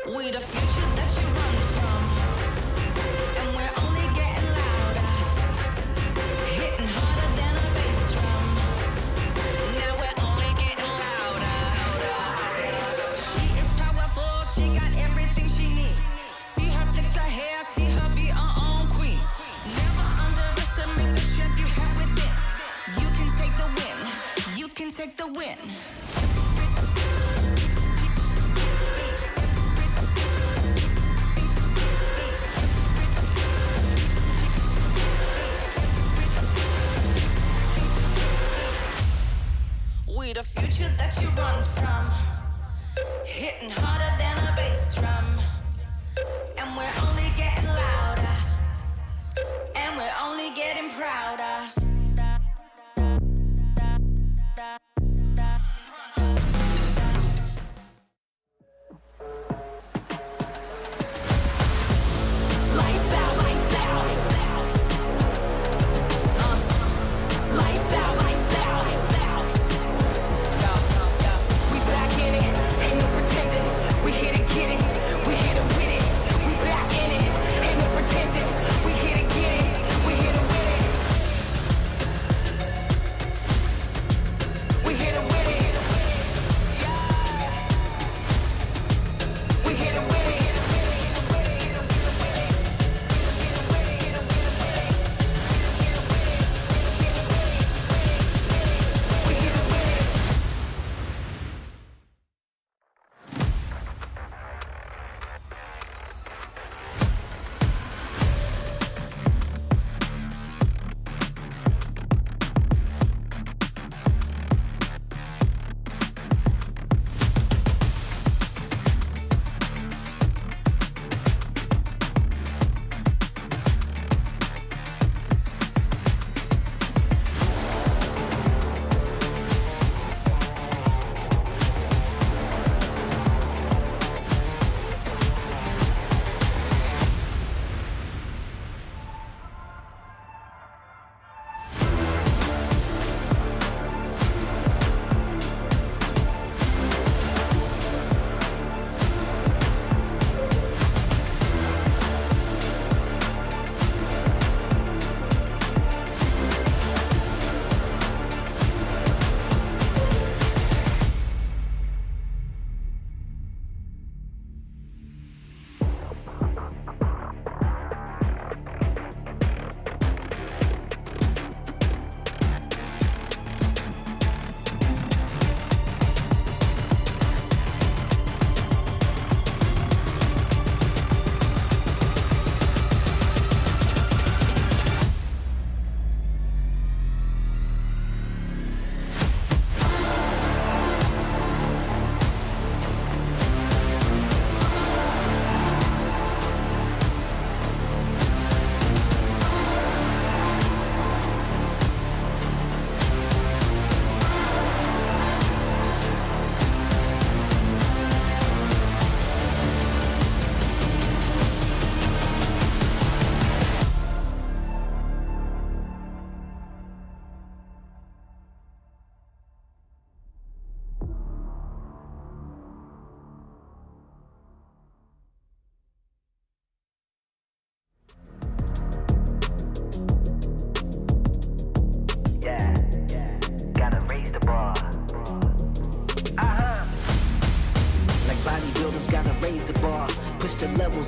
We the future that you run from, and we're only getting louder, hitting harder than a bass drum. Now we're only getting louder. She is powerful, she got everything she needs. See her flick her hair, see her be her own queen. Never underestimate the strength you have within. You can take the win, you can take the win. We the future that you run from, hitting harder than a bass drum. And we're only getting louder, and we're only getting prouder. Lights out, lights out. Lights out, lights out. We back in it, ain't no pretending. We hit it, get it, we hit it with it. We back in it, ain't no pretending. We hit it, get it, we hit it with it. We hit it with it. We hit it with it.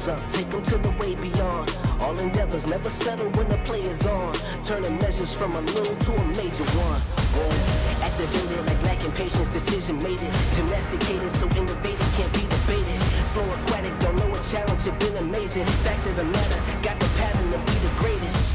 Up, take them to the way beyond. All endeavors never settle when the play is on. Turning measures from a little to a major one. Oh, activated like lacking patience, decision made it. Gymnasticated so innovative can't be debated. Flow aquatic, don't know a challenge, it been amazing. Fact of the matter, got the pattern to be the greatest.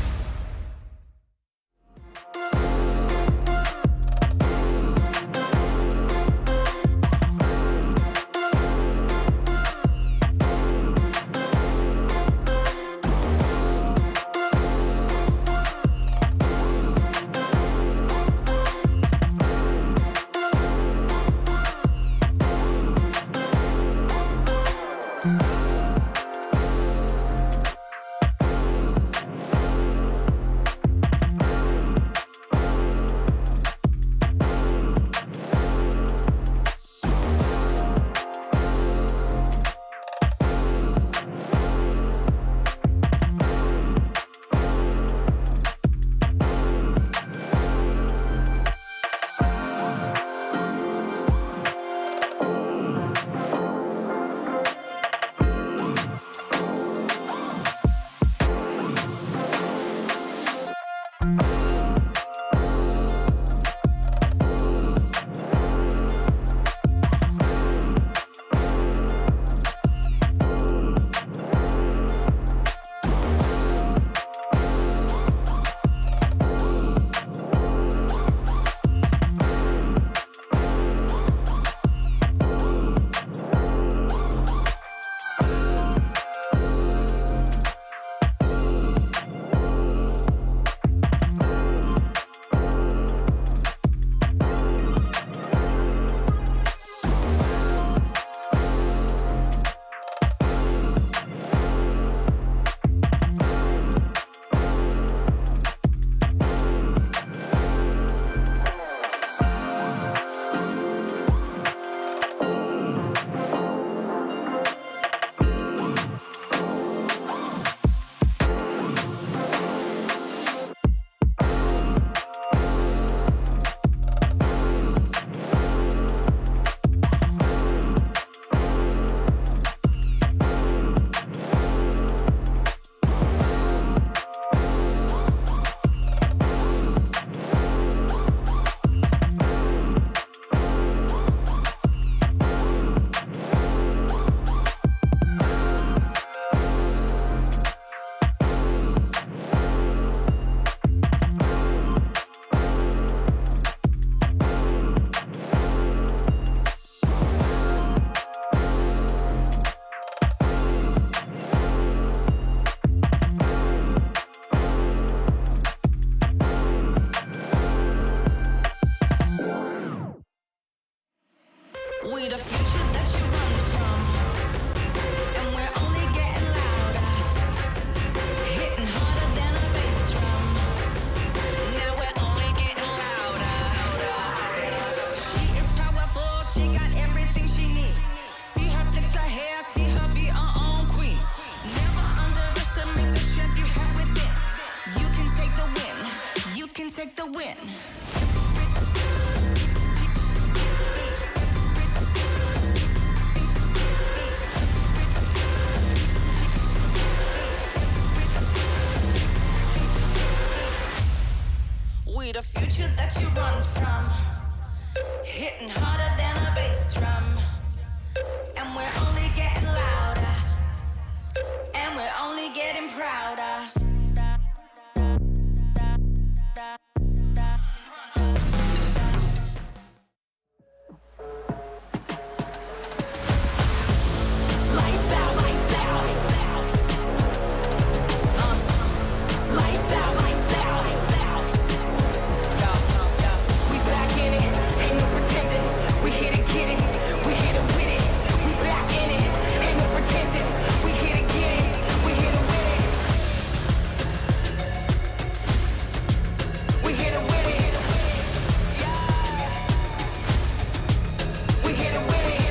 win. We the future that you run from, hitting harder than a bass drum, and we're only getting louder, and we're only getting prouder. Lights out, lights out. Lights out, lights out. We back in it, ain't no pretending. We hit it, get it, we hit it with it. We back in it, ain't no pretending. We hit it, get it, we hit it with it. We hit it with it. We hit it with it.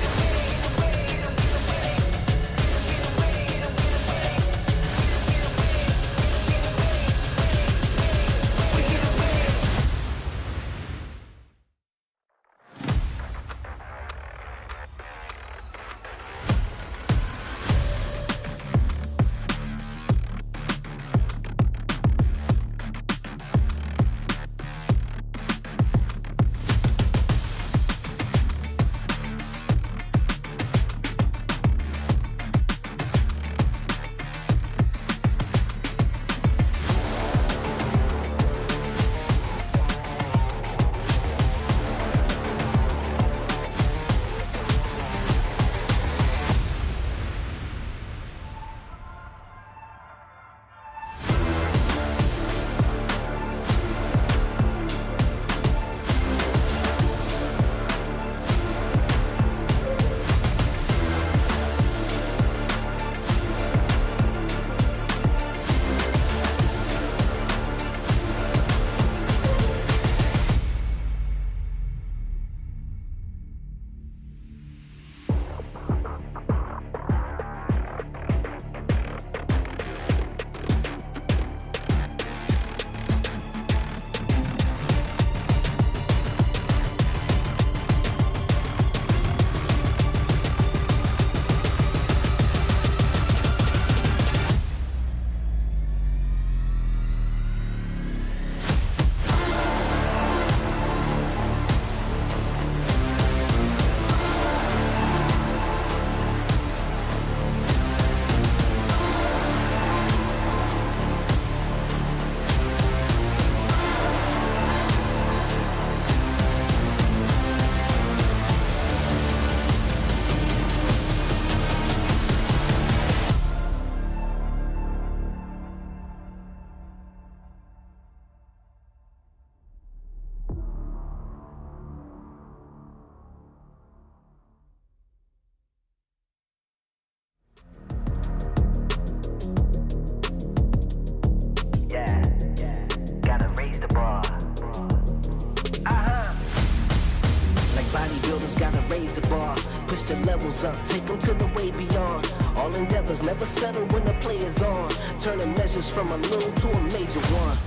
Bodybuilders gotta raise the bar, push the levels up, take them to the way beyond. All endeavors never settle when the play is on. Turning measures from a little to a major one.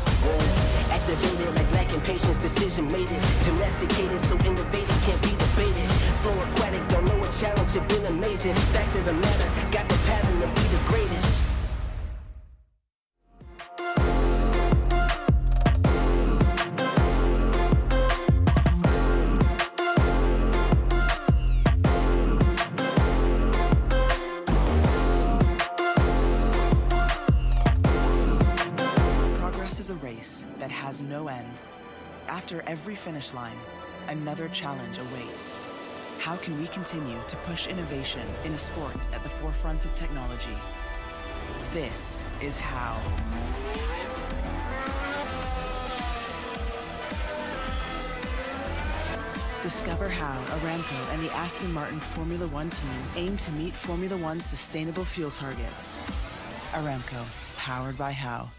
Activated like lacking patience, decision made it. Gymnasticated so innovative can't be debated. Flow aquatic, don't know a challenge, it been amazing. Fact of the matter, got the pattern to be the greatest. That has no end. After every finish line, another challenge awaits. How can we continue to push innovation in a sport at the forefront of technology? This is how. Discover how Aramco and the Aston Martin Formula One team aim to meet Formula One's sustainable fuel targets. Aramco, powered by How.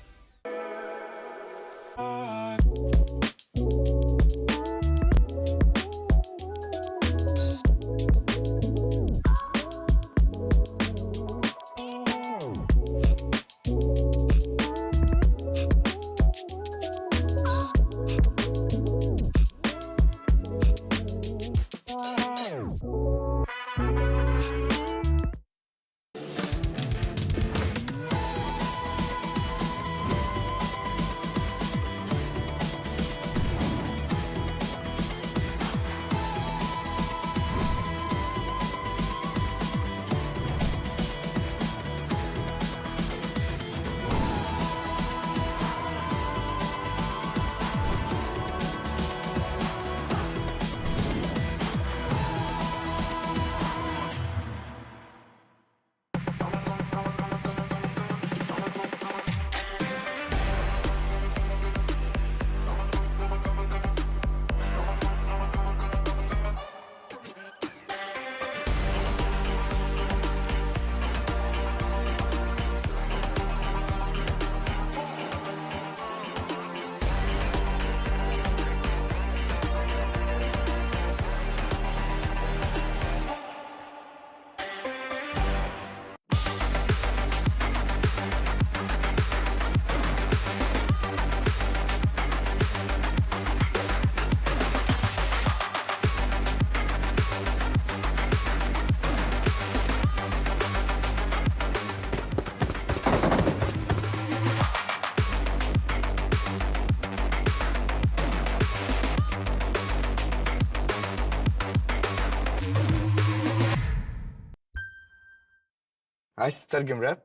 عايز تترجم راب؟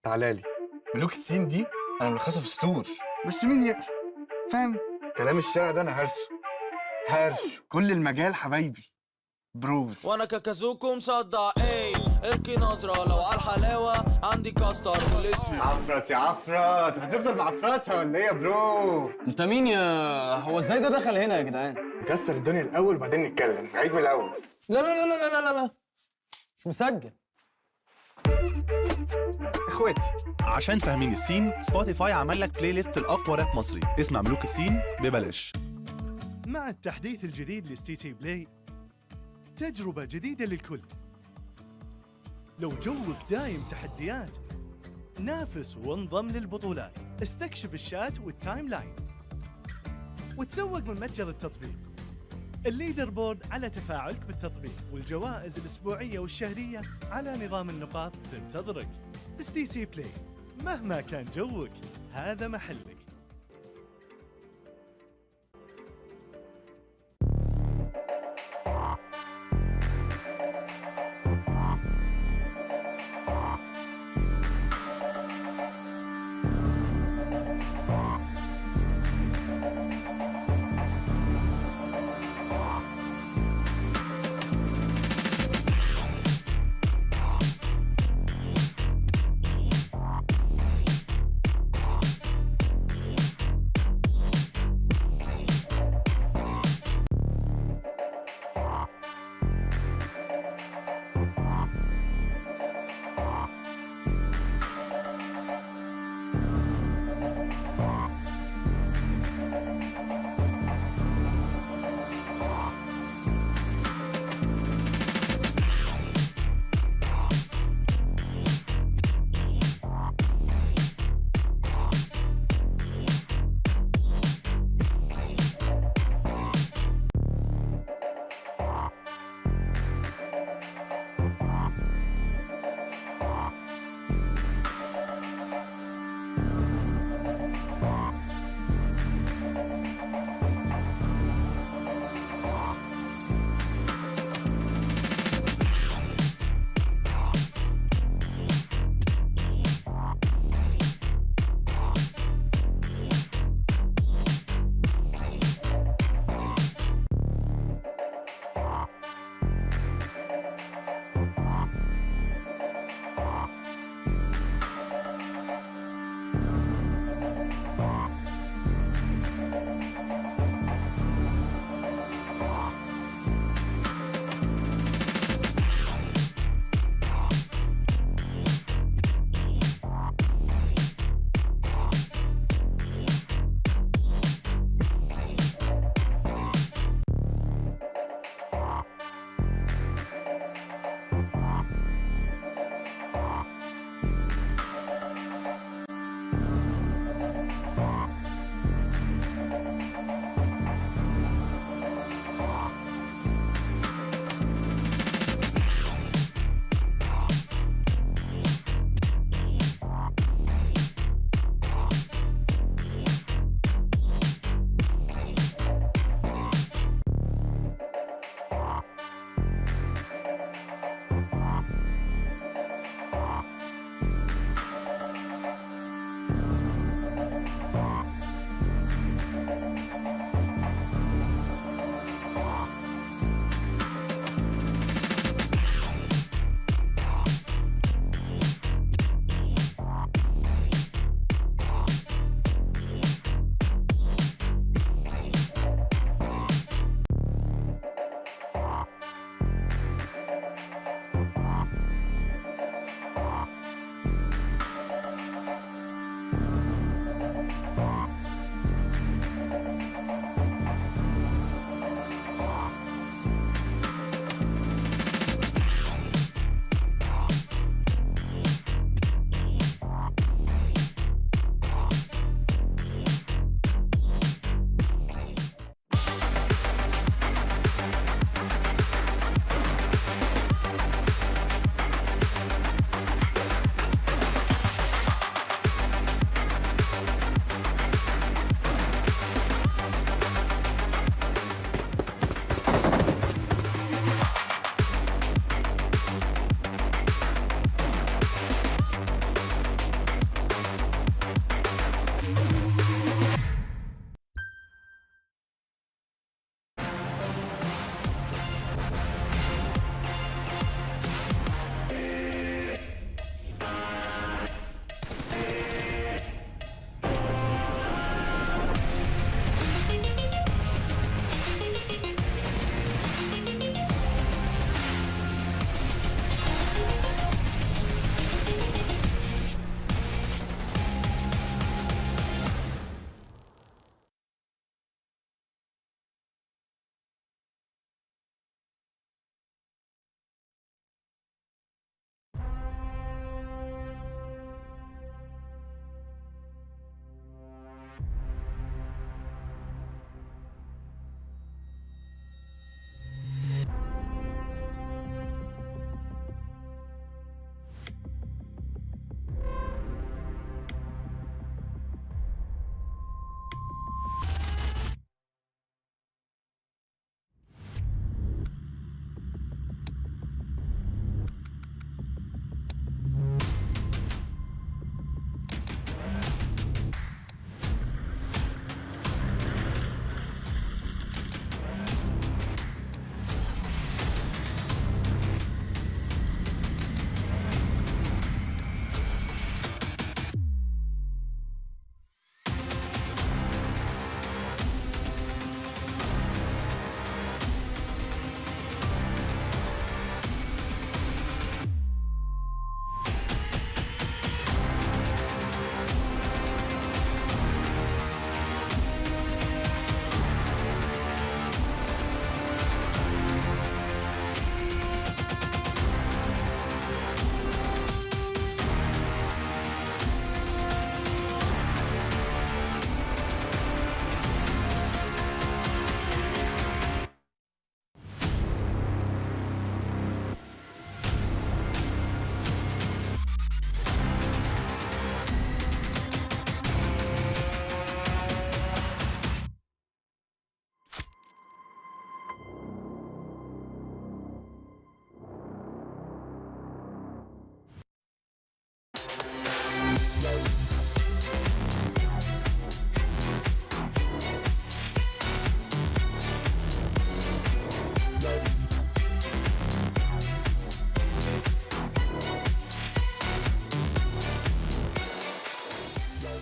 تعالى لي. ملوك السين دي انا ملخصها في سطور، بس مين يقرا؟ فاهم؟ كلام الشارع ده انا هرشه كل المجال حبايبي بروز. وانا كاكازوكو مصدع ايه القي نظرة لو على الحلاوة عندي كاستر بالاسم. عفرت يا عفرت، هتفضل معفرتها ولا ايه يا برو؟ انت مين يا هو ازاي ده دخل هنا يا جدعان؟ نكسر الدنيا الاول وبعدين نتكلم، نعيد من الاول. لا لا لا لا لا لا لا مش مسجل. اخواتي عشان فاهمين السين، سبوتيفاي عمل لك بلاي ليست الاقوى راب مصري، اسمع ملوك السين ببلاش. مع التحديث الجديد لستي سي بلاي، تجربة جديدة للكل. لو جوك دايم تحديات، نافس وانضم للبطولات، استكشف الشات والتايم لاين، وتسوق من متجر التطبيق. الليدر بورد على تفاعلك بالتطبيق، والجوائز الأسبوعية والشهرية على نظام النقاط تنتظرك. ستي سي بلاي، مهما كان جوك هذا محلك.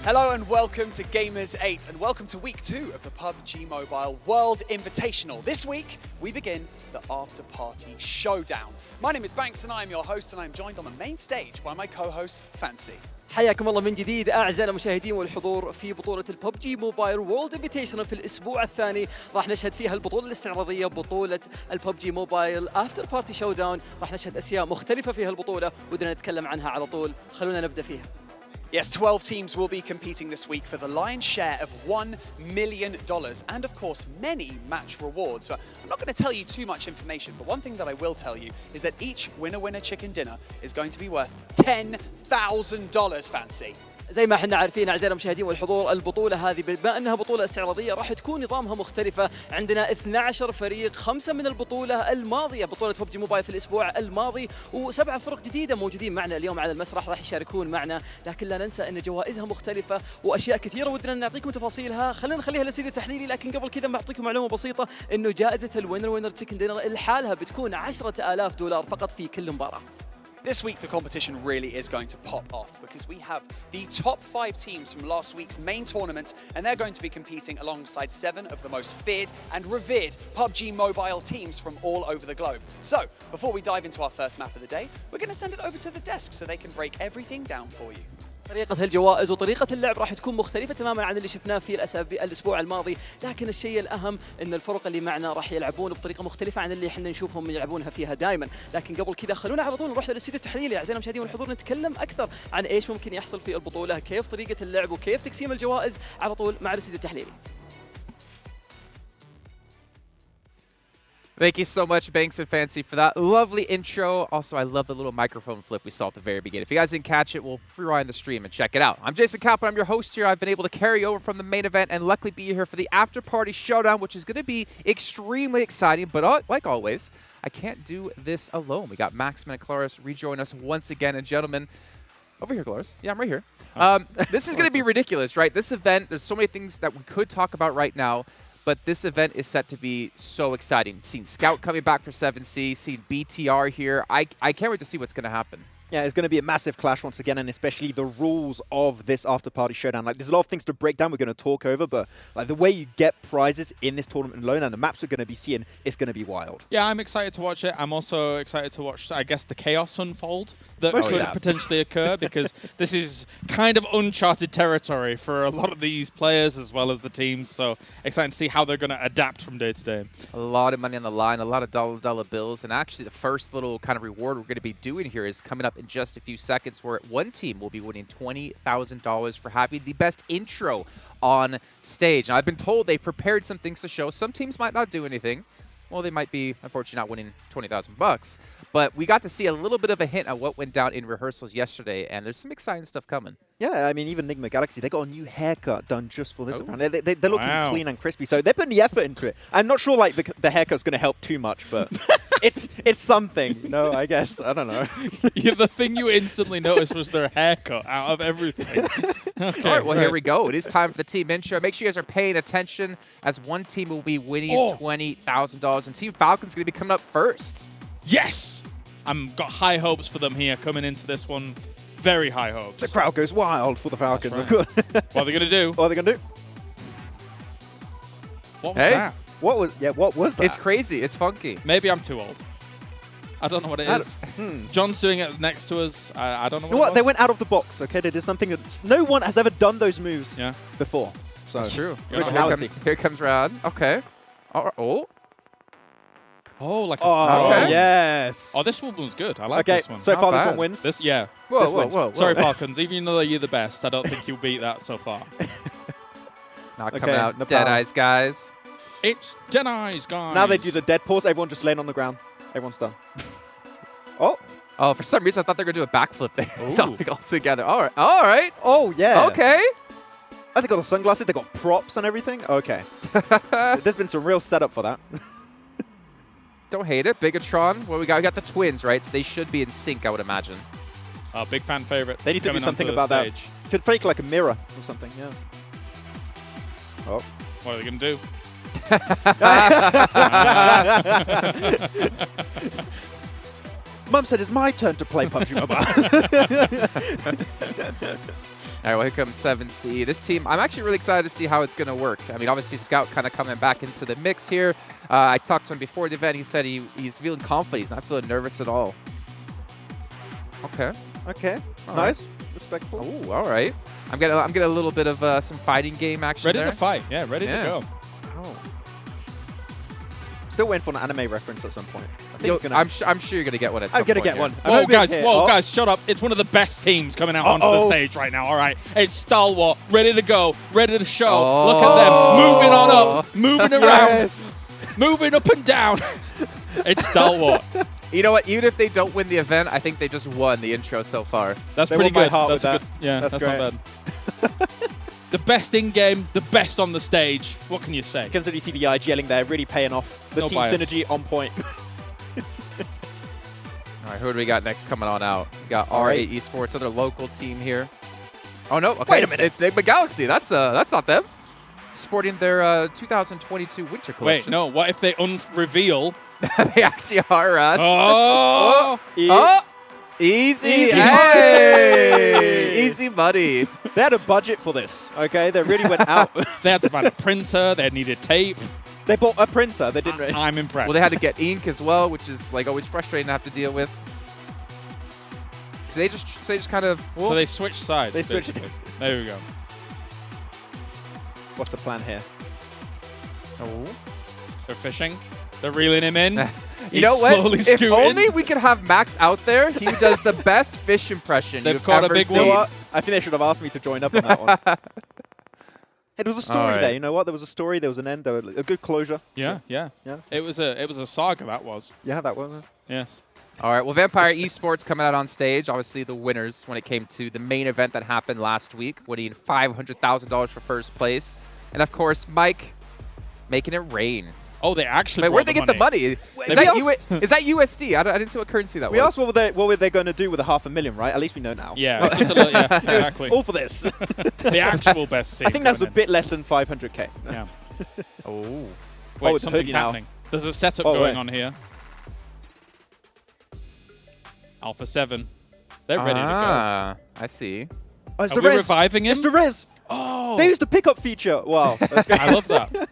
Hello and welcome to Gamers8 and welcome to week 2 of the PUBG Mobile World Invitational. This week, we begin the Afterparty Showdown. My name is Banks and I am your host and I'm joined on the main stage by my co-host, Fancy. حياكم الله من جديد أعزائنا المشاهدين والحضور في بطولة الببجي موبايل وورلد انفيتيشنال في الأسبوع الثاني راح نشهد فيها البطولة الاستعراضية بطولة الببجي موبايل افتر بارتي شو داون راح نشهد أشياء مختلفة في هالبطولة ودنا نتكلم عنها على طول خلونا نبدأ فيها. Yes, 12 teams will be competing this week for the lion's share of $1 million and, of course, many match rewards. But I'm not going to tell you too much information, but one thing that I will tell you is that each winner chicken dinner is going to be worth $10,000, Fancy. زي ما احنا عارفين اعزائنا المشاهدين والحضور البطوله هذه بما انها بطوله استعراضيه راح تكون نظامها مختلفه عندنا 12 فريق 5 من البطوله الماضيه بطوله ببجي موبايل في الاسبوع الماضي و7 فرق جديده موجودين معنا اليوم على المسرح راح يشاركون معنا لكن لا ننسى ان جوائزها مختلفه واشياء كثيره ودنا نعطيكم تفاصيلها خلينا نخليها للسيد التحليلي لكن قبل كذا بعطيكم معلومه بسيطه انه جائزه الوينر تشيكن دينر لحالها بتكون $10,000 فقط في كل مباراه. This week, the competition really is going to pop off because we have the top 5 teams from last week's main tournament, and they're going to be competing alongside 7 of the most feared and revered PUBG Mobile teams from all over the globe. So, before we dive into our first map of the day, we're going to send it over to the desk so they can break everything down for you. طريقة الجوائز وطريقة اللعب راح تكون مختلفة تماما عن اللي شفناه في الأسبوع الماضي، لكن الشيء الأهم أن الفرق اللي معنا راح يلعبون بطريقة مختلفة عن اللي احنا نشوفهم يلعبونها فيها دائما، لكن قبل كذا خلونا على طول نروح للاستديو التحليلي أعزائنا المشاهدين والحضور نتكلم أكثر عن إيش ممكن يحصل في البطولة، كيف طريقة اللعب وكيف تقسيم الجوائز على طول مع الاستديو التحليلي. Thank you so much, Banks and Fancy, for that lovely intro. Also, I love the little microphone flip we saw at the very beginning. If you guys didn't catch it, we'll rewind the stream and check it out. I'm Jason Kaplan. I'm your host here. I've been able to carry over from the main event and luckily be here for the after-party showdown, which is going to be extremely exciting. But like always, I can't do this alone. We got Maxman and Claris rejoin us once again. And gentlemen, over here, Claris. Yeah, I'm right here. This is going to be ridiculous, right? This event, there's so many things that we could talk about right now. But this event is set to be so exciting. Seen Scout coming back for 7C, seen BTR here. I can't wait to see what's going to happen. Yeah, it's going to be a massive clash once again, and especially the rules of this after-party showdown. Like, there's a lot of things to break down we're going to talk over, but like the way you get prizes in this tournament alone and the maps we're going to be seeing, it's going to be wild. Yeah, I'm excited to watch it. I'm also excited to watch, I guess, the chaos unfold that could potentially occur, because this is kind of uncharted territory for a lot of these players as well as the teams. So excited to see how they're going to adapt from day to day. A lot of money on the line, a lot of dollar bills, and actually the first little kind of reward we're going to be doing here is coming up in just a few seconds, where one team will be winning $20,000 for having the best intro on stage. Now, I've been told they've prepared some things to show. Some teams might not do anything. Well, they might be, unfortunately, not winning $20,000. But we got to see a little bit of a hint at what went down in rehearsals yesterday, and there's some exciting stuff coming. Yeah, I mean, even Nigma Galaxy, they got a new haircut done just for this round. They're looking clean and crispy, so they're putting the effort into it. I'm not sure like the haircut's going to help too much, but it's something, you know, I guess. I don't know. Yeah, the thing you instantly noticed was their haircut out of everything. Okay, all right, well, here we go. It is time for the team intro. Make sure you guys are paying attention, as one team will be winning $20,000, and Team Falcons going to be coming up first. Yes! I've got high hopes for them here coming into this one. Very high hopes. The crowd goes wild for the Falcons. Right. What are they going to do? What are they going to do? What was that? What was that? It's crazy. It's funky. Maybe I'm too old. I don't know what it is. John's doing it next to us. I don't know what You know what? They went out of the box, okay? They did something that no one has ever done those moves before. So that's true. Originality. Here comes Riyadh. Okay. Oh, like a yes. Oh, this one was good. I like this one. So far this one wins? Whoa. Sorry, Falcons. Even though you're the best, I don't think you'll beat that so far. Not coming out. Deadeyes Guys. It's Deadeyes Guys. Now they do the dead pause. Everyone just laying on the ground. Everyone's done. Oh, for some reason I thought they were going to do a backflip there. All together. All right. Oh, yeah. Okay. They got the sunglasses. They got props and everything. Okay. There's been some real setup for that. Don't hate it. Bigetron. What we got? We got the twins, right? So they should be in sync, I would imagine. Big fan favorites. They need to do something about that. Could fake like a mirror or something, yeah. Oh. What are they going to do? Mum said it's my turn to play PUBG Mobile. All right, well, here comes 7C. This team, I'm actually really excited to see how it's going to work. I mean, obviously, Scout kind of coming back into the mix here. I talked to him before the event. He said he's feeling confident. He's not feeling nervous at all. Okay. Okay. All nice. Right. Respectful. Oh, all right. I'm getting a little bit of some fighting game action Ready there. to fight. Yeah, ready to go. Oh. Still waiting for an anime reference at some point. I think it's gonna... I'm sure you're going to get one at some point. I'm going to get one. Whoa, guys, shut up. It's one of the best teams coming out onto the stage right now, all right? It's Stalwart, ready to go, ready to show. Look at them, moving on up, moving around, moving up and down. It's Stalwart. You know what? Even if they don't win the event, I think they just won the intro so far. That's pretty good. That's good. Yeah, that's not bad. The best in-game, the best on the stage. What can you say? Consider you see the IGLing there, really paying off. The team synergy on point. All right, who do we got next coming on out? We got R8 Esports, another local team here. Oh, no. Okay, wait a minute. It's Nigma Galaxy. That's not them. Sporting their 2022 winter collection. Wait, no. What if they unreveal? They actually are, Rod. Oh! Easy. Hey! Easy money. They had a budget for this, okay? They really went out. They had to buy a printer. They needed tape. They bought a printer. They didn't. I'm impressed. Well, they had to get ink as well, which is like always frustrating to have to deal with. So they just kind of. Well, so they switched sides. They switched. There we go. What's the plan here? Oh. They're fishing. They're reeling him in. You know what? If only we could have Max out there. He does the best fish impression They've you've caught ever a big seen. one. I think they should have asked me to join up on that one. There was a story there. You know what? There was a story. There was an end. There was a good closure. Yeah, yeah. It was a saga. That was. Yeah, that was. Yes. All right. Well, Vampire Esports coming out on stage. Obviously, the winners when it came to the main event that happened last week, winning $500,000 for first place, and of course, Mike making it rain. Oh, they actually. Wait, where'd they get the money? Is that USD? I didn't see what currency that was. We asked what were they going to do with the $500,000, right? At least we know now. Yeah, just a little, yeah, exactly. All for this. The actual best team. I think that was a bit less than 500K. Yeah. Oh. Wait, it's something's happening. There's a setup going on here. Alpha 7. They're ready to go. I see. Oh, it's Are we reviving him? It's the res. Oh. They used the pickup feature. Wow. That's great. I love that.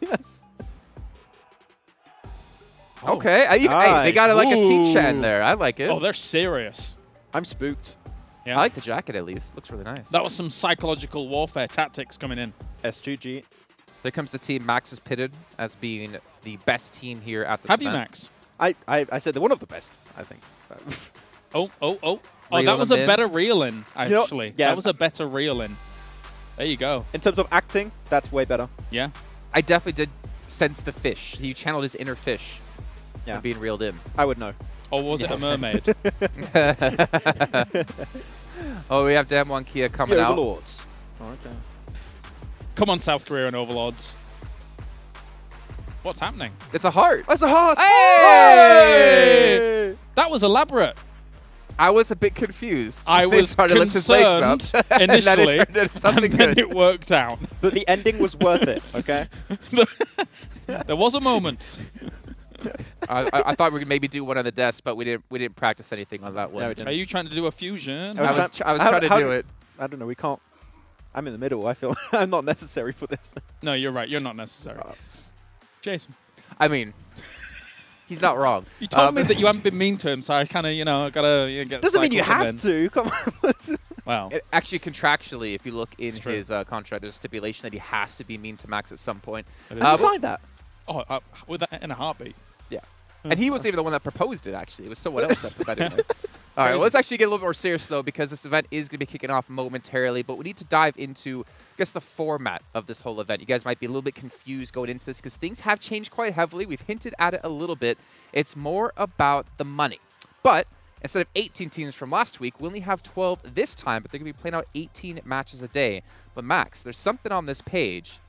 Okay, they got like a teach-in there. I like it. Oh, they're serious. I'm spooked. Yeah. I like the jacket at least. Looks really nice. That was some psychological warfare tactics coming in. S2G. There comes the team Max is pitted as being the best team here at the Have you, Max? I said they're one of the best, I think. Oh, that was a better reel-in, actually. You know, yeah. That was a better reel-in. There you go. In terms of acting, that's way better. Yeah. I definitely did sense the fish. He channeled his inner fish. Yeah. Being reeled in. I would know. Or was it a mermaid? Oh, we have Damwon Kia coming out. Overlords. Oh, okay. Come on, South Korea and Overlords. What's happening? It's a heart. That's a heart. Hey! That was elaborate. I was a bit confused. I was concerned initially, and then it worked out. But the ending was worth it, okay? There was a moment. I thought we could maybe do one on the desk, but we didn't practice anything on that one. No, Are you trying to do a fusion? I was trying to do it. I don't know. We can't. I'm in the middle. I feel I'm not necessary for this. No, you're right. You're not necessary. Jason. I mean, he's not wrong. You told me that you haven't been mean to him, so I kind of, gotta get. Doesn't mean you have to. Come on. Wow. Actually, contractually, if you look in his contract, there's a stipulation that he has to be mean to Max at some point. Who signed that? Oh, with that in a heartbeat. Yeah. And he wasn't even the one that proposed it, actually. It was someone else that put that in there. All right, well, let's actually get a little bit more serious, though, because this event is going to be kicking off momentarily. But we need to dive into, I guess, the format of this whole event. You guys might be a little bit confused going into this because things have changed quite heavily. We've hinted at it a little bit. It's more about the money. But instead of 18 teams from last week, we only have 12 this time, but they're going to be playing out 18 matches a day. But, Max, there's something on this page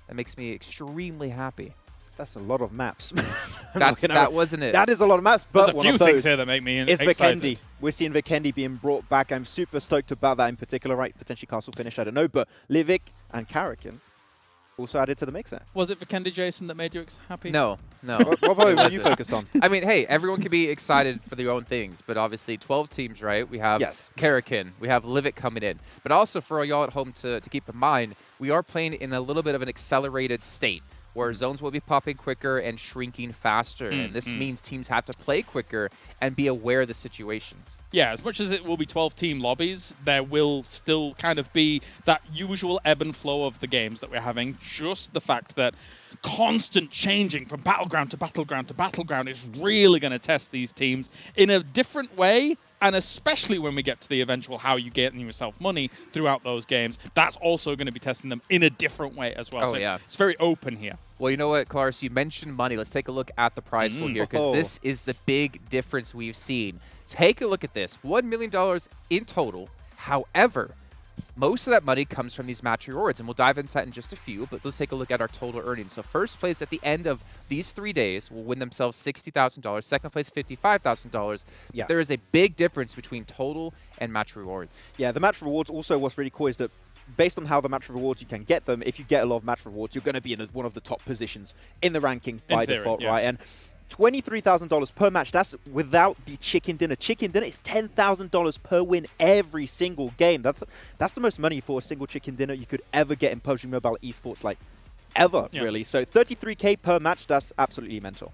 that makes me extremely happy. That's a lot of maps. That wasn't it. That is a lot of maps, but there's a few things here that make me excited. Vikendi. We're seeing Vikendi being brought back. I'm super stoked about that in particular, right? Potentially castle finish, I don't know. But Livik and Karakin. also added to the mix there. Was it Vikendi, Jason, that made you happy? No. What were you focused on? I mean, hey, everyone can be excited for their own things, but obviously 12 teams, right? We have Karakin, we have Livik coming in. But also for y'all at home to keep in mind, we are playing in a little bit of an accelerated state, where zones will be popping quicker and shrinking faster. And this means teams have to play quicker and be aware of the situations. Yeah, as much as it will be 12-team lobbies, there will still kind of be that usual ebb and flow of the games that we're having. Just the fact that constant changing from battleground to battleground to battleground is really going to test these teams in a different way. And especially when we get to the eventual how you get yourself money throughout those games, that's also going to be testing them in a different way as well. Oh, so yeah. It's very open here. Well, you know what, Klaris, you mentioned money. Let's take a look at the prize pool here, because this is the big difference we've seen. Take a look at this. $1 million in total. However, most of that money comes from these match rewards, and we'll dive into that in just a few, but let's take a look at our total earnings. So first place at the end of these 3 days will win themselves $60,000. Second place, $55,000. Yeah. There is a big difference between total and match rewards. Yeah, the match rewards also, what's really cool is that based on how the match rewards you can get them, if you get a lot of match rewards, you're going to be in one of the top positions in the ranking by default, right? And $23,000 per match, that's without the chicken dinner. Chicken dinner is $10,000 per win every single game. That's the most money for a single chicken dinner you could ever get in PUBG Mobile Esports, like, ever, really. So $33K per match, that's absolutely mental.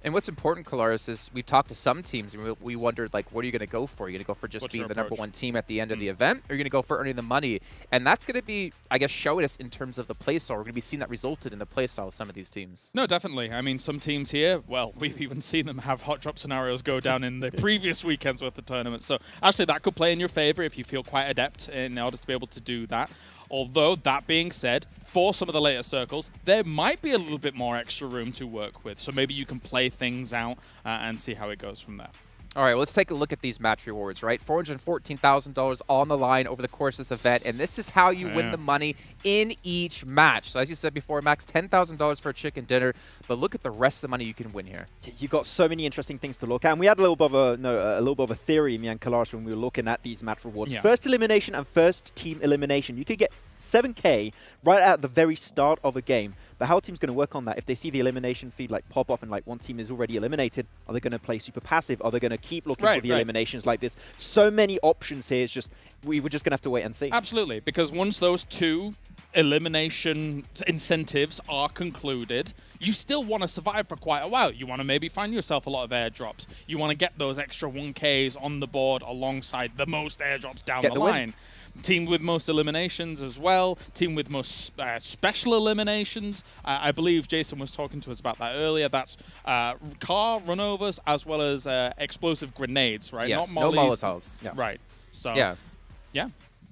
And what's important, Kalaris, is we've talked to some teams and we wondered, like, what are you going to go for? Are you going to go for just being the #1 team at the end of the event? Or are you going to go for earning the money? And that's going to be, I guess, showing us in terms of the playstyle. We're going to be seeing that resulted in the playstyle of some of these teams. No, definitely. I mean, some teams here, well, we've even seen them have hot drop scenarios go down in the previous weekends with the tournament. So actually, that could play in your favor if you feel quite adept in order to be able to do that. Although, that being said, for some of the later circles, there might be a little bit more extra room to work with. So maybe you can play things out and see how it goes from there. All right, well, let's take a look at these match rewards, right? $414,000 on the line over the course of this event, and this is how you win the money in each match. So as you said before, Max, $10,000 for a chicken dinner, but look at the rest of the money you can win here. You got so many interesting things to look at, and we had a little bit of a theory, me and Kalaris, when we were looking at these match rewards. Yeah. First elimination and first team elimination. You could get 7K right at the very start of a game. But how a team's going to work on that? If they see the elimination feed like pop off and like one team is already eliminated, are they going to play super passive? Are they going to keep looking for the eliminations like this? So many options here. It's just we were just going to have to wait and see. Absolutely, because once those two elimination incentives are concluded, you still want to survive for quite a while. You want to maybe find yourself a lot of airdrops. You want to get those extra 1Ks on the board alongside the most airdrops down the line. Team with most eliminations as well. Team with most special eliminations. I believe Jason was talking to us about that earlier. That's car runovers as well as explosive grenades, right? Yes, Not mollies. no Molotovs. Yeah. Right. So, yeah.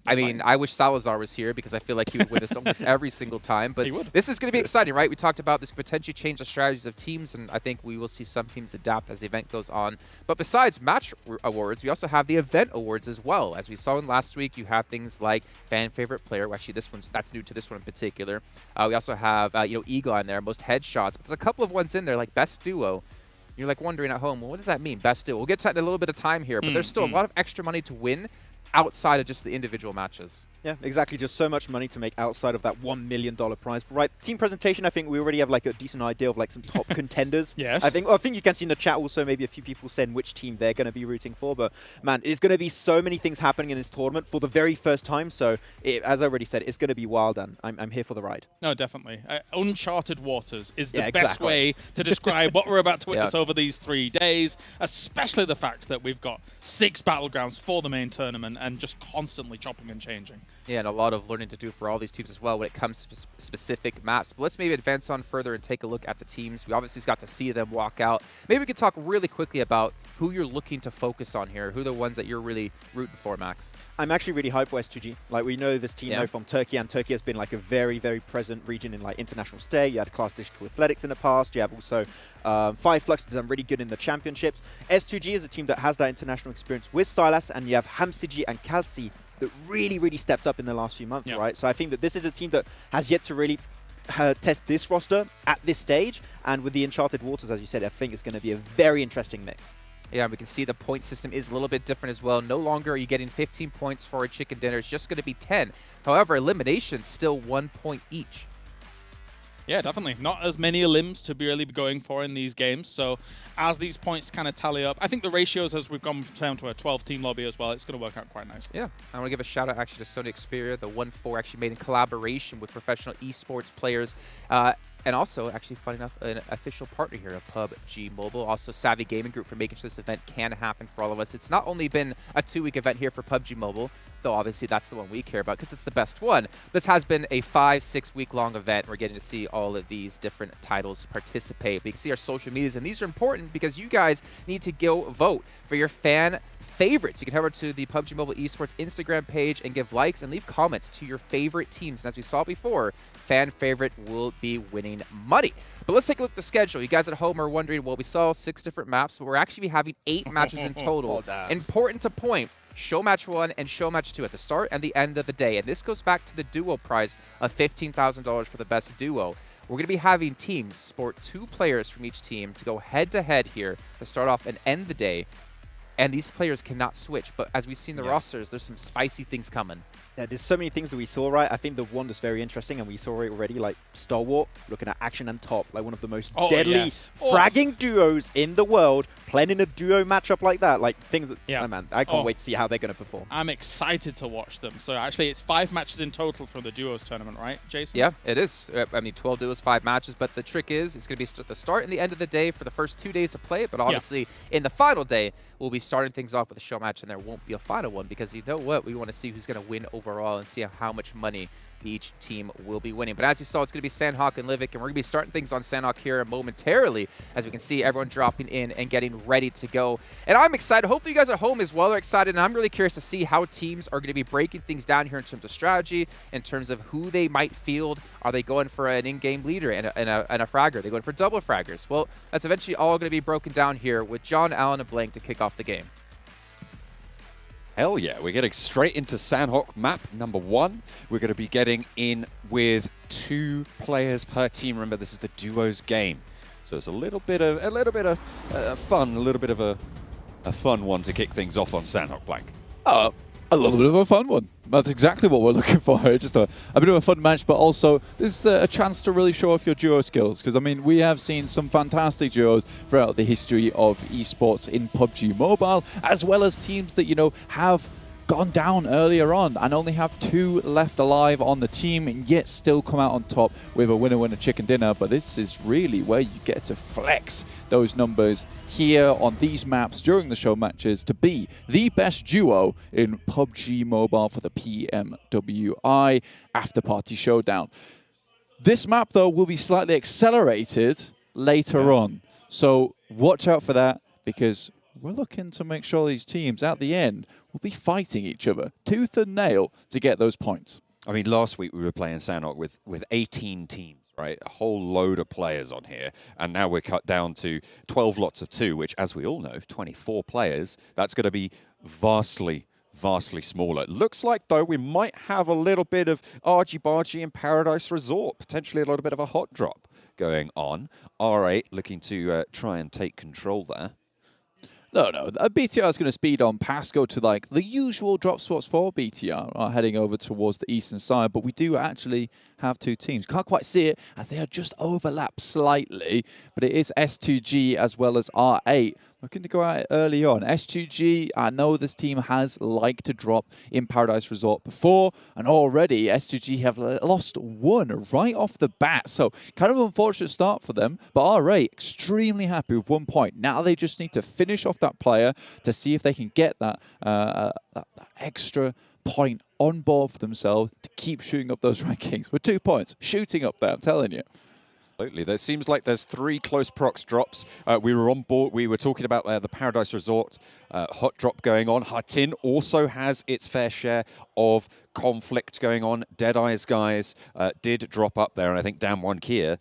I mean, I wish Salazar was here because I feel like he would win this almost every single time. But this is going to be exciting, right? We talked about this could potentially change the strategies of teams, and I think we will see some teams adapt as the event goes on. But besides match awards, we also have the event awards as well. As we saw in last week, you have things like fan favorite player. Well, actually, that's new to this one in particular. We also have Eagle on there, most headshots. But there's a couple of ones in there like best duo. You're like wondering at home, well, what does that mean, best duo? We'll get to that in a little bit of time here, but there's still a lot of extra money to win outside of just the individual matches. Yeah, exactly. Just so much money to make outside of that $1 million prize. But right, team presentation, I think we already have like a decent idea of like some top contenders. Yes. I think you can see in the chat also maybe a few people saying which team they're going to be rooting for. But man, it's going to be so many things happening in this tournament for the very first time. So as I already said, it's going to be wild, and I'm here for the ride. No, definitely. Uncharted waters is the best way to describe what we're about to witness over these 3 days, especially the fact that we've got 6 battlegrounds for the main tournament and just constantly chopping and changing. Yeah, and a lot of learning to do for all these teams as well when it comes to specific maps. But let's maybe advance on further and take a look at the teams. We obviously got to see them walk out. Maybe we could talk really quickly about who you're looking to focus on here. Who are the ones that you're really rooting for, Max? I'm actually really hyped for S2G. Like, we know this team now from Turkey, and Turkey has been like a very, very present region in like international stay. You had Class Digital Athletics in the past. You have also Five Flux has done really good in the championships. S2G is a team that has that international experience with Silas, and you have Hamsiji and Kalsi that really, really stepped up in the last few months, right? So I think that this is a team that has yet to really test this roster at this stage. And with the Uncharted Waters, as you said, I think it's going to be a very interesting mix. Yeah, we can see the point system is a little bit different as well. No longer are you getting 15 points for a chicken dinner. It's just going to be 10. However, eliminations still 1 point each. Yeah, definitely. Not as many limbs to really be going for in these games. So as these points kind of tally up, I think the ratios as we've gone down to a 12-team lobby as well, it's going to work out quite nicely. Yeah, I want to give a shout out actually to Sony Xperia, the 1-4 actually made in collaboration with professional esports players. And also, actually, funny enough, an official partner here of PUBG Mobile. Also, Savvy Gaming Group for making sure this event can happen for all of us. It's not only been a 2-week event here for PUBG Mobile, though obviously that's the one we care about because it's the best one. This has been a 5-6 week long event. We're getting to see all of these different titles participate. We can see our social medias, and these are important because you guys need to go vote for your fan favorites. You can head over to the PUBG Mobile Esports Instagram page and give likes and leave comments to your favorite teams. And as we saw before, fan favorite will be winning money. But let's take a look at the schedule. You guys at home are wondering, well, we saw 6 different maps, but we're actually having 8 matches in total. Important to point, Showmatch 1 and Showmatch 2 at the start and the end of the day. And this goes back to the duo prize of $15,000 for the best duo. We're going to be having teams sport 2 players from each team to go head-to-head here to start off and end the day. And these players cannot switch. But as we've seen the rosters, there's some spicy things coming. Yeah, there's so many things that we saw, right? I think the one that's very interesting, and we saw it already, like Stalwart, looking at action and top, like one of the most deadly fragging duos in the world, playing in a duo matchup like that, like things that, oh man, I can't wait to see how they're going to perform. I'm excited to watch them. So actually, it's 5 matches in total for the duos tournament, right, Jason? Yeah, it is. I mean, 12 duos, 5 matches, but the trick is it's going to be the start and the end of the day for the first 2 days of play, but obviously in the final day, we'll be starting things off with a show match, and there won't be a final one because you know what? We want to see who's going to win overall and see how much money each team will be winning. But as you saw, it's going to be Sanhok and Livik, and we're going to be starting things on Sanhok here momentarily as we can see everyone dropping in and getting ready to go. And I'm excited. Hopefully you guys at home as well are excited, and I'm really curious to see how teams are going to be breaking things down here in terms of strategy, in terms of who they might field. Are they going for an in-game leader and a fragger? Are they going for double fraggers? Well, that's eventually all going to be broken down here with John, Allen, and Blank to kick off the game. Hell yeah, we're getting straight into Sanhok map number 1. We're going to be getting in with 2 players per team. Remember, this is the duos game, so it's a little bit of fun, a little bit of a fun one to kick things off on Sanhok, Blank. A little bit of a fun one. That's exactly what we're looking for. Just a bit of a fun match, but also this is a chance to really show off your duo skills. Because, I mean, we have seen some fantastic duos throughout the history of esports in PUBG Mobile, as well as teams that, you know, have gone down earlier on and only have 2 left alive on the team and yet still come out on top with a winner-winner chicken dinner. But this is really where you get to flex those numbers here on these maps during the show matches to be the best duo in PUBG Mobile for the PMWI Afterparty Showdown. This map, though, will be slightly accelerated later on. So watch out for that, because we're looking to make sure these teams at the end will be fighting each other tooth and nail to get those points. I mean, last week we were playing Sanhok with 18 teams, right? A whole load of players on here. And now we're cut down to 12 lots of 2, which, as we all know, 24 players. That's going to be vastly smaller. It looks like, though, we might have a little bit of argy-bargy in Paradise Resort, potentially a little bit of a hot drop going on. R8 looking to try and take control there. No. BTR is going to speed on past, go to like the usual drop spots for BTR, are heading over towards the eastern side, but we do actually have 2 teams. Can't quite see it as they are just overlapped slightly, but it is S2G as well as R8. Looking to go out early on. S2G, I know this team has liked to drop in Paradise Resort before, and already S2G have lost 1 right off the bat. So kind of unfortunate start for them, but R8 extremely happy with 1 point. Now they just need to finish off that player to see if they can get that extra point on board for themselves to keep shooting up those rankings. With 2 points, shooting up there, I'm telling you. Absolutely. There seems like there's 3 close prox drops. We were on board. We were talking about the Paradise Resort hot drop going on. Hatin also has its fair share of conflict going on. Deadeyes Guys did drop up there, and I think Damn One Kia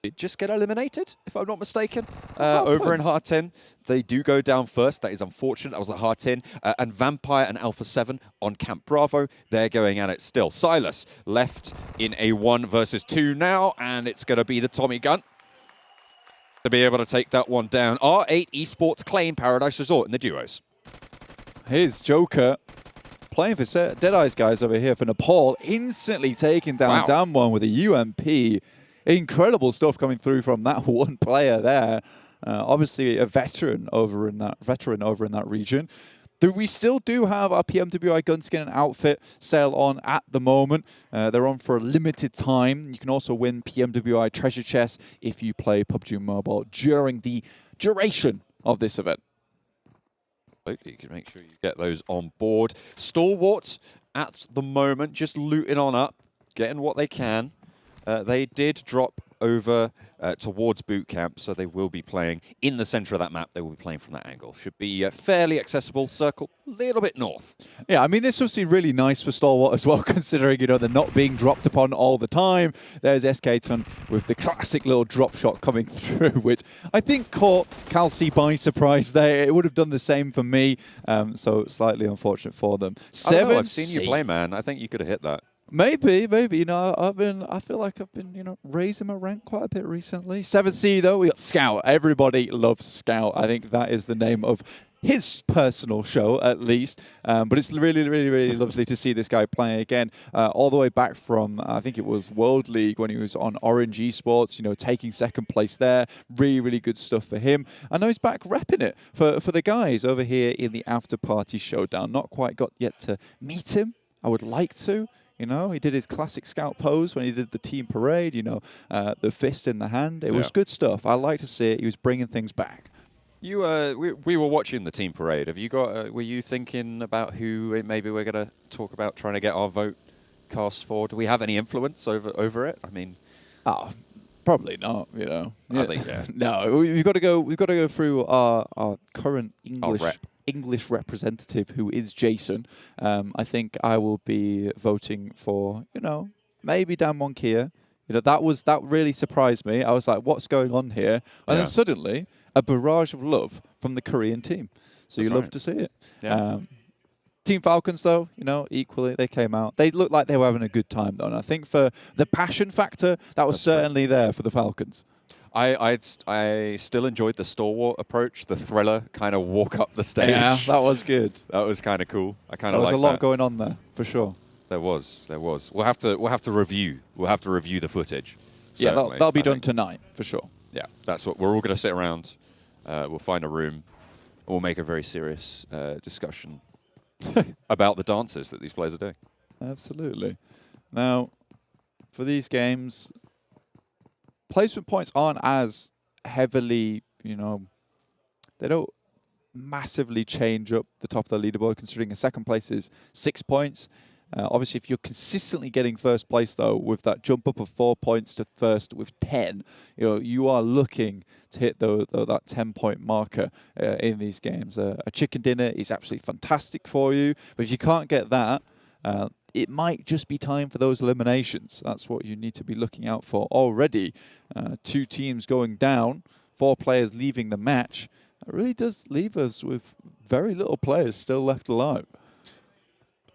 did just get eliminated, if I'm not mistaken, over in Hatin. They do go down first. That is unfortunate. That was the Hatin. And Vampire and Alpha 7 on Camp Bravo. They're going at it still. Silas left in a 1 versus 2 now, and it's going to be the Tommy gun to be able to take that one down. R8 Esports claim Paradise Resort in the duos. Here's Joker playing for Deadeyes Guys over here for Nepal, instantly taking down Damwon with a UMP. Incredible stuff coming through from that one player there. Obviously a veteran over in that region. We still do have our PMWI Gunskin and Outfit sale on at the moment. They're on for a limited time. You can also win PMWI Treasure Chests if you play PUBG Mobile during the duration of this event. You can make sure you get those on board. Stalwart, at the moment, just looting on up, getting what they can. They did drop over towards boot camp, so they will be playing in the center of that map. They will be playing from that angle. Should be fairly accessible. Circle a little bit north. Yeah, I mean, this was really nice for Stalwart as well, considering, you know, they're not being dropped upon all the time. There's SK-Ton with the classic little drop shot coming through, which I think caught Calci by surprise there. It would have done the same for me, so slightly unfortunate for them. I've seen you play, man. I think you could have hit that. Maybe. You know, I feel like I've been, you know, raising my rank quite a bit recently. 7C though, we got Scout. Everybody loves Scout. I think that is the name of his personal show, at least. But it's really lovely to see this guy playing again, all the way back from, I think it was World League when he was on Orange Esports, you know, taking second place there. Really good stuff for him. I know he's back repping it for the guys over here in the Afterparty Showdown. Not quite got yet to meet him. I would like to. You know, he did his classic Scout pose when he did the team parade, you know, the fist in the hand. It was good stuff. I like to see it. He was bringing things back. You, we were watching the team parade. Have you got? Were you thinking about who maybe we're going to talk about trying to get our vote cast for? Do we have any influence over it? I mean, probably not. You know, I think no. We've got to go through our current English representative, who is Jason. I think I will be voting for, you know, maybe Damwon Kia. You know, that really surprised me. I was like, what's going on here? And then suddenly, a barrage of love from the Korean team. So you love to see it. Yeah. Team Falcons, though, you know, equally, they came out. They looked like they were having a good time, though. And I think for the passion factor, that was certainly there for the Falcons. I still enjoyed the Stalwart approach, the thriller kind of walk up the stage. Yeah, that was good. That was kind of cool. I kind of like that. There was a lot that. going on there, for sure. There was. We'll have to review. We'll have to review the footage. Yeah, that'll be done tonight, for sure. Yeah, that's what we're all going to sit around. We'll find a room. And we'll make a very serious discussion about the dances that these players are doing. Absolutely. Now, for these games, placement points aren't as heavily, you know, they don't massively change up the top of the leaderboard, considering a second place is 6 points. Obviously, if you're consistently getting first place, though, with that jump up of 4 points to first with 10, you know, you are looking to hit that 10-point marker in these games. A chicken dinner is absolutely fantastic for you, but if you can't get that, it might just be time for those eliminations. That's what you need to be looking out for already. 2 teams going down, 4 players leaving the match. It really does leave us with very little players still left alive.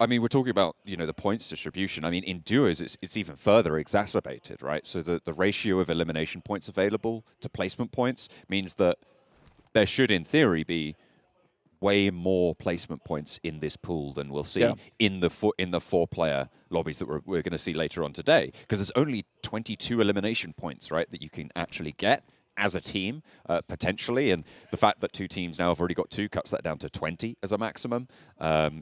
I mean, we're talking about, you know, the points distribution. I mean, in duos, it's even further exacerbated, right? So the ratio of elimination points available to placement points means that there should, in theory, be way more placement points in this pool than we'll see in the 4-player lobbies that we're going to see later on today. Because there's only 22 elimination points, right, that you can actually get as a team, potentially. And the fact that 2 teams now have already got 2 cuts that down to 20 as a maximum.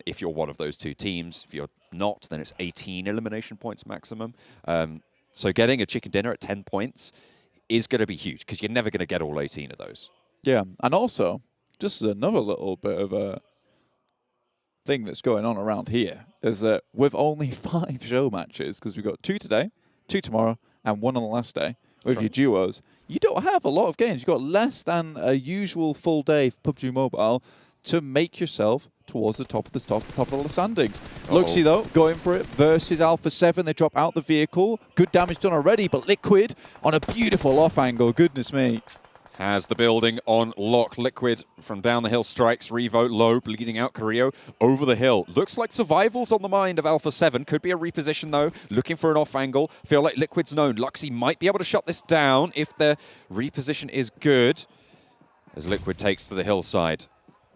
If you're one of those 2 teams, if you're not, then it's 18 elimination points maximum. So getting a chicken dinner at 10 points is going to be huge, because you're never going to get all 18 of those. Yeah, and also, just another little bit of a thing that's going on around here is that with only 5 show matches, because we've got 2 today, 2 tomorrow, and 1 on the last day, with your duos, you don't have a lot of games. You've got less than a usual full day for PUBG Mobile to make yourself towards the top of the standings. Luxy, though, going for it versus Alpha 7. They drop out the vehicle. Good damage done already, but Liquid on a beautiful off angle. Goodness me. Has the building on lock. Liquid from down the hill strikes. Revo low, bleeding out Carrillo over the hill. Looks like survival's on the mind of Alpha 7. Could be a reposition, though. Looking for an off angle. Feel like Liquid's known. Luxy might be able to shut this down if the reposition is good. As Liquid takes to the hillside.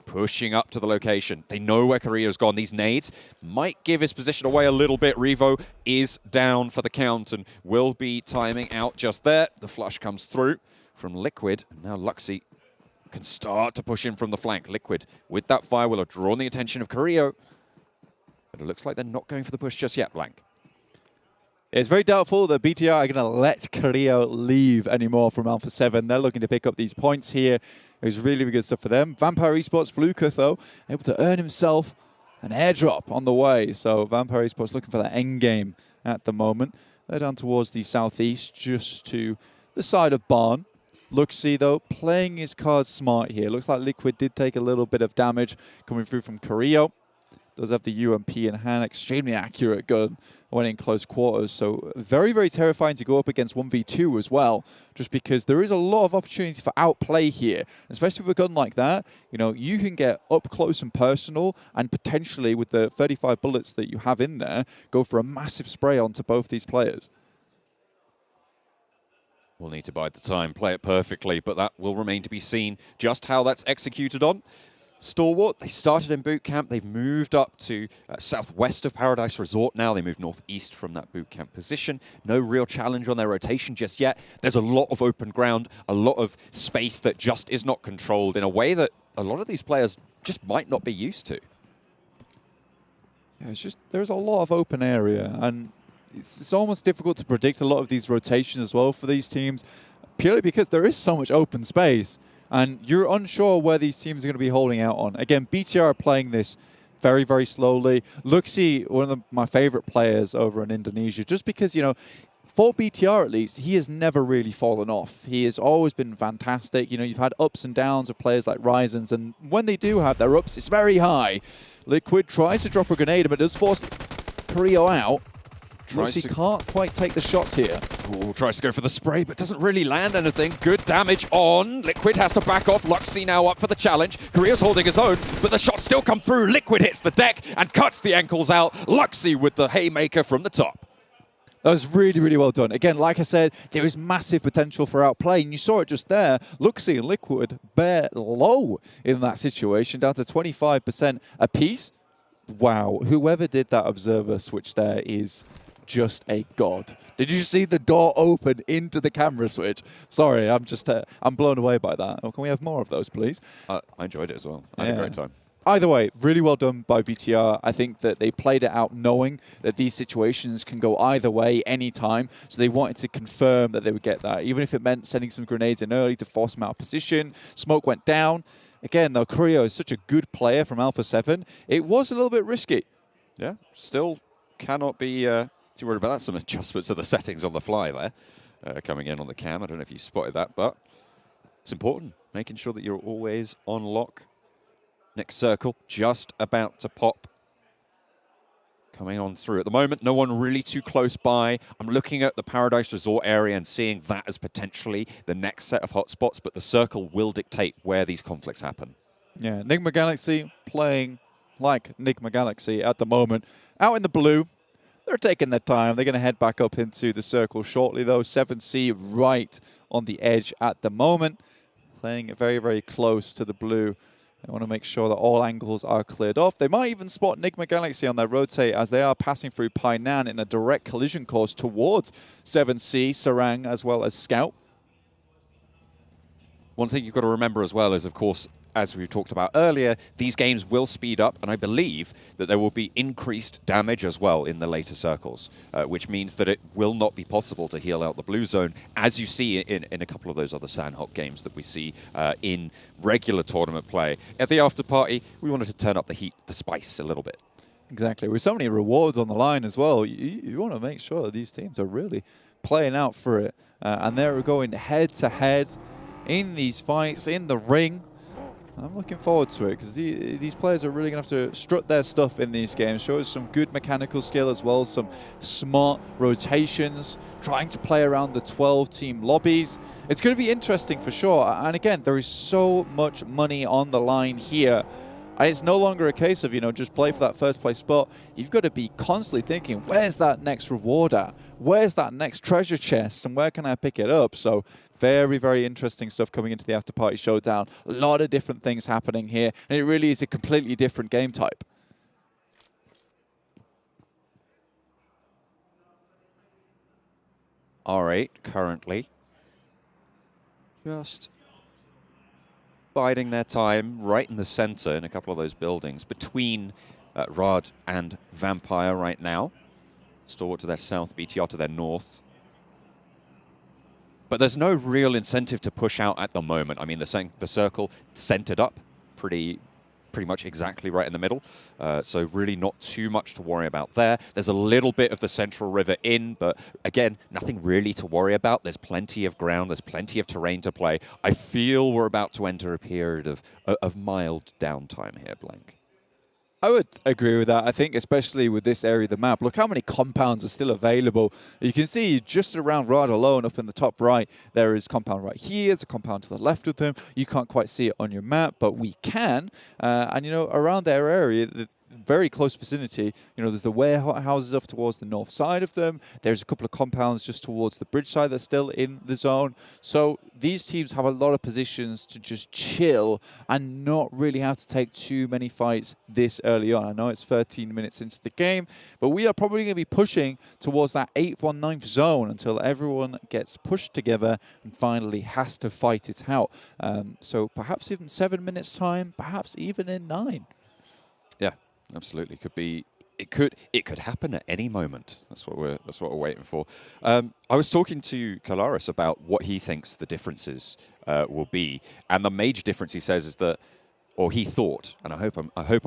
pushing up to the location. They know where Korea's gone. These nades might give his position away a little bit. Revo is down for the count and will be timing out just there. The flush comes through from Liquid. And now Luxy can start to push in from the flank. Liquid, with that fire, will have drawn the attention of Korea. But it looks like they're not going for the push just yet, Blank. It's very doubtful that BTR are going to let Korea leave anymore from Alpha 7. They're looking to pick up these points here. It was really, really good stuff for them. Vampire Esports, Fluker, though, able to earn himself an airdrop on the way. So Vampire Esports looking for that end game at the moment. They're down towards the southeast, just to the side of Barn. Luxy, though, playing his cards smart here. Looks like Liquid did take a little bit of damage coming through from Korea. Does have the UMP in hand, extremely accurate gun when in close quarters. So very, very terrifying to go up against 1v2 as well, just because there is a lot of opportunity for outplay here. Especially with a gun like that, you know, you can get up close and personal and potentially with the 35 bullets that you have in there, go for a massive spray onto both these players. We'll need to bide the time, play it perfectly, but that will remain to be seen just how that's executed on. Stalwart, they started in boot camp. They've moved up to southwest of Paradise Resort now. They moved northeast from that boot camp position. No real challenge on their rotation just yet. There's a lot of open ground, a lot of space that just is not controlled in a way that a lot of these players just might not be used to. Yeah, it's just, there's a lot of open area, and it's almost difficult to predict a lot of these rotations as well for these teams, purely because there is so much open space. And you're unsure where these teams are going to be holding out on. Again, BTR are playing this very, very slowly. Luxy, one of my favorite players over in Indonesia, just because, you know, for BTR at least, he has never really fallen off. He has always been fantastic. You know, you've had ups and downs of players like Ryzens, and when they do have their ups, it's very high. Liquid tries to drop a grenade, but does force Korea out. He can't quite take the shots here. Ooh, tries to go for the spray, but doesn't really land anything. Good damage on. Liquid has to back off. Luxy now up for the challenge. Korea's holding his own, but the shots still come through. Liquid hits the deck and cuts the ankles out. Luxy with the haymaker from the top. That was really, really well done. Again, like I said, there is massive potential for outplay, and you saw it just there. Luxy and Liquid bare low in that situation, down to 25% apiece. Wow, whoever did that observer switch there is just a god. Did you see the door open into the camera switch? Sorry, I'm blown away by that. Oh, can we have more of those, please? I enjoyed it as well. I had a great time. Either way, really well done by BTR. I think that they played it out knowing that these situations can go either way anytime. So they wanted to confirm that they would get that, even if it meant sending some grenades in early to force them out of position. Smoke went down. Again, though, Korea is such a good player from Alpha 7. It was a little bit risky. Yeah, still cannot be too worried about that. Some adjustments of the settings on the fly there coming in on the cam. I don't know if you spotted that, but it's important. Making sure that you're always on lock. Next circle, just about to pop. Coming on through at the moment. No one really too close by. I'm looking at the Paradise Resort area and seeing that as potentially the next set of hotspots, but the circle will dictate where these conflicts happen. Yeah, Nigma Galaxy playing like Nigma Galaxy at the moment. Out in the blue. They're taking their time. They're going to head back up into the circle shortly, though. 7C right on the edge at the moment. Playing it very, very close to the blue. They want to make sure that all angles are cleared off. They might even spot Nigma Galaxy on their rotate as they are passing through Painan in a direct collision course towards 7C, Sarang, as well as Scout. One thing you've got to remember as well is, of course, as we talked about earlier, these games will speed up, and I believe that there will be increased damage as well in the later circles, which means that it will not be possible to heal out the blue zone, as you see in a couple of those other Sanhok games that we see in regular tournament play. At the after party, we wanted to turn up the heat, the spice a little bit. Exactly. With so many rewards on the line as well, you want to make sure that these teams are really playing out for it, and they're going head-to-head in these fights, in the ring. I'm looking forward to it because these players are really going to have to strut their stuff in these games, show us some good mechanical skill as well, some smart rotations, trying to play around the 12-team lobbies. It's going to be interesting for sure. And again, there is so much money on the line here. And it's no longer a case of, just play for that first place spot. You've got to be constantly thinking, where's that next reward at? Where's that next treasure chest? And where can I pick it up? So very, very interesting stuff coming into the Afterparty Showdown. A lot of different things happening here. And it really is a completely different game type. R8 currently just biding their time right in the center in a couple of those buildings between Riyadh and Vampire right now. Stalwart to their south, BTR to their north. But there's no real incentive to push out at the moment. I mean, the circle centered up pretty much exactly right in the middle. So really not too much to worry about there. There's a little bit of the central river in, but again, nothing really to worry about. There's plenty of ground. There's plenty of terrain to play. I feel we're about to enter a period of mild downtime here, Blank. I would agree with that. I think especially with this area of the map, look how many compounds are still available. You can see just around Riyadh alone, up in the top right, there is compound right here. There's a compound to the left of them. You can't quite see it on your map, but we can. And, around their area, the very close vicinity, there's the warehouses off towards the north side of them. There's a couple of compounds just towards the bridge side that's still in the zone. So these teams have a lot of positions to just chill and not really have to take too many fights this early on. I know it's 13 minutes into the game, but we are probably going to be pushing towards that 8th or 9th zone until everyone gets pushed together and finally has to fight it out. So perhaps even 7 minutes time, perhaps even in 9. Yeah. Absolutely, it could happen at any moment. That's what we're waiting for. I was talking to Kalaris about what he thinks the differences will be, and the major difference he says is that, or he thought, and I hope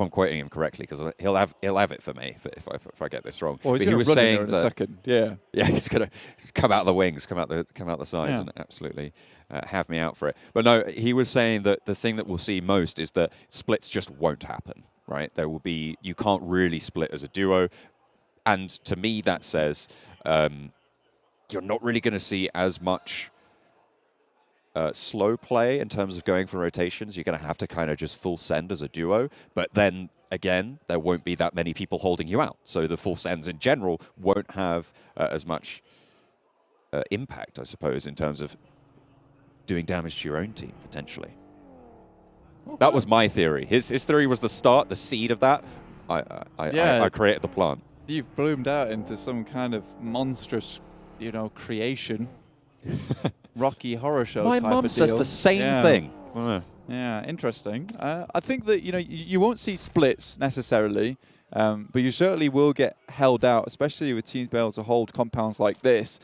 I'm quoting him correctly because he'll have it for me if I get this wrong. Well, he was saying in a second. Yeah, he's gonna come out the wings, come out the sides, and absolutely have me out for it. But no, he was saying that the thing that we'll see most is that splits just won't happen. Right, you can't really split as a duo, and to me that says you're not really going to see as much slow play in terms of going for rotations. You're going to have to kind of just full send as a duo, but then again, there won't be that many people holding you out, so the full sends in general won't have as much impact, I suppose, in terms of doing damage to your own team potentially. That was my theory. His theory was the start, the seed of that. I created the plant. You've bloomed out into some kind of monstrous, creation. Rocky Horror Show My type mum of says deal. the same thing. Yeah, interesting. I think that, you won't see splits necessarily, but you certainly will get held out, especially with teams being able to hold compounds like this.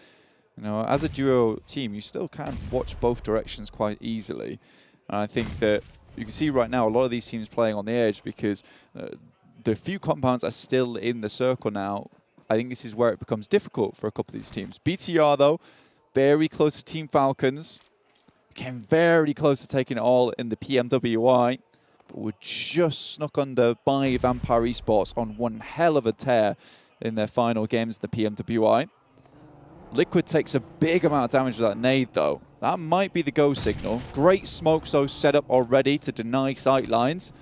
As a duo team, you still can watch both directions quite easily. And I think that you can see right now a lot of these teams playing on the edge because the few compounds are still in the circle now. I think this is where it becomes difficult for a couple of these teams. BTR, though, very close to Team Falcons. Came very close to taking it all in the PMWI, but were just snuck under by Vampire Esports on one hell of a tear in their final games in the PMWI. Liquid takes a big amount of damage with that nade, though. That might be the go signal. Great smokes, though, set up already to deny sight lines.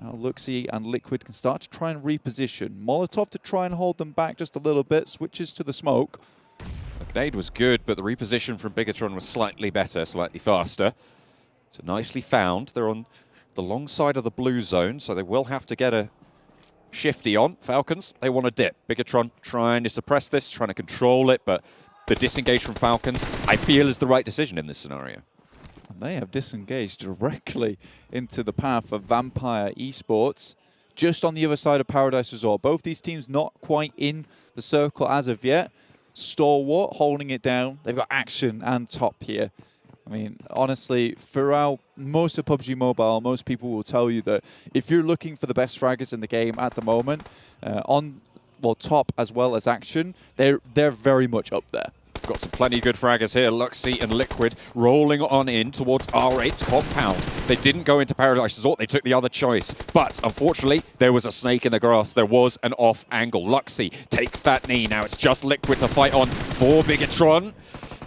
Now Luxy and Liquid can start to try and reposition. Molotov to try and hold them back just a little bit. Switches to the smoke. The grenade was good, but the reposition from Bigetron was slightly better, slightly faster. So nicely found. They're on the long side of the blue zone, so they will have to get a shifty on. Falcons, they want to dip. Bigetron trying to suppress this, trying to control it, but the disengage from Falcons, I feel, is the right decision in this scenario. And they have disengaged directly into the path of Vampire Esports, just on the other side of Paradise Resort. Both these teams not quite in the circle as of yet. Stalwart holding it down. They've got Action and Top here. I mean, honestly, throughout most of PUBG Mobile, most people will tell you that if you're looking for the best fraggers in the game at the moment, Top as well as Action, they're very much up there. Got some plenty good fraggers here. Luxy and Liquid rolling on in towards R8's compound. They didn't go into Paradise Resort. They took the other choice. But unfortunately, there was a snake in the grass. There was an off angle. Luxy takes that knee. Now it's just Liquid to fight on for Bigetron.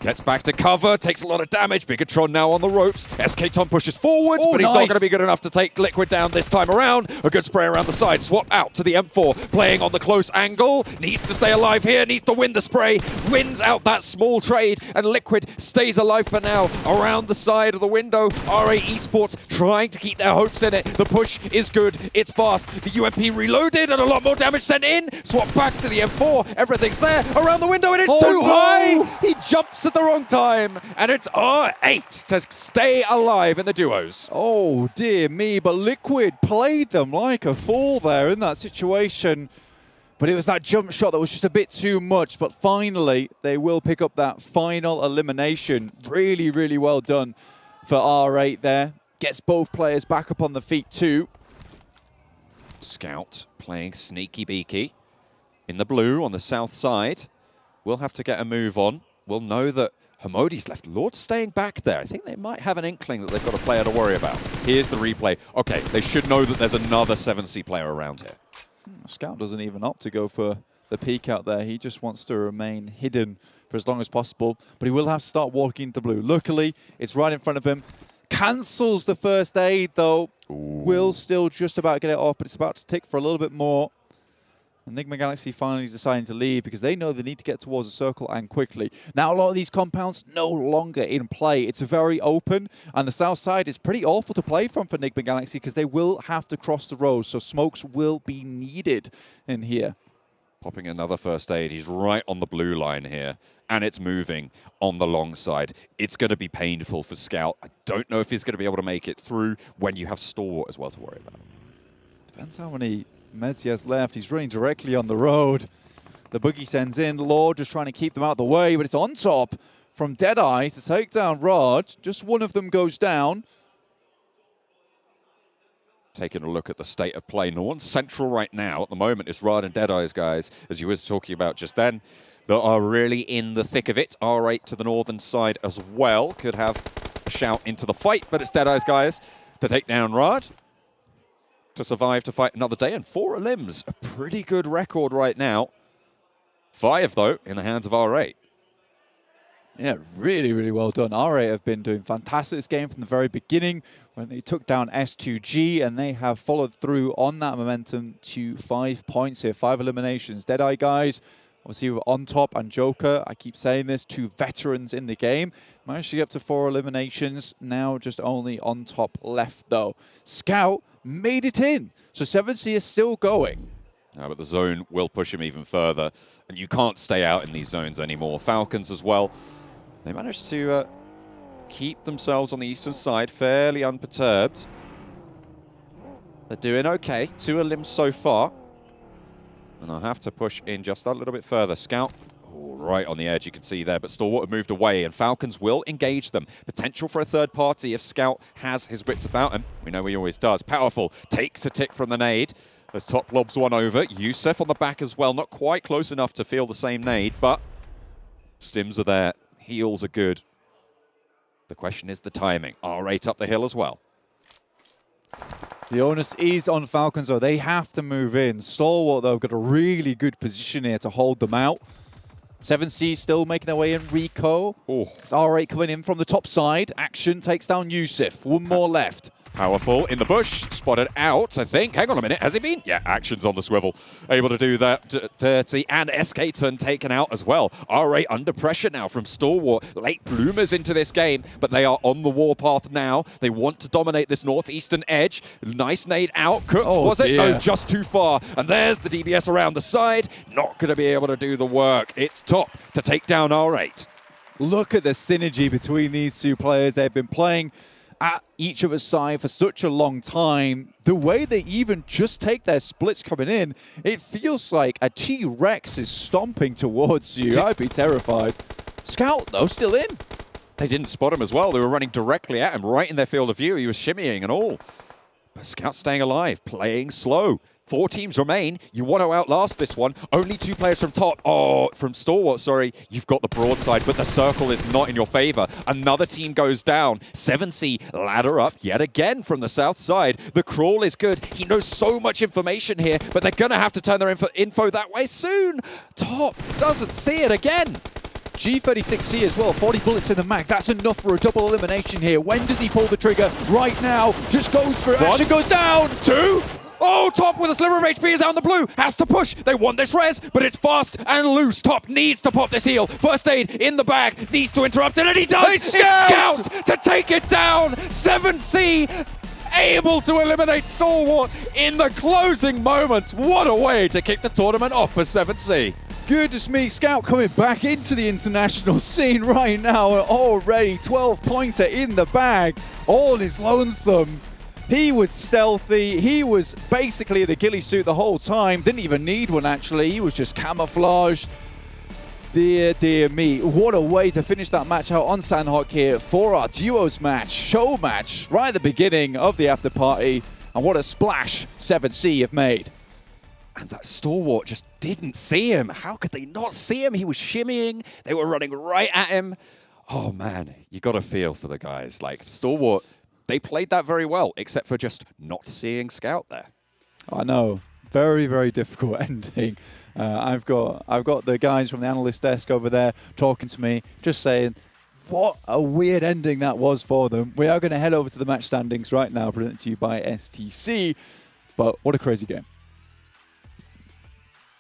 Gets back to cover, takes a lot of damage. Bigetron now on the ropes. SK-Ton pushes forwards, but he's not going to be good enough to take Liquid down this time around. A good spray around the side. Swap out to the M4, playing on the close angle. Needs to stay alive here, needs to win the spray. Wins out that small trade, and Liquid stays alive for now. Around the side of the window, R8 Esports trying to keep their hopes in it. The push is good, it's fast. The UMP reloaded and a lot more damage sent in. Swap back to the M4, everything's there. Around the window, it is too high! He jumps at the wrong time, and it's R8 to stay alive in the duos. Oh, dear me, but Liquid played them like a fool there in that situation. But it was that jump shot that was just a bit too much. But finally, they will pick up that final elimination. Really, really well done for R8 there. Gets both players back up on the feet too. Scout playing sneaky beaky in the blue on the south side. We'll have to get a move on. We'll know that Hamodi's left. Lord staying back there. I think they might have an inkling that they've got a player to worry about. Here's the replay. Okay, they should know that there's another 7C player around here. Scout doesn't even opt to go for the peek out there. He just wants to remain hidden for as long as possible. But he will have to start walking into blue. Luckily, it's right in front of him. Cancels the first aid, though. Ooh. Will still just about get it off, but it's about to tick for a little bit more. And Nigma Galaxy finally deciding to leave because they know they need to get towards the circle and quickly. Now, a lot of these compounds no longer in play. It's very open, and the south side is pretty awful to play from for Nigma Galaxy because they will have to cross the road, so smokes will be needed in here. Popping another first aid. He's right on the blue line here, and it's moving on the long side. It's going to be painful for Scout. I don't know if he's going to be able to make it through when you have Stalwart as well to worry about. Depends how many meds he has left. He's running directly on the road. The boogie sends in. Lord just trying to keep them out of the way, but it's on top from Deadeye to take down Rod. Just one of them goes down. Taking a look at the state of play. No one's central right now. At the moment, it's Rod and Deadeyes Guys, as you were talking about just then, that are really in the thick of it. R8 to the northern side as well. Could have a shout into the fight, but it's Deadeyes Guys to take down Rod. To survive to fight another day, and 4 elims. A pretty good record right now. 5, though, in the hands of R8. Yeah, really, really well done. R8 have been doing fantastic this game from the very beginning when they took down S2G, and they have followed through on that momentum to 5 points here, 5 eliminations. Deadeye Guys, obviously we're on top, and Joker, I keep saying this, 2 veterans in the game. Managed to get up to 4 eliminations, now just only on top left though. Scout made it in, so 7C is still going. But the zone will push him even further, and you can't stay out in these zones anymore. Falcons as well. They managed to keep themselves on the eastern side fairly unperturbed. They're doing okay. 2 elims so far. And I'll have to push in just a little bit further. Scout, right on the edge, you can see there, but Stalwart have moved away, and Falcons will engage them. Potential for a third party if Scout has his wits about him. We know he always does. Powerful, takes a tick from the nade. As top lobs one over. Yusef on the back as well. Not quite close enough to feel the same nade, but stims are there. Heals are good. The question is the timing. R8 up the hill as well. The onus is on Falcons, though. They have to move in. Stalwart, though, have got a really good position here to hold them out. 7C still making their way in. Rico. It's R8 coming in from the top side. Action takes down Yusuf. 1 more left. Powerful in the bush, spotted out, I think. Hang on a minute, has he been? Yeah, Action's on the swivel. Able to do that dirty, and SK-Ton taken out as well. R8 under pressure now from Stalwart. Late bloomers into this game, but they are on the warpath now. They want to dominate this northeastern edge. Nice nade out, cooked, was it? No, just too far. And there's the DBS around the side. Not going to be able to do the work. It's top to take down R8. Look at the synergy between these 2 players. They've been playing at each other's side for such a long time. The way they even just take their splits coming in, it feels like a T-Rex is stomping towards you. I'd be terrified. Scout, though, still in. They didn't spot him as well. They were running directly at him, right in their field of view. He was shimmying and all. But Scout staying alive, playing slow. 4 teams remain. You want to outlast this one. Only 2 players from top. From Stalwart, sorry. You've got the broadside, but the circle is not in your favor. Another team goes down. 7C ladder up yet again from the south side. The crawl is good. He knows so much information here, but they're going to have to turn their info that way soon. Top doesn't see it again. G36C as well, 40 bullets in the mag. That's enough for a double elimination here. When does he pull the trigger? Right now. Just goes for it. Action goes down. 2. Oh, Top with a sliver of HP is out in the blue. Has to push. They want this res, but it's fast and loose. Top needs to pop this heal. First aid in the bag. Needs to interrupt it, and he does. It's Scout to take it down. 7C able to eliminate Stalwart in the closing moments. What a way to kick the tournament off for 7C. Goodness me, Scout coming back into the international scene right now. Already 12-pointer in the bag. All is lonesome. He was stealthy. He was basically in a ghillie suit the whole time. Didn't even need one, actually. He was just camouflaged. Dear, dear me. What a way to finish that match out on Sanhok here for our duos match, show match, right at the beginning of the after party. And what a splash 7C have made. And that Stalwart just didn't see him. How could they not see him? He was shimmying. They were running right at him. Oh, man, you got to feel for the guys. Like, Stalwart, they played that very well, except for just not seeing Scout there. I know. Very, very difficult ending. I've got the guys from the analyst desk over there talking to me, just saying, what a weird ending that was for them. We are going to head over to the match standings right now, presented to you by STC. But what a crazy game.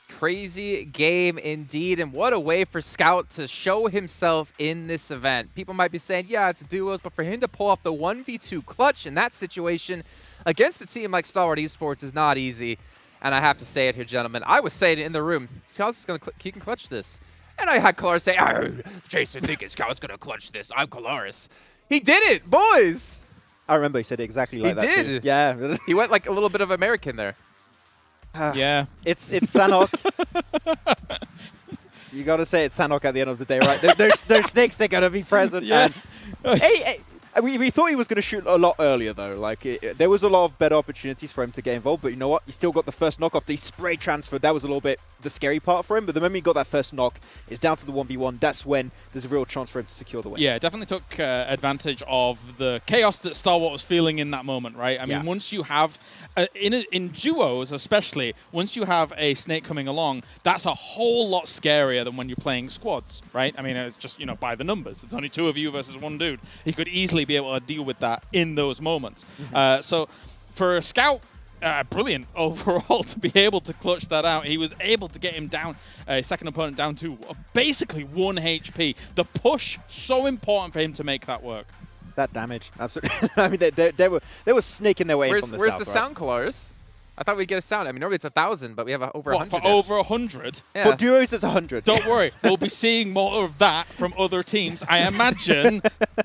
Crazy game indeed, and what a way for Scout to show himself in this event. People might be saying, yeah, it's duos, but for him to pull off the 1v2 clutch in that situation against a team like Stalwart Esports is not easy. And I have to say it here, gentlemen. I was saying it in the room, Scout's going to he can clutch this. And I had Kalaris say, oh, Jason thinking Scout's going to clutch this. I'm Kalaris. He did it, boys. I remember he said it exactly like that. He did. Too. Yeah. He went like a little bit of American there. Yeah. It's Sanhok. You got to say it's Sanhok at the end of the day, right? There's snakes, they're going to be present. Yeah. And we thought he was going to shoot a lot earlier, though. Like, there was a lot of better opportunities for him to get involved. But you know what? He still got the first knock off. The spray transfer, that was a little bit the scary part for him. But the moment he got that first knock, it's down to the 1v1. That's when there's a real chance for him to secure the win. Yeah, definitely took advantage of the chaos that Stalwart was feeling in that moment, right? I mean, once you have, in duos especially, once you have a snake coming along, that's a whole lot scarier than when you're playing squads, right? I mean, it's just, you know, by the numbers. It's only 2 of you versus 1 dude. He could easily be able to deal with that in those moments. So for Scout, brilliant overall to be able to clutch that out. He was able to get him down, a second opponent down to basically 1 HP. The push, so important for him to make that work. That damage, absolutely. I mean, they were snaking their way in from the south. Where's the sound, Kalaris? I thought we'd get a sound. I mean, normally it's 1,000, but we have over 100. For over 100? Yeah. For duos, it's 100. Don't worry. We'll be seeing more of that from other teams. I imagine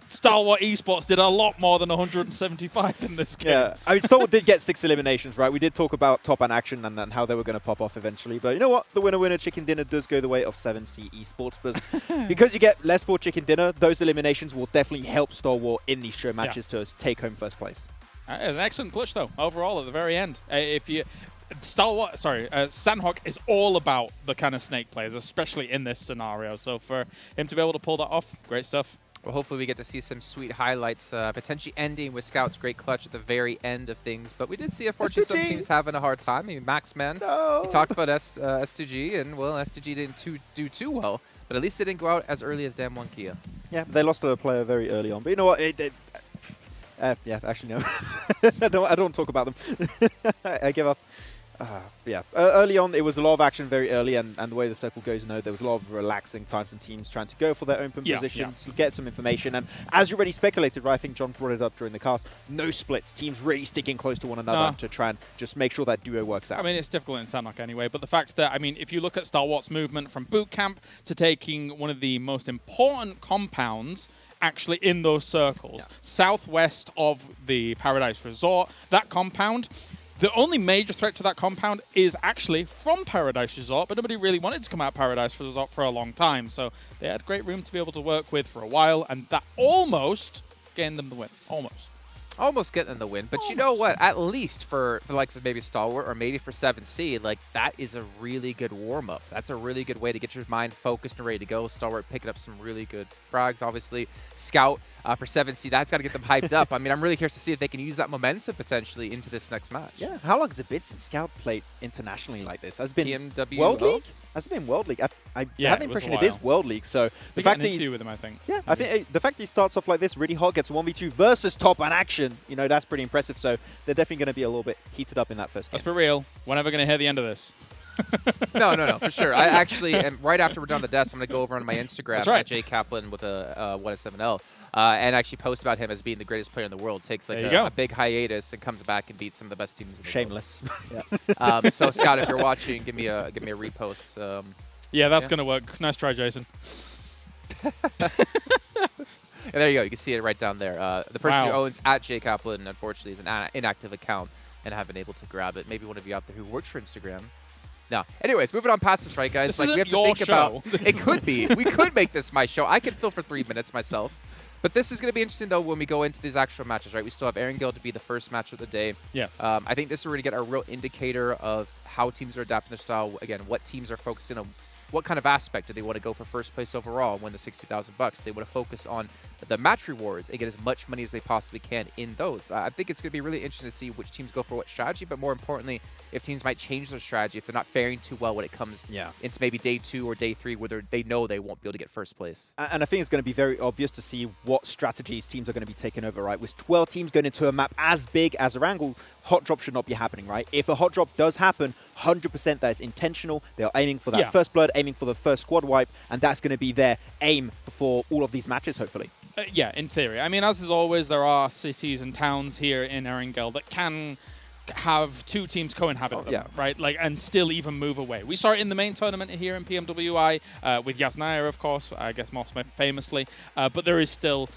Stalwart Esports did a lot more than 175 in this game. Yeah, I mean, Stalwart did get 6 eliminations, right? We did talk about Top and Action and how they were going to pop off eventually. But you know what? The winner chicken dinner does go the way of 7C Esports. But because you get less for chicken dinner, those eliminations will definitely help Stalwart in these show matches to take home first place. An excellent clutch, though, overall at the very end. Sanhok is all about the kind of snake players, especially in this scenario. So for him to be able to pull that off, great stuff. Well, hopefully we get to see some sweet highlights, potentially ending with Scout's great clutch at the very end of things. But we did see, unfortunately, some teams having a hard time. I mean, Maxman, he talked about S2G, and, well, S2G didn't do too well. But at least they didn't go out as early as Damn One Kia. Yeah, they lost a player very early on. But you know what? Yeah, actually, no. I don't talk about them. I give up. Yeah, early on, it was a lot of action very early, and the way the circle goes, there was a lot of relaxing times and teams trying to go for their open positions, to get some information. And as you already speculated, right, I think John brought it up during the cast, no splits, teams really sticking close to one another to try and just make sure that duo works out. I mean, it's difficult in Sanhok anyway, but the fact that, I mean, if you look at Stalwart's movement from boot camp to taking one of the most important compounds actually in those circles, southwest of the Paradise Resort, that compound, the only major threat to that compound is actually from Paradise Resort, but nobody really wanted to come out of Paradise Resort for a long time, so they had great room to be able to work with for a while, and that almost gained them the win. Almost. almost getting them the win. But you know what? At least for the likes of maybe Stalwart or maybe for 7C, like that is a really good warm-up. That's a really good way to get your mind focused and ready to go. Stalwart picking up some really good frags, obviously. Scout for 7C, that's got to get them hyped up. I mean, I'm really curious to see if they can use that momentum potentially into this next match. Yeah. How long has it been since Scout played internationally like this? Has it been PMWI? World League? Has it been World League? I have the impression it is World League. So the fact that with him, I think. Yeah, I think the fact that he starts off like this, really hot, gets 1v2 versus top and action, you know, that's pretty impressive. So they're definitely going to be a little bit heated up in that first game. Let's be real. We're never going to hear the end of this. No, for sure. I actually am, right after we're done the desk, I'm going to go over on my Instagram at Jay Kaplan with a 1S7L and actually post about him as being the greatest player in the world. Takes like a big hiatus and comes back and beats some of the best teams in the Shameless. world. So Scout, if you're watching, give me a repost. Yeah, that's going to work. Nice try, Jason. And there you go. You can see it right down there. The person who owns at Jay Kaplan, unfortunately, is an inactive account and haven't been able to grab it. Maybe one of you out there who works for Instagram. No. Anyways, moving on past this, right, guys? This like we have to think about. It could be. We could make this my show. I could fill for 3 minutes myself. But this is going to be interesting, though, when we go into these actual matches, right? We still have Erangel to be the first match of the day. Yeah. I think this is where we get a real indicator of how teams are adapting their style. Again, what teams are focusing on. What kind of aspect do they want to go for first place overall and win the $60,000? They want to focus on the match rewards and get as much money as they possibly can in those. I think it's going to be really interesting to see which teams go for what strategy, but more importantly, if teams might change their strategy if they're not faring too well when it comes into maybe day 2 or day 3 where they know they won't be able to get first place. And I think it's going to be very obvious to see what strategies teams are going to be taking over, right? With 12 teams going into a map as big as Erangel, hot drop should not be happening, right? If a hot drop does happen, 100% that is intentional. They are aiming for that first blood, aiming for the first squad wipe, and that's going to be their aim for all of these matches, hopefully. Yeah, in theory. I mean, as is always, there are cities and towns here in Erangel that can have 2 teams co-inhabit them, right? Like, and still even move away. We saw it in the main tournament here in PMWI with Yasnaya, of course, I guess most famously, but there is still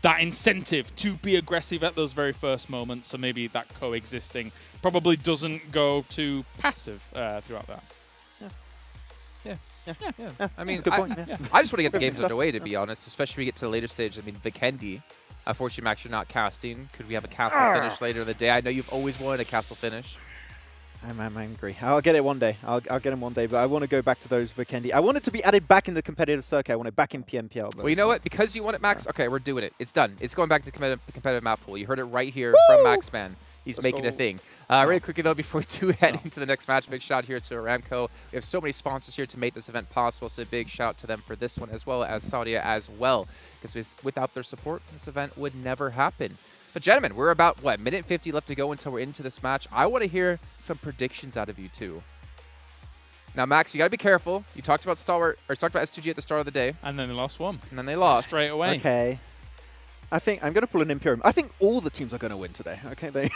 that incentive to be aggressive at those very first moments, so maybe that coexisting probably doesn't go too passive throughout that. Yeah. I mean, I just want to get the games underway, to be honest, especially when we get to the later stage. I mean, Vikendi, unfortunately, I'm actually not casting. Could we have a castle finish later in the day? I know you've always wanted a castle finish. I'm angry. I'll get it one day. I'll get him one day, but I want to go back to those Vikendi. I want it to be added back in the competitive circuit. I want it back in PMPL. Well, you know what? Because you want it, Max, okay, we're doing it. It's done. It's going back to the competitive map pool. You heard it right here from Maxman. He's making a thing. Really quickly, though, before we do head into the next match, big shout out here to Aramco. We have so many sponsors here to make this event possible, so a big shout out to them for this one, as well as Saudia as well, because without their support, this event would never happen. But gentlemen, we're about, what, minute 50 left to go until we're into this match. I want to hear some predictions out of you, too. Now, Max, you got to be careful. You talked about Stalwart, or talked about S2G at the start of the day. And then they lost one. And then they lost. Straight away. Okay. I think I'm going to pull an Imperium. I think all the teams are going to win today. Okay,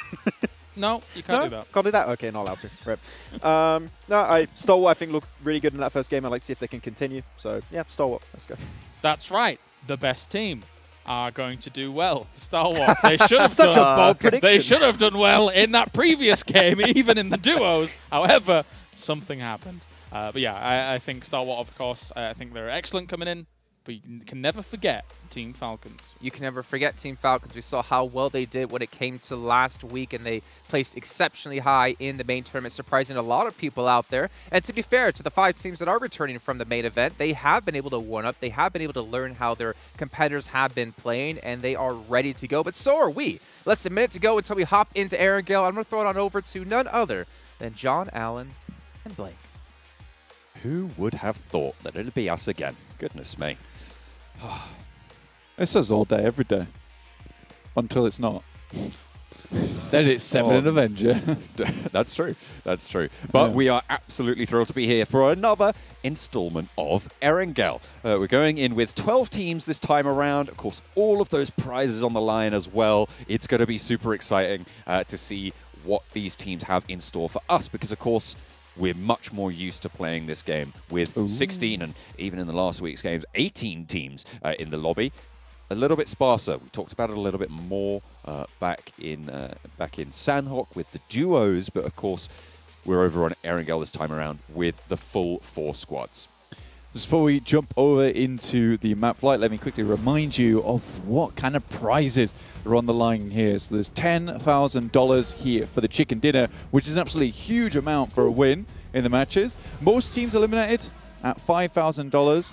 No, you can't do that. Can't do that? Okay, not allowed to. Right. No, Stalwart, I think, looked really good in that first game. I'd like to see if they can continue. So, yeah, Stalwart. Let's go. That's right. The best team are going to do well. Stalwart. They should have Such a bold prediction. They should have done well in that previous game, even in the duos. However, something happened. But yeah, I think Stalwart, of course, I think they're excellent coming in. But you can never forget Team Falcons. You can never forget Team Falcons. We saw how well they did when it came to last week, and they placed exceptionally high in the main tournament, surprising a lot of people out there. And to be fair to the 5 teams that are returning from the main event, they have been able to warm up. They have been able to learn how their competitors have been playing, and they are ready to go. But so are we. Less than a minute to go until we hop into Erangel. I'm going to throw it on over to none other than John Allen and Blake. Who would have thought that it'd be us again? Goodness me. It says all day, every day. Until it's not. Then it's 7 in Avenger. That's true. That's true. But we are absolutely thrilled to be here for another installment of Erangel. We're going in with 12 teams this time around. Of course, all of those prizes on the line as well. It's going to be super exciting to see what these teams have in store for us because, of course, we're much more used to playing this game with 16 and even in the last week's games, 18 teams in the lobby. A little bit sparser. We talked about it a little bit more back in Sanhok with the duos, but of course we're over on Erangel this time around with the full 4 squads. Just before we jump over into the map flight, let me quickly remind you of what kind of prizes are on the line here. So there's $10,000 here for the chicken dinner, which is an absolutely huge amount for a win in the matches. Most teams eliminated at $5,000,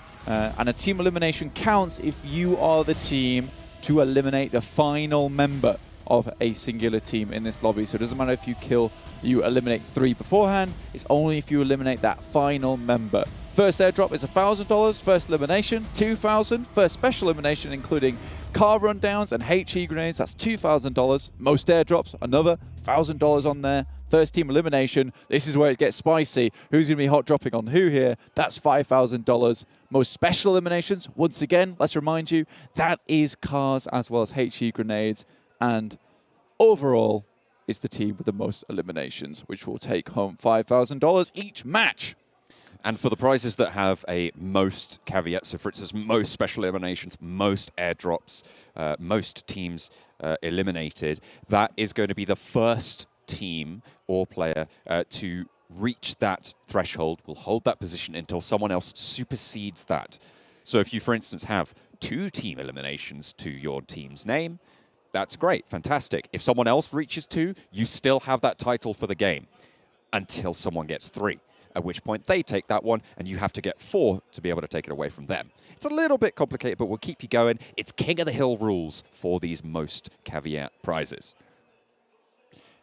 and a team elimination counts if you are the team to eliminate the final member of a singular team in this lobby. So it doesn't matter if you eliminate 3 beforehand, it's only if you eliminate that final member. First airdrop is $1,000, first elimination, $2,000, first special elimination including car rundowns and HE grenades, that's $2,000. Most airdrops, another $1,000 on there. First team elimination, this is where it gets spicy. Who's going to be hot dropping on who here? That's $5,000. Most special eliminations, once again, let's remind you, that is cars as well as HE grenades. And overall, it's the team with the most eliminations, which will take home $5,000 each match. And for the prizes that have a most caveat, so for instance, most special eliminations, most airdrops, most teams eliminated, that is going to be the first team or player to reach that threshold, will hold that position until someone else supersedes that. So if you, for instance, have 2 team eliminations to your team's name, that's great, fantastic. If someone else reaches 2, you still have that title for the game until someone gets 3. At which point they take that one, and you have to get 4 to be able to take it away from them. It's a little bit complicated, but we'll keep you going. It's King of the Hill rules for these most caveat prizes.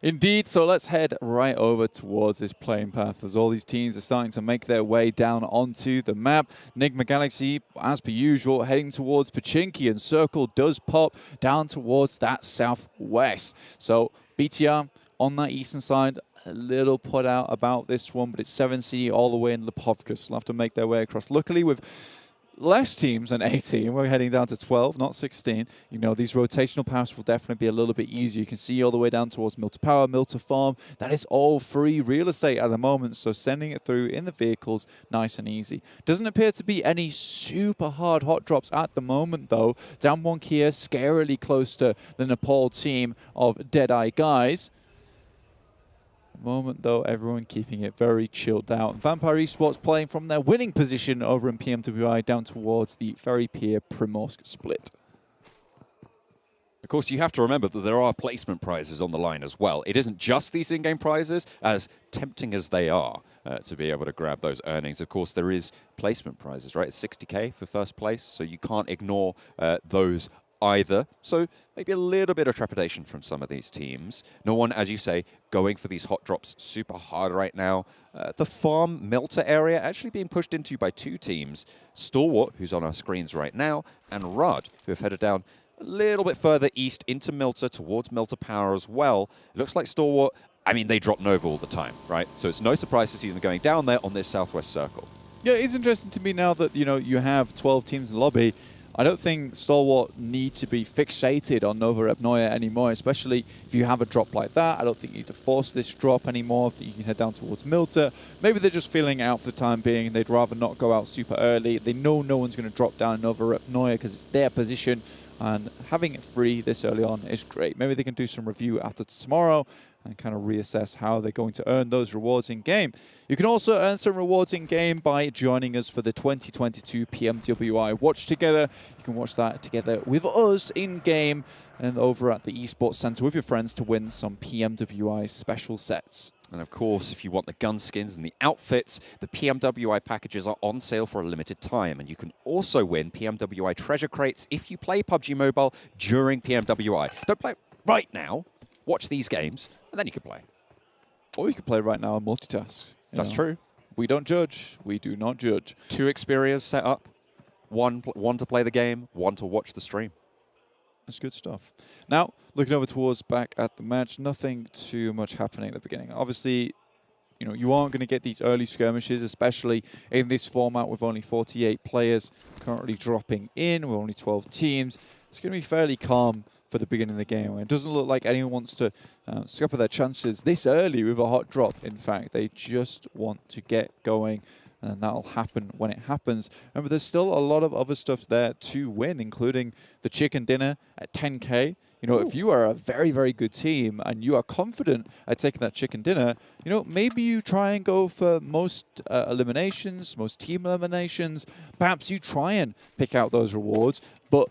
Indeed, so let's head right over towards this playing path as all these teams are starting to make their way down onto the map. Nigma Galaxy, as per usual, heading towards Pachinki, and Circle does pop down towards that southwest. So BTR on that eastern side, a little put out about this one, but it's 7C all the way in Lipovka, so they'll have to make their way across. Luckily, with less teams than 18, we're heading down to 12, not 16. You know, these rotational paths will definitely be a little bit easier. You can see all the way down towards Mill to Power, Mill to Farm. That is all free real estate at the moment, so sending it through in the vehicles, nice and easy. Doesn't appear to be any super hard hot drops at the moment, though. Down one Kia, scarily close to the Nepal team of Deadeyes Guys. Moment though, everyone keeping it very chilled out. Vampire Esports playing from their winning position over in PMWI down towards the Ferry Pier Primorsk split. Of course, you have to remember that there are placement prizes on the line as well. It isn't just these in-game prizes, as tempting as they are to be able to grab those earnings. Of course, there is placement prizes, right? It's 60K for first place, so you can't ignore those either. So maybe a little bit of trepidation from some of these teams. No one, as you say, going for these hot drops super hard right now. The Farm Melter area actually being pushed into by 2 teams. Stalwart, who's on our screens right now, and Riyadh, who have headed down a little bit further east into Melter, towards Melter Power as well. It looks like Stalwart, I mean, they drop Nova all the time, right? So it's no surprise to see them going down there on this southwest circle. Yeah, it's interesting to me now that, you know, you have 12 teams in the lobby. I don't think Stalwart need to be fixated on Nova Repnoya anymore, especially if you have a drop like that. I don't think you need to force this drop anymore. You can head down towards Milter. Maybe they're just feeling out for the time being. They'd rather not go out super early. They know no one's going to drop down Nova Repnoya because it's their position, and having it free this early on is great. Maybe they can do some review after tomorrow and kind of reassess how they're going to earn those rewards in-game. You can also earn some rewards in-game by joining us for the 2022 PMWI Watch Together. You can watch that together with us in-game and over at the Esports Center with your friends to win some PMWI special sets. And of course, if you want the gun skins and the outfits, the PMWI packages are on sale for a limited time. And you can also win PMWI treasure crates if you play PUBG Mobile during PMWI. Don't play right now. Watch these games, and then you can play. Or you can play right now and multitask. That's true. We don't judge. We do not judge. 2 Xperias set up. One to play the game, 1 to watch the stream. That's good stuff. Now, looking over towards back at the match, nothing too much happening at the beginning. Obviously, you know, you aren't going to get these early skirmishes, especially in this format with only 48 players currently dropping in, with only 12 teams. It's going to be fairly calm for the beginning of the game. It doesn't look like anyone wants to scupper their chances this early with a hot drop. In fact, they just want to get going and that'll happen when it happens. Remember, there's still a lot of other stuff there to win, including the chicken dinner at 10K. You know, if you are a very, very good team and you are confident at taking that chicken dinner, you know, maybe you try and go for most eliminations, most team eliminations. Perhaps you try and pick out those rewards, but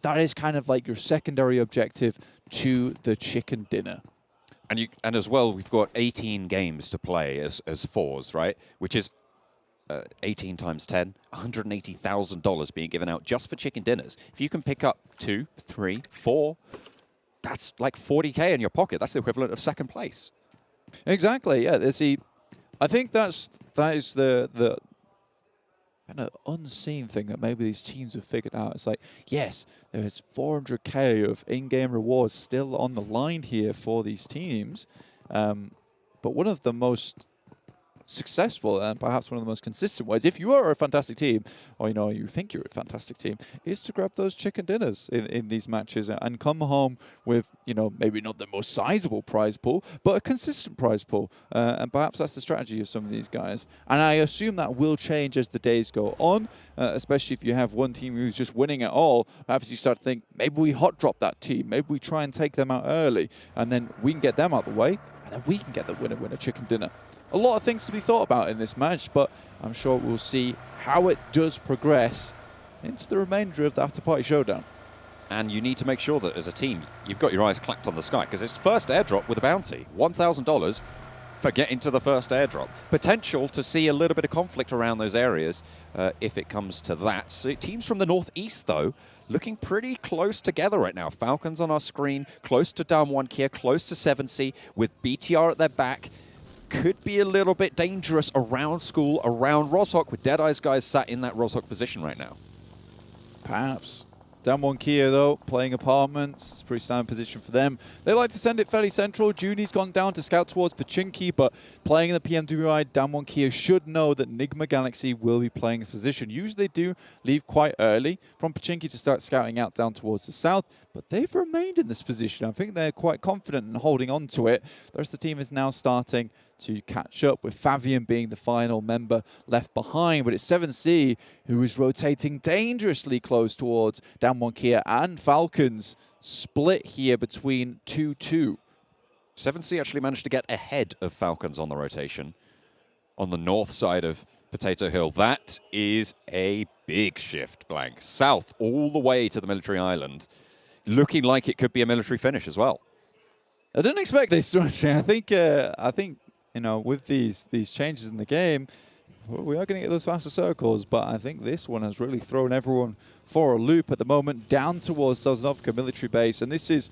that is kind of like your secondary objective to the chicken dinner. And as well, we've got 18 games to play as fours, right? Which is 18 times 10, $180,000 being given out just for chicken dinners. If you can pick up 2, 3, 4, that's like 40K in your pocket. That's the equivalent of second place. Exactly. Yeah. I think that is the kind of unseen thing that maybe these teams have figured out. It's like, yes, there is 400K of in-game rewards still on the line here for these teams, but one of the most successful and perhaps one of the most consistent ways, if you are a fantastic team, or you know you think you're a fantastic team, is to grab those chicken dinners in these matches and come home with, you know, maybe not the most sizable prize pool, but a consistent prize pool. And perhaps that's the strategy of some of these guys. And I assume that will change as the days go on, especially if you have one team who's just winning it all. Perhaps you start to think, maybe we hot drop that team, maybe we try and take them out early, and then we can get them out of the way, and then we can get the winner chicken dinner. A lot of things to be thought about in this match, but I'm sure we'll see how it does progress into the remainder of the Afterparty Showdown. And you need to make sure that as a team, you've got your eyes clapped on the sky, because it's first airdrop with a bounty. $1,000 for getting to the first airdrop. Potential to see a little bit of conflict around those areas if it comes to that. So teams from the northeast, though, looking pretty close together right now. Falcons on our screen, close to Damwon Kia, close to 7C, with BTR at their back. Could be a little bit dangerous around school, around Roshok, with Deadeyes Guys sat in that Roshok position right now. Perhaps. Damwon Kia, though, playing apartments. It's a pretty standard position for them. They like to send it fairly central. Junie's gone down to scout towards Pachinki, but playing in the PMWI, Damwon Kia should know that Nigma Galaxy will be playing this position. Usually they do leave quite early from Pachinki to start scouting out down towards the south, but they've remained in this position. I think they're quite confident in holding on to it. The rest of the team is now starting to catch up, with Favian being the final member left behind, but it's 7C who is rotating dangerously close towards Damwon Kia and Falcons, split here between 2-2. 7C actually managed to get ahead of Falcons on the rotation on the north side of Potato Hill. That is a big shift, Blank. South all the way to the military island, looking like it could be a military finish as well. I didn't expect this to actually. I think you know, with these changes in the game, we are going to get those faster circles, but I think this one has really thrown everyone for a loop at the moment, down towards Sosnovka military base, and this is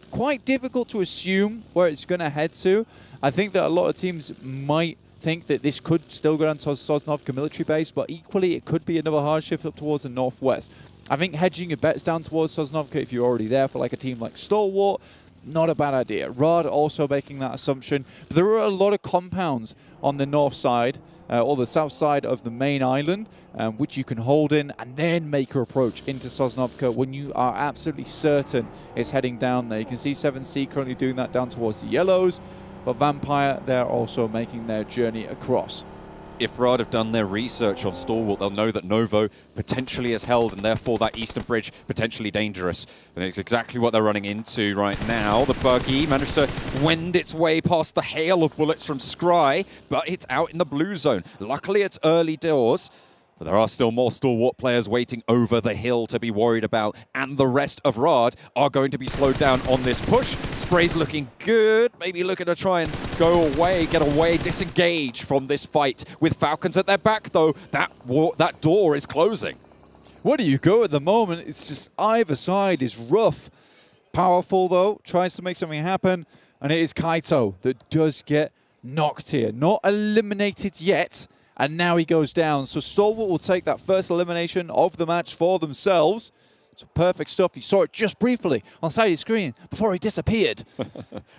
quite difficult to assume where it's going to head to. I think that a lot of teams might think that this could still go down to Sosnovka military base, but equally it could be another hard shift up towards the northwest. I think hedging your bets down towards Sosnovka, if you're already there for like a team like Stalwart, not a bad idea. Rod also making that assumption. But there are a lot of compounds on the north side, or the south side of the main island, which you can hold in and then make your approach into Sosnovka when you are absolutely certain it's heading down there. You can see 7C currently doing that down towards the yellows, but Vampire, they're also making their journey across. If Riyadh have done their research on Stalwart, they'll know that Novo potentially is held, and therefore that eastern bridge potentially dangerous. And it's exactly what they're running into right now. The buggy managed to wend its way past the hail of bullets from Scry, but it's out in the blue zone. Luckily, it's early doors. But there are still more Stalwart players waiting over the hill to be worried about, and the rest of Riyadh are going to be slowed down on this push. Spray's looking good, maybe looking to try and go away, get away, disengage from this fight. With Falcons at their back, though, that door is closing. Where do you go at the moment? It's just either side is rough. Powerful, though, tries to make something happen, and it is Kaito that does get knocked here. Not eliminated yet. And now he goes down. So Stalwart will take that first elimination of the match for themselves. So perfect stuff. You saw it just briefly on the side of your screen before he disappeared.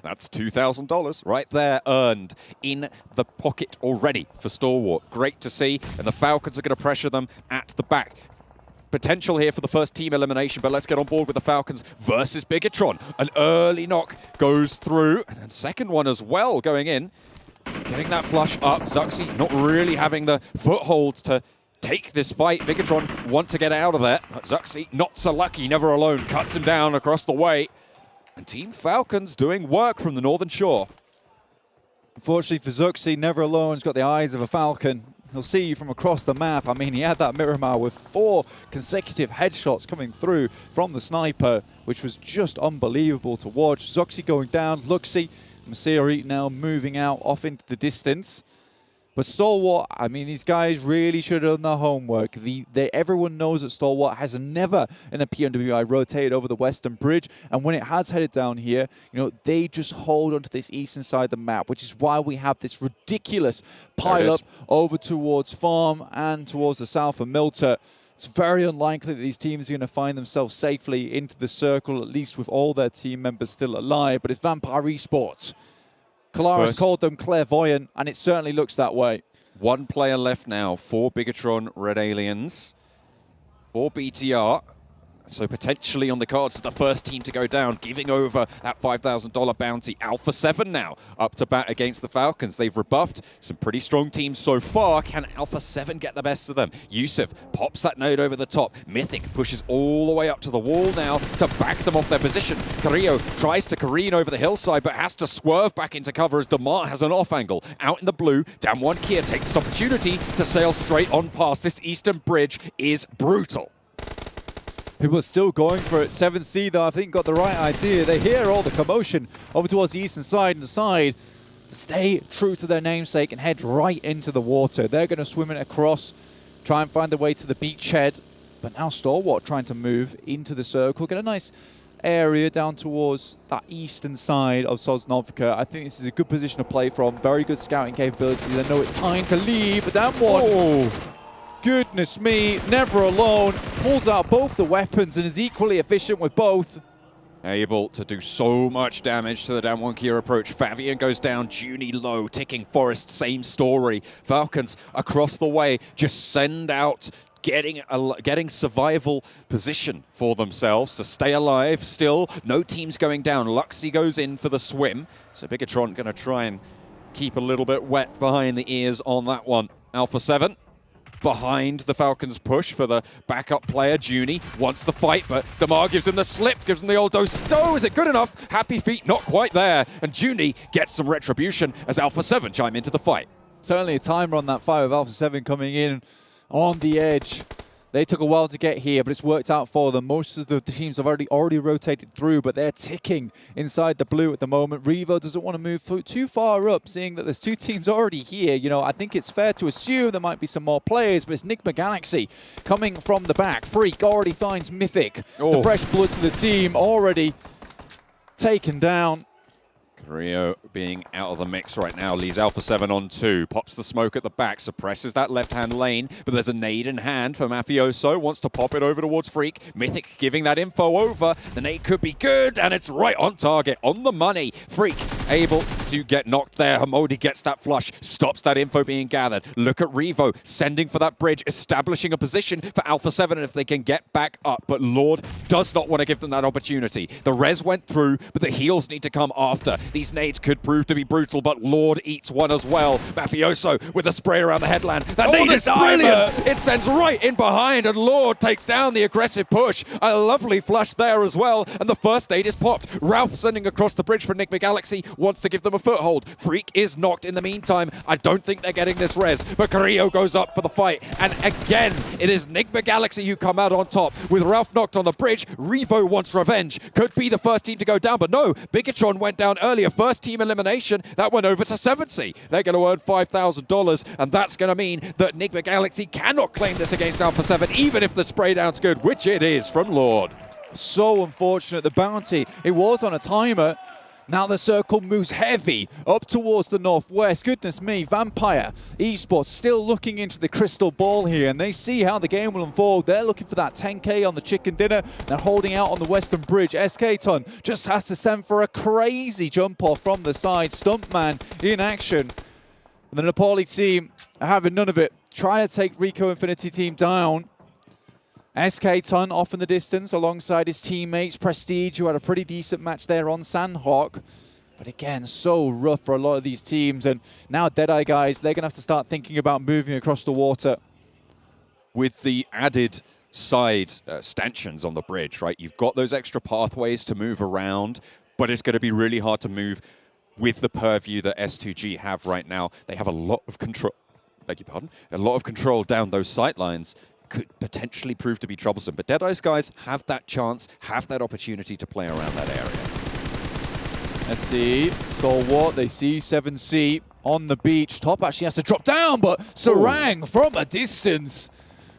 That's $2,000 right there, earned in the pocket already for Stalwart. Great to see. And the Falcons are going to pressure them at the back. Potential here for the first team elimination, but let's get on board with the Falcons versus Bigetron. An early knock goes through, and then second one as well going in. getting that flush up. Zuxi not really having the foothold to take this fight. Bigetron want to get out of there. But Zuxi not so lucky, never alone. Cuts him down across the way. And Team Falcons doing work from the Northern Shore. Unfortunately for Zuxi, never alone, has got the eyes of a Falcon. He'll see you from across the map. I mean, he had that Miramar with 4 consecutive headshots coming through from the sniper, which was just unbelievable to watch. Zuxi going down, Luxi, Masiri now moving out off into the distance. But Stalwart, I mean, these guys really should have done their homework. Everyone knows that Stalwart has never in the PMWI rotated over the Western Bridge. And when it has headed down here, you know, they just hold onto this eastern side of the map, which is why we have this ridiculous pile-up over towards Farm and towards the south of Milter. It's very unlikely that these teams are going to find themselves safely into the circle, at least with all their team members still alive. But it's Vampire Esports. Kalaris called them clairvoyant, and it certainly looks that way. 1 player left now for Bigetron Red Aliens, for BTR. So potentially on the cards as the first team to go down, giving over that $5,000 bounty. Alpha 7 now up to bat against the Falcons. They've rebuffed some pretty strong teams so far. Can Alpha 7 get the best of them? Yusuf pops that node over the top. Mythic pushes all the way up to the wall now to back them off their position. Carrillo tries to careen over the hillside, but has to swerve back into cover as Demar has an off angle. Out in the blue, Damwon Kia takes this opportunity to sail straight on past. This eastern bridge is brutal. People are still going for it. 7C, though, I think got the right idea. They hear all the commotion over towards the eastern side and decide to stay true to their namesake and head right into the water. They're going to swim it across, try and find their way to the beachhead. But now Stalwart trying to move into the circle, get a nice area down towards that eastern side of Sosnovka. I think this is a good position to play from. Very good scouting capabilities. I know it's time to leave, but that one... Oh. Goodness me, never alone, pulls out both the weapons and is equally efficient with both. Able to do so much damage to the Damwon Kia approach. Favian goes down, Junie low, ticking Forest, same story. Falcons across the way, just send out, getting survival position for themselves to stay alive. Still, no teams going down. Luxy goes in for the swim, so Bigetron going to try and keep a little bit wet behind the ears on that one. Alpha 7. Behind the Falcons push for the backup player. Junie wants the fight, but Damar gives him the slip, gives him the old dose. Oh, is it good enough? Happy Feet not quite there. And Junie gets some retribution as Alpha 7 chime into the fight. Certainly a timer on that fight with Alpha 7 coming in on the edge. They took a while to get here, but it's worked out for them. Most of the teams have already rotated through, but they're ticking inside the blue at the moment. Revo doesn't want to move too far up, seeing that there's 2 teams already here. You know, I think it's fair to assume there might be some more players, but it's Nigma Galaxy coming from the back. Freak already finds Mythic. Oh. The fresh blood to the team already taken down. Rio being out of the mix right now, leaves Alpha 7 on 2, pops the smoke at the back, suppresses that left-hand lane, but there's a nade in hand for Mafioso, wants to pop it over towards Freak. Mythic giving that info over, the nade could be good, and it's right on target, on the money. Freak able to get knocked there, Hamodi gets that flush, stops that info being gathered. Look at Revo, sending for that bridge, establishing a position for Alpha 7, and if they can get back up, but Lord does not want to give them that opportunity. The res went through, but the heals need to come after. These nades could prove to be brutal, but Lord eats one as well. Mafioso with a spray around the headland. That nade is brilliant! It sends right in behind, and Lord takes down the aggressive push. A lovely flush there as well, and the first nade is popped. Ralph sending across the bridge for Nigma Galaxy, wants to give them a foothold. Freak is knocked in the meantime. I don't think they're getting this res, but Carrillo goes up for the fight, and again, it is Nigma Galaxy who come out on top. With Ralph knocked on the bridge, Revo wants revenge. Could be the first team to go down, but no, Bigetron went down earlier. First team elimination, that went over to 7C. They're going to earn $5,000, and that's going to mean that Nigma Galaxy cannot claim this against Alpha 7, even if the spray down's good, which it is from Lord. So unfortunate. The bounty, it was on a timer. Now the circle moves heavy up towards the northwest. Goodness me, Vampire Esports still looking into the crystal ball here, and they see how the game will unfold. They're looking for that 10K on the chicken dinner. They're holding out on the western bridge. SK-Ton just has to send for a crazy jump off from the side. Stuntman in action. And the Nepali team are having none of it. Trying to take Rico Infinity team down. SK-Ton off in the distance alongside his teammates. Prestige, who had a pretty decent match there on Sanhok. But again, so rough for a lot of these teams. And now Deadeye Guys, they're going to have to start thinking about moving across the water. With the added side stanchions on the bridge, right? You've got those extra pathways to move around, but it's going to be really hard to move with the purview that S2G have right now. They have a lot of control, beg your pardon, a lot of control down those sight lines. Could potentially prove to be troublesome. But Deadeyes Guys have that chance, have that opportunity to play around that area. Let's see, Stalwart, they see 7C on the beach. Top actually has to drop down, but Sarang from a distance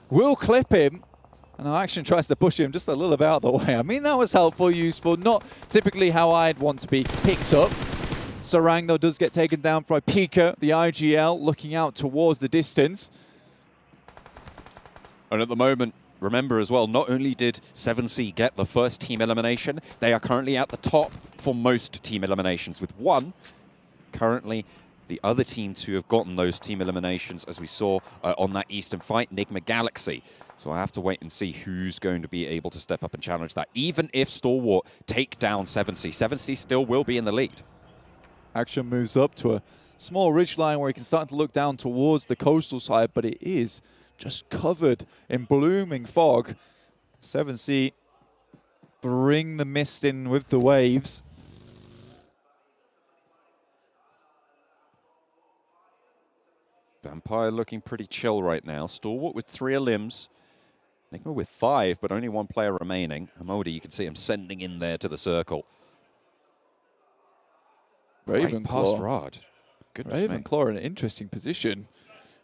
will clip him. And our action tries to push him just a little bit out of the way. I mean, that was helpful, useful, not typically how I'd want to be picked up. Sarang, though, does get taken down by Pika, the IGL, looking out towards the distance. And at the moment, remember as well, not only did 7C get the first team elimination, they are currently at the top for most team eliminations, with one currently the other teams who have gotten those team eliminations, as we saw on that Eastern fight, Nigma Galaxy. So I have to wait and see who's going to be able to step up and challenge that. Even if Stalwart take down 7C, 7C still will be in the lead. Action moves up to a small ridgeline where he can start to look down towards the coastal side, but it is just covered in blooming fog. 7C bring the mist in with the waves. Vampire looking pretty chill right now. Stalwart with 3 limbs. Nigma with 5, but only 1 player remaining. Hamodi, you can see him sending in there to the circle. Ravenclaw. Right past Rod. Goodness me. Ravenclaw in an interesting position.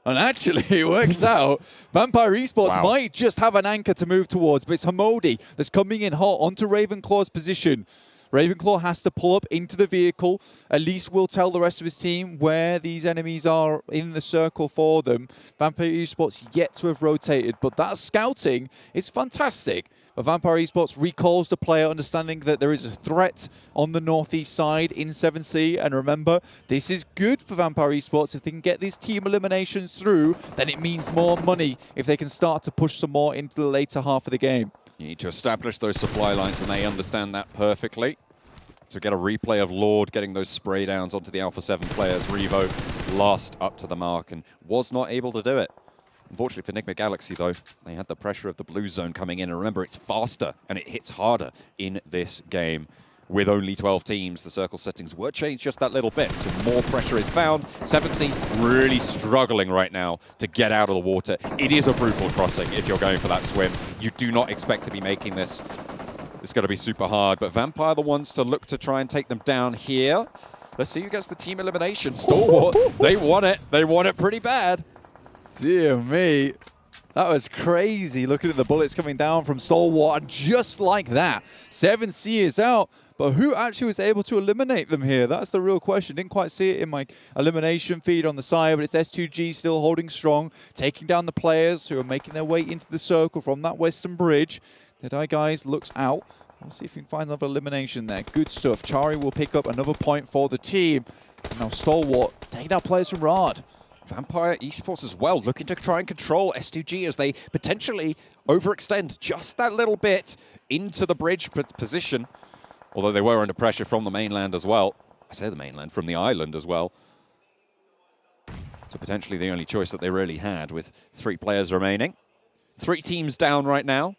And actually, it works out. Vampire Esports might just have an anchor to move towards, but it's Hamodi that's coming in hot onto Ravenclaw's position. Ravenclaw has to pull up into the vehicle. At least will tell the rest of his team where these enemies are in the circle for them. Vampire Esports yet to have rotated, but that scouting is fantastic. But Vampire Esports recalls the player, understanding that there is a threat on the northeast side in 7C. And remember, this is good for Vampire Esports. If they can get these team eliminations through, then it means more money if they can start to push some more into the later half of the game. You need to establish those supply lines, and they understand that perfectly. So get a replay of Lord getting those spray downs onto the Alpha 7 players. Revo last up to the mark and was not able to do it. Unfortunately for Nigma Galaxy, though, they had the pressure of the blue zone coming in. And remember, it's faster and it hits harder in this game. With only 12 teams, the circle settings were changed just that little bit. So more pressure is found. 7C really struggling right now to get out of the water. It is a brutal crossing if you're going for that swim. You do not expect to be making this. It's going to be super hard, but Vampire the ones to look to try and take them down here. Let's see who gets the team elimination. Stalwart, they want it. They want it pretty bad. Dear me. That was crazy, looking at the bullets coming down from Stalwart, just like that. 7C is out, but who actually was able to eliminate them here? That's the real question. Didn't quite see it in my elimination feed on the side, but it's S2G still holding strong, taking down the players who are making their way into the circle from that western bridge. Deadeye Guys looks out. We'll see if we can find another elimination there. Good stuff. Chari will pick up another point for the team. Now Stalwart taking out players from Riyadh. Vampire Esports as well, looking to try and control S2G as they potentially overextend just that little bit into the bridge position. Although they were under pressure from the mainland as well. I say the mainland, from the island as well. So potentially the only choice that they really had with 3 players remaining. 3 teams down right now.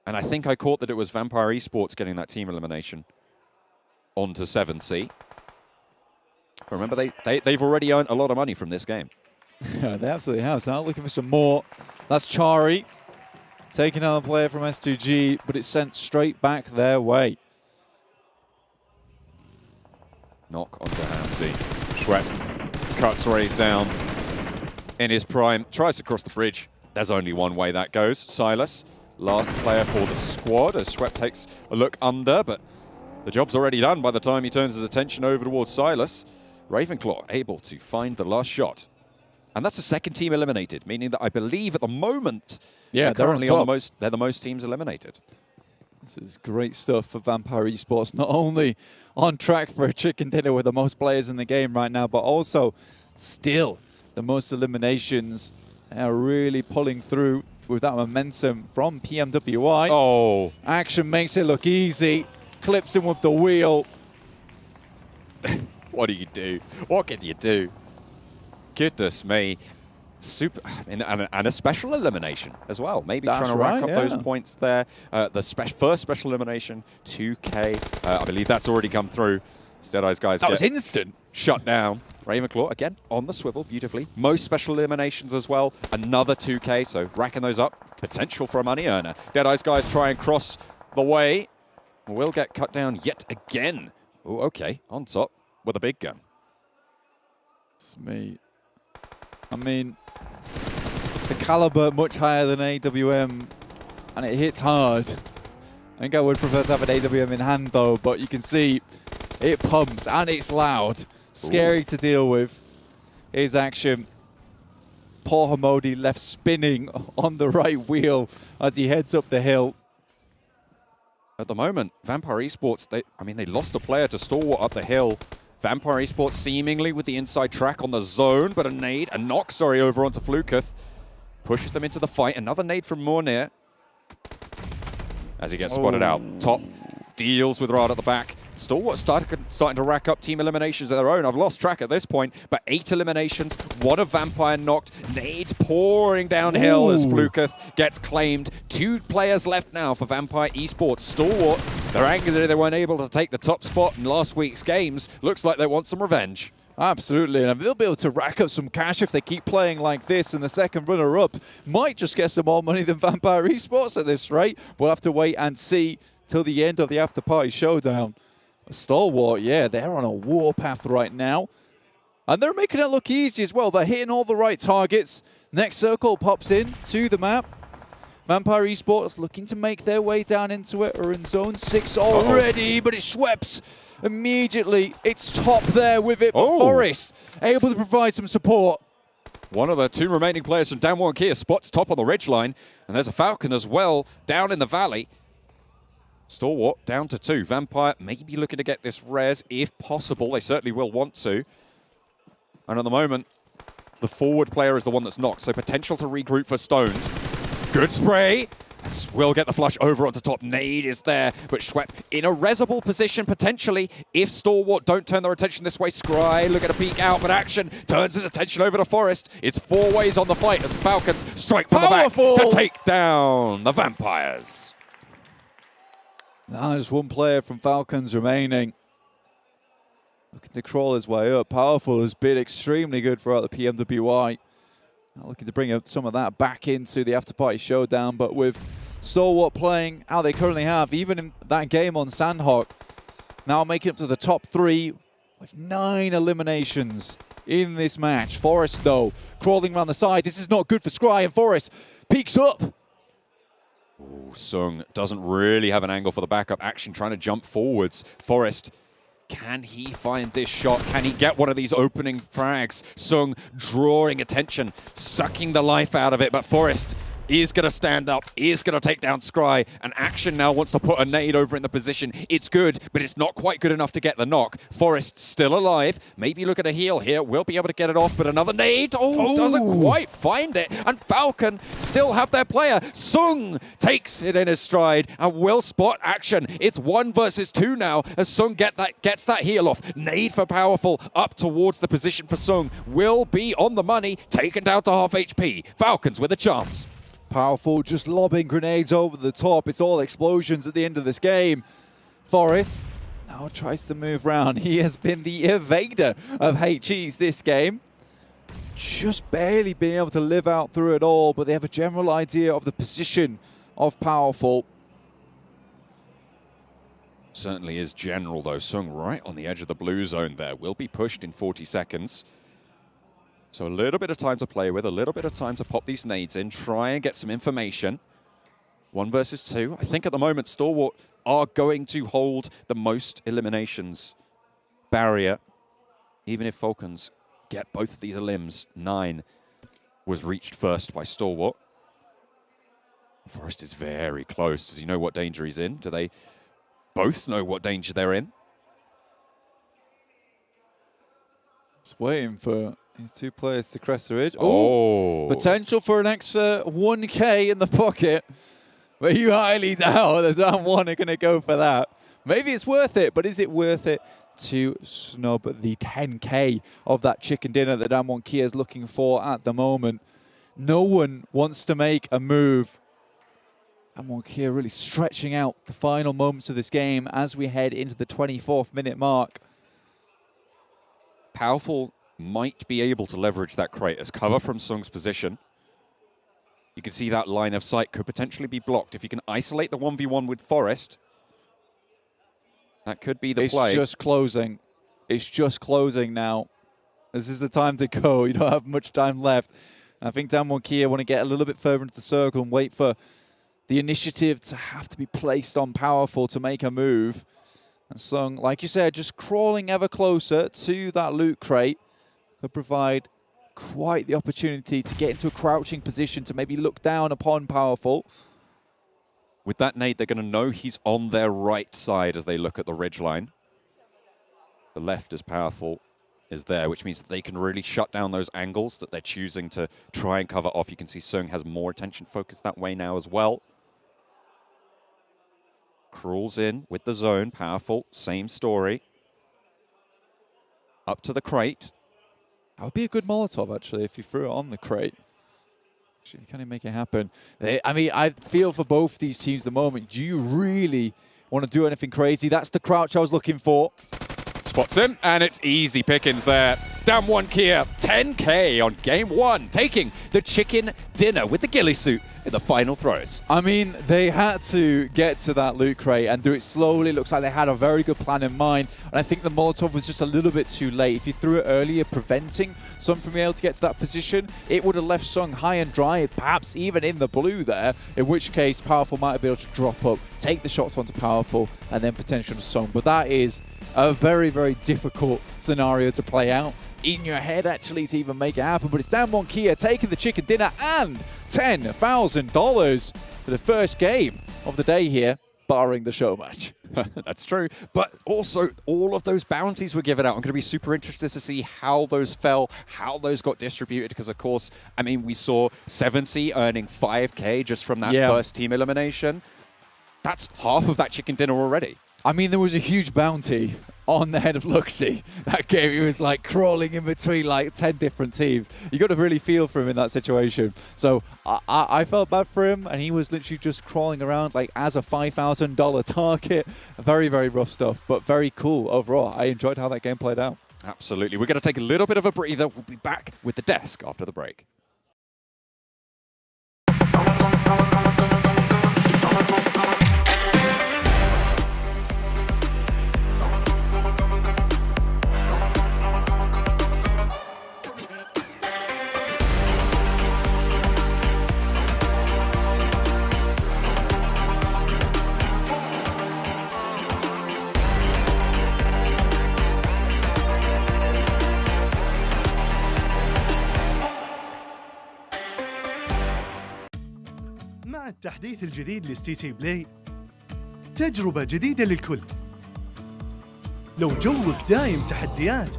And I think I caught that it was Vampire Esports getting that team elimination onto 7C. Remember, they've already earned a lot of money from this game. Yeah, they absolutely have. So now looking for some more. That's Chari taking out a player from S2G, but it's sent straight back their way. Knock onto Hamzy. Schwepp cuts Rays down in his prime. Tries to cross the bridge. There's only one way that goes. Silas, last player for the squad as Schwepp takes a look under, but the job's already done by the time he turns his attention over towards Silas. Ravenclaw able to find the last shot. And that's the second team eliminated, meaning that I believe at the moment they're currently they're the most teams eliminated. This is great stuff for Vampire Esports. Not only on track for a chicken dinner with the most players in the game right now, but also still the most eliminations. Are really pulling through with that momentum from PMWI. Oh. Action makes it look easy. Clips him with the wheel. What do you do? What can you do? Goodness me. Super, and a special elimination as well. Maybe That's trying to rack right, up those points there. The first special elimination, 2K. I believe that's already come through. Deadeyes Guys. That was instant. Shut down. Ravenclaw, again, on the swivel, beautifully. Most special eliminations as well. Another 2K, so racking those up. Potential for a money earner. Deadeyes Guys try and cross the way. Will get cut down yet again. Oh, okay. On top with a big gun. It's me. I mean, the caliber much higher than AWM, and it hits hard. I think I would prefer to have an AWM in hand though, but you can see it pumps and it's loud. Scary to deal with. His action. Poor Hamodi left spinning on the right wheel as he heads up the hill. At the moment, Vampire Esports, they lost a player to Stalwart up the hill. Vampire Esports seemingly with the inside track on the zone, but a knock, over onto Fluketh. Pushes them into the fight. Another nade from Mornir. As he gets spotted out. Top deals with Riyadh at the back. Stalwart starting to rack up team eliminations of their own. I've lost track at this point, but 8 eliminations. One of Vampire knocked. Nades pouring downhill as Fluketh gets claimed. 2 players left now for Vampire Esports. Stalwart, they're angry that they weren't able to take the top spot in last week's games. Looks like they want some revenge. Absolutely, and they'll be able to rack up some cash if they keep playing like this, and the second runner-up might just get some more money than Vampire Esports at this rate. We'll have to wait and see till the end of the Afterparty Showdown. Stalwart, yeah, they're on a warpath right now. And they're making it look easy as well. They're hitting all the right targets. Next circle pops in to the map. Vampire Esports looking to make their way down into it. Are in zone 6 already, but it's Schweppes immediately. It's top there with it, but Forest able to provide some support. One of the 2 remaining players from Dan 1 Kia spots top on the ridgeline. And there's a Falcon as well down in the valley. Stalwart down to 2. Vampire maybe looking to get this res if possible. They certainly will want to. And at the moment, the forward player is the one that's knocked, so potential to regroup for Stoned. Good spray. Will get the flush over onto top. Nade is there, but Schwepp in a resable position potentially if Stalwart don't turn their attention this way. Scry look at a peek out, but action turns his attention over to Forest. It's 4 ways on the fight as Falcons strike from the back to take down the Vampires. Now there's 1 player from Falcons remaining. Looking to crawl his way up. Powerful has been extremely good throughout the PMWI. Now looking to bring up some of that back into the Afterparty Showdown, but with Stalwart playing how they currently have, even in that game on Sanhok, now making it to the top 3 with 9 eliminations in this match. Forest, though, crawling around the side. This is not good for Scry, and Forest peeks up. Ooh, Sung doesn't really have an angle for the backup action, trying to jump forwards. Forest, can he find this shot? Can he get one of these opening frags? Sung drawing attention, sucking the life out of it, but Forest is going to stand up, is going to take down Scry, and Action now wants to put a nade over in the position. It's good, but it's not quite good enough to get the knock. Forest still alive. Maybe look at a heal here. Will be able to get it off, but another nade. Doesn't quite find it. And Falcon still have their player. Sung takes it in his stride and will spot Action. It's 1 versus 2 now as Sung gets that heal off. Nade for Powerful up towards the position for Sung. Will be on the money, taken down to half HP. Falcons with a chance. Powerful, just lobbing grenades over the top. It's all explosions at the end of this game. Forest now tries to move round. He has been the evader of HEs this game. Just barely being able to live out through it all, but they have a general idea of the position of Powerful. Certainly is general, though. Sung right on the edge of the blue zone there. Will be pushed in 40 seconds. So a little bit of time to play with, a little bit of time to pop these nades in, try and get some information. 1 versus 2. I think at the moment, Stalwart are going to hold the most eliminations barrier. Even if Falcons get both of these limbs, 9 was reached first by Stalwart. Forest is very close. Does he know what danger he's in? Do they both know what danger they're in? Just waiting for these 2 players to crest the ridge. Oh! Potential for an extra 1K in the pocket. But you highly doubt the Dan 1 are going to go for that. Maybe it's worth it, but is it worth it to snub the 10K of that chicken dinner that Damwon Kia is looking for at the moment. No one wants to make a move. Damwon Kia really stretching out the final moments of this game as we head into the 24th minute mark. Powerful might be able to leverage that crate as cover from Sung's position. You can see that line of sight could potentially be blocked. If you can isolate the 1v1 with Forest, that could be the play. It's just closing. It's just closing now. This is the time to go. You don't have much time left. I think Damwon Kia want to get a little bit further into the circle and wait for the initiative to have to be placed on Powerful to make a move. And Sung, like you said, just crawling ever closer to that loot crate could provide quite the opportunity to get into a crouching position to maybe look down upon Powerful. With that nade, they're going to know he's on their right side as they look at the ridgeline. The left is Powerful is there, which means that they can really shut down those angles that they're choosing to try and cover off. You can see Sung has more attention focused that way now as well. Crawls in with the zone, Powerful, same story. Up to the crate. That would be a good Molotov, actually, if you threw it on the crate. Actually, can he make it happen? I mean, I feel for both these teams at the moment. Do you really want to do anything crazy? That's the crouch I was looking for. Spots him, and it's easy pickings there. Damwon Kia, 10K on game one, taking the chicken dinner with the ghillie suit in the final throws. I mean, they had to get to that loot crate and do it slowly. Looks like they had a very good plan in mind. And I think the Molotov was just a little bit too late. If you threw it earlier, preventing Sung from being able to get to that position, it would have left Sung high and dry, perhaps even in the blue there, in which case Powerful might be able to drop up, take the shots onto Powerful, and then potentially Sung. But that is a very, very difficult scenario to play out in your head, actually, to even make it happen. But it's Damwon Kia taking the chicken dinner and $10,000 for the first game of the day here, barring the show match. That's true. But also, all of those bounties were given out. I'm going to be super interested to see how those fell, how those got distributed, because, of course, I mean, we saw 7C earning 5K just from that first team elimination. That's half of that chicken dinner already. I mean, there was a huge bounty on the head of Luxy. That game, he was like crawling in between like 10 different teams. You got to really feel for him in that situation. So I felt bad for him, and he was literally just crawling around like as a $5,000 target. Very, very rough stuff, but very cool overall. I enjoyed how that game played out. Absolutely. We're going to take a little bit of a breather. We'll be back with the desk after the break. مع التحديث الجديد لستي سي بلاي تجربة جديدة للكل. لو جوك دايم تحديات،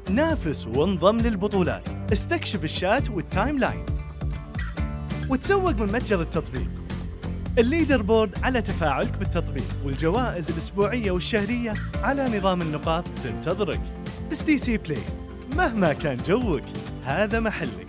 نافس وانضم للبطولات، استكشف الشات والتايم لاين وتسوق من متجر التطبيق. الليدر بورد على تفاعلك بالتطبيق، والجوائز الأسبوعية والشهرية على نظام النقاط تنتظرك. ستي سي بلاي، مهما كان جوك هذا محلك.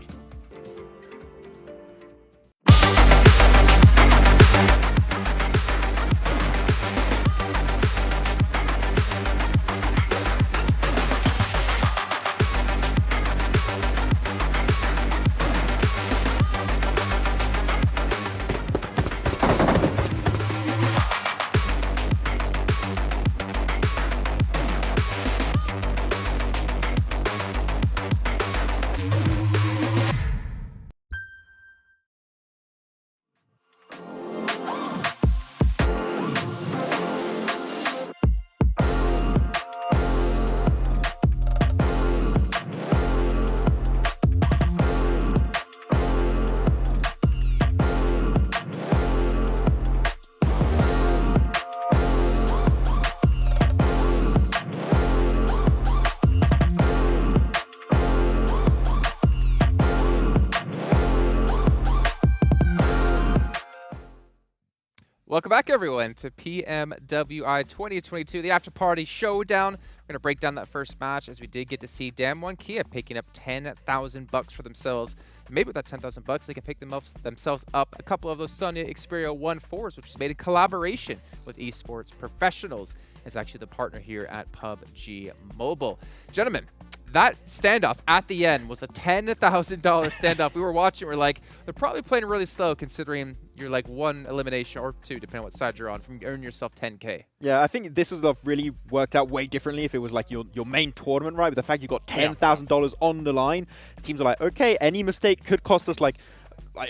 Welcome back, everyone, to PMWI 2022, the Afterparty Showdown. We're going to break down that first match, as we did get to see Damwon Kia picking up $10,000 for themselves. And maybe with that $10,000, they can pick themselves up a couple of those Sonya Xperia 1.4s, which was made in collaboration with Esports Professionals. It's actually the partner here at PUBG Mobile. Gentlemen, that standoff at the end was a $10,000 standoff. We were watching, we're like, they're probably playing really slow considering you're like one elimination or two, depending on what side you're on, from earning yourself 10K. Yeah, I think this would have really worked out way differently if it was like your main tournament, right? But the fact you got $10,000 on the line, teams are like, okay, any mistake could cost us like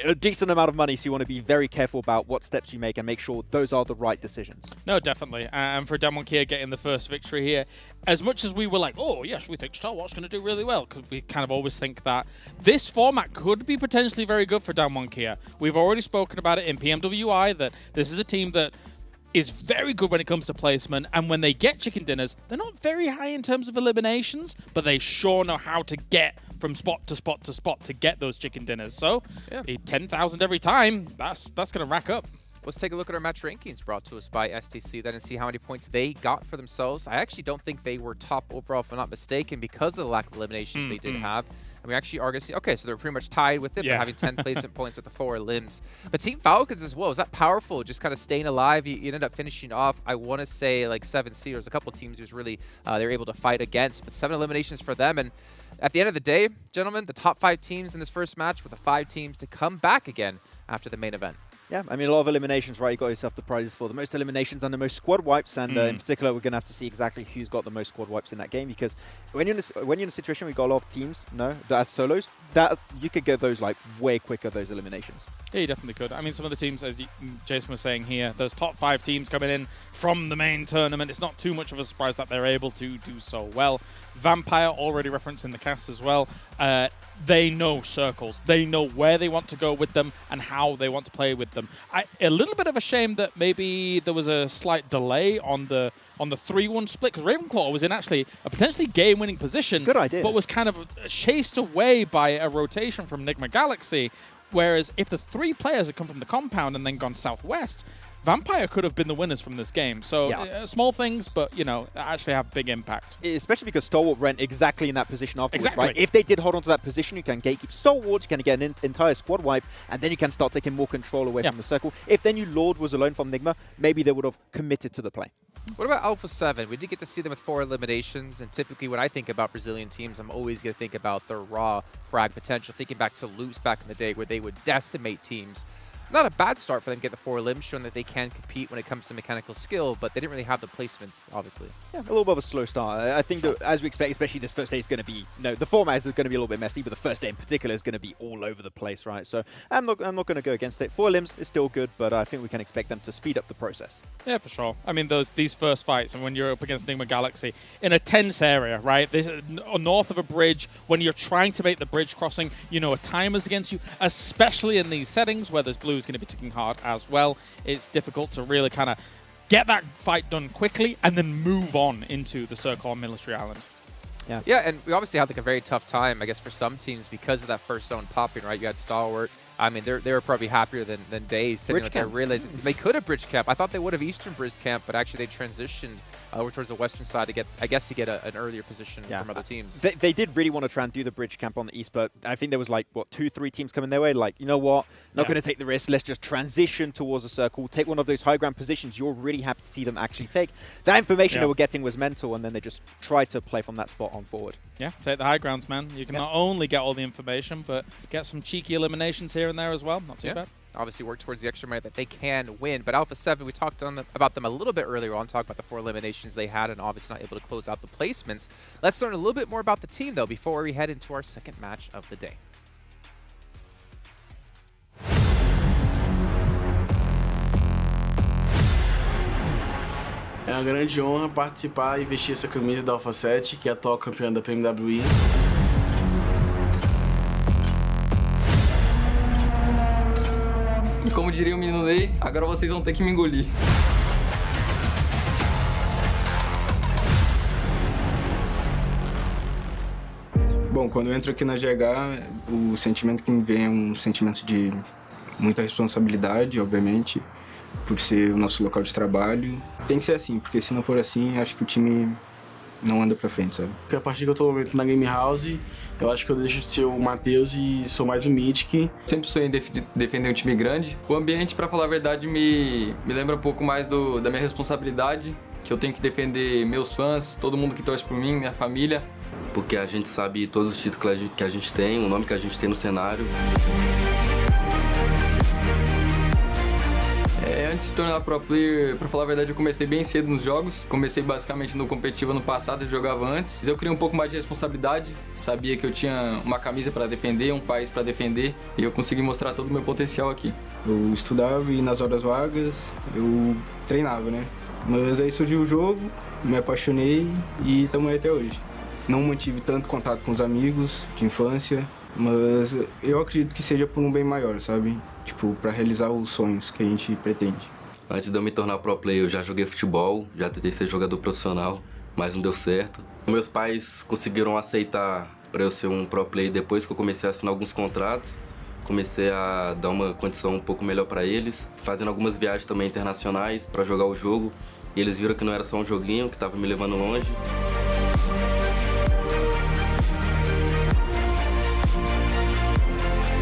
a decent amount of money, so you want to be very careful about what steps you make and make sure those are the right decisions. No, definitely. And for Damwon Kia getting the first victory here, as much as we were like, oh, yes, we think Stalwart's going to do really well, because we kind of always think that this format could be potentially very good for Damwon Kia. We've already spoken about it in PMWI, that this is a team that is very good when it comes to placement, and when they get chicken dinners, they're not very high in terms of eliminations, but they sure know how to get from spot to spot to spot to get those chicken dinners. So, 10,000 every time, that's going to rack up. Let's take a look at our match rankings brought to us by STC then and see how many points they got for themselves. I actually don't think they were top overall, if I'm not mistaken, because of the lack of eliminations they did have. And we actually are going to see, okay, so they're pretty much tied with it, but having 10 placement points with the 4 limbs. But Team Falcons as well, is that powerful? Just kind of staying alive. You ended up finishing off, I want to say, like 7 seed. There's a couple teams who was really, they were able to fight against, but 7 eliminations for them. And at the end of the day, gentlemen, the top 5 teams in this first match were the 5 teams to come back again after the main event. Yeah, I mean, a lot of eliminations, right? You got yourself the prizes for the most eliminations and the most squad wipes, and in particular, we're going to have to see exactly who's got the most squad wipes in that game, because when you're in a situation where you got a lot of teams, that as solos, that you could get those like way quicker, those eliminations. Yeah, you definitely could. I mean, some of the teams, as Jason was saying here, those top 5 teams coming in from the main tournament, it's not too much of a surprise that they're able to do so well. Vampire, already referenced in the cast as well, they know circles. They know where they want to go with them and how they want to play with them. A little bit of a shame that maybe there was a slight delay on the 3-1 split, because Ravenclaw was in actually a potentially game-winning position. Good idea. But was kind of chased away by a rotation from Nigma Galaxy. Whereas if the 3 players had come from the compound and then gone southwest, Vampire could have been the winners from this game. So small things, but, you know, actually have big impact. Especially because Stalwart ran exactly in that position afterwards, right? If they did hold on to that position, you can gatekeep Stalwart, you can get an entire squad wipe, and then you can start taking more control away from the circle. If then you Lord was alone from Nigma, maybe they would have committed to the play. What about Alpha 7? We did get to see them with 4 eliminations, and typically when I think about Brazilian teams, I'm always going to think about their raw frag potential, thinking back to Loops back in the day where they would decimate teams. Not a bad start for them to get the 4 limbs, showing that they can compete when it comes to mechanical skill, but they didn't really have the placements, obviously. Yeah, a little bit of a slow start. I think that, as we expect, especially this first day is going to be, the format is going to be a little bit messy, but the first day in particular is going to be all over the place, right? So I'm not going to go against it. 4 limbs is still good, but I think we can expect them to speed up the process. Yeah, for sure. I mean, these first fights, and when you're up against Nigma Galaxy, in a tense area, right? This is north of a bridge, when you're trying to make the bridge crossing, you know, a timer's against you, especially in these settings where there's blues going to be ticking hard as well. It's difficult to really kind of get that fight done quickly and then move on into the circle on Military Island. Yeah, and we obviously had like a very tough time, I guess, for some teams because of that first zone popping, right? You had Stalwart. I mean, they were probably happier than Deadeyes sitting with that realizing they could have bridge camp. I thought they would have Eastern bridge camp, but actually they transitioned over towards the Western side to get, I guess, an earlier position from other teams. They did really want to try and do the bridge camp on the East, but I think there was like, what, 2-3 teams coming their way? Like, you know what? Not going to take the risk. Let's just transition towards the circle, take one of those high ground positions you're really happy to see them actually take. That information they were getting was mental, and then they just tried to play from that spot on forward. Yeah, take the high grounds, man. You can not only get all the information, but get some cheeky eliminations here and there as well. Not too bad. Obviously work towards the extra minute that they can win. But Alpha 7, we talked about them a little bit earlier on, talked about the 4 eliminations they had and obviously not able to close out the placements. Let's learn a little bit more about the team, though, before we head into our second match of the day. É uma grande honra participar e vestir essa camisa da Alpha 7, que é a atual campeã da PMWI. E como diria o menino Ney, agora vocês vão ter que me engolir. Bom, quando eu entro aqui na GH, o sentimento que me vem é um sentimento de muita responsabilidade, obviamente, por ser o nosso local de trabalho. Tem que ser assim, porque se não for assim, acho que o time não anda pra frente, sabe? Porque a partir que eu tô na Game House, eu acho que eu deixo de ser o Matheus e sou mais o Mythic. Sempre sonhei em defender um time grande. O ambiente, pra falar a verdade, me lembra um pouco mais da minha responsabilidade, que eu tenho que defender meus fãs, todo mundo que torce por mim, minha família. Porque a gente sabe todos os títulos que a gente tem, o nome que a gente tem no cenário. Antes de se tornar pro player, pra falar a verdade, eu comecei bem cedo nos jogos. Comecei basicamente no competitivo ano passado, eu jogava antes. Eu criei um pouco mais de responsabilidade, sabia que eu tinha uma camisa para defender, um país para defender, e eu consegui mostrar todo o meu potencial aqui. Eu estudava e nas horas vagas eu treinava, né? Mas aí surgiu o jogo, me apaixonei e estamos aí até hoje. Não mantive tanto contato com os amigos de infância, mas eu acredito que seja por um bem maior, sabe? Tipo, para realizar os sonhos que a gente pretende. Antes de eu me tornar pro player, eu já joguei futebol, já tentei ser jogador profissional, mas não deu certo. Meus pais conseguiram aceitar para eu ser um pro player depois que eu comecei a assinar alguns contratos. Comecei a dar uma condição um pouco melhor para eles, fazendo algumas viagens também internacionais para jogar o jogo. E eles viram que não era só um joguinho, que estava me levando longe.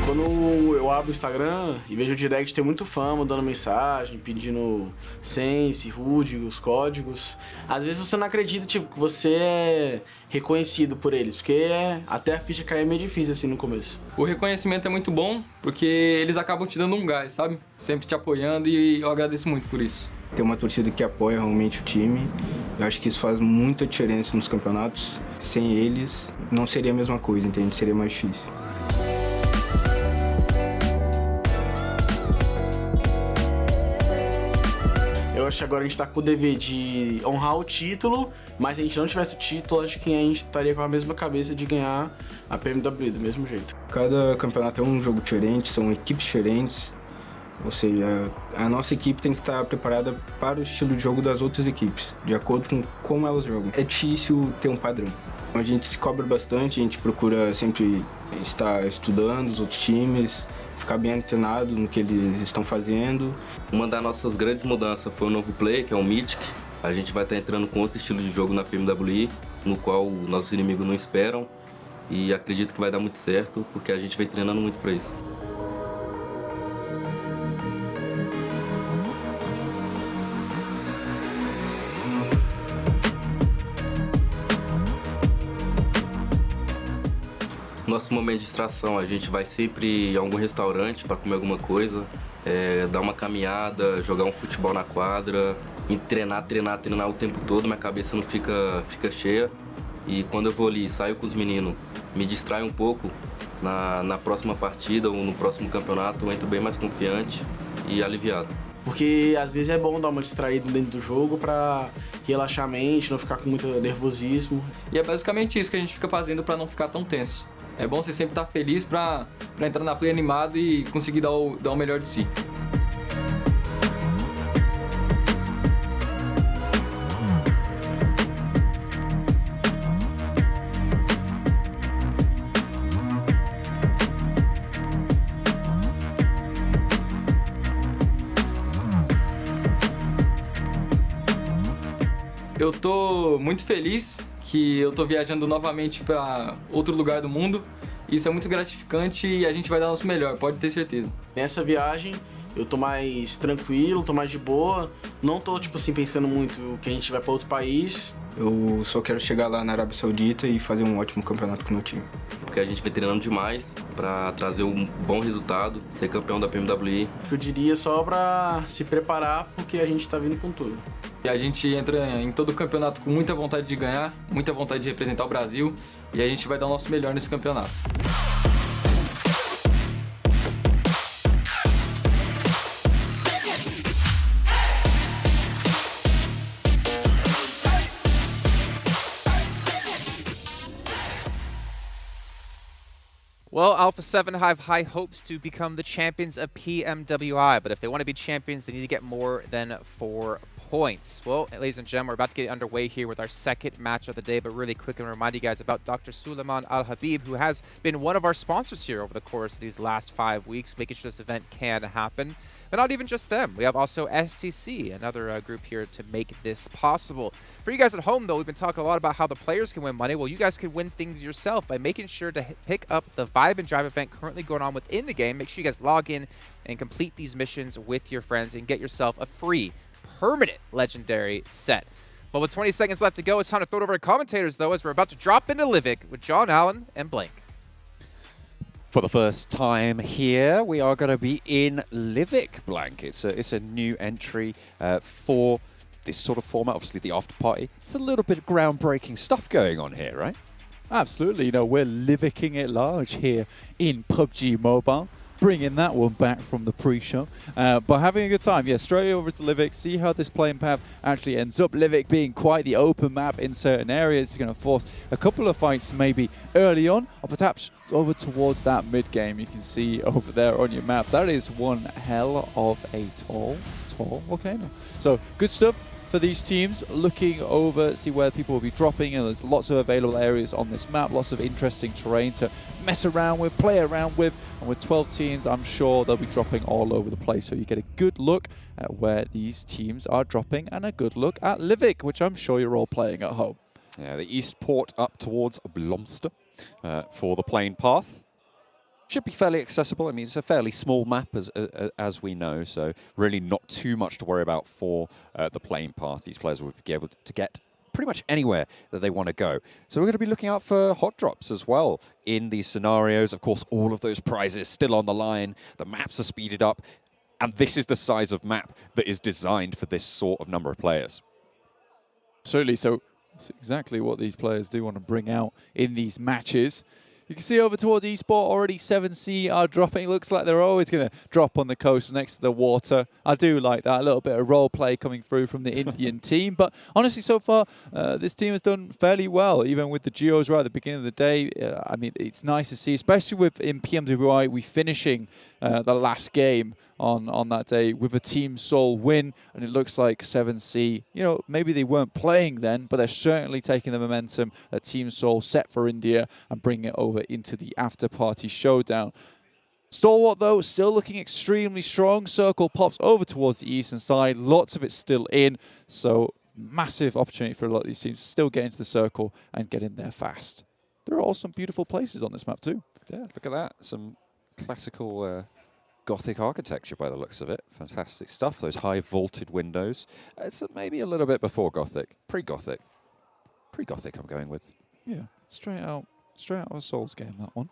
Quando eu abro o Instagram e vejo o direct, tem muito fã mandando mensagem, pedindo sense, HUD, os códigos. Às vezes você não acredita, tipo, que você é reconhecido por eles, porque até a ficha cair é meio difícil assim no começo. O reconhecimento é muito bom, porque eles acabam te dando um gás, sabe? Sempre te apoiando e eu agradeço muito por isso. Tem uma torcida que apoia realmente o time. Eu acho que isso faz muita diferença nos campeonatos. Sem eles, não seria a mesma coisa, entende? Seria mais difícil. Eu acho que agora a gente tá com o dever de honrar o título, mas se a gente não tivesse o título, acho que a gente estaria com a mesma cabeça de ganhar a PMWI do mesmo jeito. Cada campeonato é um jogo diferente, são equipes diferentes. Ou seja, a nossa equipe tem que estar preparada para o estilo de jogo das outras equipes, de acordo com como elas jogam. É difícil ter um padrão. A gente se cobra bastante, a gente procura sempre estar estudando os outros times, ficar bem antenado no que eles estão fazendo. Uma das nossas grandes mudanças foi o novo player, que é o Mythic. A gente vai estar entrando com outro estilo de jogo na PMWI, no qual nossos inimigos não esperam. E acredito que vai dar muito certo, porque a gente vem treinando muito para isso. Nosso momento de distração, a gente vai sempre em algum restaurante para comer alguma coisa, dar uma caminhada, jogar um futebol na quadra, e treinar o tempo todo, minha cabeça não fica cheia. E quando eu vou ali, saio com os meninos, me distraio um pouco, na próxima partida ou no próximo campeonato, eu entro bem mais confiante e aliviado. Porque às vezes é bom dar uma distraída dentro do jogo pra relaxar a mente, não ficar com muito nervosismo. E é basicamente isso que a gente fica fazendo pra não ficar tão tenso. É bom você sempre estar feliz pra entrar na play animado e conseguir dar o melhor de si. Eu tô muito feliz que eu tô viajando novamente para outro lugar do mundo. Isso é muito gratificante e a gente vai dar o nosso melhor, pode ter certeza. Nessa viagem eu tô mais tranquilo, tô mais de boa. Não tô, tipo assim, pensando muito que a gente vai para outro país. Eu só quero chegar lá na Arábia Saudita e fazer um ótimo campeonato com o meu time. Porque a gente vem treinando demais para trazer um bom resultado, ser campeão da PMWI. Eu diria só para se preparar, porque a gente tá vindo com tudo. E a gente entra em todo o campeonato com muita vontade de ganhar, muita vontade de representar o Brasil, e a gente vai dar o nosso melhor nesse campeonato. Well, Alpha 7 have high hopes to become the champions of PMWI, but if they want to be champions, they need to get more than 4 points. Well, ladies and gentlemen, we're about to get underway here with our second match of the day, but really quick and remind you guys about Dr. Suleiman Al-Habib, who has been one of our sponsors here over the course of these last 5 weeks, making sure this event can happen. But not even just them. We have also STC, another group here to make this possible. For you guys at home, though, we've been talking a lot about how the players can win money. Well, you guys can win things yourself by making sure to pick up the Vibe and Drive event currently going on within the game. Make sure you guys log in and complete these missions with your friends and get yourself a free, permanent legendary set. But with 20 seconds left to go, it's time to throw it over to commentators, though, as we're about to drop into Livik with John Allen and Blank. For the first time here, we are going to be in Livik, Blank. It's a new entry for this sort of format, obviously the after party. It's a little bit of groundbreaking stuff going on here, right? Absolutely. You know, we're Liviking it large here in PUBG Mobile. Bringing that one back from the pre-show, but having a good time. Yeah, straight over to Livik, see how this playing path actually ends up. Livik being quite the open map in certain areas, it's going to force a couple of fights maybe early on, or perhaps over towards that mid-game. You can see over there on your map, that is one hell of a tall volcano. So, good stuff for these teams, looking over, see where people will be dropping, and there's lots of available areas on this map, lots of interesting terrain to mess around with, play around with, and with 12 teams, I'm sure they'll be dropping all over the place, so you get a good look at where these teams are dropping, and a good look at Livik, which I'm sure you're all playing at home. Yeah, the east port up towards Blomster for the playing path. Should be fairly accessible. I mean, it's a fairly small map, as we know, so really not too much to worry about for the playing path. These players will be able to get pretty much anywhere that they want to go. So we're going to be looking out for hot drops as well in these scenarios. Of course, all of those prizes still on the line. The maps are speeded up, and this is the size of map that is designed for this sort of number of players. Absolutely. So that's exactly what these players do want to bring out in these matches. You can see over towards eSport already 7C are dropping. Looks like they're always going to drop on the coast next to the water. I do like that. A little bit of role play coming through from the Indian team. But honestly, so far, this team has done fairly well, even with the Geos right at the beginning of the day. I mean, it's nice to see, especially with in PMWI, we finishing the last game on that day with a Team Soul win, and it looks like 7C, you know, maybe they weren't playing then, but they're certainly taking the momentum that Team Soul set for India and bringing it over into the Afterparty Showdown. Stalwart, though, still looking extremely strong. Circle pops over towards the eastern side. Lots of it still in, so massive opportunity for a lot of these teams to still get into the circle and get in there fast. There are also some beautiful places on this map, too. Yeah, look at that. Some classical Gothic architecture by the looks of it. Fantastic stuff. Those high vaulted windows. It's maybe a little bit before Gothic. Pre-Gothic. Pre-Gothic I'm going with. Yeah, straight out of a Souls game, that one.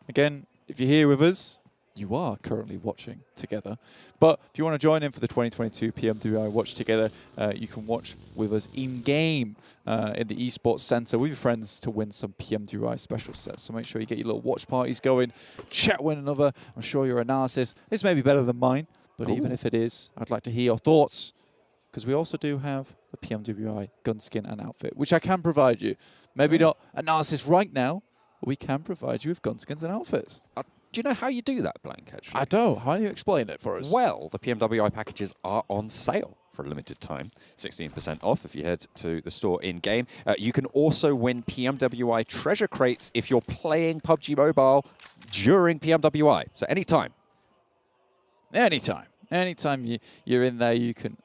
Again, if you're here with us, you are currently watching together. But if you want to join in for the 2022 PMWI Watch Together, you can watch with us in-game in the Esports Center with your friends to win some PMWI special sets. So make sure you get your little watch parties going, chat one another. I'm sure your analysis is maybe better than mine, but even if it is, I'd like to hear your thoughts, because we also do have the PMWI gun skin and outfit, which I can provide you. Maybe not analysis right now, but we can provide you with gun skins and outfits. Do you know how you do that, Blank, actually? I don't. How do you explain it for us? Well, the PMWI packages are on sale for a limited time. 16% off if you head to the store in-game. You can also win PMWI treasure crates if you're playing PUBG Mobile during PMWI. So anytime. Anytime. Anytime you're in there, you can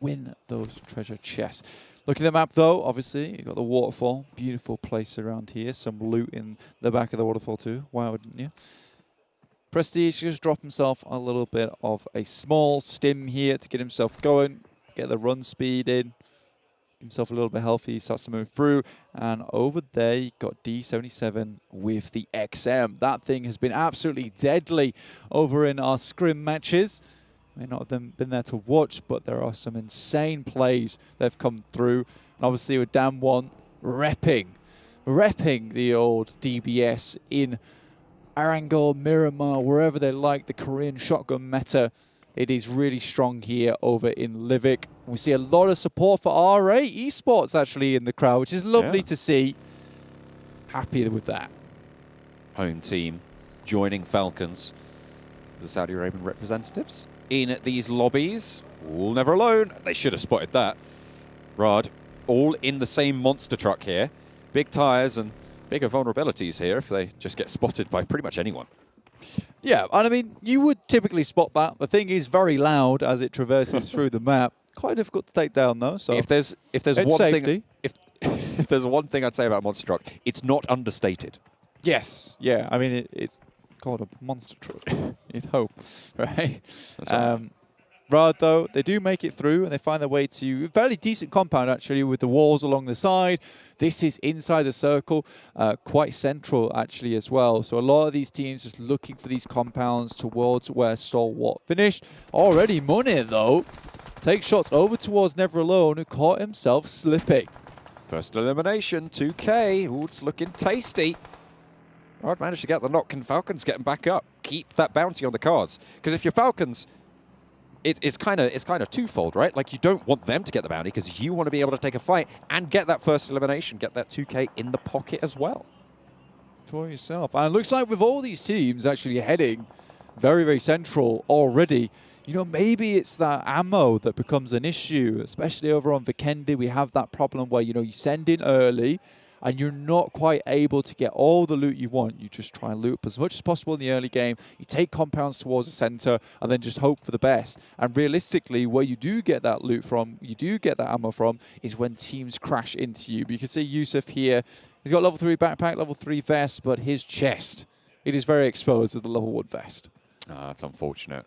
win those treasure chests. Looking at the map, though, obviously, you've got the waterfall. Beautiful place around here. Some loot in the back of the waterfall, too. Why wouldn't you? Prestige just dropped himself a little bit of a small stim here to get himself going, get the run speed in, get himself a little bit healthy. He starts to move through. And over there, you got D77 with the XM. That thing has been absolutely deadly over in our scrim matches. May not have been there to watch, but there are some insane plays that have come through. And obviously with Dam1 repping the old DBS in Erangel, Miramar, wherever they like, the Korean shotgun meta. It is really strong here over in Livik. We see a lot of support for R8 Esports actually in the crowd, which is lovely to see. Happy with that. Home team joining Falcons, the Saudi Arabian representatives. in these lobbies. All never alone. They should have spotted that. Riyadh, all in the same monster truck here. Big tires and bigger vulnerabilities here if they just get spotted by pretty much anyone. Yeah, and I mean, you would typically spot that. The thing is very loud as it traverses through the map. Quite difficult to take down, though. So if there's one thing, if there's one thing I'd say about monster truck, it's not understated. Yes. Yeah, I mean, it's called a monster truck. You'd hope, right? That's right. Riyadh, though, they do make it through and they find their way to a fairly decent compound, actually, with the walls along the side. This is inside the circle, quite central, actually, as well. So a lot of these teams just looking for these compounds towards where Stalwart finished. Already money, though. Takes shots over towards Never Alone, who caught himself slipping. First elimination, 2K. Ooh, it's looking tasty. Riyadh managed to get the knock. Can Falcons getting back up? Keep that bounty on the cards. Because if you're Falcons, it's kind of twofold, right? Like, you don't want them to get the bounty because you want to be able to take a fight and get that first elimination, get that 2K in the pocket as well. For yourself. And it looks like with all these teams actually heading very, very central already, you know, maybe it's that ammo that becomes an issue, especially over on Vikendi. We have that problem where, you know, you send in early and you're not quite able to get all the loot you want. You just try and loot up as much as possible in the early game. You take compounds towards the center and then just hope for the best. And realistically, where you do get that loot from, you do get that ammo from, is when teams crash into you. But you can see Yusuf here. He's got level 3 backpack, level 3 vest, but his chest, it is very exposed with the level 1 vest. That's unfortunate.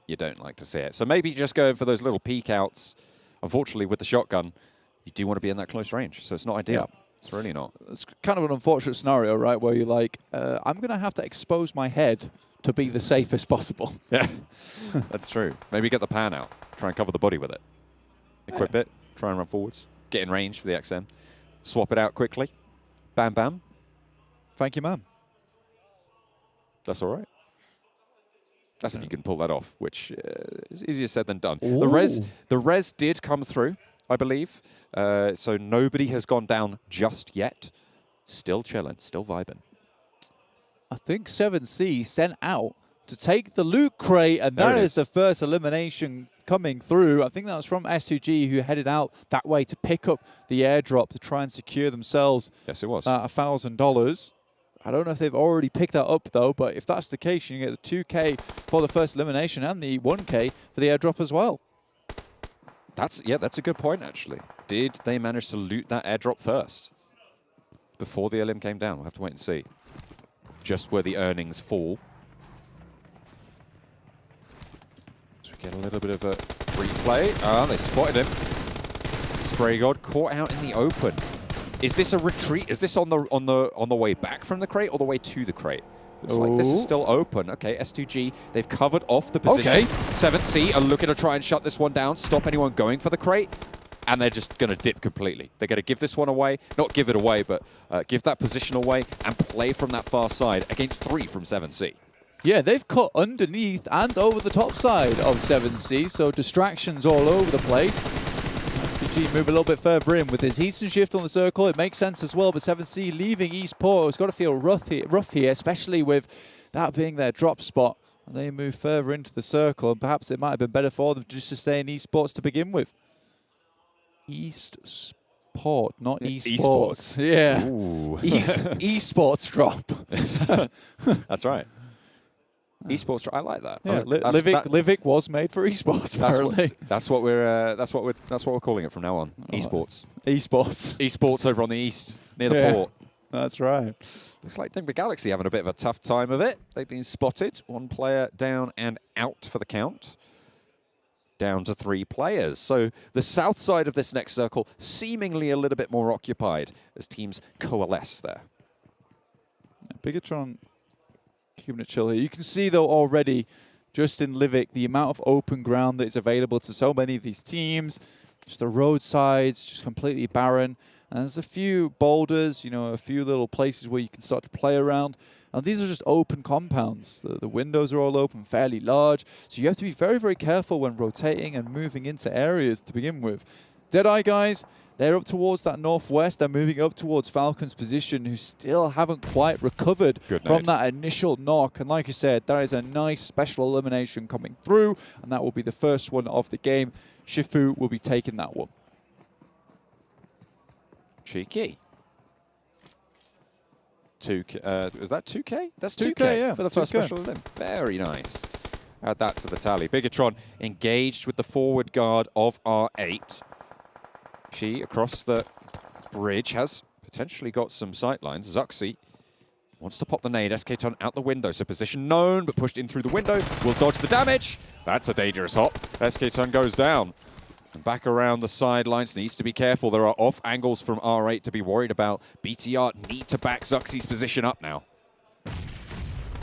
You don't like to see it. So maybe just going for those little peek outs. Unfortunately, with the shotgun, you do want to be in that close range. So it's not ideal. Yeah. It's really not. It's kind of an unfortunate scenario, right, where you're like, I'm going to have to expose my head to be the safest possible. Yeah, that's true. Maybe get the pan out. Try and cover the body with it. Equip it. Try and run forwards. Get in range for the XM. Swap it out quickly. Bam, bam. Thank you, ma'am. That's all right. That's if you can pull that off, which is easier said than done. Ooh. The res did come through, I believe. So nobody has gone down just yet. Still chilling, still vibing. I think 7C sent out to take the loot crate, and that is the first elimination coming through. I think that was from S2G, who headed out that way to pick up the airdrop to try and secure themselves. Yes, it was. $1,000. I don't know if they've already picked that up, though, but if that's the case, you get the 2K for the first elimination and the 1K for the airdrop as well. That's a good point, actually. Did they manage to loot that airdrop first before the LM came down? We'll have to wait and see. Just where the earnings fall. So we get a little bit of a replay. Ah, they spotted him. Spray God caught out in the open. Is this a retreat? Is this on the way back from the crate or the way to the crate? Looks like this is still open. Okay, S2G, they've covered off the position. Okay. 7C are looking to try and shut this one down, stop anyone going for the crate, and they're just going to dip completely. They're going to give this one away. Not give it away, but give that position away and play from that far side against 3 from 7C. Yeah, they've cut underneath and over the top side of 7C, so distractions all over the place. S2G move a little bit further in with his Eastern shift on the circle. It makes sense as well, but 7C leaving Eastport has got to feel rough here, especially with that being their drop spot. And they move further into the circle, and perhaps it might have been better for them just to stay in Esports to begin with. Eastport, not Esports. Yeah. Esports drop. That's right. Esports, I like that. Yeah, Livik was made for esports. Apparently, that's what we're calling it from now on. Esports. Esports over on the east near the port. That's right. Looks like Nigma Galaxy having a bit of a tough time of it. They've been spotted. 1 player down and out for the count. Down to 3 players. So the south side of this next circle seemingly a little bit more occupied as teams coalesce there. Bigetron keeping it chill here. You can see, though, already, just in Livik, the amount of open ground that is available to so many of these teams. Just the roadsides, just completely barren. And there's a few boulders, you know, a few little places where you can start to play around. And these are just open compounds. The windows are all open, fairly large. So you have to be very, very careful when rotating and moving into areas to begin with. Deadeye Guys, they're up towards that northwest. They're moving up towards Falcons' position, who still haven't quite recovered from that initial knock. And like you said, there is a nice special elimination coming through, and that will be the first one of the game. Shifu will be taking that one. Cheeky. 2K, is that 2K? That's 2K, 2K, yeah, for the first 2K. special event. Very nice. Add that to the tally. Bigetron engaged with the forward guard of R8. She, across the bridge, has potentially got some sightlines. Zuxi wants to pop the nade. SK-Ton out the window, so position known, but pushed in through the window. Will dodge the damage. That's a dangerous hop. SK-Ton goes down. And back around the sidelines, needs to be careful. There are off angles from R8 to be worried about. BTR need to back Zuxi's position up now.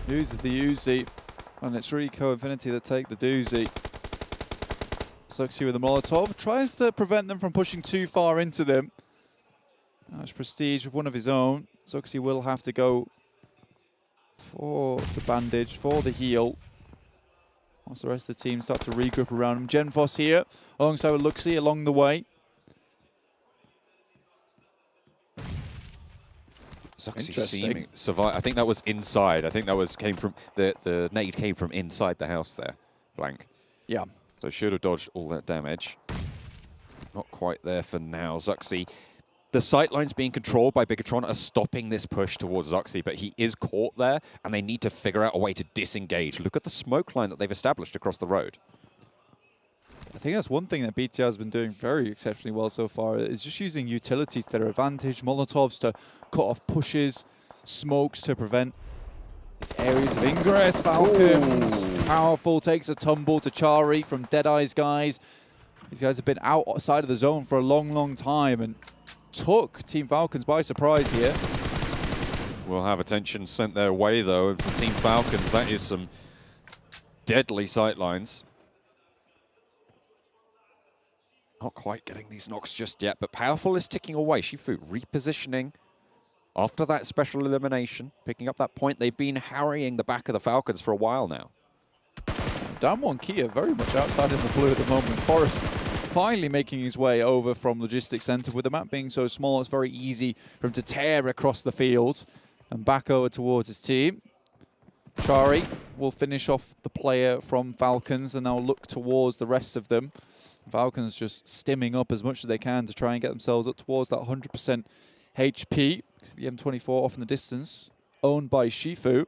Uses the Uzi, and it's Rico Infinity that take the doozy. Zuxi with the Molotov, tries to prevent them from pushing too far into them. That's Prestige with one of his own. Zuxi will have to go for the bandage, for the heal. Once the rest of the team start to regroup around him. Genfos here, alongside with Luxi along the way. Zuxi seeming survive. I think that was inside. I think that was came from the nade came from inside the house there. Blank. Yeah. So should have dodged all that damage. Not quite there for now. Zuxi. The sightlines being controlled by Bigetron are stopping this push towards Zuxi, but he is caught there, and they need to figure out a way to disengage. Look at the smoke line that they've established across the road. I think that's one thing that BTR has been doing very exceptionally well so far, is just using utility to their advantage, Molotovs to cut off pushes, smokes to prevent these areas of ingress. Falcons, powerful, takes a tumble to Chari from Deadeyes Guys. These guys have been outside of the zone for a long, long time, and took Team Falcons by surprise here. We'll have attention sent their way, though, and from Team Falcons, that is some deadly sightlines. Not quite getting these knocks just yet, but Powerful is ticking away. Shifu repositioning after that special elimination, picking up that point. They've been harrying the back of the Falcons for a while now. Damwon Kia very much outside in the blue at the moment. Forrest finally making his way over from Logistics Center. With the map being so small, it's very easy for him to tear across the field and back over towards his team. Chari will finish off the player from Falcons and now look towards the rest of them. Falcons just stimming up as much as they can to try and get themselves up towards that 100% HP. The M24 off in the distance, owned by Shifu.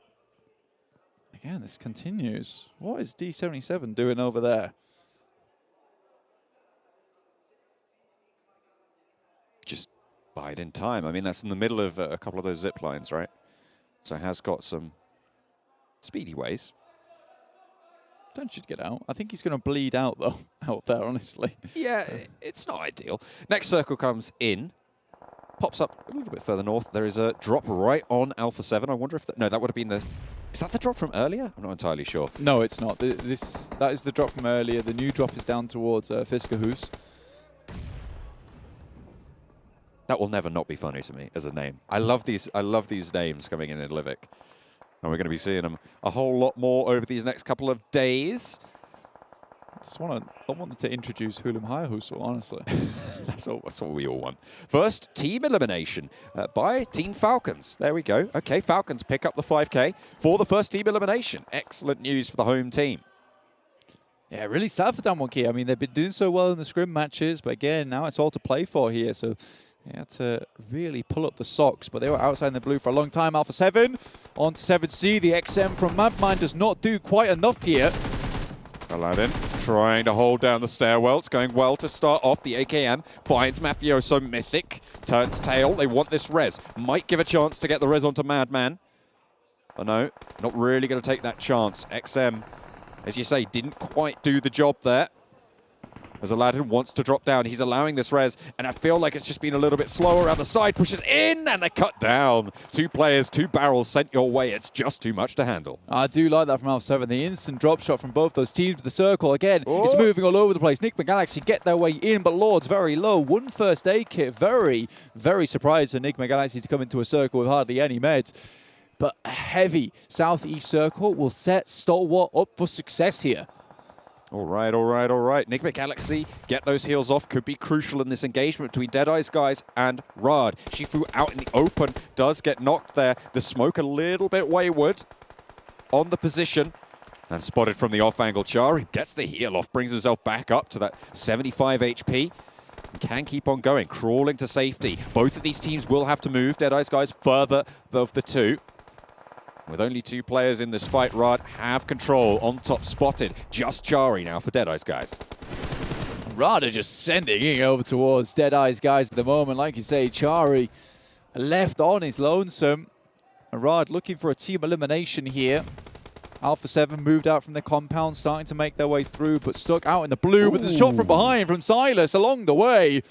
Again, this continues. What is D77 doing over there? Just bide in time. I mean, that's in the middle of a couple of those zip lines, right? So has got some speedy ways. Don't you get out? I think he's going to bleed out, though, out there, honestly. Yeah, it's not ideal. Next circle comes in. Pops up a little bit further north. There is a drop right on Alpha 7. I wonder if that... No, that would have been the... Is that the drop from earlier? I'm not entirely sure. No, it's not. That is the drop from earlier. The new drop is down towards Fiskahus. That will never not be funny to me as a name. I love these names coming in Livik. And we're going to be seeing them a whole lot more over these next couple of days. I wanted to introduce Hulim Hayahusu, honestly. That's what we all want. First, team elimination by Team Falcons. There we go. Okay, Falcons pick up the 5K for the first team elimination. Excellent news for the home team. Yeah, really sad for Damwon Kia. I mean, they've been doing so well in the scrim matches, but again, now it's all to play for here. So they had to really pull up the socks, but they were outside in the blue for a long time. Alpha 7 on to 7C. The XM from Madmine does not do quite enough here. Aladdin trying to hold down the stairwell. It's going well to start off. The AKM finds Mafioso Mythic. Turns tail. They want this res. Might give a chance to get the res onto Madman. Oh no, not really going to take that chance. XM, as you say, didn't quite do the job there. As Aladdin wants to drop down, he's allowing this res, and I feel like it's just been a little bit slower around the side. Pushes in, and they cut down. 2 players, 2 barrels sent your way. It's just too much to handle. I do like that from Alpha 7. The instant drop shot from both those teams. The circle, again, it's moving all over the place. Nigma Galaxy get their way in, but Lord's very low. 1 first aid kit. Very, very surprised for Nigma Galaxy to come into a circle with hardly any meds. But a heavy southeast circle will set Stalwart up for success here. All right. Nigma Galaxy, get those heals off. Could be crucial in this engagement between Deadeyes Guys and Riyadh. Shifu out in the open, does get knocked there. The smoke a little bit wayward on the position. And spotted from the off angle. Chari gets the heal off, brings himself back up to that 75 HP. Can keep on going, crawling to safety. Both of these teams will have to move. Deadeyes Guys further of the two. With only 2 players in this fight, Riyadh have control. On top, spotted. Just Chari now for Deadeyes Guys. Riyadh are just sending it over towards Deadeyes Guys at the moment. Like you say, Chari left on his lonesome. And Riyadh looking for a team elimination here. Alpha 7 moved out from the compound, starting to make their way through, but stuck out in the blue with a shot from behind from Silas along the way.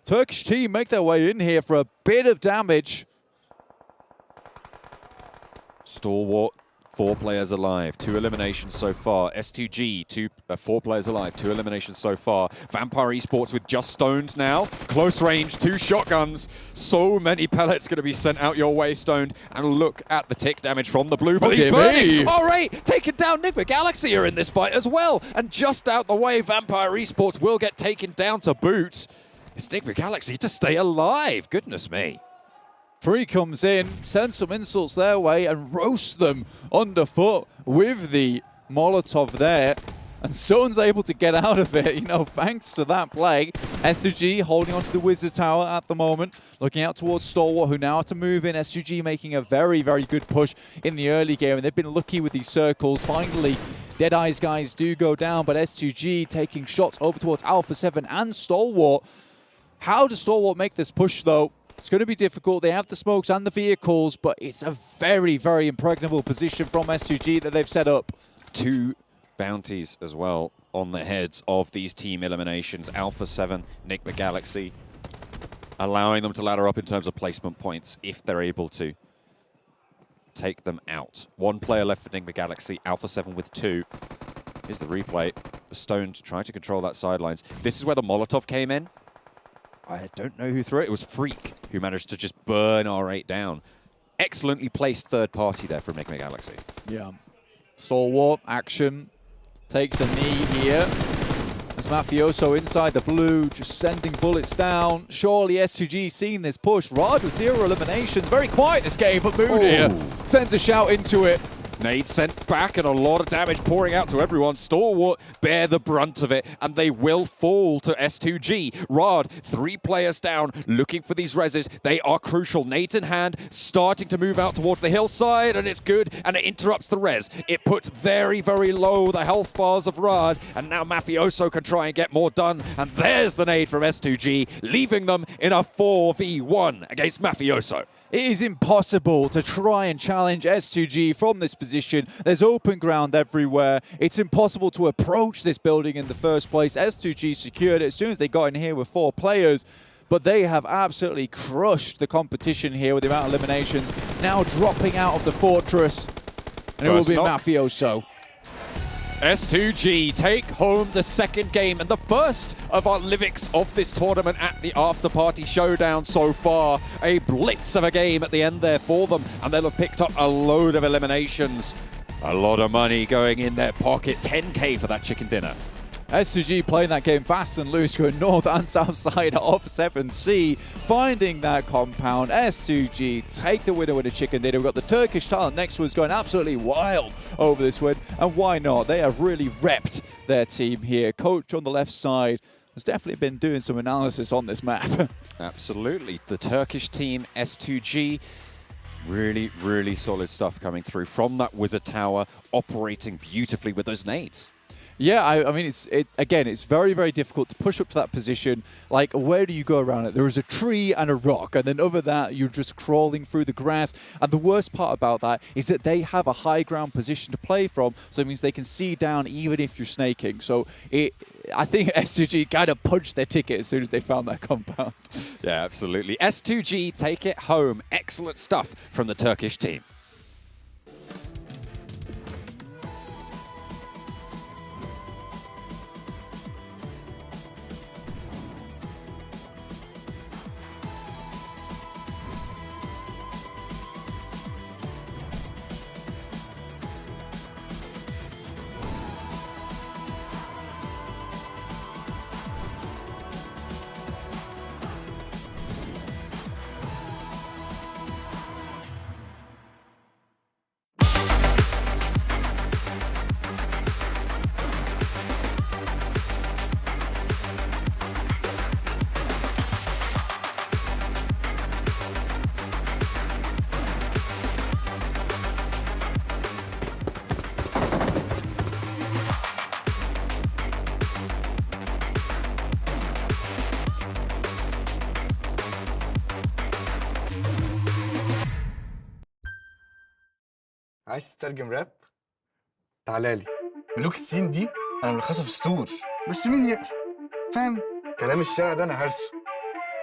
Turkish team make their way in here for a bit of damage. Stalwart, 4 players alive, 2 eliminations so far. S2G, 4 players alive, 2 eliminations so far. Vampire Esports with just Stoned now. Close range, 2 shotguns. So many pellets going to be sent out your way, Stoned. And look at the tick damage from the blue, but he's burning. All right, taking down Nigma Galaxy are in this fight as well. And just out the way, Vampire Esports will get taken down to boot. It's Nigma Galaxy to stay alive. Goodness me. Free comes in, sends some insults their way and roasts them underfoot with the Molotov there. And Stone's able to get out of it, thanks to that play. S2G holding onto the Wizard Tower at the moment, looking out towards Stalwart, who now have to move in. S2G making a very, very good push in the early game, and they've been lucky with these circles. Finally, Deadeyes Guys do go down, but S2G taking shots over towards Alpha 7 and Stalwart. How does Stalwart make this push, though? It's going to be difficult. They have the smokes and the vehicles, but it's a very, very impregnable position from S2G that they've set up. 2 bounties as well on the heads of these team eliminations. Alpha 7, Nigma Galaxy, allowing them to ladder up in terms of placement points if they're able to take them out. 1 player left for Nigma Galaxy, Alpha 7 with 2. Here's the replay. Stone to try to control that sidelines. This is where the Molotov came in. I don't know who threw it. It was Freak who managed to just burn R8 down. Excellently placed third party there from Nigma Galaxy. Yeah. Stalwart, action. Takes a knee here. It's Mafioso inside the blue, just sending bullets down. Surely S2G seeing this push. Riyadh with 0 eliminations. Very quiet this game, but Moon here sends a shout into it. Nade sent back and a lot of damage pouring out to everyone. Stalwart bear the brunt of it, and they will fall to S2G. Riyadh, 3 players down, looking for these reses. They are crucial. Nades in hand, starting to move out towards the hillside, and it's good, and it interrupts the res. It puts very, very low the health bars of Riyadh, and now Mafioso can try and get more done, and there's the nade from S2G, leaving them in a 4v1 against Mafioso. It is impossible to try and challenge S2G from this position. There's open ground everywhere. It's impossible to approach this building in the first place. S2G secured it as soon as they got in here with 4 players. But they have absolutely crushed the competition here with the amount of eliminations. Now dropping out of the fortress. And it will be Mafioso. S2G take home the 2nd game and the first of our Liviks of this tournament at the Afterparty Showdown so far. A blitz of a game at the end there for them, and they'll have picked up a load of eliminations. A lot of money going in their pocket, 10K for that chicken dinner. S2G playing that game fast and loose, going north and south side of 7C, finding that compound. S2G take the winner with a chicken dinner. We've got the Turkish talent next to us going absolutely wild over this win, and why not? They have really repped their team here. Coach on the left side has definitely been doing some analysis on this map. Absolutely. The Turkish team, S2G, really, really solid stuff coming through from that Wizard Tower, operating beautifully with those nades. Yeah, I mean, it's very, very difficult to push up to that position. Like, where do you go around it? There is a tree and a rock, and then over that, you're just crawling through the grass. And the worst part about that is that they have a high ground position to play from, so it means they can see down even if you're snaking. So I think S2G kind of punched their ticket as soon as they found that compound. Yeah, absolutely. S2G take it home. Excellent stuff from the Turkish team. عايز تترجم راب؟ تعالى لي. ملوك السين دي انا ملخصها في سطور، بس مين يقرا؟ فاهم؟ كلام الشارع ده انا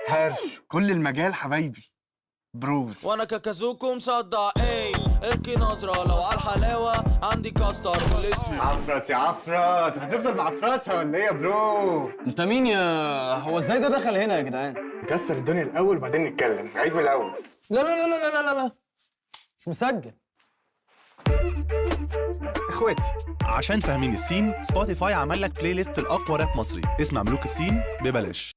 هرشه كل المجال حبايبي. بروز. وانا كاكازوكو مصدع ايه القي نظرة لو على الحلاوة عندي كاستر بالاسم. عفرت يا عفرت، هتفضل معفرتها ولا ايه يا برو؟ انت مين يا هو ازاي ده دخل هنا يا جدعان؟ نكسر الدنيا الاول وبعدين نتكلم، نعيد من الاول. لا لا لا لا لا لا مش مسجل. اخواتي عشان فاهمين السين، سبوتيفاي عمل لك بلاي ليست الاقوى راب مصري، اسمع ملوك السين ببلاش.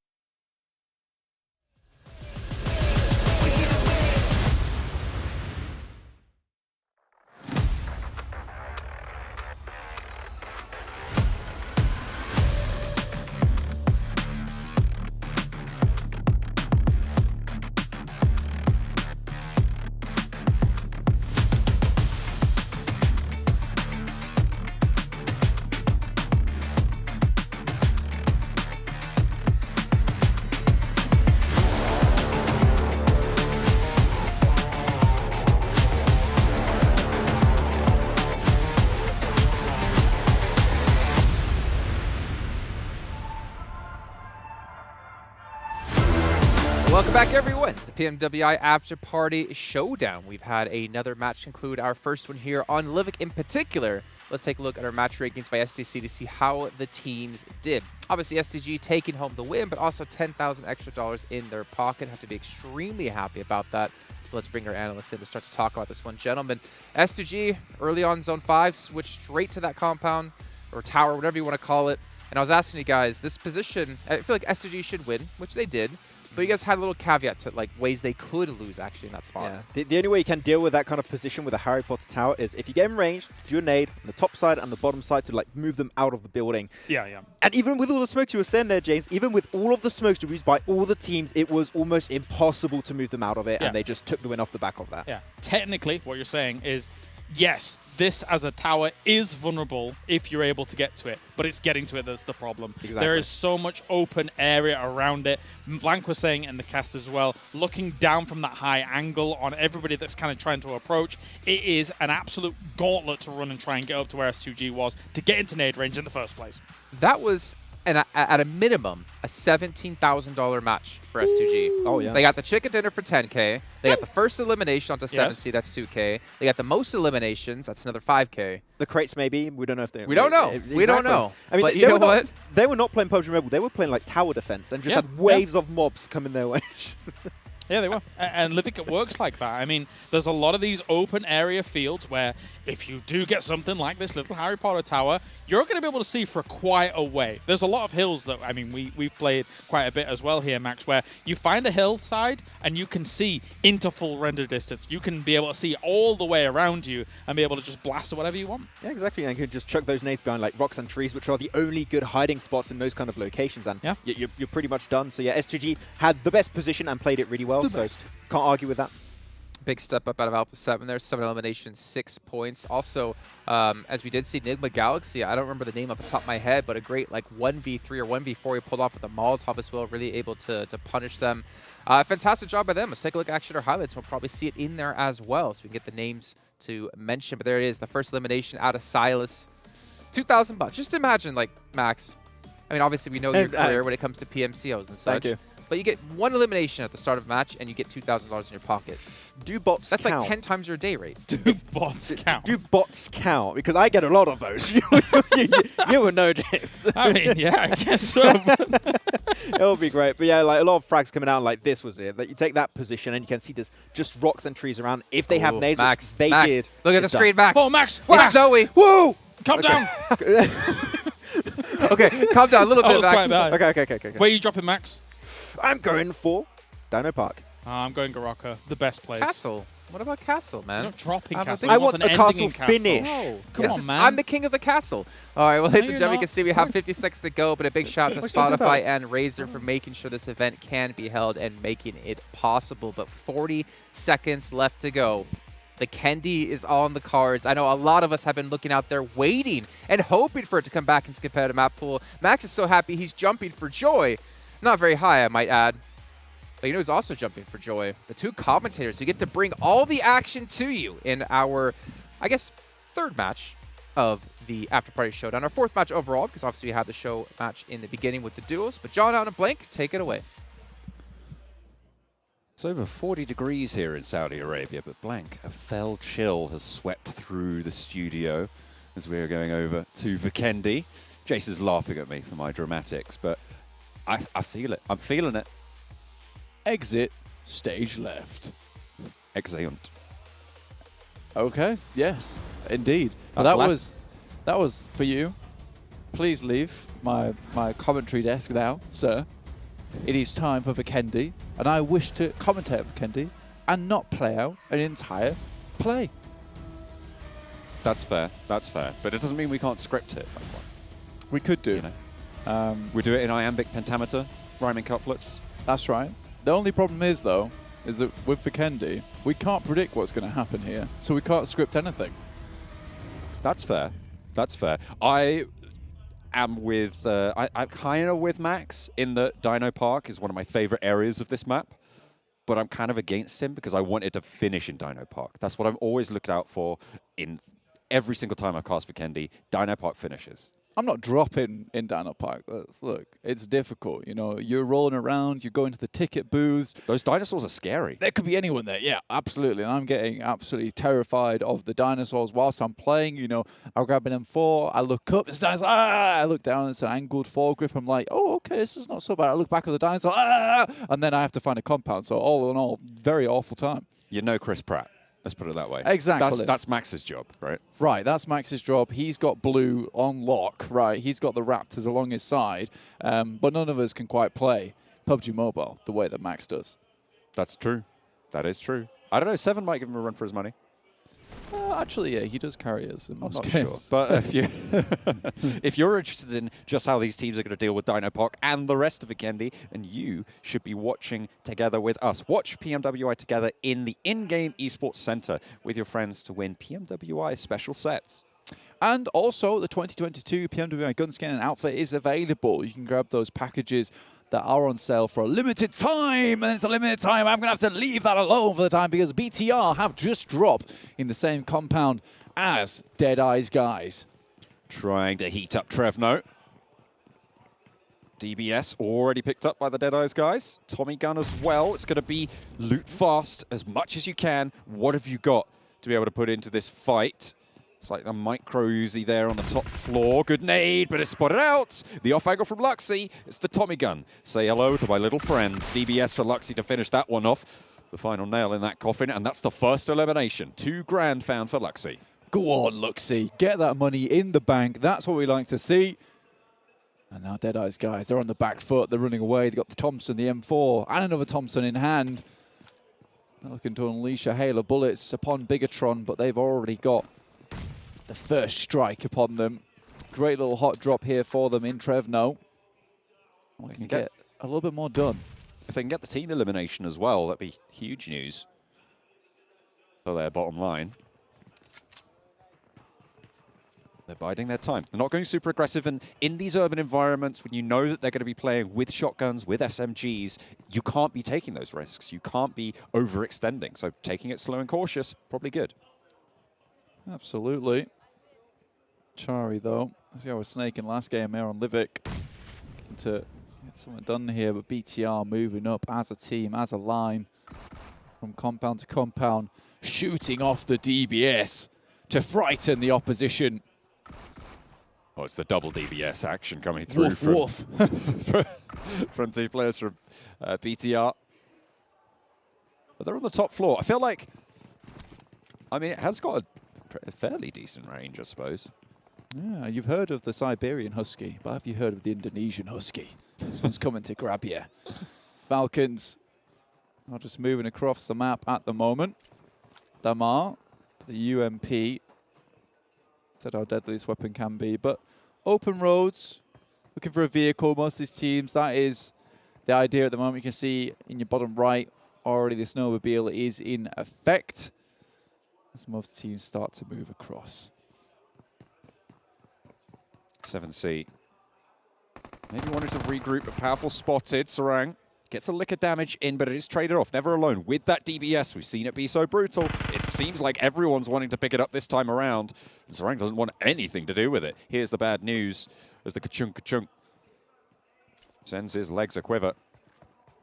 Welcome back, everyone, to the PMWI Afterparty Showdown. We've had another match conclude, our first one here on Livik in particular. Let's take a look at our match rankings by STC to see how the teams did. Obviously, STG taking home the win, but also $10,000 extra in their pocket. Have to be extremely happy about that. Let's bring our analysts in to start to talk about this one. Gentlemen, S2G, early on Zone 5, switched straight to that compound, or tower, whatever you want to call it. And I was asking you guys, this position, I feel like S2G should win, which they did. But you guys had a little caveat to like ways they could lose actually in that spot. Yeah. The only way you can deal with that kind of position with a Harry Potter tower is if you get in range, do a nade on the top side and the bottom side to like move them out of the building. Yeah, yeah. And even with all the smokes you were saying there, James, even with all of the smokes used by all the teams, it was almost impossible to move them out of it, and they just took the win off the back of that. Yeah. Technically, what you're saying is, yes, this as a tower is vulnerable if you're able to get to it, but it's getting to it that's the problem. Exactly. There is so much open area around it. Blank was saying in the cast as well, looking down from that high angle on everybody that's kind of trying to approach, it is an absolute gauntlet to run and try and get up to where S2G was to get into nade range in the first place. That was, at a minimum, a $17,000 match for S2G. Oh, yeah. They got the chicken dinner for 10K. They got the first elimination onto 7C, that's 2K. They got the most eliminations, that's another 5K. The crates maybe, we don't know if they... We don't know. Exactly. We don't know. I mean, but you know what? They were not playing PUBG Mobile, they were playing like tower defense and just had waves of mobs coming their way. Yeah, they were. And Livik works like that. I mean, there's a lot of these open area fields where if you do get something like this little Harry Potter tower, you're going to be able to see for quite a way. There's a lot of hills that, I mean, we've played quite a bit as well here, Max, where you find a hillside and you can see into full render distance. You can be able to see all the way around you and be able to just blast whatever you want. Yeah, exactly. And you can just chuck those nades behind like rocks and trees, which are the only good hiding spots in those kind of locations. And you're pretty much done. So yeah, S2G had the best position and played it really well. So can't argue with that. Big step up out of Alpha 7 there. 7 eliminations, 6 points. Also, as we did see, Nigma Galaxy, I don't remember the name off the top of my head, but a great like 1v3 or 1v4 he pulled off with a Molotov as well, really able to punish them. Fantastic job by them. Let's take a look at our highlights. We'll probably see it in there as well, so we can get the names to mention. But there it is, the first elimination out of Silas. $2,000. Just imagine, like, Max, I mean, obviously we know your career when it comes to PMCOs and such. Thank you. But you get one elimination at the start of a match, and you get $2,000 in your pocket. Do bots That's count? like 10 times your day rate. Do bots count? Do bots count? Because I get a lot of those. you would know, James. I mean, yeah, I guess so. It'll be great. But yeah, like a lot of frags coming out like this was it. That you take that position and you can see there's just rocks and trees around. If they have nades, Max, they Max, did. look at the screen, Max. Oh, Max. It's snowy. Whoa! Calm down. Okay, calm down a little bit, Max. Quite bad. Okay. Where are you dropping, Max? I'm going for Dino Park. I'm going Garaka, the best place. Castle. What about Castle, man? You're not dropping Castle. I You want an a ending castle in Castle. finish. No. Come on, man. I'm the king of the castle. All right, well, ladies and you're gentlemen, you not. can see we have 50 seconds to go, but a big shout out to What you talking Spotify about? and Razor for making sure this event can be held and making it possible. But 40 seconds left to go. The Kendi is on the cards. I know a lot of us have been looking out there waiting and hoping for it to come back into competitive map pool. Max is so happy he's jumping for joy. Not very high, I might add. But you know who's also jumping for joy? The two commentators who get to bring all the action to you in our I guess, third match of the Afterparty Showdown. Our fourth match overall, because obviously we had the show match in the beginning with the duos. But John out and Blank, take it away. It's over 40 degrees here in Saudi Arabia, but Blank, a fell chill has swept through the studio as we are going over to Vikendi. Jason's laughing at me for my dramatics, but I feel it. I'm feeling it. Exit, stage left. Excellent. Okay, yes, indeed. Well, that was for you. Please leave my commentary desk now, sir. It is time for Vikendi, and I wish to commentate Vikendi and not play out an entire play. That's fair. That's fair. But it doesn't mean we can't script it. We could do. You know? We do it in iambic pentameter, rhyming couplets. That's right. The only problem is, though, is that with Vikendi, we can't predict what's going to happen here, so we can't script anything. That's fair. That's fair. I am with, I'm kind of with Max in that Dino Park is one of my favorite areas of this map, but I'm kind of against him because I wanted to finish in Dino Park. That's what I'm always looked out for in every single time I cast Vikendi. Dino Park finishes. I'm not dropping in Dino Park. Look, it's difficult. You know, you're rolling around, you're going to the ticket booths. Those dinosaurs are scary. There could be anyone there. Yeah, absolutely. And I'm getting absolutely terrified of the dinosaurs whilst I'm playing. You know, I'll grab an M4, I look up, it's dinosaur, I look down, it's an angled foregrip. I'm like, oh, okay, this is not so bad. I look back at the dinosaur, and then I have to find a compound. So all in all, very awful time. You know Chris Pratt. Let's put it that way. Exactly. That's Max's job, right? Right, that's Max's job. He's got blue on lock, right? He's got the Raptors along his side, but none of us can quite play PUBG Mobile the way that Max does. That's true. That is true. I don't know, Seven might give him a run for his money. Actually, yeah, he does carry us in most I'm not games. sure. But if you're interested in just how these teams are going to deal with Dino Park and the rest of Vikendi, and you should be watching together with us. Watch PMWI together in the in-game esports center with your friends to win PMWI special sets. And also, the 2022 PMWI gun skin and outfit is available. You can grab those packages that are on sale for a limited time, and it's a limited time. I'm going to have to leave that alone for the time because BTR have just dropped in the same compound as Deadeyes Guys. Trying to heat up Trevno. DBS already picked up by the Deadeyes Guys. Tommy gun as well. It's going to be loot fast as much as you can. What have you got to be able to put into this fight? It's like the micro Uzi there on the top floor. Good nade, but it's spotted out. The off angle from Luxy. It's the Tommy gun. Say hello to my little friend. DBS for Luxy to finish that one off. The final nail in that coffin, and that's the first elimination. $2 grand found for Luxy. Go on, Luxy. Get that money in the bank. That's what we like to see. And now Deadeyes Guys, they're on the back foot. They're running away. They've got the Thompson, the M4, and another Thompson in hand. They're looking to unleash a hail of bullets upon Bigetron, but they've already got the first strike upon them. Great little hot drop here for them in Trevno. We can get a little bit more done. If they can get the team elimination as well, that'd be huge news for their bottom line. They're biding their time. They're not going super aggressive, and in these urban environments, when you know that they're going to be playing with shotguns, with SMGs, you can't be taking those risks. You can't be overextending. So taking it slow and cautious, probably good. Absolutely. Chari, though, as I was snaking last game here on Livik, looking to get something done here, but BTR moving up as a team, as a line, from compound to compound, shooting off the DBS to frighten the opposition. Oh, it's the double DBS action coming through from two players from BTR. But they're on the top floor. I feel like, I mean, it has got a fairly decent range, I suppose. Yeah, you've heard of the Siberian Husky, but have you heard of the Indonesian Husky? This one's coming to grab you. Falcons are just moving across the map at the moment. Damar, the UMP, said how deadly this weapon can be, but open roads, looking for a vehicle. Most of these teams, that is the idea at the moment. You can see in your bottom right, already the snowmobile is in effect as most teams start to move across. 7C. Maybe wanted to regroup, but powerful spotted. Sarang Gets a lick of damage in, but it is traded off. Never alone. With that DBS, we've seen it be so brutal. It seems like everyone's wanting to pick it up this time around. And Erangel doesn't want anything to do with it. Here's the bad news as the ka-chunk sends his legs a quiver.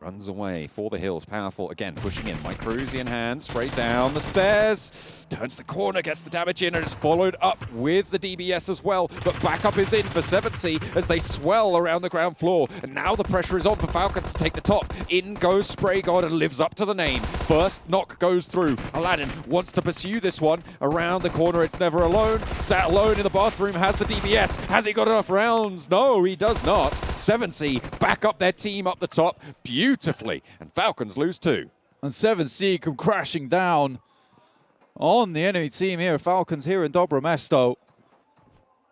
Runs away for the hills. Powerful again, pushing in. Mike Cruzy in hand, straight down the stairs. Turns the corner, gets the damage in, and is followed up with the DBS as well. But backup is in for 7C as they swell around the ground floor. And now the pressure is on for Falcons to take the top. In goes Spray God and lives up to the name. First knock goes through. Aladdin wants to pursue this one. Around the corner, it's never alone. Sat alone in the bathroom, has the DBS. Has he got enough rounds? No, he does not. 7C back up their team up the top beautifully, and Falcons lose 2. And 7C come crashing down on the enemy team here. Falcons here in Dobro Mesto.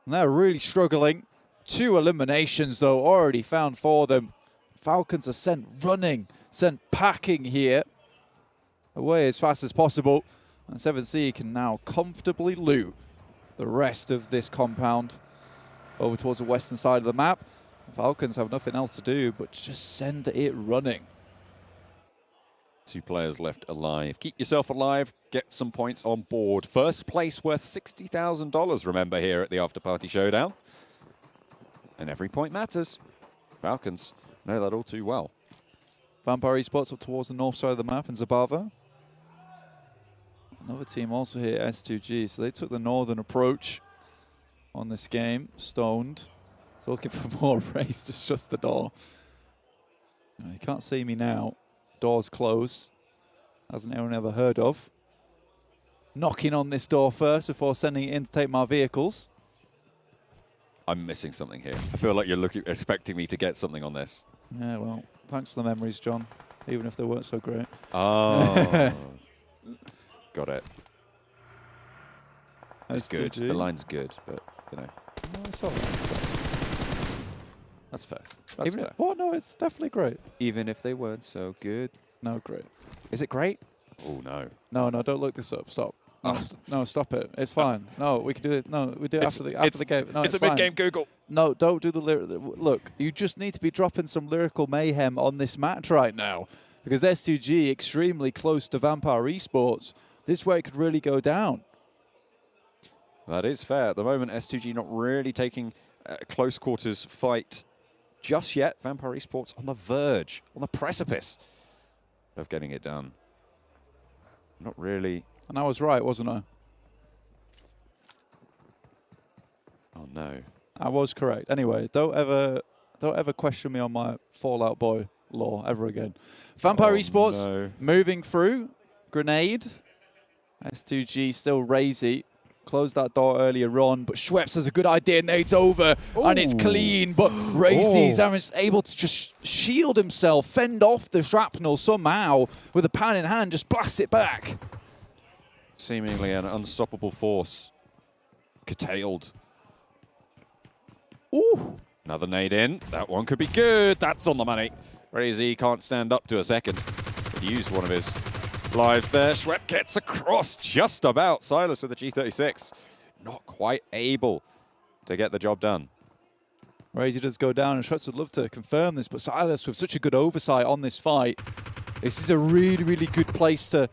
And they're really struggling. 2 eliminations, though, already found for them. Falcons are sent running, sent packing here. Away as fast as possible. And 7C can now comfortably loot the rest of this compound over towards the western side of the map. Falcons have nothing else to do but just send it running. 2 players left alive. Keep yourself alive, get some points on board. First place worth $60,000, remember, here at the Afterparty Showdown. And every point matters. Falcons know that all too well. Vampire Esports up towards the north side of the map in Zabava. Another team also here, S2G, so they took the northern approach on this game. Stoned. Looking for more race to shut the door. No, you can't see me now. Door's closed. Hasn't anyone ever heard of. Knocking on this door first before sending it in to take my vehicles. I'm missing something here. I feel like you're expecting me to get something on this. Yeah, well, thanks for the memories, John. Even if they weren't so great. Oh. Got it. It's good. S2G. The line's good, but, you know. No, it's all right. That's fair. That's fair. Well, no, it's definitely great. Even if they weren't so good. No, great. Is it great? Oh, no. No, don't look this up. Stop. No, no, stop it. It's fine. No, we can do it. No, we do it after the game. No, it's a fine. mid-game Google. No, don't do the lyric. Look, you just need to be dropping some lyrical mayhem on this match right now, because S2G extremely close to Vampire Esports. This way it could really go down. That is fair. At the moment, S2G not really taking a close quarters fight just yet. Vampire Esports on the verge, on the precipice of getting it done. Not really. And I was right, wasn't I? Oh no. I was correct. Anyway, don't ever question me on my Fallout Boy lore ever again. Vampire Esports moving through. Grenade. S2G still Razy. Closed that door earlier on, but Schweppes has a good idea. Nades over, and it's clean, but Razy's able to just shield himself, fend off the shrapnel somehow with a pan in hand, just blast it back. Seemingly an unstoppable force. Curtailed. Ooh. Another nade in. That one could be good. That's on the money. Razy can't stand up to a second. He used one of his lives there. Schwepp gets across just about. Silas with the G36. Not quite able to get the job done. Razy does go down, and Schweppes would love to confirm this, but Silas with such a good oversight on this fight. This is a really, really good place to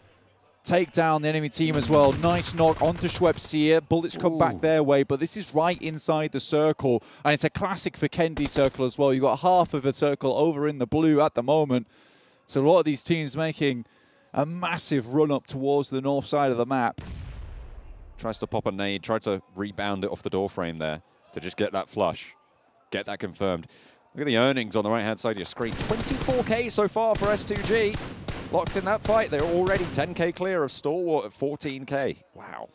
take down the enemy team as well. Nice knock onto Schweppes here. Bullets come back their way, but this is right inside the circle. And it's a classic Vikendi circle as well. You've got half of a circle over in the blue at the moment. So a lot of these teams making a massive run up towards the north side of the map. Tries to pop a nade, tried to rebound it off the door frame there to just get that flush, get that confirmed. Look at the earnings on the right-hand side of your screen. 24K so far for S2G. Locked in that fight. They're already 10K clear of Stalwart at 14K. Wow.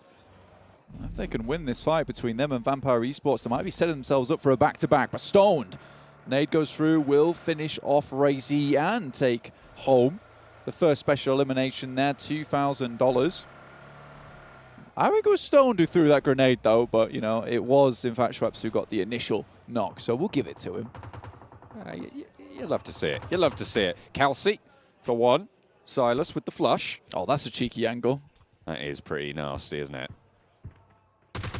If they can win this fight between them and Vampire Esports, they might be setting themselves up for a back-to-back. But Stoned. Nade goes through, will finish off Razy and take home the first special elimination there, $2,000. I think it was Stoned who threw that grenade, though. But, you know, it was, in fact, Schweppes who got the initial knock. So we'll give it to him. You love to see it. You love to see it. Kelsey for one. Silas with the flush. Oh, that's a cheeky angle. That is pretty nasty, isn't it?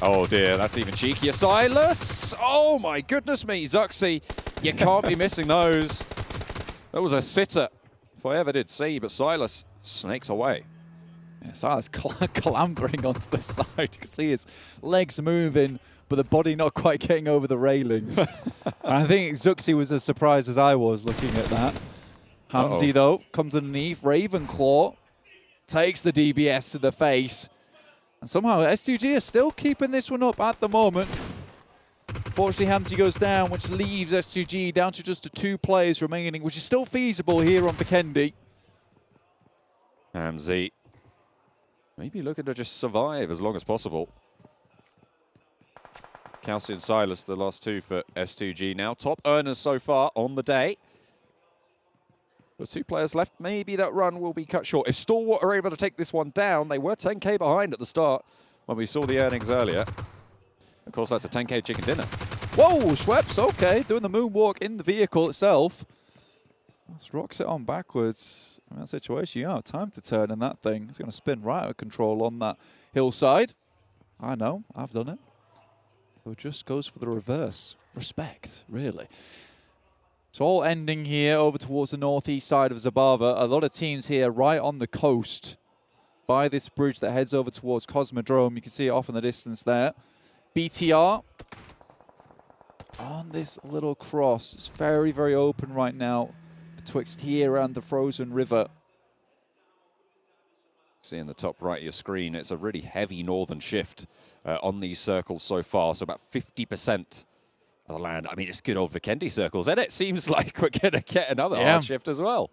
Oh dear, that's even cheekier. Silas! Oh my goodness me, Zuxi. You can't be missing those. That was a sitter, if I ever did see, but Silas snakes away. Yeah, Silas clambering onto the side. You can see his legs moving, but the body not quite getting over the railings. And I think Zuxi was as surprised as I was looking at that. Hamzy, though, comes underneath. Ravenclaw takes the DBS to the face. And somehow S2G are still keeping this one up at the moment. Fortunately, Hamzy goes down, which leaves S2G down to just the 2 players remaining, which is still feasible here on Vikendi. Hamzy maybe looking to just survive as long as possible. Kelsey and Silas, the last 2 for S2G now. Top earners so far on the day. With 2 players left, maybe that run will be cut short. If Stalwart are able to take this one down, they were 10k behind at the start when we saw the earnings earlier. Of course, that's a 10k chicken dinner. Whoa, Schweppes, okay, doing the moonwalk in the vehicle itself. Just rocks it on backwards. In that situation, you have time to turn in that thing. It's going to spin right out of control on that hillside. I know, I've done it. So it just goes for the reverse. Respect, really. It's all ending here over towards the northeast side of Zabava. A lot of teams here right on the coast by this bridge that heads over towards Cosmodrome. You can see it off in the distance there. BTR on this little cross. It's very, very open right now betwixt here and the frozen river. See in the top right of your screen, it's a really heavy northern shift on these circles so far. So about 50% of the land. I mean, it's good old Vikendi circles, and it seems like we're going to get another hard shift as well.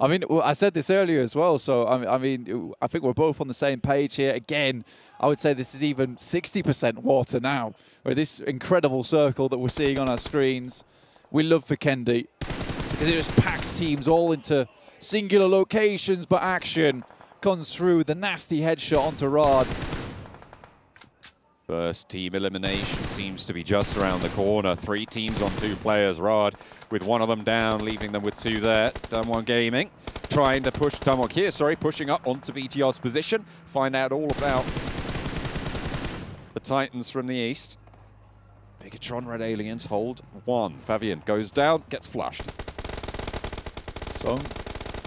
I mean, I said this earlier as well, so I mean, I think we're both on the same page here. Again, I would say this is even 60% water now, with this incredible circle that we're seeing on our screens. We love Vikendi because it just packs teams all into singular locations, but action comes through. The nasty headshot onto Riyadh. First team elimination seems to be just around the corner. 3 teams on 2 players. Riyadh with one of them down, leaving them with 2 there. Damwon Gaming trying to push Damwon here, pushing up onto BTR's position. Find out all about the Titans from the east. Bigetron Red Aliens hold 1. Fabian goes down, gets flushed. So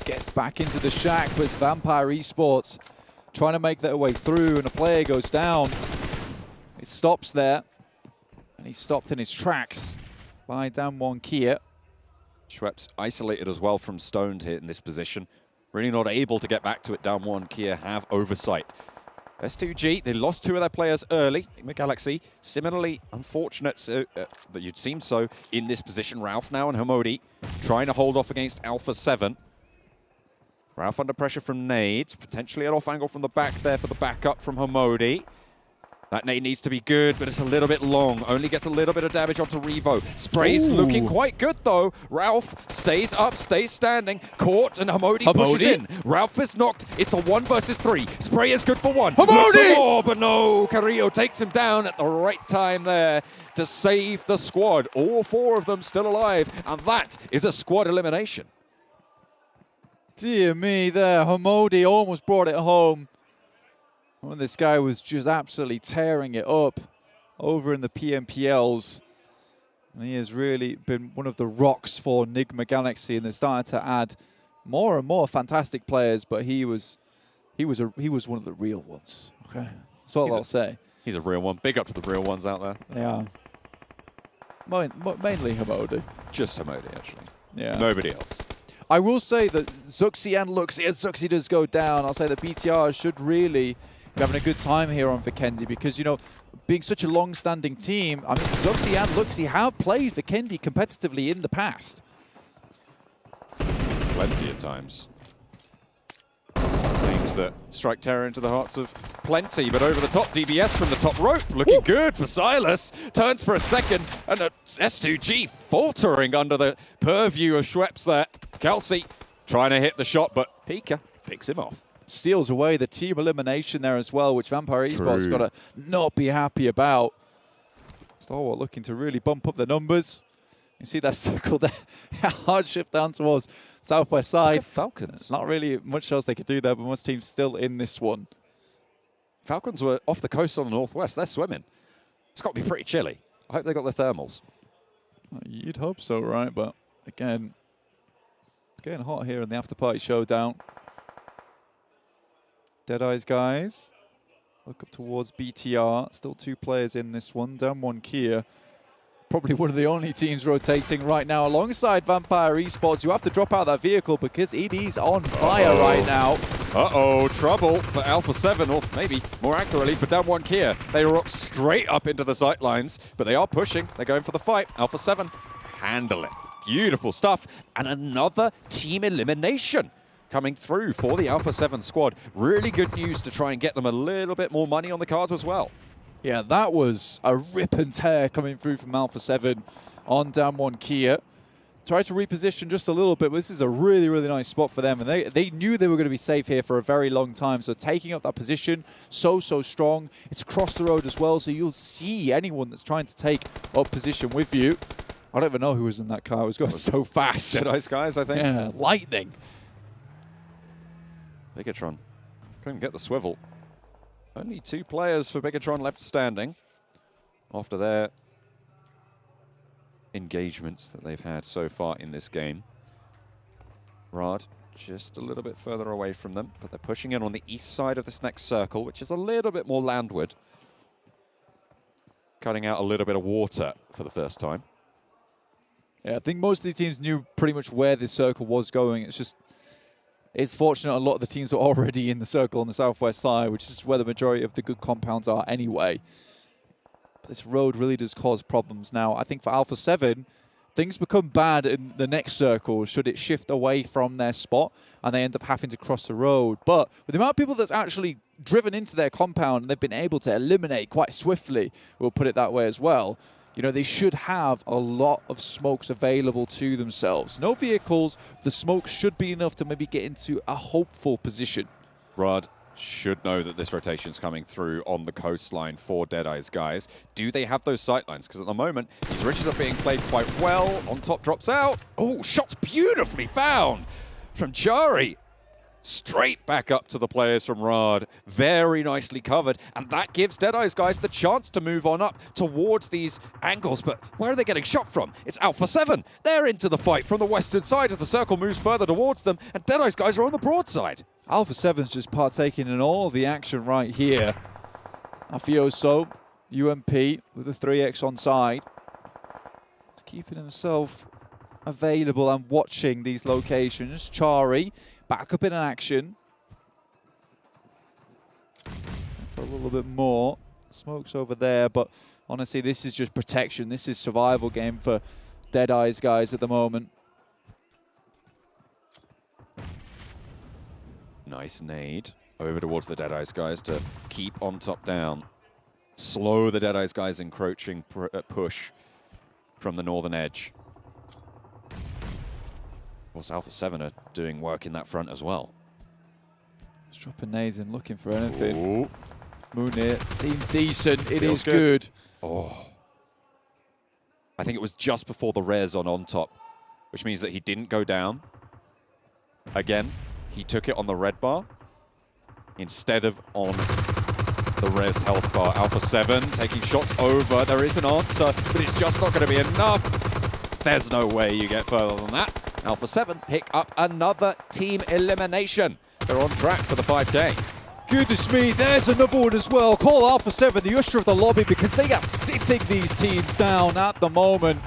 gets back into the shack, but it's Vampire Esports trying to make their way through, and a player goes down. It stops there, and he's stopped in his tracks by Damwon Kia. Schweppes isolated as well from Stoned here in this position. Really not able to get back to it. Damwon Kia have oversight. S2G, they lost 2 of their players early. Nigma Galaxy, similarly unfortunate that you'd seem so in this position. Ralph now and Hamodi trying to hold off against Alpha 7. Ralph under pressure from nades, potentially an off angle from the back there for the backup from Hamodi. That nade needs to be good, but it's a little bit long. Only gets a little bit of damage onto Revo. Spray's looking quite good, though. Ralph stays up, stays standing. Caught, and Hamodi pushes in. Ralph is knocked. It's a 1 versus 3. Spray is good for 1. Hamodi! More, but no, Carrillo takes him down at the right time there to save the squad. All 4 of them still alive, and that is a squad elimination. Dear me there, Hamodi almost brought it home. When this guy was just absolutely tearing it up over in the PMPLs. And he has really been one of the rocks for Nigma Galaxy, and they're starting to add more and more fantastic players, but he was one of the real ones. Okay. That's all I'll say. He's a real one. Big up to the real ones out there. Yeah. Mainly Hamodi. Just Hamodi, actually. Yeah. Nobody else. I will say that Zuxi and Luxi, as Zuxi does go down, I'll say that BTR should really be having a good time here on Vikendi because, you know, being such a long-standing team, I mean, Zuxi and Luxi have played Vikendi competitively in the past. Plenty of times. Things that strike terror into the hearts of plenty, but over the top, DBS from the top rope, looking good for Silas. Turns for a second, and a S2G faltering under the purview of Schweppes there. Kelsey trying to hit the shot, but Pika picks him off. Steals away the team elimination there as well, which Vampire Esports got to not be happy about. Stalwart looking to really bump up the numbers. You see that circle there. Hard shift down towards southwest side. Falcons. Not really much else they could do there, but most teams still in this one. Falcons were off the coast on the northwest. They're swimming. It's got to be pretty chilly. I hope they got their thermals. You'd hope so, right? But again, Getting hot here in the Afterparty Showdown. Deadeyes Guys. Look up towards BTR. Still 2 players in this one. Down 1 Kia. Probably one of the only teams rotating right now alongside Vampire Esports. You have to drop out that vehicle because it is on fire right now. Uh-oh, trouble for Alpha 7, or maybe more accurately for Down 1 Kia. They rock straight up into the sight lines, but they are pushing. They're going for the fight. Alpha 7 handle it. Beautiful stuff. And another team elimination coming through for the Alpha 7 squad. Really good news to try and get them a little bit more money on the cards as well. Yeah, that was a rip and tear coming through from Alpha 7 on Down 1 Kia. Tried to reposition just a little bit, but this is a really, really nice spot for them. And they knew they were going to be safe here for a very long time. So taking up that position, so strong. It's across the road as well, so you'll see anyone that's trying to take up position with you. I don't even know who was in that car. It was going so fast. Deadeyes Guys, I think. Yeah, lightning. Bigetron couldn't get the swivel. Only 2 players for Bigetron left standing after their engagements that they've had so far in this game. Riyadh just a little bit further away from them, but they're pushing in on the east side of this next circle, which is a little bit more landward. Cutting out a little bit of water for the first time. Yeah, I think most of these teams knew pretty much where this circle was going. It's fortunate a lot of the teams were already in the circle on the southwest side, which is where the majority of the good compounds are anyway. But this road really does cause problems now. I think for Alpha 7, things become bad in the next circle should it shift away from their spot and they end up having to cross the road. But with the amount of people that's actually driven into their compound, they've been able to eliminate quite swiftly, we'll put it that way as well. You know, they should have a lot of smokes available to themselves. No vehicles, the smoke should be enough to maybe get into a hopeful position. Riyadh should know that this rotation's coming through on the coastline for Deadeyes Guys. Do they have those sightlines? Because at the moment, these ridges are being played quite well. On top drops out. Oh, shots beautifully found from Jari. Straight back up to the players from Riyadh. Very nicely covered. And that gives Deadeyes Guys the chance to move on up towards these angles. But where are they getting shot from? It's Alpha 7. They're into the fight from the western side as the circle moves further towards them. And Deadeyes Guys are on the broadside. Alpha 7's just partaking in all the action right here. Afioso, UMP with the 3x on side. He's keeping himself available and watching these locations. Chari back up in action. For a little bit more. Smoke's over there, but honestly, this is just protection. This is survival game for Deadeyes Guys at the moment. Nice nade over towards the Deadeyes Guys to keep on top down. Slow the Deadeyes Guys encroaching push from the northern edge. Of course, Alpha 7 are doing work in that front as well. Just dropping nades and looking for anything. Ooh. Munir seems decent. It Feels is good. Oh. I think it was just before the res on top, which means that he didn't go down. Again, he took it on the red bar instead of on the res health bar. Alpha 7 taking shots over. There is an answer, but it's just not going to be enough. There's no way you get further than that. Alpha 7 pick up another team elimination. They're on track for the 5K. Goodness me, there's another one as well. Call Alpha 7 the usher of the lobby because they are sitting these teams down at the moment.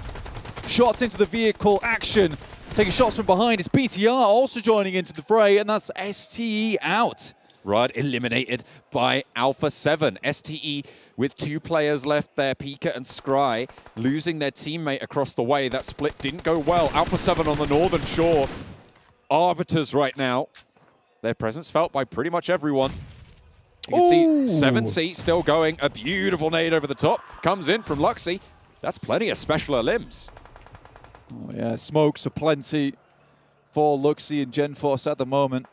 Shots into the vehicle, action. Taking shots from behind. It's BTR also joining into the fray, and that's STE out. Riyadh eliminated by Alpha 7. STE with 2 players left there, Pika and Scry, losing their teammate across the way. That split didn't go well. Alpha 7 on the northern shore. Arbiters right now. Their presence felt by pretty much everyone. You can see 7C still going. A beautiful nade over the top. Comes in from Luxy. That's plenty of special limbs. Oh yeah, smokes are plenty for Luxy and GenForce at the moment.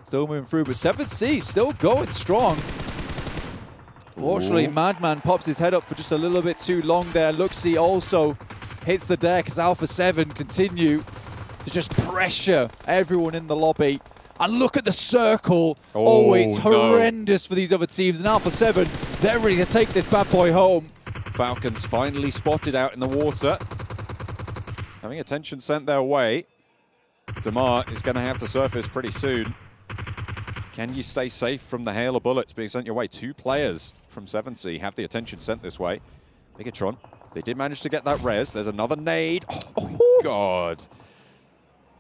Still moving through, but 7C still going strong. Fortunately, Madman pops his head up for just a little bit too long there. Luxy also hits the deck as Alpha 7 continue to just pressure everyone in the lobby. And look at the circle. Oh, it's horrendous for these other teams. And Alpha 7, they're ready to take this bad boy home. Falcons finally spotted out in the water. Having attention sent their way. Damar is going to have to surface pretty soon. Can you stay safe from the hail of bullets being sent your way? 2 players from 7C have the attention sent this way. Bigetron, they did manage to get that res. There's another nade. Oh, God.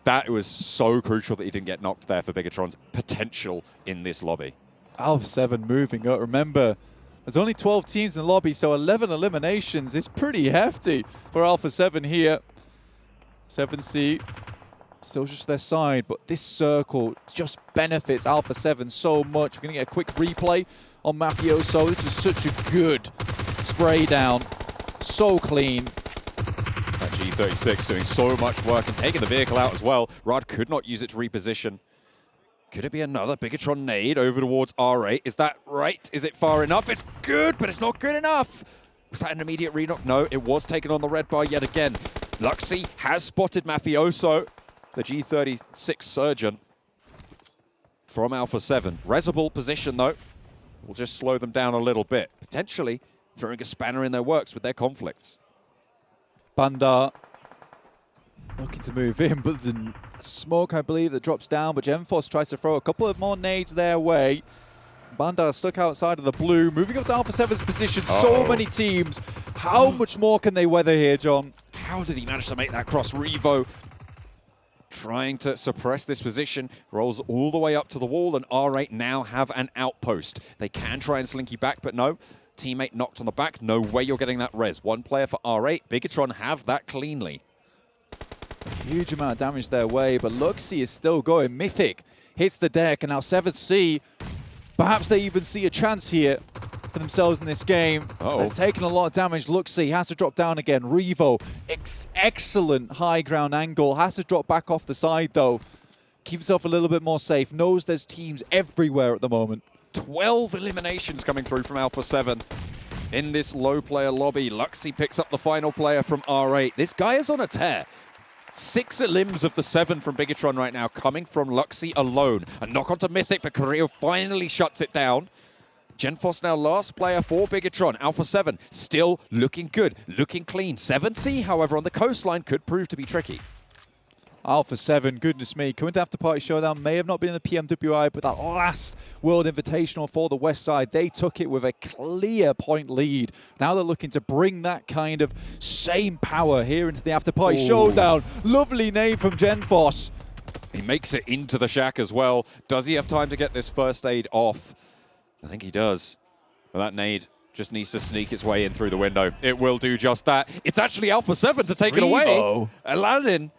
That was so crucial that he didn't get knocked there for Bigetron's potential in this lobby. Alpha 7 moving up. Remember, there's only 12 teams in the lobby, so 11 eliminations is pretty hefty for Alpha 7 here. 7C still just their side, but this circle just benefits Alpha 7 so much. We're going to get a quick replay on Mafioso. This is such a good spray down. So clean. That G36 doing so much work and taking the vehicle out as well. Rod could not use it to reposition. Could it be another Bigetron nade over towards R8? Is that right? Is it far enough? It's good, but it's not good enough. Was that an immediate re-knock? No, it was taken on the red bar yet again. Luxy has spotted Mafioso, the G36 surgeon from Alpha 7. Resable position, though. Will just slow them down a little bit. Potentially throwing a spanner in their works with their conflicts. Bandar looking to move in, but there's a smoke, I believe, that drops down, but Genforce tries to throw a couple of more nades their way. Bandar stuck outside of the blue, moving up to Alpha 7's position. So many teams. How much more can they weather here, John? How did he manage to make that cross? Revo trying to suppress this position, rolls all the way up to the wall, and R8 now have an outpost. They can try and slinky back, but no. Teammate knocked on the back. No way you're getting that res. 1 player for R8. Bigetron have that cleanly. Huge amount of damage their way, but Luxy is still going. Mythic hits the deck, and now 7C, perhaps they even see a chance here for themselves in this game. They're taking a lot of damage. Luxy has to drop down again. Revo, excellent high ground angle. Has to drop back off the side, though. Keep himself a little bit more safe. Knows there's teams everywhere at the moment. 12 eliminations coming through from Alpha 7 in this low player lobby. Luxy picks up the final player from R8. This guy is on a tear. 6 elims of the 7 from Bigetron right now coming from Luxy alone. A knock onto Mythic, but Carrillo finally shuts it down. Genforce now last player for Bigetron. Alpha 7 still looking good, looking clean. 7C, however, on the coastline could prove to be tricky. Alpha 7, goodness me, coming to Afterparty Showdown, may have not been in the PMWI, but that last World Invitational for the West Side, they took it with a clear point lead. Now they're looking to bring that kind of same power here into the Afterparty Showdown. Lovely name from Genforce. He makes it into the shack as well. Does he have time to get this first aid off? I think he does. But that nade just needs to sneak its way in through the window. It will do just that. It's actually Alpha 7 to take it away. Aladdin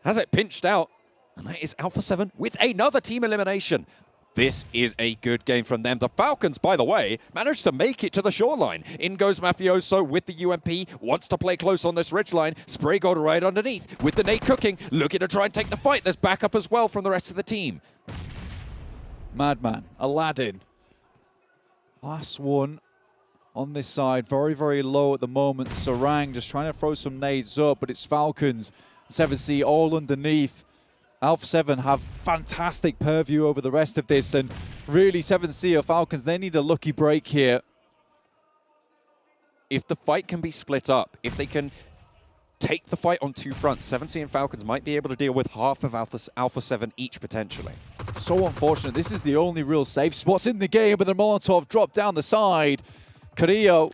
has it pinched out, and that is Alpha 7 with another team elimination. This is a good game from them. The Falcons, by the way, managed to make it to the shoreline. In goes Mafioso with the UMP, wants to play close on this ridgeline. Spray God right underneath with the nade cooking, looking to try and take the fight. There's backup as well from the rest of the team. Madman, Aladdin. Last one on this side, very, very low at the moment. Sarang just trying to throw some nades up, but it's Falcons. 7C all underneath. Alpha 7 have fantastic purview over the rest of this, and really 7C or Falcons, they need a lucky break here. If the fight can be split up, if they can take the fight on 2 fronts, 7C and Falcons might be able to deal with half of Alpha 7 each potentially. So unfortunate. This is the only real safe spots in the game, but the Molotov dropped down the side. Carrillo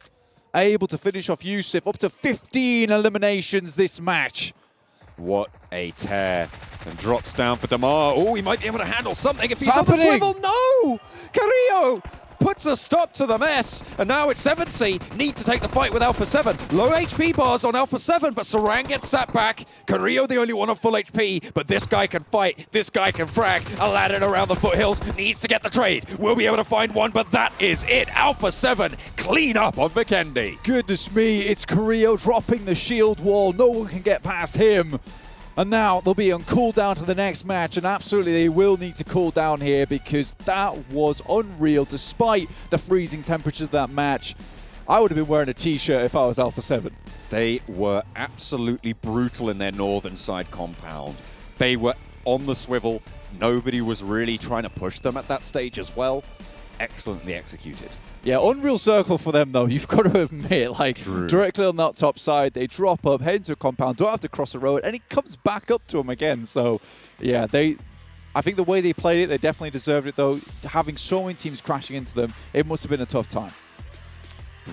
able to finish off Yusuf. Up to 15 eliminations this match. What a tear. And drops down for Damar. Oh, he might be able to handle something if he's on the swivel. No! Carrillo puts a stop to the mess. And now it's 7C. Need to take the fight with Alpha 7. Low HP bars on Alpha 7, but Sarang gets sat back. Carrillo the only one on full HP, but this guy can fight. This guy can frag. Aladdin around the foothills needs to get the trade. We'll be able to find one, but that is it. Alpha 7 clean up on Vikendi. Goodness me, it's Carrillo dropping the shield wall. No one can get past him. And now they'll be on cooldown to the next match, and absolutely they will need to cool down here because that was unreal despite the freezing temperatures of that match. I would have been wearing a t-shirt if I was Alpha 7. They were absolutely brutal in their northern side compound. They were on the swivel. Nobody was really trying to push them at that stage as well. excellently executed. Yeah, unreal circle for them, though. You've got to admit, like, directly on that top side, they drop up, head into a compound, don't have to cross the road, and it comes back up to them again. So, yeah, I think the way they played it, they definitely deserved it, though. Having so many teams crashing into them, it must have been a tough time.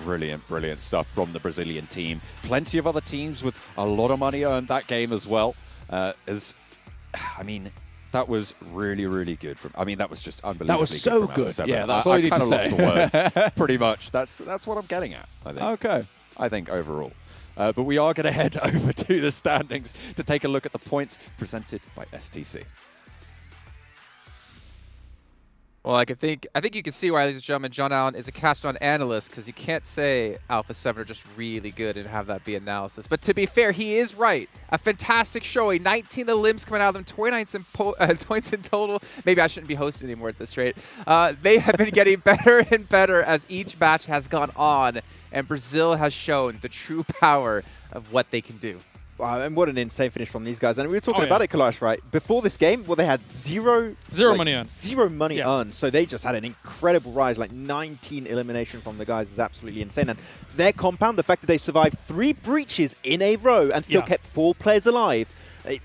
Brilliant, brilliant stuff from the Brazilian team. Plenty of other teams with a lot of money earned that game as well. That was really, really good. That was just unbelievably That was so good. good. Yeah, that's all you need to say. I kind of lost for words, pretty much. That's what I'm getting at, I think. Okay. I think overall. But we are going to head over to the standings to take a look at the points presented by STC. Well, I think you can see why, ladies and gentlemen, John Allen is a cast-on analyst, because you can't say Alpha 7 are just really good and have that be analysis. But to be fair, he is right. A fantastic showing. 19 elims coming out of them, 29 points in total. Maybe I shouldn't be hosting anymore at this rate. They have been getting better and better as each match has gone on, and Brazil has shown the true power of what they can do. Wow, and what an insane finish from these guys. And we were talking about it, Kalash, right? Before this game, well, they had zero money earned. Zero money earned. So they just had an incredible rise, like 19 elimination from the guys is absolutely insane. And their compound, the fact that they survived 3 breaches in a row and still kept 4 players alive,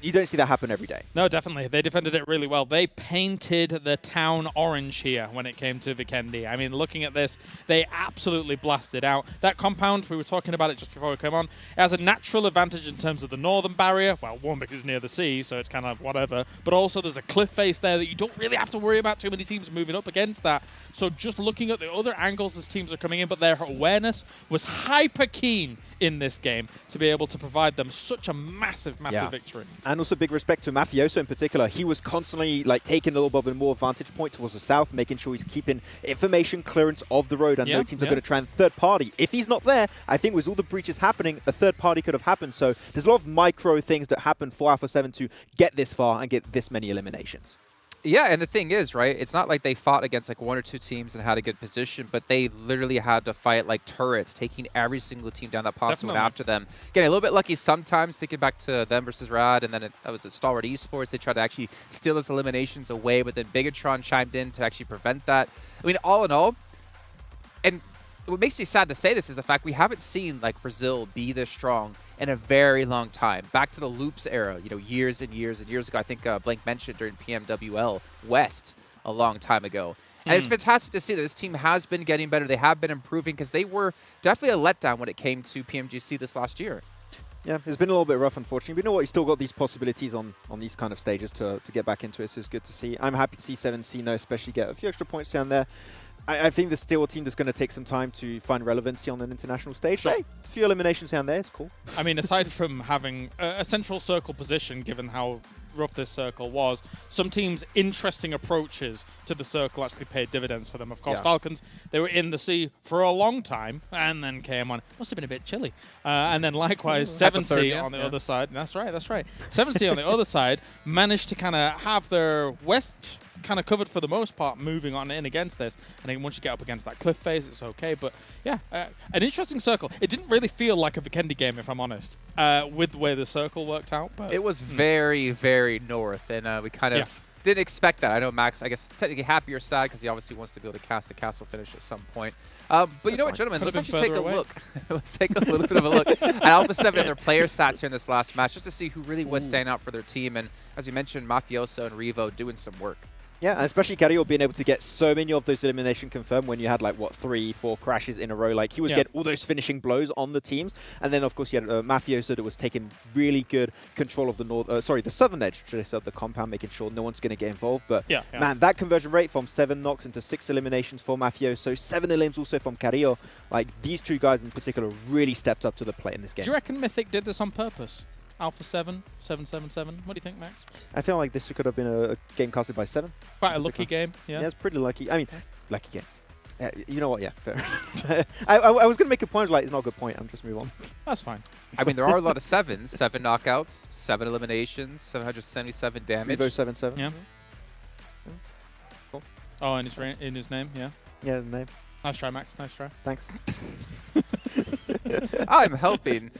you don't see that happen every day. No, definitely. They defended it really well. They painted the town orange here when it came to Vikendi. I mean, looking at this, they absolutely blasted out. That compound, we were talking about it just before we came on, it has a natural advantage in terms of the northern barrier. Well, one, because it's near the sea, so it's kind of whatever. But also there's a cliff face there that you don't really have to worry about too many teams moving up against that. So just looking at the other angles as teams are coming in, but their awareness was hyper keen in this game to be able to provide them such a massive victory. And also big respect to Mafioso in particular. He was constantly like taking a little bit more vantage point towards the south, making sure he's keeping information clearance of the road, and no teams are going to try and third party. If he's not there, I think with all the breaches happening, a third party could have happened. So there's a lot of micro things that happen for Alpha 7 to get this far and get this many eliminations. Yeah, and the thing is, right, it's not like they fought against like 1 or 2 teams and had a good position, but they literally had to fight like turrets, taking every single team down that possible went after them. Getting a little bit lucky sometimes, thinking back to them versus Riyadh, and then that was at Stalwart Esports. They tried to actually steal those eliminations away, but then Bigetron chimed in to actually prevent that. I mean, all in all, and what makes me sad to say this is the fact we haven't seen like Brazil be this strong in a very long time. Back to the Loops era, years and years and years ago. I think Blank mentioned during PMWL West a long time ago. And it's fantastic to see that this team has been getting better. They have been improving, because they were definitely a letdown when it came to PMGC this last year. Yeah, it's been a little bit rough, unfortunately. But you know what? You still got these possibilities on these kind of stages to get back into it, so it's good to see. I'm happy to see 7C especially get a few extra points down there. I think the Stalwart team is going to take some time to find relevancy on an international stage. Hey, a few eliminations down there, it's cool. I mean, aside from having a central circle position, given how rough this circle was, some teams' interesting approaches to the circle actually paid dividends for them. Of course, Falcons, they were in the sea for a long time and then came on. Must have been a bit chilly. And then likewise, 7C on the other side. That's right. 7C on the other side managed to kind of have their west kind of covered for the most part, moving on in against this. And then once you get up against that cliff face, it's okay. But yeah, an interesting circle. It didn't really feel like a Vikendi game, if I'm honest, with the way the circle worked out. But it was very, very north, and we kind of didn't expect that. I know Max, I guess, technically happy or sad, because he obviously wants to be able to cast the castle finish at some point. But you know what, gentlemen, let's actually take a look. Let's take a little bit of a look at Alpha 7 and their player stats here in this last match, just to see who really was standing out for their team. And as you mentioned, Mafioso and Revo doing some work. Yeah, and especially Cario being able to get so many of those elimination confirmed when you had, like, what, 3-4 crashes in a row. Like, he was getting all those finishing blows on the teams. And then, of course, you had Mafioso that was taking really good control of the the southern edge, should I say, of the compound, making sure no one's going to get involved. But, man, that conversion rate from 7 knocks into 6 eliminations for Mafioso, 7 elims also from Cario. Like, these 2 guys in particular really stepped up to the plate in this game. Do you reckon Mythic did this on purpose? Alpha 7, 777. What do you think, Max? I feel like this could have been a game casted by 7. Quite a lucky game, yeah. Yeah, it's pretty lucky. I mean, lucky game. You know what? Yeah, fair. I was going to make a point, like, it's not a good point. I'm just move on. That's fine. I mean, there are a lot of 7s. 7 knockouts, 7 eliminations, 777 damage. Revo 77. Yeah. Cool. Oh, in his name, yeah. Yeah, his name. Nice try, Max. Nice try. Thanks. I'm helping.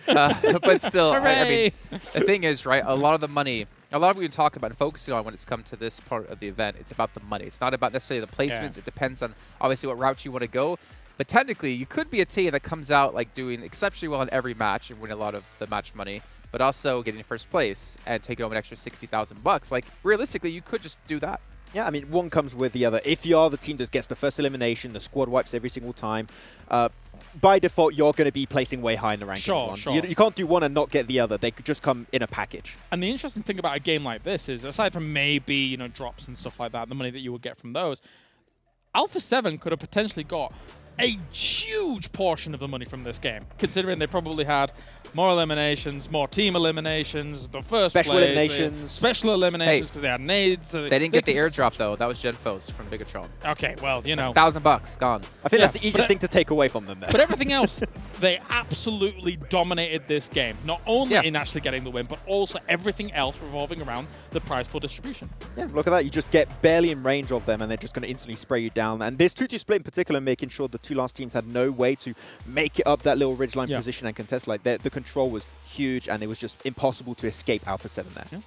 But still, I mean, the thing is, right, a lot of the money A lot of what we've been talking about and focusing on when it's come to this part of the event, it's about the money. It's not about necessarily the placements. Yeah. It depends on obviously what route you want to go. But technically, you could be a team that comes out like doing exceptionally well in every match and win a lot of the match money, but also getting first place and taking home an extra $60,000. Like realistically, you could just do that. Yeah, I mean, one comes with the other. If you are the team that gets the first elimination, the squad wipes every single time, by default, you're going to be placing way high in the ranking. Sure, sure. You can't do one and not get the other. They could just come in a package. And the interesting thing about a game like this is, aside from maybe, you know, drops and stuff like that, the money that you would get from those, Alpha 7 could have potentially got a huge portion of the money from this game, considering they probably had more eliminations, more team eliminations, the first special place, eliminations. Special eliminations because they had nades. So They didn't get the airdrop though. That was Genfos from Bigetron. Okay, well, you know. $1,000 gone. I think that's the easiest thing to take away from them there. But everything else, they absolutely dominated this game. Not only in actually getting the win, but also everything else revolving around the prize pool distribution. Yeah, look at that. You just get barely in range of them, and they're just going to instantly spray you down. And this 2-2 split in particular, making sure the two last teams had no way to make it up that little ridgeline position and contest. Like, the control was huge, and it was just impossible to escape Alpha 7 there. Yeah.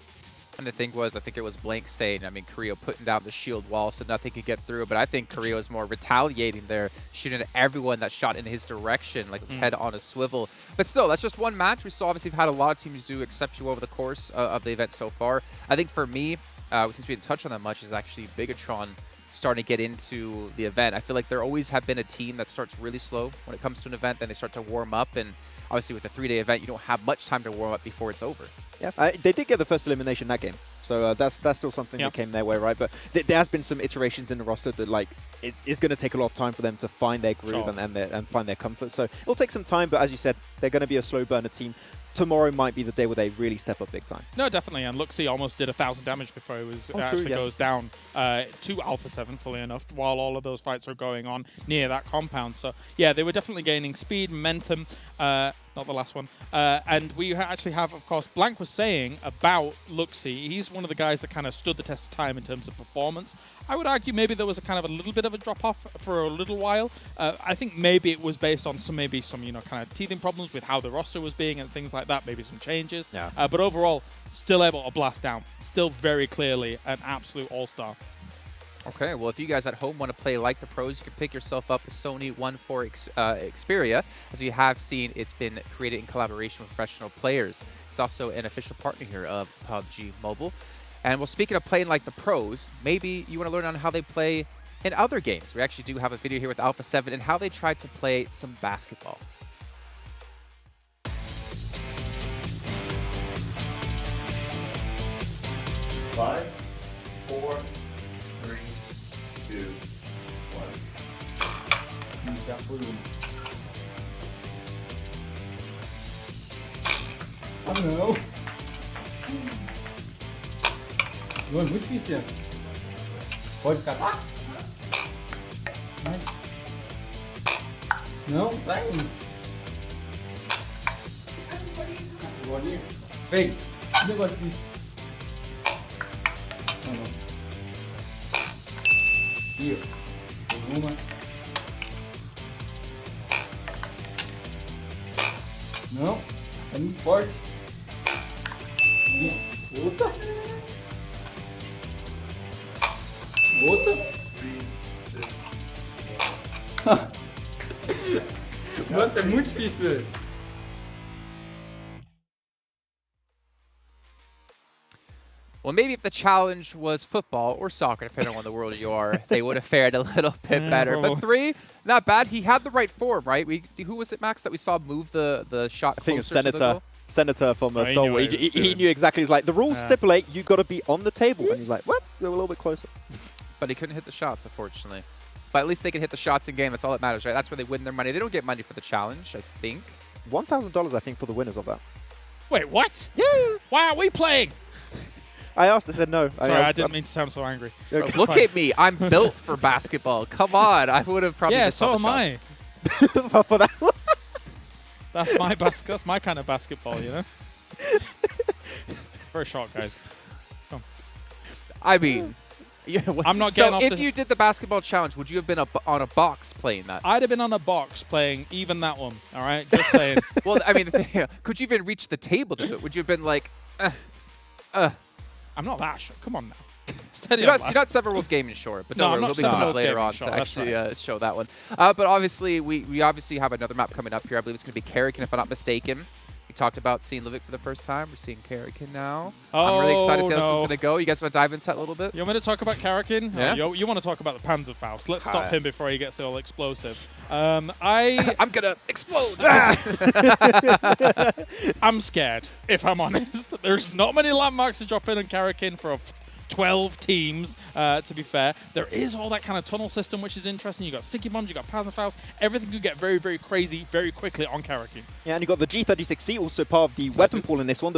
And the thing was, I think it was Blank saying, I mean, Carrillo putting down the shield wall so nothing could get through, but I think Carrillo is more retaliating there, shooting at everyone that shot in his direction, like head on a swivel. But still, that's just one match. We still obviously have had a lot of teams do exceptionally well over the course of the event so far. I think for me, since we didn't touch on that much, is actually Bigetron starting to get into the event. I feel like there always have been a team that starts really slow when it comes to an event, then they start to warm up, and obviously with a 3-day event, you don't have much time to warm up before it's over. Yeah, they did get the first elimination that game, so that's still something that came their way, right? But there has been some iterations in the roster that, like, it is going to take a lot of time for them to find their groove and find their comfort. So it'll take some time, but as you said, they're going to be a slow burner team. Tomorrow might be the day where they really step up big time. No, definitely. And Luxie almost did 1,000 damage before he was goes down to Alpha 7, fully enough, while all of those fights are going on near that compound. So, yeah, they were definitely gaining speed, momentum, not the last one. And we actually have, of course, Blank was saying about Luxie, he's one of the guys that kind of stood the test of time in terms of performance. I would argue maybe there was a kind of a little bit of a drop-off for a little while. I think maybe it was based on some, you know, kind of teething problems with how the roster was being and things like that, maybe some changes. Yeah. But overall, still able to blast down. Still very clearly an absolute all-star. Okay, well, if you guys at home want to play like the pros, you can pick yourself up a Sony 1.4 Xperia. As we have seen, it's been created in collaboration with professional players. It's also an official partner here of PUBG Mobile. And well, speaking of playing like the pros, maybe you want to learn on how they play in other games. We actually do have a video here with Alpha 7 and how they tried to play some basketball. Five, 4, 3, 2, 1. Use that blue one. I don't know. Luan, muito difícil. Pode catar? Não, vai. Bolinha. Vem, que negócio disso. Não, não. Aqui, ó. Uma. Não, é muito forte. Outra. Outra. Nossa, é muito difícil, velho. Well, maybe if the challenge was football or soccer, depending on the world you are, they would have fared a little bit better. But 3, not bad. He had the right form, right? Who was it, Max, that we saw move the shot? I think it's closer to the goal? Senator from Stalwart. He knew exactly. He's like, the rules stipulate you got to be on the table. And he's like, what? They were a little bit closer. But he couldn't hit the shots, unfortunately. But at least they can hit the shots in game. That's all that matters, right? That's where they win their money. They don't get money for the challenge, I think. $1,000, I think, for the winners of that. Wait, what? Yeah. Why aren't we playing? I asked, I said no. Sorry, I didn't mean to sound so angry. Okay. Look at me. I'm built for basketball. Come on. I would have probably Yeah, so am I. For that one. That's my that's my kind of basketball, you know? Very short, guys. Come. I mean, I'm not getting off if you did the basketball challenge, would you have been on a box playing that? I'd have been on a box playing even that one, all right? Just saying. Well, I mean, could you even reach the table to do it? Would you have been like, I'm not that short. Come on now. Steady You're on, not Seven Worlds Gaming short, but No, don't I'm worry, not we'll be coming Seven up Worlds later Gaming on short, to that's actually show that one. But obviously, we obviously have another map coming up here. I believe it's going to be Karakin, if I'm not mistaken. We talked about seeing Livik for the first time. We're seeing Karakin now. I'm really excited to see how this one's going to go. You guys want to dive into that a little bit? You want me to talk about Karakin? Yeah. You want to talk about the Panzerfaust. Let's stop him before he gets all explosive. I'm going to explode. I'm scared, if I'm honest. There's not many landmarks to drop in on Karakin for 12 teams, to be fair. There is all that kind of tunnel system, which is interesting. You got sticky bombs, you got Panzerfaust. Everything could get very, very crazy very quickly on Karakin. Yeah, and you got the G36C, also part of the weapon pool in this one.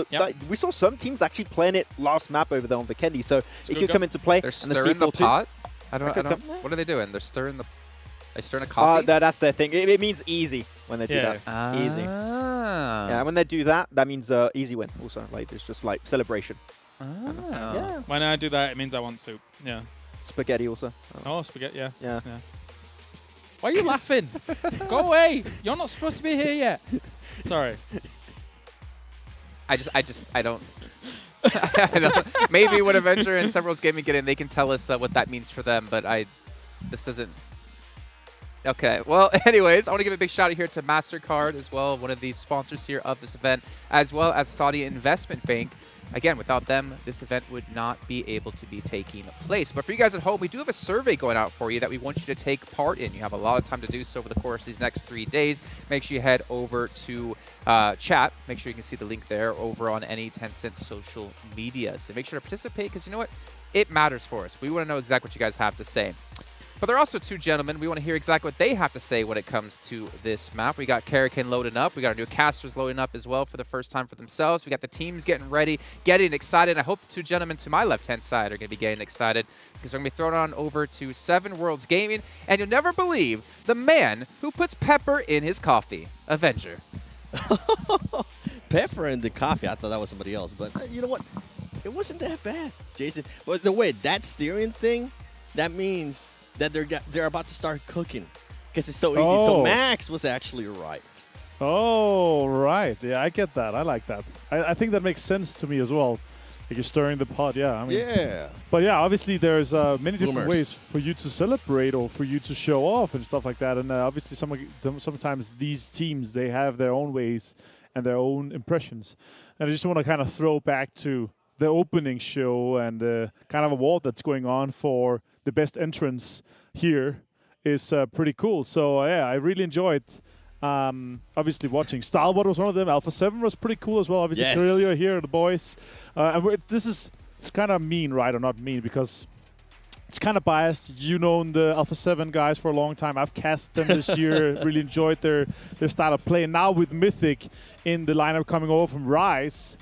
We saw some teams actually playing it last map over there on Vikendi, so it could come into play. They're stirring the pot? I don't. What are they doing? They're stirring the... They stirring a coffee? That's their thing. It means easy when they do that. Easy. Yeah, when they do that, that means easy win also. Like, it's just like celebration. Yeah. When I do that, it means I want soup. Yeah. Spaghetti also. Oh, spaghetti, yeah. Yeah. Why are you laughing? Go away. You're not supposed to be here yet. Sorry. I don't... I don't... Maybe when Avenger and Seven Worlds Gaming get in, they can tell us what that means for them, but this doesn't... Okay, well, anyways, I want to give a big shout out here to MasterCard as well, one of the sponsors here of this event, as well as Saudi Investment Bank. Again, without them, this event would not be able to be taking place. But for you guys at home, we do have a survey going out for you that we want you to take part in. You have a lot of time to do so over the course of these next 3 days. Make sure you head over to chat. Make sure you can see the link there over on any Tencent social media. So make sure to participate because you know what? It matters for us. We want to know exactly what you guys have to say. But there are also two gentlemen. We want to hear exactly what they have to say when it comes to this map. We got Karakin loading up. We got our new casters loading up as well for the first time for themselves. We got the teams getting ready, getting excited. I hope the two gentlemen to my left-hand side are going to be getting excited because we're going to be throwing on over to Seven Worlds Gaming. And you'll never believe the man who puts pepper in his coffee, Avenger. Pepper in the coffee. I thought that was somebody else. But you know what? It wasn't that bad, Jason. But the way that steering thing, that means that they're about to start cooking because it's so easy. So Max was actually right. Oh, right. Yeah, I get that. I like that. I think that makes sense to me as well. Like you're stirring the pot, yeah. I mean, yeah. But yeah, obviously there's many different ways for you to celebrate or for you to show off and stuff like that. And obviously sometimes these teams, they have their own ways and their own impressions. And I just want to kind of throw back to the opening show and the kind of award that's going on for the best entrance here is pretty cool. So yeah, I really enjoyed obviously watching. Stalwart was one of them. Alpha 7 was pretty cool as well. Obviously, yes. Corellia here, the boys. And this is kind of mean, right? Or not mean, because it's kind of biased. You know the Alpha 7 guys for a long time. I've cast them this year. Really enjoyed their style of play. And now with Mythic in the lineup coming over from Rise,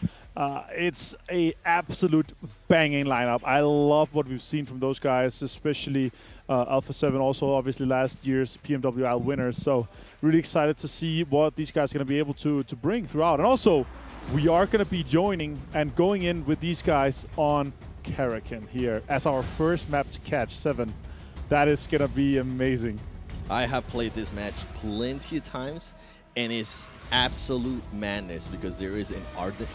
it's a absolute banging lineup. I love what we've seen from those guys, especially Alpha 7, also obviously last year's PMWI winners. So really excited to see what these guys are going to be able to bring throughout. And also, we are going to be joining and going in with these guys on Karakin here as our first map to catch 7. That is going to be amazing. I have played this match plenty of times, and it's absolute madness because there is an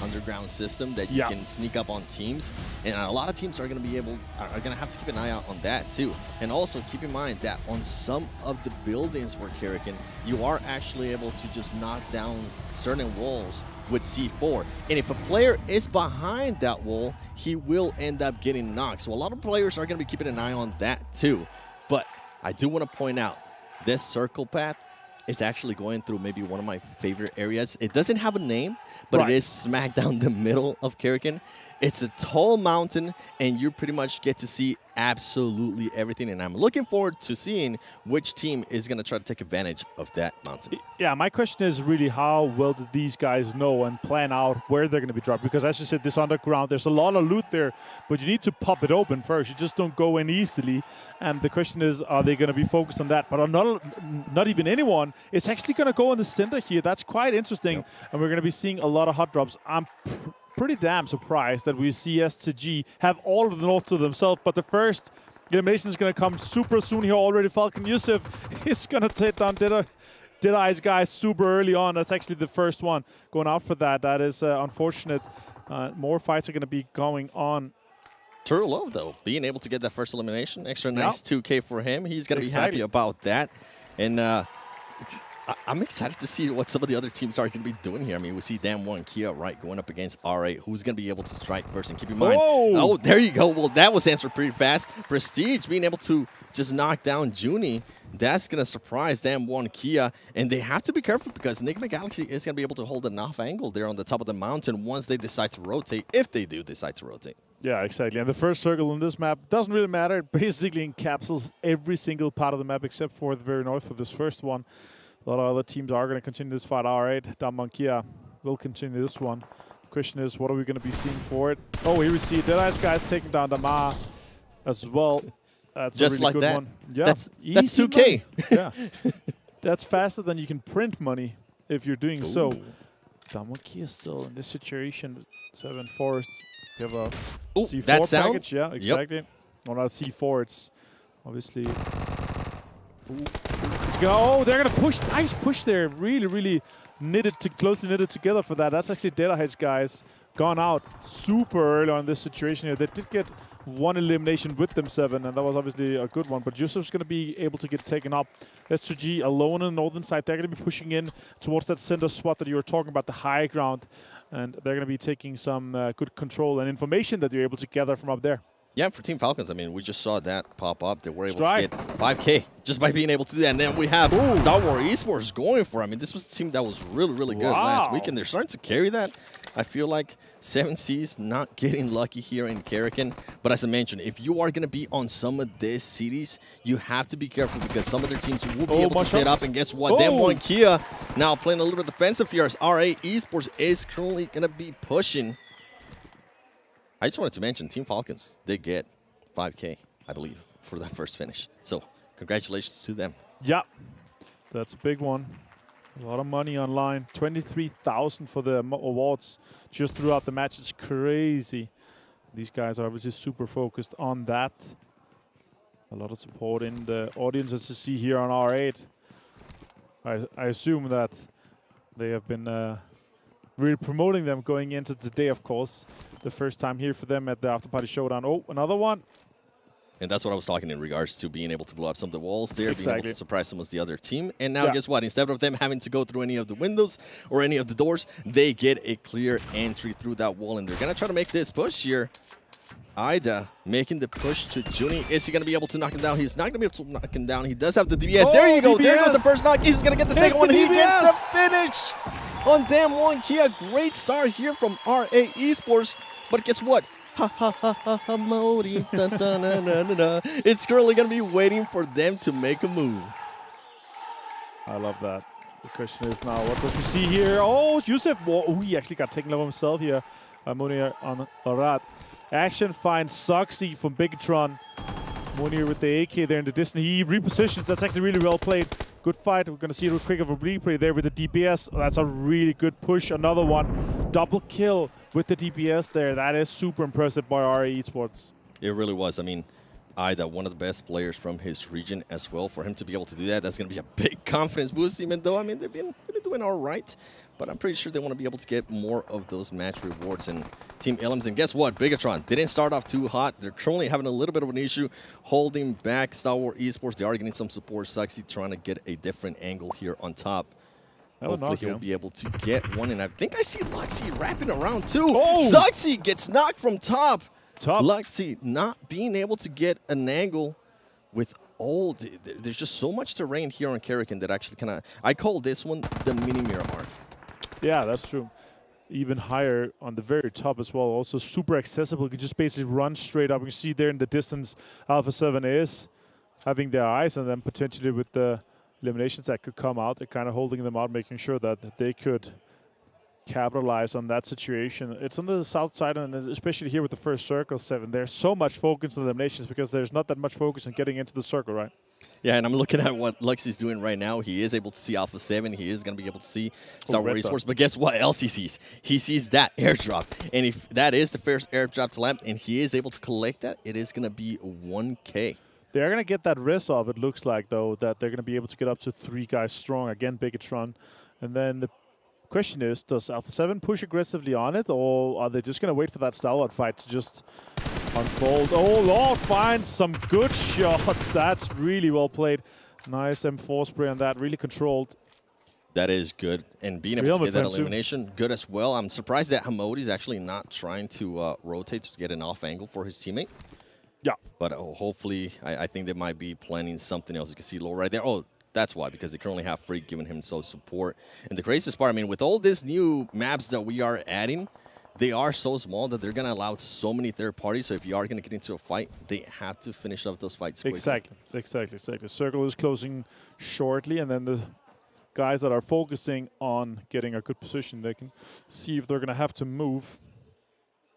underground system that you can sneak up on teams, and a lot of teams are going to have to keep an eye out on that too. And also keep in mind that on some of the buildings for Karakin, you are actually able to just knock down certain walls with C4, and if a player is behind that wall, he will end up getting knocked. So a lot of players are going to be keeping an eye on that too. But I do want to point out this circle path is actually going through maybe one of my favorite areas. It doesn't have a name, but it is smack down the middle of Karakin. It's a tall mountain, and you pretty much get to see absolutely everything. And I'm looking forward to seeing which team is going to try to take advantage of that mountain. Yeah, my question is really how well do these guys know and plan out where they're going to be dropped? Because as you said, this underground, there's a lot of loot there, but you need to pop it open first. You just don't go in easily. And the question is, are they going to be focused on that? But not even anyone is actually going to go in the center here. That's quite interesting. And we're going to be seeing a lot of hot drops. I'm pretty damn surprised that we see S2G have all of the north to themselves, but the first elimination is going to come super soon here already. Falcon Yusuf is going to take down Deadeyes Guys super early on. That's actually the first one going out for that. That is unfortunate. More fights are going to be going on True love, though. Being able to get that first elimination, extra nice 2K for him. He's going to be happy about that. And I'm excited to see what some of the other teams are going to be doing here. I mean, we see Damwon Kia, right, going up against R8. Who's going to be able to strike first? And keep in mind, oh, there you go. Well, that was answered pretty fast. Prestige being able to just knock down Junie. That's going to surprise Damwon Kia. And they have to be careful because Nigma Galaxy is going to be able to hold enough angle there on the top of the mountain once they decide to rotate, if they do decide to rotate. Yeah, exactly. And the first circle on this map doesn't really matter. It basically encapsulates every single part of the map except for the very north for this first one. A lot of other teams are going to continue this fight. R8, Damwon Kia will continue this one. The question is, what are we going to be seeing for it? Oh, here we see Deadeyes Guys taking down Damar as well. That's just a really like good that. one. Yeah, That's 2K. Yeah, that's faster than you can print money if you're doing so. Damwon Kia still in this situation. 7 Forest. You have a C4 that sound? package. Yeah, exactly. Or not C4. It's obviously. Let's go. Oh, they're gonna push. Nice push there. Really, really closely knitted together for that. That's actually Deadeyes Guys gone out super early on this situation here. They did get one elimination with them 7, and that was obviously a good one. But Yusuf's going to be able to get taken up. S2G alone on the northern side. They're going to be pushing in towards that center spot that you were talking about, the high ground. And they're going to be taking some good control and information that you're able to gather from up there. Yeah, for Team Falcons, I mean, we just saw that pop up. They were able to get 5K just by being able to do that. And then we have Stalwart Esports going for it. I mean, this was a team that was really, really good last week, and they're starting to carry that. I feel like 7C's not getting lucky here in Karakin. But as I mentioned, if you are going to be on some of these cities, you have to be careful because some of their teams will be able to set up. And guess what? Damwon Kia now playing a little bit defensive here as R8 Esports is currently going to be pushing. I just wanted to mention Team Falcons did get 5K, I believe, for that first finish. So congratulations to them. Yeah, that's a big one. A lot of money online. 23,000 for the awards just throughout the match. It's crazy. These guys are obviously super focused on that. A lot of support in the audience, as you see here on R8. I assume that they have been really promoting them going into today, of course. The first time here for them at the Afterparty Showdown. Oh, another one. And that's what I was talking in regards to being able to blow up some of the walls there, being able to surprise some of the other team. And now guess what? Instead of them having to go through any of the windows or any of the doors, they get a clear entry through that wall. And they're going to try to make this push here. Ida making the push to Junie. Is he going to be able to knock him down? He's not going to be able to knock him down. He does have the DBS. There you go. There goes the first knock. He's going to get the second one. He gets the finish on Damwon Kia. Great start here from R8 Esports. But guess what? Ha ha ha ha ha Modi. It's currently going to be waiting for them to make a move. I love that. The question is now, what does we see here? Oh, Yusuf. Oh, he actually got taken over himself here. Munir on Riyadh. Action finds Soxy from Bigetron. Munir with the AK there in the distance. He repositions. That's actually really well played. Good fight. We're going to see real quick of a replay there with the DPS. Oh, that's a really good push. Another one. Double kill with the DPS there. That is super impressive by R8 Esports. It really was. I mean, Ida, one of the best players from his region as well. For him to be able to do that, that's going to be a big confidence boost, even though, I mean, they've been doing all right. But I'm pretty sure they want to be able to get more of those match rewards in Team Elims. And guess what? Bigetron didn't start off too hot. They're currently having a little bit of an issue holding back Stalwart Esports. They are getting some support. Suxy trying to get a different angle here on top. Hopefully he'll be able to get one. And I think I see Luxy wrapping around too. Suxy gets knocked from top. Luxy not being able to get an angle with there's just so much terrain here on Karakin that actually kind of, I call this one the mini Miramar. Yeah, that's true. Even higher on the very top as well. Also super accessible. You can just basically run straight up. You can see there in the distance, Alpha 7 is having their eyes on them potentially with the eliminations that could come out. They're kind of holding them out, making sure that they could capitalize on that situation. It's on the south side, and especially here with the first circle, 7. There's so much focus on eliminations because there's not that much focus on getting into the circle, right? Yeah, and I'm looking at what Luxy's doing right now. He is able to see Alpha 7. He is going to be able to see Stalwart Esports. But guess what else he sees? He sees that airdrop. And if that is the first airdrop to land, and he is able to collect that, it is going to be 1K. They're going to get that res off, it looks like, though, that they're going to be able to get up to 3 guys strong. Again, Bigetron. And then the question is, does Alpha 7 push aggressively on it, or are they just going to wait for that Stalwart fight to just Unfold. Oh, Lord finds some good shots. That's really well played. Nice M4 spray on that, really controlled. That is good. And being able to get that elimination, good as well. I'm surprised that Hamodi's actually not trying to rotate to get an off angle for his teammate. Yeah. But hopefully, I think they might be planning something else. You can see low right there. Oh, that's why, because they currently have Freak giving him so support. And the craziest part, I mean, with all these new maps that we are adding, they are so small that they're going to allow so many third parties. So if you are going to get into a fight, they have to finish off those fights quickly. Exactly. Circle is closing shortly, and then the guys that are focusing on getting a good position, they can see if they're going to have to move.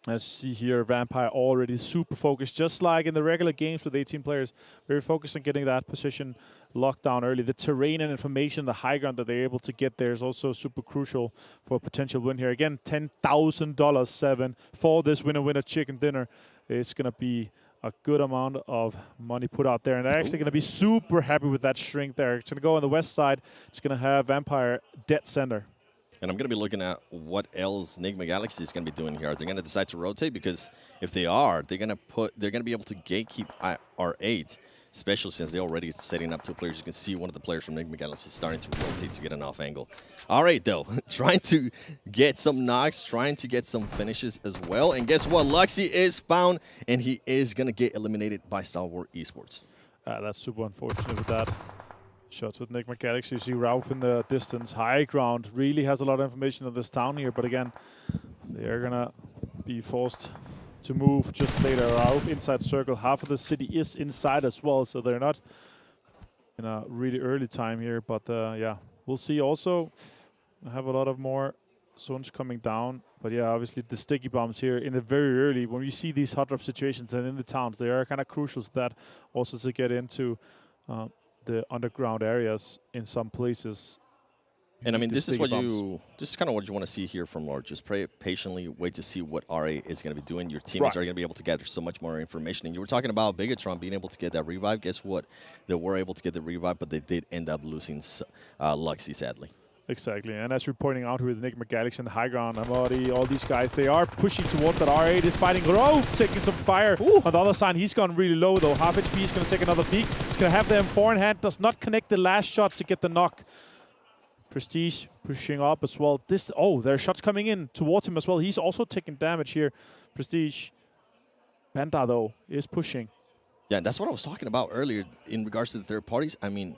As you see here, Vampire already super focused, just like in the regular games with 18 players. Very focused on getting that position locked down early. The terrain and information, the high ground that they're able to get there is also super crucial for a potential win here. Again, $10,000, 7 for this winner chicken dinner. It's going to be a good amount of money put out there. And they're actually going to be super happy with that shrink there. It's going to go on the west side. It's going to have Vampire dead center. And I'm going to be looking at what else Nigma Galaxy is going to be doing here. Are they going to decide to rotate? Because if they are, they're going to be able to gatekeep R8, especially since they're already setting up 2 players. You can see one of the players from Nigma Galaxy starting to rotate to get an off angle. R8, though, trying to get some knocks, trying to get some finishes as well. And guess what? Luxy is found, and he is going to get eliminated by Stalwart Esports. That's super unfortunate with that. Shots with Nigma Galaxy. You see Rauf in the distance. High ground really has a lot of information on this town here, but again, they're gonna be forced to move just later. Rauf inside circle. Half of the city is inside as well, so they're not in a really early time here, but yeah, we'll see. Also, I have a lot of more zones coming down, but yeah, obviously the sticky bombs here in the very early, when we see these hot drop situations and in the towns, they are kind of crucial to that, also to get into the underground areas in some places. And I mean, this is kind of what you want to see here from Lord. Just pray patiently, wait to see what RA is going to be doing. Your teammates are going to be able to gather so much more information. And you were talking about Bigetron being able to get that revive. Guess what? They were able to get the revive, but they did end up losing Luxy, sadly. Exactly, and as you're pointing out here with Nigma Galaxy and the high ground, Amadi, all these guys, they are pushing towards that R8, is fighting Grove, taking some fire. On the other side, he's gone really low though. Half HP, he's going to take another peek. He's going to have the M4 in hand, does not connect the last shot to get the knock. Prestige pushing up as well. There are shots coming in towards him as well. He's also taking damage here. Prestige. Penta though, is pushing. Yeah, that's what I was talking about earlier in regards to the third parties. I mean,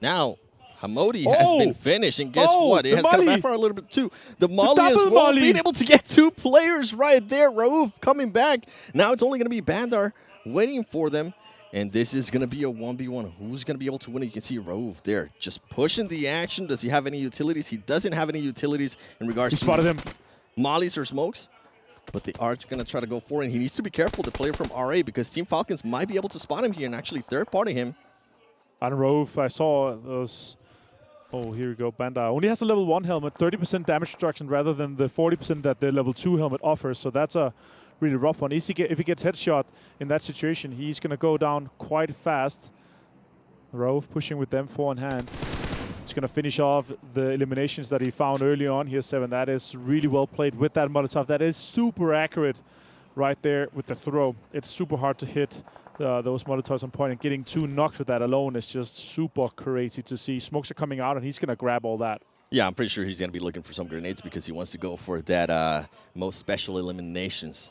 now Hamodi has been finished, and guess what? It has come back for a little bit too. The Molly as well, being able to get 2 players right there. Rauf coming back. Now it's only going to be Bandar waiting for them, and this is going to be a 1v1. Who's going to be able to win? You can see Rauf there just pushing the action. Does he have any utilities? He doesn't have any utilities in regards to spotted him. Mollies or smokes, but they are going to try to go for it, and he needs to be careful, the player from RA, because Team Falcons might be able to spot him here and actually third-party him. On Rauf, I saw those. Oh, here we go. Bandai only has a level 1 helmet, 30% damage reduction rather than the 40% that the level 2 helmet offers. So that's a really rough one. If he gets headshot in that situation, he's going to go down quite fast. Rauf pushing with them 4 in hand. He's going to finish off the eliminations that he found early on. Here's 7. That is really well played with that Molotov. That is super accurate right there with the throw. It's super hard to hit those Molotovs on point, and getting 2 knocks with that alone is just super crazy to see. Smokes are coming out, and he's going to grab all that. Yeah, I'm pretty sure he's going to be looking for some grenades because he wants to go for that most special eliminations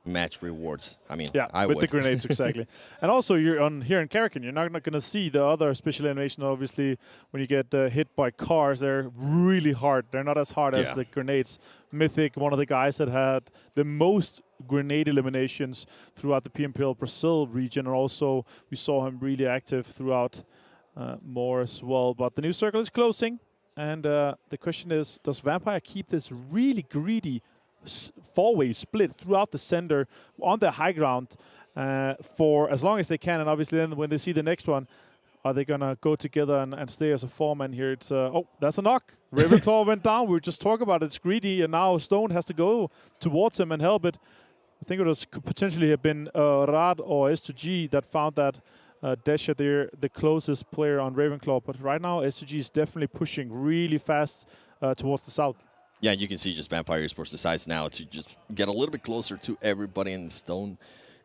match rewards. I mean, yeah, with the grenades, exactly. And also, you're on here in Karakin, you're not going to see the other special elimination. Obviously, when you get hit by cars, they're really hard. They're not as hard as the grenades. Mythic, one of the guys that had the most grenade eliminations throughout the PMPL Brazil region, and also we saw him really active throughout more as well. But the new circle is closing, and the question is, does Vampire keep this really greedy 4-way split throughout the center on the high ground for as long as they can? And obviously then when they see the next one, are they going to go together and stay as a 4-man here? It's that's a knock. Ravenclaw went down. We were just talking about it. It's greedy, and now Stone has to go towards him and help it. I think it could potentially have been Rad or S2G that found that Desha there, the closest player on Ravenclaw. But right now, S2G is definitely pushing really fast towards the south. Yeah, you can see just Vampire Esports decides now to just get a little bit closer to everybody in the stone.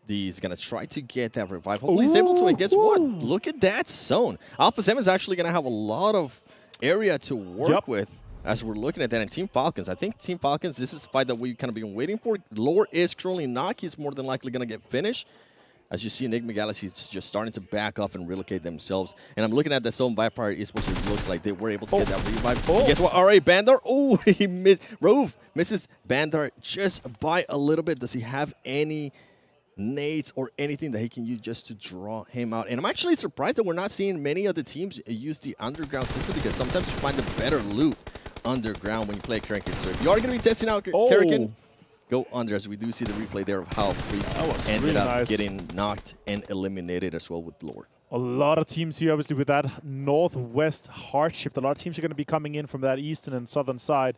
He's going to try to get that revive. Hopefully he's able to, and guess what? Look at that zone. Alpha 7 is actually going to have a lot of area to work with as we're looking at that. And Team Falcons, I think Team Falcons, this is a fight that we've kind of been waiting for. Lore is currently knocked. He's more than likely going to get finished. As you see, Nigma Galaxy is just starting to back off and relocate themselves. And I'm looking at the zone Vampire Esports. It looks like they were able to get that revive. Guess what? All right, Bandar. Oh, he missed. Rove misses Bandar just by a little bit. Does he have any nades or anything that he can use just to draw him out? And I'm actually surprised that we're not seeing many of the teams use the underground system, because sometimes you find the better loot underground when you play Karakin. So if you are going to be testing out Karakin, go under, as we do see the replay there of how Freak ended up getting knocked and eliminated as well with Lord. A lot of teams here, obviously, with that northwest hard shift. A lot of teams are going to be coming in from that eastern and southern side.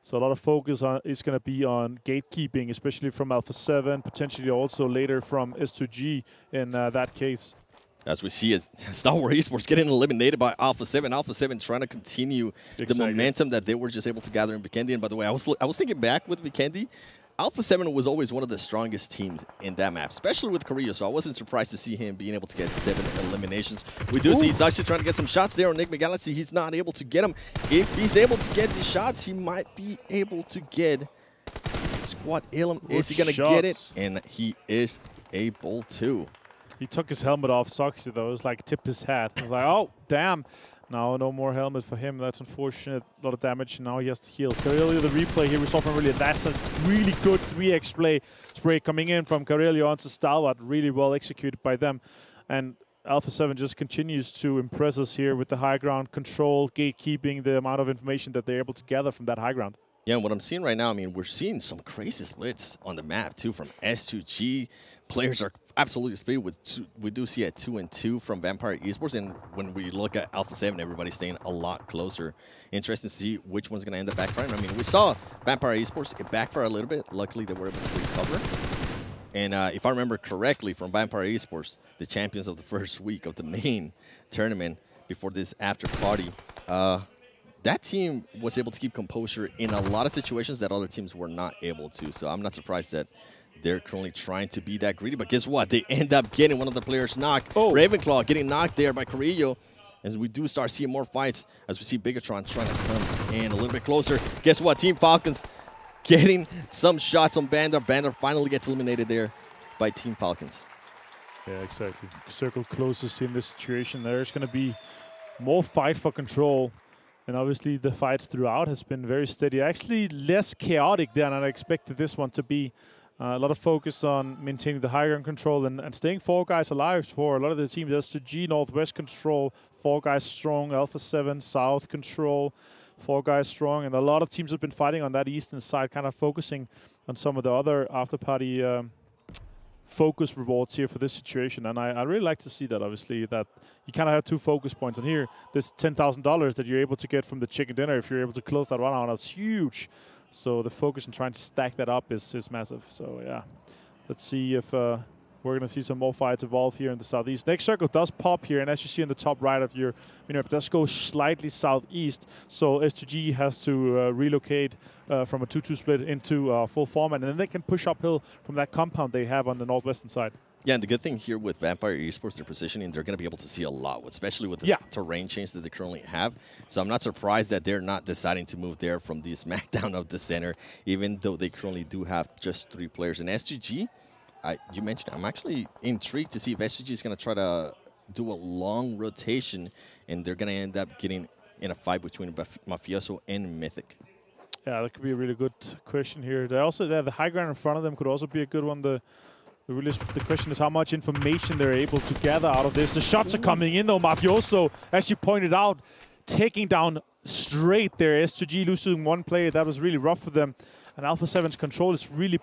So a lot of focus is going to be on gatekeeping, especially from Alpha 7, potentially also later from S2G in that case. As we see, as Stalwart Esports getting eliminated by Alpha 7. Alpha 7 trying to continue the momentum that they were just able to gather in Vikendi. And by the way, I was thinking back with Vikendi, Alpha 7 was always one of the strongest teams in that map, especially with Korea, so I wasn't surprised to see him being able to get 7 eliminations. We do see he's actually trying to get some shots there on Nigma Galaxy. He's not able to get them. If he's able to get the shots, he might be able to get Squad Ilum. Is he going to get it? And he is able to. He took his helmet off, Soxy, though. It was like tipped his hat. I was like, oh, damn. Now no more helmet for him. That's unfortunate. A lot of damage. Now he has to heal. Karelio, the replay here we saw from earlier. That's a really good 3x spray coming in from Karelio onto Stalwart. Really well executed by them. And Alpha 7 just continues to impress us here with the high ground control, gatekeeping, the amount of information that they're able to gather from that high ground. Yeah, and what I'm seeing right now, I mean, we're seeing some crazy splits on the map, too, from S2G. Players are absolutely split. We do see a 2-2 from Vampire Esports, and when we look at Alpha 7, everybody's staying a lot closer. Interesting to see which one's going to end up backfiring. I mean, we saw Vampire Esports, it backfired a little bit. Luckily, they were able to recover. And if I remember correctly from Vampire Esports, the champions of the first week of the main tournament before this after party, that team was able to keep composure in a lot of situations that other teams were not able to. So I'm not surprised that they're currently trying to be that greedy. But guess what? They end up getting one of the players knocked. Ravenclaw getting knocked there by Carrillo. As we do start seeing more fights, as we see Bigetron trying to come in a little bit closer. Guess what? Team Falcons getting some shots on Bandar. Bandar finally gets eliminated there by Team Falcons. Yeah, exactly. Circle closest in this situation. There's going to be more fight for control. And obviously the fights throughout has been very steady. Actually less chaotic than I expected this one to be. A lot of focus on maintaining the high ground control and staying 4 guys alive for a lot of the teams. S2G, Northwest control, 4 guys strong, Alpha 7, South control, 4 guys strong. And a lot of teams have been fighting on that eastern side, kind of focusing on some of the other after-party focus rewards here for this situation. And I really like to see that, obviously, that you kind of have 2 focus points. And here, this $10,000 that you're able to get from the chicken dinner, if you're able to close that one out, that's huge. So the focus on trying to stack that up is massive. So, yeah, let's see if we're going to see some more fights evolve here in the southeast. Next circle does pop here, and as you see in the top right of your map, it does go slightly southeast. So S2G has to relocate from a 2-2 split into a full format, and then they can push uphill from that compound they have on the northwestern side. Yeah, and the good thing here with Vampire Esports, their positioning, they're going to be able to see a lot, especially with the terrain change that they currently have. So I'm not surprised that they're not deciding to move there from the smackdown of the center, even though they currently do have just 3 players. And S2G, you mentioned, I'm actually intrigued to see if S2G is going to try to do a long rotation, and they're going to end up getting in a fight between Mafioso and Mythic. Yeah, that could be a really good question here. They also the high ground in front of them could also be a good one. The question is how much information they're able to gather out of this. The shots are coming in, though. Mafioso, as you pointed out, taking down straight there. S2G losing 1 player. That was really rough for them. And Alpha 7's control is really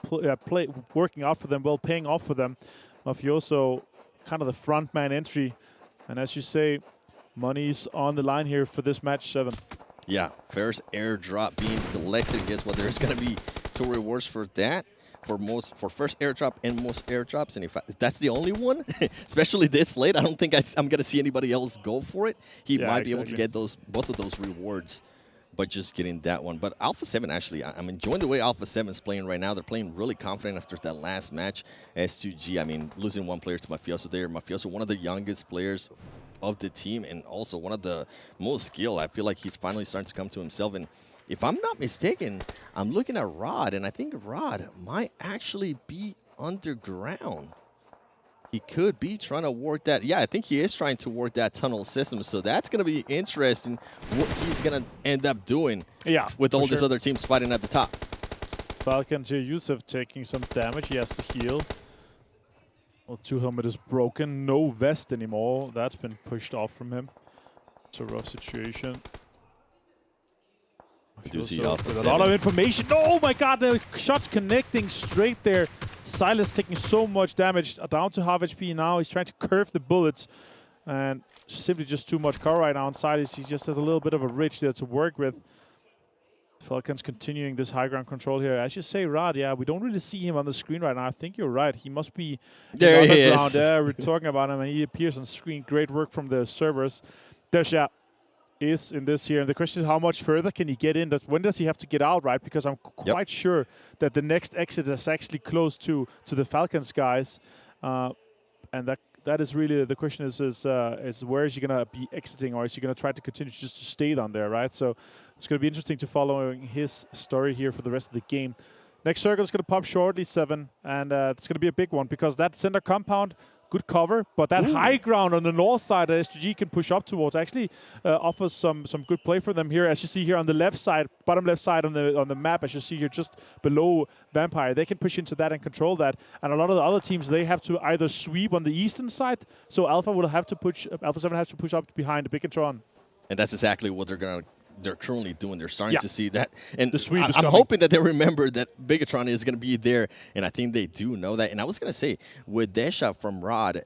working out for them, well, paying off for them. Mafioso, kind of the front man entry. And as you say, money's on the line here for this match 7. Yeah, first airdrop being collected. Guess what? There's going to be 2 rewards for that. For first airdrop and most airdrops, and if that's the only one, especially this late, I don't think I'm going to see anybody else go for it. He might be able to get both of those rewards but just getting that one. But Alpha 7, actually, I'm enjoying the way Alpha 7 is playing right now. They're playing really confident after that last match. S2G, I mean, losing one player to Mafioso there. Mafioso, one of the youngest players of the team and also one of the most skilled. I feel like he's finally starting to come to himself. And if I'm not mistaken, I'm looking at Rod, and I think Rod might actually be underground. He could be trying to work that. Yeah, I think he is trying to work that tunnel system. So that's going to be interesting what he's going to end up doing with all these other teams fighting at the top. Falcons here, Yusuf taking some damage. He has to heal. Well, 2 helmet is broken. No vest anymore. That's been pushed off from him. It's a rough situation. I do see a lot of information. Oh my god, the shots connecting straight there. Silas taking so much damage. Down to half HP now. He's trying to curve the bullets. And simply just too much cover right now on Silas. He just has a little bit of a ridge there to work with. Falcons continuing this high ground control here. As you say, Rod, yeah, we don't really see him on the screen right now. I think you're right. He must be there. He is. Yeah, we're talking about him, and he appears on screen. Great work from the servers. Desha is in this here, and the question is how much further can he get in? When does he have to get out, right? Because I'm quite sure that the next exit is actually close to the Falcons guys, and that is really the question is where is he gonna be exiting, or is he gonna try to continue just to stay down there, right? So it's gonna be interesting to follow his story here for the rest of the game. Next circle is gonna pop shortly, 7, and it's gonna be a big one because that center compound. Good cover, but that high ground on the north side that S2G can push up towards actually offers some good play for them here. As you see here on the left side, bottom left side on the map, as you see here just below Vampire, they can push into that and control that. And a lot of the other teams, they have to either sweep on the eastern side, so Alpha will have to push. Alpha 7 has to push up behind the Bigetron. And that's exactly what they're currently doing. They're starting to see that. And the sweep is I'm coming. hoping that they remember that Bigetron is going to be there. And I think they do know that. And I was going to say, with Desha from Rod,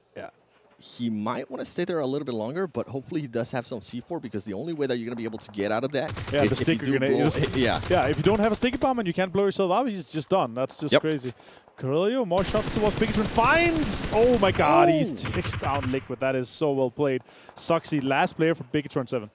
he might want to stay there a little bit longer, but hopefully he does have some C4 because the only way that you're going to be able to get out of that is the sticker grenade. Yeah, if you don't have a sticky bomb and you can't blow yourself out, he's just done. That's just crazy. Carrillo, more shots towards Bigetron. Finds! Oh my god, he takes down Liquid. That is so well played. Suxy, last player for Bigetron 7.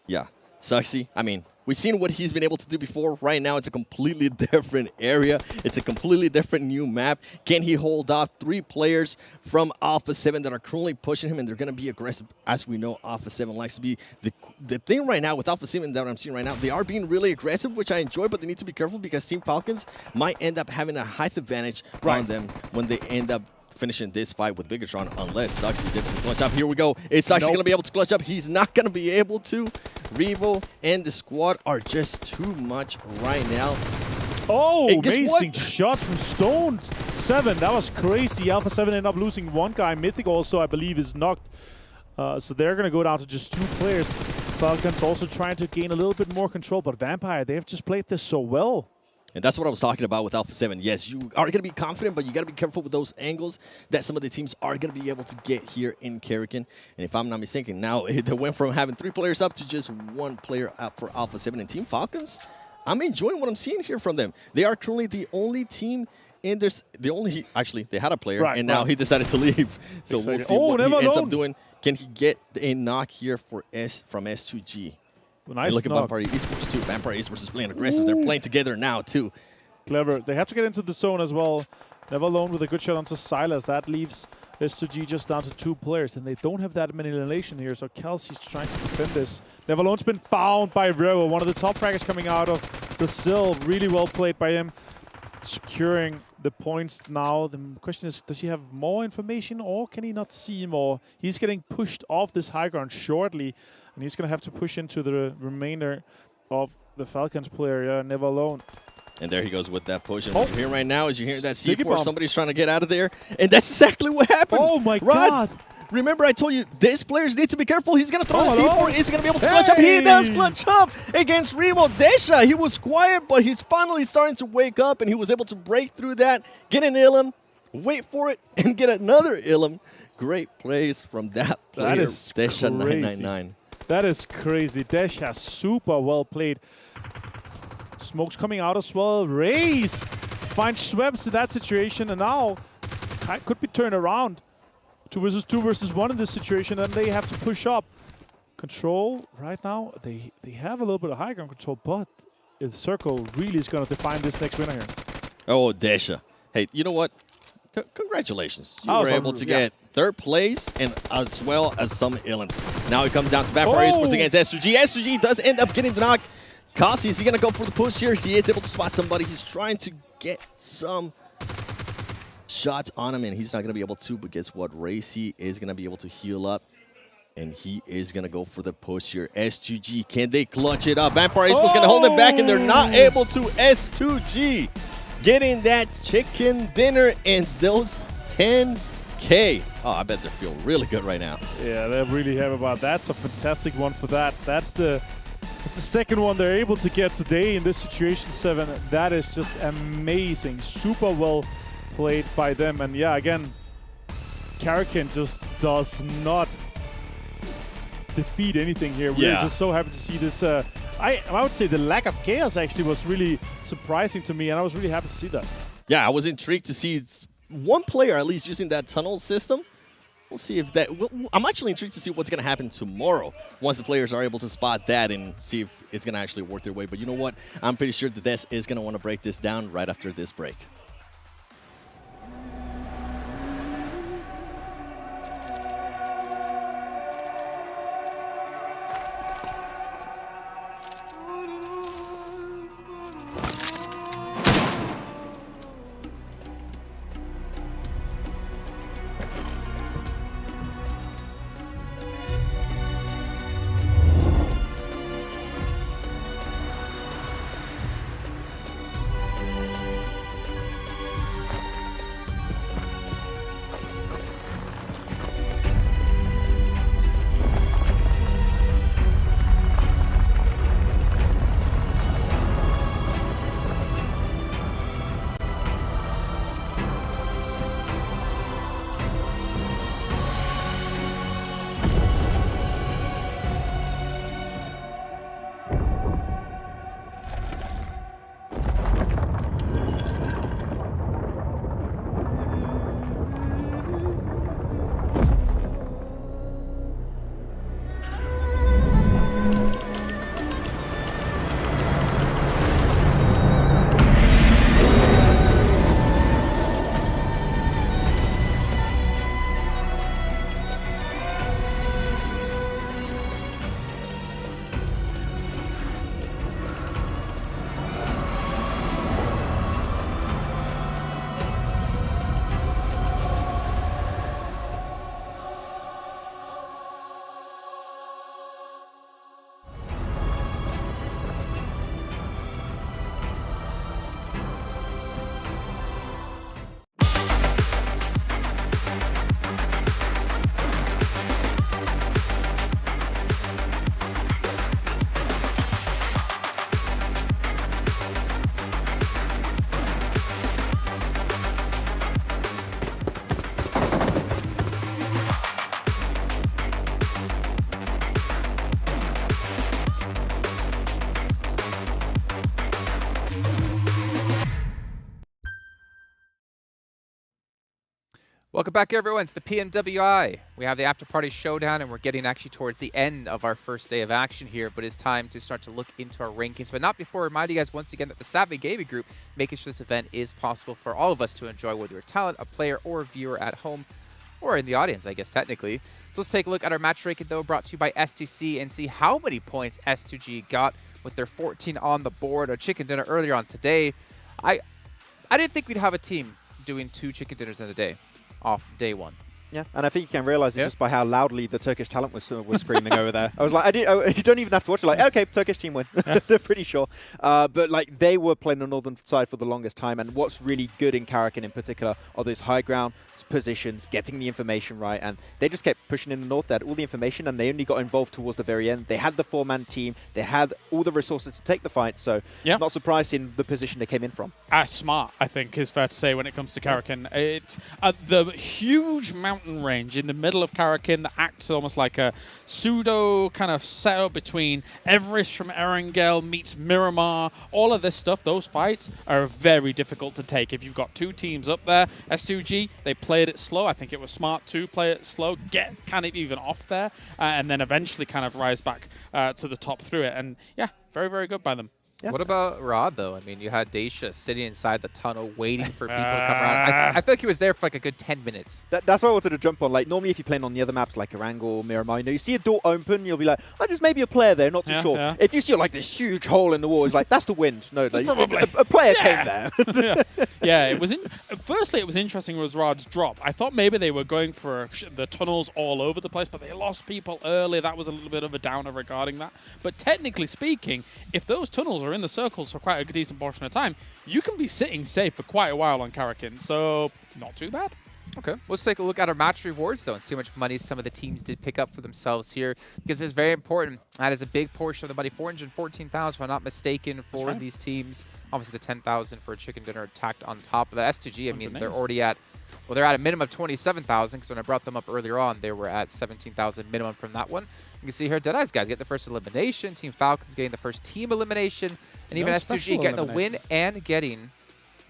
Yeah. Suxy, I mean, we've seen what he's been able to do before. Right now, it's a completely different area. It's a completely different new map. Can he hold off 3 players from Alpha 7 that are currently pushing him, and they're going to be aggressive? As we know, Alpha 7 likes to be. The thing right now with Alpha 7 that I'm seeing right now, they are being really aggressive, which I enjoy, but they need to be careful because Team Falcons might end up having a height advantage on them when they end up finishing this fight with Bigetron, unless Suxy is able to clutch up. Here we go. Is Suxy going to be able to clutch up? He's not going to be able to. Revo and the squad are just too much right now. Oh, amazing shot from Stone 7. That was crazy. Alpha 7 ended up losing 1 guy. Mythic also, I believe, is knocked. So they're going to go down to just 2 players. Falcons also trying to gain a little bit more control, but Vampire, they have just played this so well. And that's what I was talking about with Alpha 7. Yes, you are going to be confident, but you got to be careful with those angles that some of the teams are going to be able to get here in Karakin. And if I'm not mistaken, now they went from having 3 players up to just 1 player up for Alpha 7. And Team Falcons, I'm enjoying what I'm seeing here from them. They are currently the only team in this. Actually, they had a player, and now he decided to leave. So we'll see what he ends up doing. Can he get a knock here from S2G? Nice look at Vampire Esports too. Vampire Esports is playing aggressive. They're playing together now too. Clever. They have to get into the zone as well. Never Alone with a good shot onto Silas. That leaves S2G just down to 2 players, and they don't have that many elimination here. So Kelsey's trying to defend this. Never Alone's been found by Revo, one of the top fraggers coming out of Brazil. Really well played by him. Securing the points now. The question is, does he have more information, or can he not see more? He's getting pushed off this high ground shortly, and he's going to have to push into the remainder of the Falcons player. Yeah, Never Alone. And there he goes with that push. And what you're hearing right now is you're hearing that C4. Somebody's trying to get out of there. And that's exactly what happened. Oh, my God. Remember, I told you, these players need to be careful. He's going to throw a C4. Is he going to be able to clutch up? He does clutch up against Revo. Desha, he was quiet, but he's finally starting to wake up, and he was able to break through that, get an Ilum, wait for it, and get another Ilum. Great plays from that player. That is Desha crazy. 999. That is crazy. Desha, super well played. Smoke's coming out as well. Raze finds Schweppes in that situation, and now could be turned around. 2 versus 1 in this situation, and they have to push up. control right now. They have a little bit of high ground control, but the circle really is going to define this next winner here. Oh, Desha. Hey, you know what? Congratulations. You were able to get third place and as well as some elims. Now it comes down to Vampire Esports against S2G. S2G does end up getting the knock. Kasi, is he going to go for the push here? He is able to spot somebody. He's trying to get some shots on him, and he's not going to be able to. But guess what? Racy is going to be able to heal up, and he is going to go for the push here. S2G, can they clutch it up? Vampire Esports going to hold him back, and they're not able to. S2G getting that chicken dinner and those 10K. Oh, I bet they feel really good right now. Yeah, they're really happy about that. That's a fantastic one for that. That's the second one they're able to get today in this situation 7. That is just amazing. Super well played by them. And yeah, again, Karakin just does not defeat anything here. We're just so happy to see this. I would say the lack of chaos actually was really surprising to me, and I was really happy to see that. Yeah, I was intrigued to see one player at least using that tunnel system. We'll see if that... I'm actually intrigued to see what's going to happen tomorrow once the players are able to spot that and see if it's going to actually work their way. But you know what? I'm pretty sure that Des is going to want to break this down right after this break. Welcome back, everyone. It's the PMWI. We have the Afterparty Showdown, and we're getting actually towards the end of our first day of action here, but it's time to start to look into our rankings, but not before reminding you guys once again that the Savvy Gaming Group, making sure this event is possible for all of us to enjoy, whether you're a talent, a player, or a viewer at home, or in the audience, I guess, technically. So let's take a look at our match ranking, though, brought to you by STC, and see how many points S2G got with their 14 on the board. A chicken dinner earlier on today. I didn't think we'd have a team doing 2 chicken dinners in a day off day 1. Yeah, and I think you can realize it just by how loudly the Turkish talent was screaming over there. I was like, you don't even have to watch it. Like, okay, Turkish team win. They're pretty sure. But like, they were playing the northern side for the longest time, and what's really good in Karakin in particular are those high ground positions, getting the information right, and they just kept pushing in the north. They had all the information, and they only got involved towards the very end. They had the 4-man team. They had all the resources to take the fight, so not surprised in the position they came in from. Smart, I think, is fair to say when it comes to Karakin. The huge amount mountain range in the middle of Karakin that acts almost like a pseudo kind of setup between Everest from Erangel meets Miramar. All of this stuff, those fights are very difficult to take. If you've got two teams up there, S2G, they played it slow. I think it was smart to play it slow, get kind of even off there, and then eventually kind of rise back to the top through it. And yeah, very, very good by them. Yeah. What about Riyadh, though? I mean, you had Daisha sitting inside the tunnel waiting for people to come around. I feel like he was there for like a good 10 minutes. That's what I wanted to jump on. Like, normally if you're playing on the other maps like Erangel, Miramar, you see a door open, you'll be like, oh, there's maybe a player there, not too sure. Yeah. If you see like this huge hole in the wall, it's like, that's the wind. No, like, a player came there. Yeah, it was. Firstly, it was interesting was Riyadh's drop. I thought maybe they were going for the tunnels all over the place, but they lost people early. That was a little bit of a downer regarding that. But technically speaking, if those tunnels are in the circles for quite a decent portion of time, you can be sitting safe for quite a while on Karakin. So not too bad. Okay, let's take a look at our match rewards, though, and see how much money some of the teams did pick up for themselves here, because it's very important. That is a big portion of the money, 414,000, if I'm not mistaken, for these teams. Obviously, the 10,000 for a chicken dinner tacked on top of that. S2G, I mean, they're already at, well, they're at a minimum of 27,000, because when I brought them up earlier on, they were at 17,000 minimum from that one. You can see here, Deadeyes Guys get the first elimination, Team Falcons getting the first team elimination, and even S2G getting the win and getting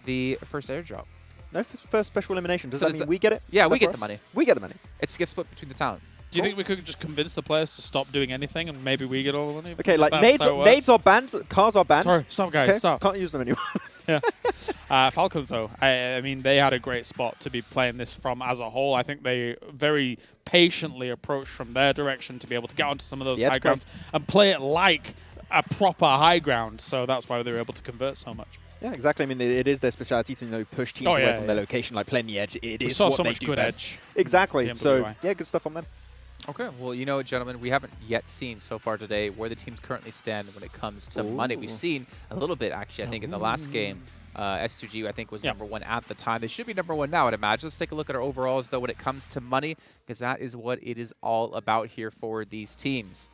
the first airdrop. No first special elimination. Does that mean we get it? Yeah, we get the money. We get the money. It gets split between the talent. Do you think we could just convince the players to stop doing anything and maybe we get all the money? Okay, like nades are banned, cars are banned. Sorry, stop, guys, okay? stop. Can't use them anymore. Yeah. Falcons, though, I mean, they had a great spot to be playing this from as a whole. I think they very patiently approached from their direction to be able to get onto some of those high grounds and play it like a proper high ground. So that's why they were able to convert so much. Yeah, exactly. I mean, it is their speciality to push teams away from their location, like playing the edge. It is what they do best. Edge. Exactly. So, yeah, good stuff on them. Okay, well, you know, gentlemen, we haven't yet seen so far today where the teams currently stand when it comes to money. We've seen a little bit, actually, I think, in the last game. S2G, I think, was number one at the time. They should be number one now, I'd imagine. Let's take a look at our overalls, though, when it comes to money, because that is what it is all about here for these teams.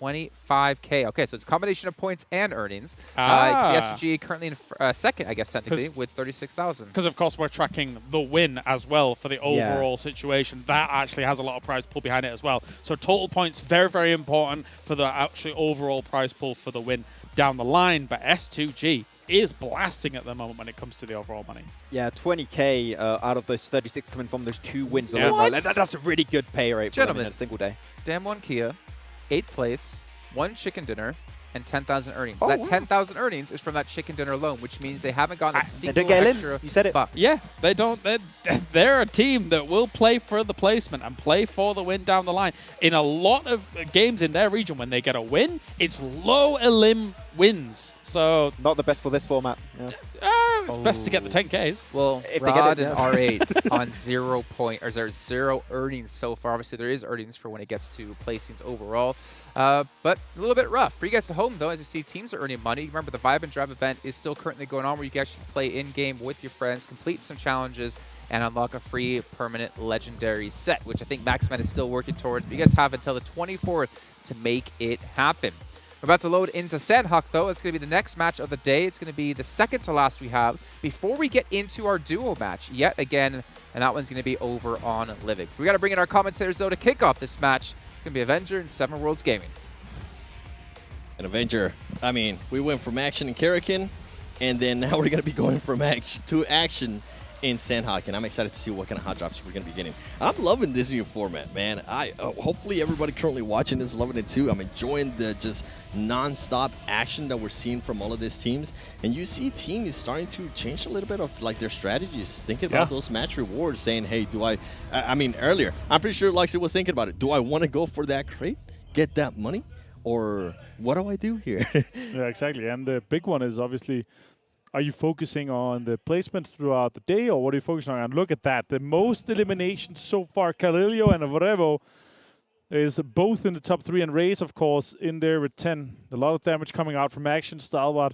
25K. Okay, so it's a combination of points and earnings. S2G currently in second, I guess, technically, with 36,000. Because, of course, we're tracking the win as well for the overall situation. That actually has a lot of prize pool behind it as well. So total points, very, very important for the actually overall prize pool for the win down the line. But S2G is blasting at the moment when it comes to the overall money. Yeah, 20K out of those 36 coming from those 2 wins alone. Like, that's a really good pay rate for them in a single day. Damn one Kia. 8th place, 1 chicken dinner, and 10,000 earnings. That 10,000 earnings is from that chicken dinner alone, which means they haven't gotten a single extra. You said it. Buck. Yeah, they don't. They're a team that will play for the placement and play for the win down the line. In a lot of games in their region, when they get a win, it's low elim wins. So not the best for this format. Yeah. It's best to get the 10Ks. Well, if Riyadh they get it, and R8 on 0 point, or there's 0 earnings so far. Obviously, there is earnings for when it gets to placings overall. But a little bit rough. For you guys at home, though, as you see, teams are earning money. Remember, the Vibe and Drive event is still currently going on where you can actually play in-game with your friends, complete some challenges, and unlock a free permanent legendary set, which I think Maxman is still working towards. But you guys have until the 24th to make it happen. We're about to load into Sanhok, though. It's going to be the next match of the day. It's going to be the second to last we have before we get into our duo match yet again, and that one's going to be over on Livik. We got to bring in our commentators, though, to kick off this match. It's going to be Avenger and Seven Worlds Gaming. And Avenger, I mean, we went from action in Karakin, and then now we're going to be going from action to action in Sanhok, and I'm excited to see what kind of hot drops we're going to be getting. I'm loving this new format, man. Hopefully everybody currently watching this is loving it too. I'm enjoying the just non-stop action that we're seeing from all of these teams, and you see teams starting to change a little bit of like their strategies, thinking about those match rewards, saying, hey, do I mean, earlier, I'm pretty sure Lexi was thinking about it. Do I want to go for that crate, get that money, or what do I do here? Yeah, exactly. And the big one is obviously, are you focusing on the placements throughout the day, or what are you focusing on? And look at that. The most eliminations so far, Calilio and Avrevo is both in the top 3, and Raze, of course, in there with 10. A lot of damage coming out from Action. Stalwart,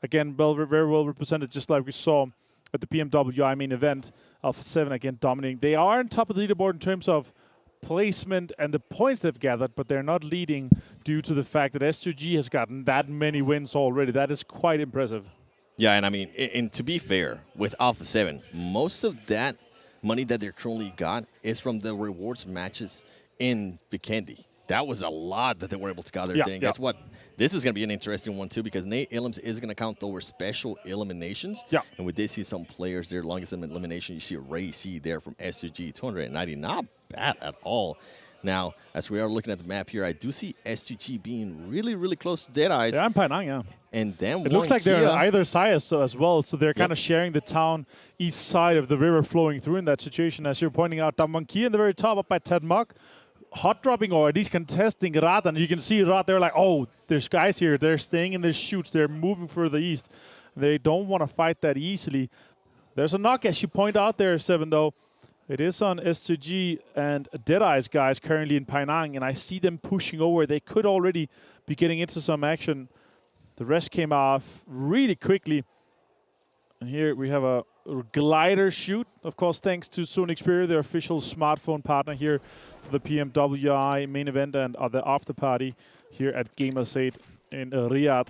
again, very well represented, just like we saw at the PMWI main event. Alpha 7, again, dominating. They are on top of the leaderboard in terms of placement and the points they've gathered, but they're not leading due to the fact that S2G has gotten that many wins already. That is quite impressive. Yeah, and I mean, and to be fair, with Alpha 7, most of money that they currently got is from the rewards matches in Vikendi. That was a lot that they were able to gather. And guess what? This is going to be an interesting one, too, because Nate Illims is going to count towards special eliminations. And we did see some players there, longest elimination. You see Ray C there from S2G, 290. Not bad at all. Now, as we are looking at the map here, I do see S2G being really, really close to Deadeyes. Yeah, I'm Penang, yeah. And then it looks like they're either side as well, so they're kind of sharing the town east side of the river flowing through in that situation. As you're pointing out, Damankia in the very top up by Ted Muck. Hot dropping or at least contesting Riyadh, and you can see Riyadh, they're like, oh, there's guys here, they're staying in their shoots, they're moving further east. They don't want to fight that easily. There's a knock, as you point out there, Seven, though. It is on S2G and Deadeyes Guys currently in Penang, and I see them pushing over. They could already be getting into some action. The rest came off really quickly. And here we have a glider shoot, of course, thanks to Sonic Spirit, their official smartphone partner here for the PMWI main event and the after party here at Gamers8 in Riyadh.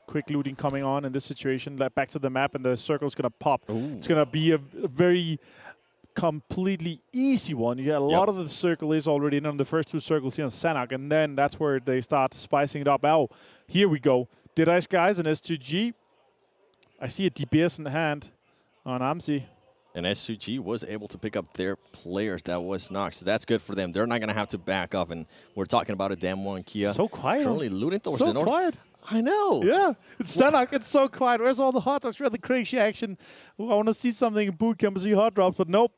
Quick looting coming on in this situation. Back to the map, and the circle's going to pop. Ooh. It's going to be a very completely easy one. Yeah, a lot of the circle is already in on the first two circles here on Sanhok, and then that's where they start spicing it up. Oh, here we go. Deadeyes Guys and S2G. I see a DPS in hand on Amsi. And S2G was able to pick up their players that was knocked. So that's good for them. They're not going to have to back up. And we're talking about a damn one Kia. So quiet. Currently looting towards the north. So quiet. I know. Yeah. It's Sanhok. It's so quiet. Where's all the hot drops? Where's the crazy action? I want to see something in boot camp and see hot drops, but nope.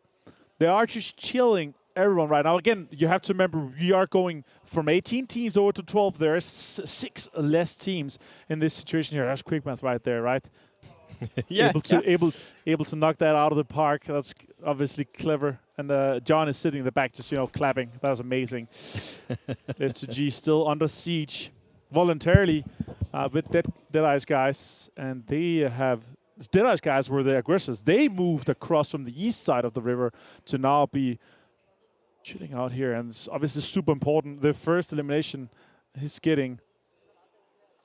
They are just chilling everyone right now. Again, you have to remember, we are going from 18 teams over to 12. There are 6 less teams in this situation here. That's quick math right there, right? Able to knock that out of the park. That's obviously clever. And John is sitting in the back, just clapping. That was amazing. S2G still under siege voluntarily with Deadeyes Guys, and they have Deadeyes Guys were the aggressors. They moved across from the east side of the river to now be chilling out here, and it's obviously super important. The first elimination, he's getting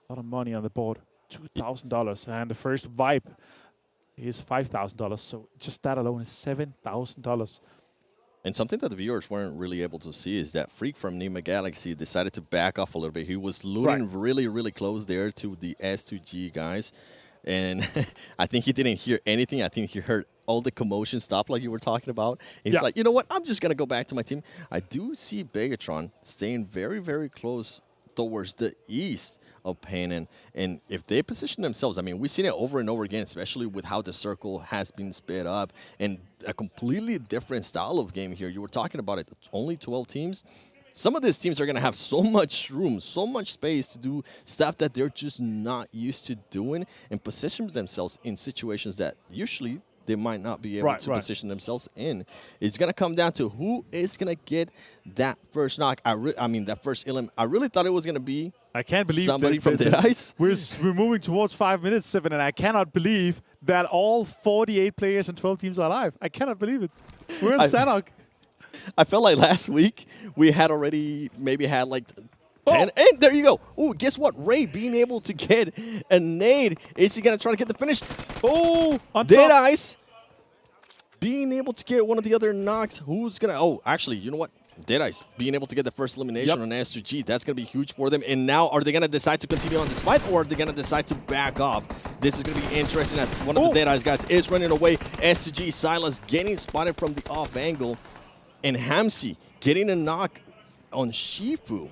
a lot of money on the board. $2,000, and the first vibe is $5,000. So just that alone is $7,000. And something that the viewers weren't really able to see is that Freak from Nigma Galaxy decided to back off a little bit. He was looting really, really close there to the S2G guys. And I think he didn't hear anything. I think he heard all the commotion stop like you were talking about. And he's like, you know what? I'm just going to go back to my team. I do see Bigetron staying very, very close towards the east of Panan. And if they position themselves, I mean, we've seen it over and over again, especially with how the circle has been sped up and a completely different style of game here. You were talking about it. It's only 12 teams. Some of these teams are going to have so much room, so much space to do stuff that they're just not used to doing and position themselves in situations that usually they might not be able to position themselves in. It's going to come down to who is going to get that first knock. I mean, that first elim. I really thought it was going to be somebody from Deadeyes. We're moving towards 5 minutes, 7, and I cannot believe that all 48 players and 12 teams are alive. I cannot believe it. We're in Sanhok. I felt like last week we had already maybe had like 10. And there you go. Oh, guess what? Ray being able to get a nade. Is he going to try to get the finish? Oh, Deadeyes being able to get one of the other knocks. Who's going to... Oh, actually, you know what? Deadeyes being able to get the first elimination on S2G. That's going to be huge for them. And now, are they going to decide to continue on this fight, or are they going to decide to back off? This is going to be interesting. That's one of the Deadeyes guys is running away. S2G Silas getting spotted from the off angle. And Hamsi getting a knock on Shifu.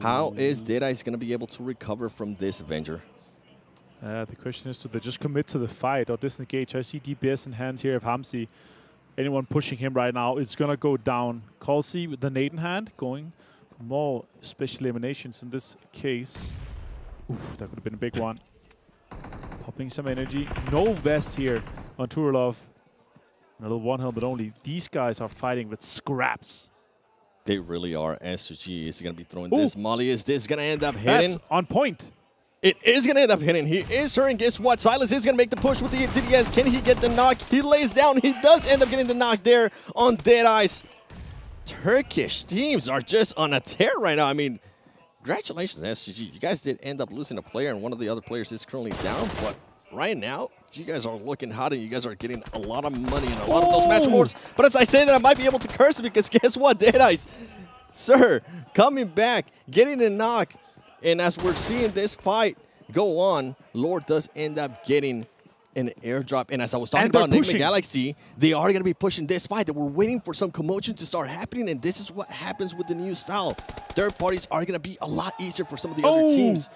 How is Deadeyes going to be able to recover from this Avenger? The question is, do they just commit to the fight or disengage? I see DPS in hand here of Hamsi. Anyone pushing him right now, it's going to go down. Kalsi with the nade in hand, going for more special eliminations in this case. Oof, that could have been a big one. Popping some energy. No vest here on Turlov. A little one helmet only. These guys are fighting with scraps. They really are. S2G is going to be throwing this molly. Is this going to end up hitting? That's on point. It is going to end up hitting. He is hurting. Guess what? Silas is going to make the push with the DDS. Can he get the knock? He lays down. He does end up getting the knock there on Deadeyes. Turkish teams are just on a tear right now. I mean, congratulations, S2G. You guys did end up losing a player, and one of the other players is currently down, but right now, you guys are looking hot and you guys are getting a lot of money and a lot of those match rewards. But as I say that, I might be able to curse it because guess what, Deadeyes? Sir, coming back, getting a knock. And as we're seeing this fight go on, Lord does end up getting an airdrop. And as I was talking about Nigma Galaxy, they are going to be pushing this fight. They were waiting for some commotion to start happening, and this is what happens with the new style. Third parties are going to be a lot easier for some of the other teams.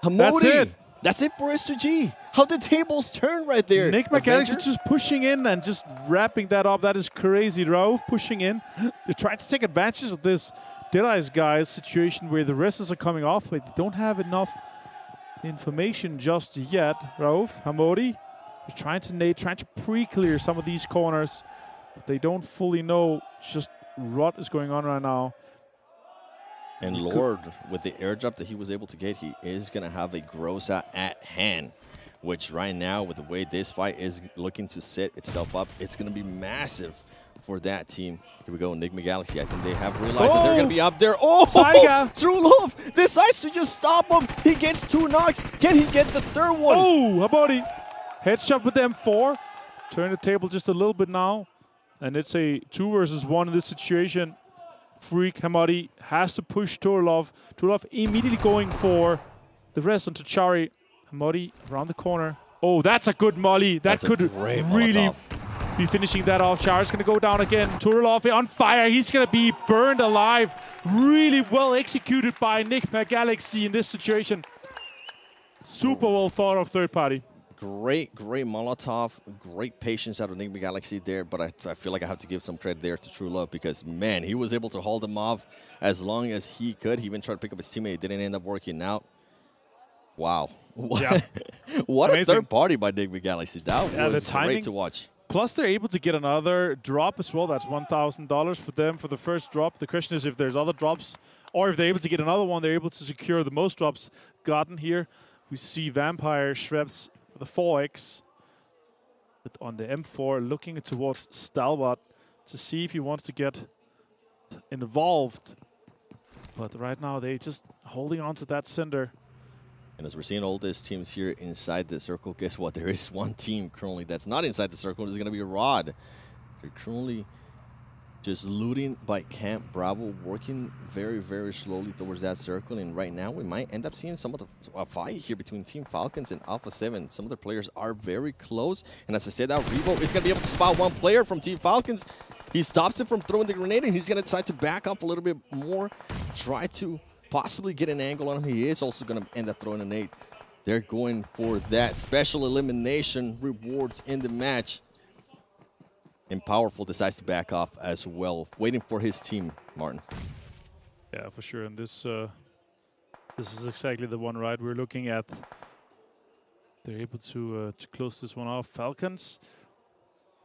That's it. That's it for S2G. How the tables turn right there. Nigma Galaxy just pushing in and just wrapping that up. That is crazy. Rauf pushing in. They're trying to take advantage of this Deadeyes Guys situation where the wrestlers are coming off, but they don't have enough information just yet. Rauf, Hamodi, they're trying to nade, trying to pre-clear some of these corners, but they don't fully know just what is going on right now. And Lord, with the airdrop that he was able to get, he is going to have a Groza at hand, which right now, with the way this fight is looking to set itself up, it's going to be massive for that team. Here we go, Nigma Galaxy. I think they have realized that they're going to be up there. Oh, Saiga! True Love decides to just stop him. He gets 2 knocks. Can he get the third one? Oh, Hamodi. Headshot with the M4. Turn the table just a little bit now. And it's a 2 versus 1 in this situation. Freak Hamadi has to push Turlov. Turlov immediately going for the rest onto Chari. Hamadi around the corner. Oh, that's a good molly. That could really be finishing that off. Chari's going to go down again. Turlov on fire. He's going to be burned alive. Really well executed by Nigma Galaxy in this situation. Super well thought of third party. Great Molotov. Great patience out of Nigma Galaxy there, but I feel like I have to give some credit there to True Love because, man, he was able to hold them off as long as he could. He even tried to pick up his teammate. It didn't end up working out. Wow. Yeah. What a third party by Nigma Galaxy. That was great to watch. Plus, they're able to get another drop as well. That's $1,000 for them for the first drop. The question is if there's other drops or if they're able to get another one, they're able to secure the most drops gotten here. We see Vampire Schweppes the 4X on the M4 looking towards Stalwart to see if he wants to get involved. But right now they're just holding on to that center. And as we're seeing all these teams here inside the circle, guess what? There is one team currently that's not inside the circle. It's going to be Riyadh. They're currently just looting by Camp Bravo, working very, very slowly towards that circle. And right now, we might end up seeing some of the fight here between Team Falcons and Alpha 7. Some of the players are very close. And as I said, that Revo is going to be able to spot one player from Team Falcons. He stops him from throwing the grenade, and he's going to decide to back up a little bit more, try to possibly get an angle on him. He is also going to end up throwing a nade. They're going for that special elimination rewards in the match. And Powerful decides to back off as well, waiting for his team, Martin. Yeah, for sure. And this is exactly the one, right? We're looking at. They're able to close this one off. Falcons,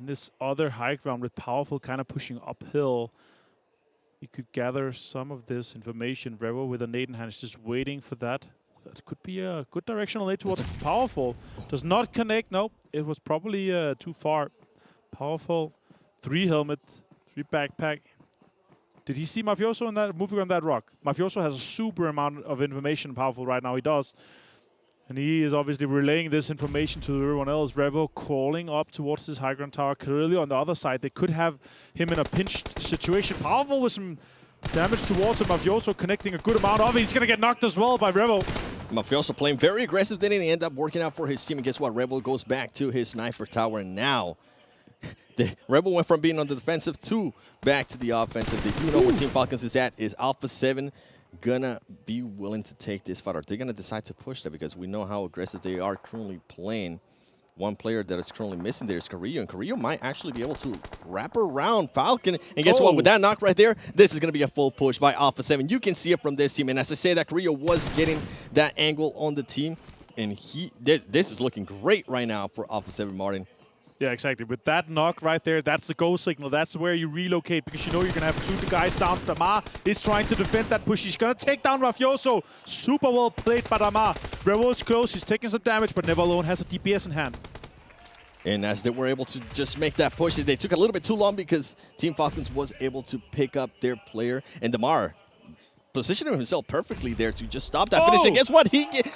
in this other high ground with Powerful kind of pushing uphill. You could gather some of this information. Revo with a nade in hand is just waiting for that. That could be a good directional nade towards Powerful. Does not connect. No, it was probably too far. Powerful, 3 helmet, 3 backpack. Did he see Mafioso in that moving on that rock? Mafioso has a super amount of information. Powerful right now. He does. And he is obviously relaying this information to everyone else. Revo crawling up towards this high ground tower. Carillo on the other side. They could have him in a pinched situation. Powerful with some damage towards him. Mafioso connecting a good amount of it. He's going to get knocked as well by Revo. Mafioso playing very aggressive. Didn't end up working out for his team. And guess what? Revo goes back to his sniper tower. And now the Rebel went from being on the defensive to back to the offensive. They do know where Team Falcons is at. Is Alpha 7 gonna be willing to take this fight? Or they're gonna decide to push that because we know how aggressive they are currently playing. One player that is currently missing there is Carrillo, and Carrillo might actually be able to wrap around Falcon. And guess what? With that knock right there, this is gonna be a full push by Alpha 7. You can see it from this team. And as I say that, Carrillo was getting that angle on the team. And this is looking great right now for Alpha 7, Martin. Yeah, exactly. With that knock right there, that's the go signal. That's where you relocate because you know you're going to have 2 guys down. Damar is trying to defend that push. He's going to take down Mafioso. Super well played by Damar. Revo's close. He's taking some damage, but Never Alone has a DPS in hand. And as they were able to just make that push, they took a little bit too long because Team Falcons was able to pick up their player. And Damar positioning himself perfectly there to just stop that finish. And guess what?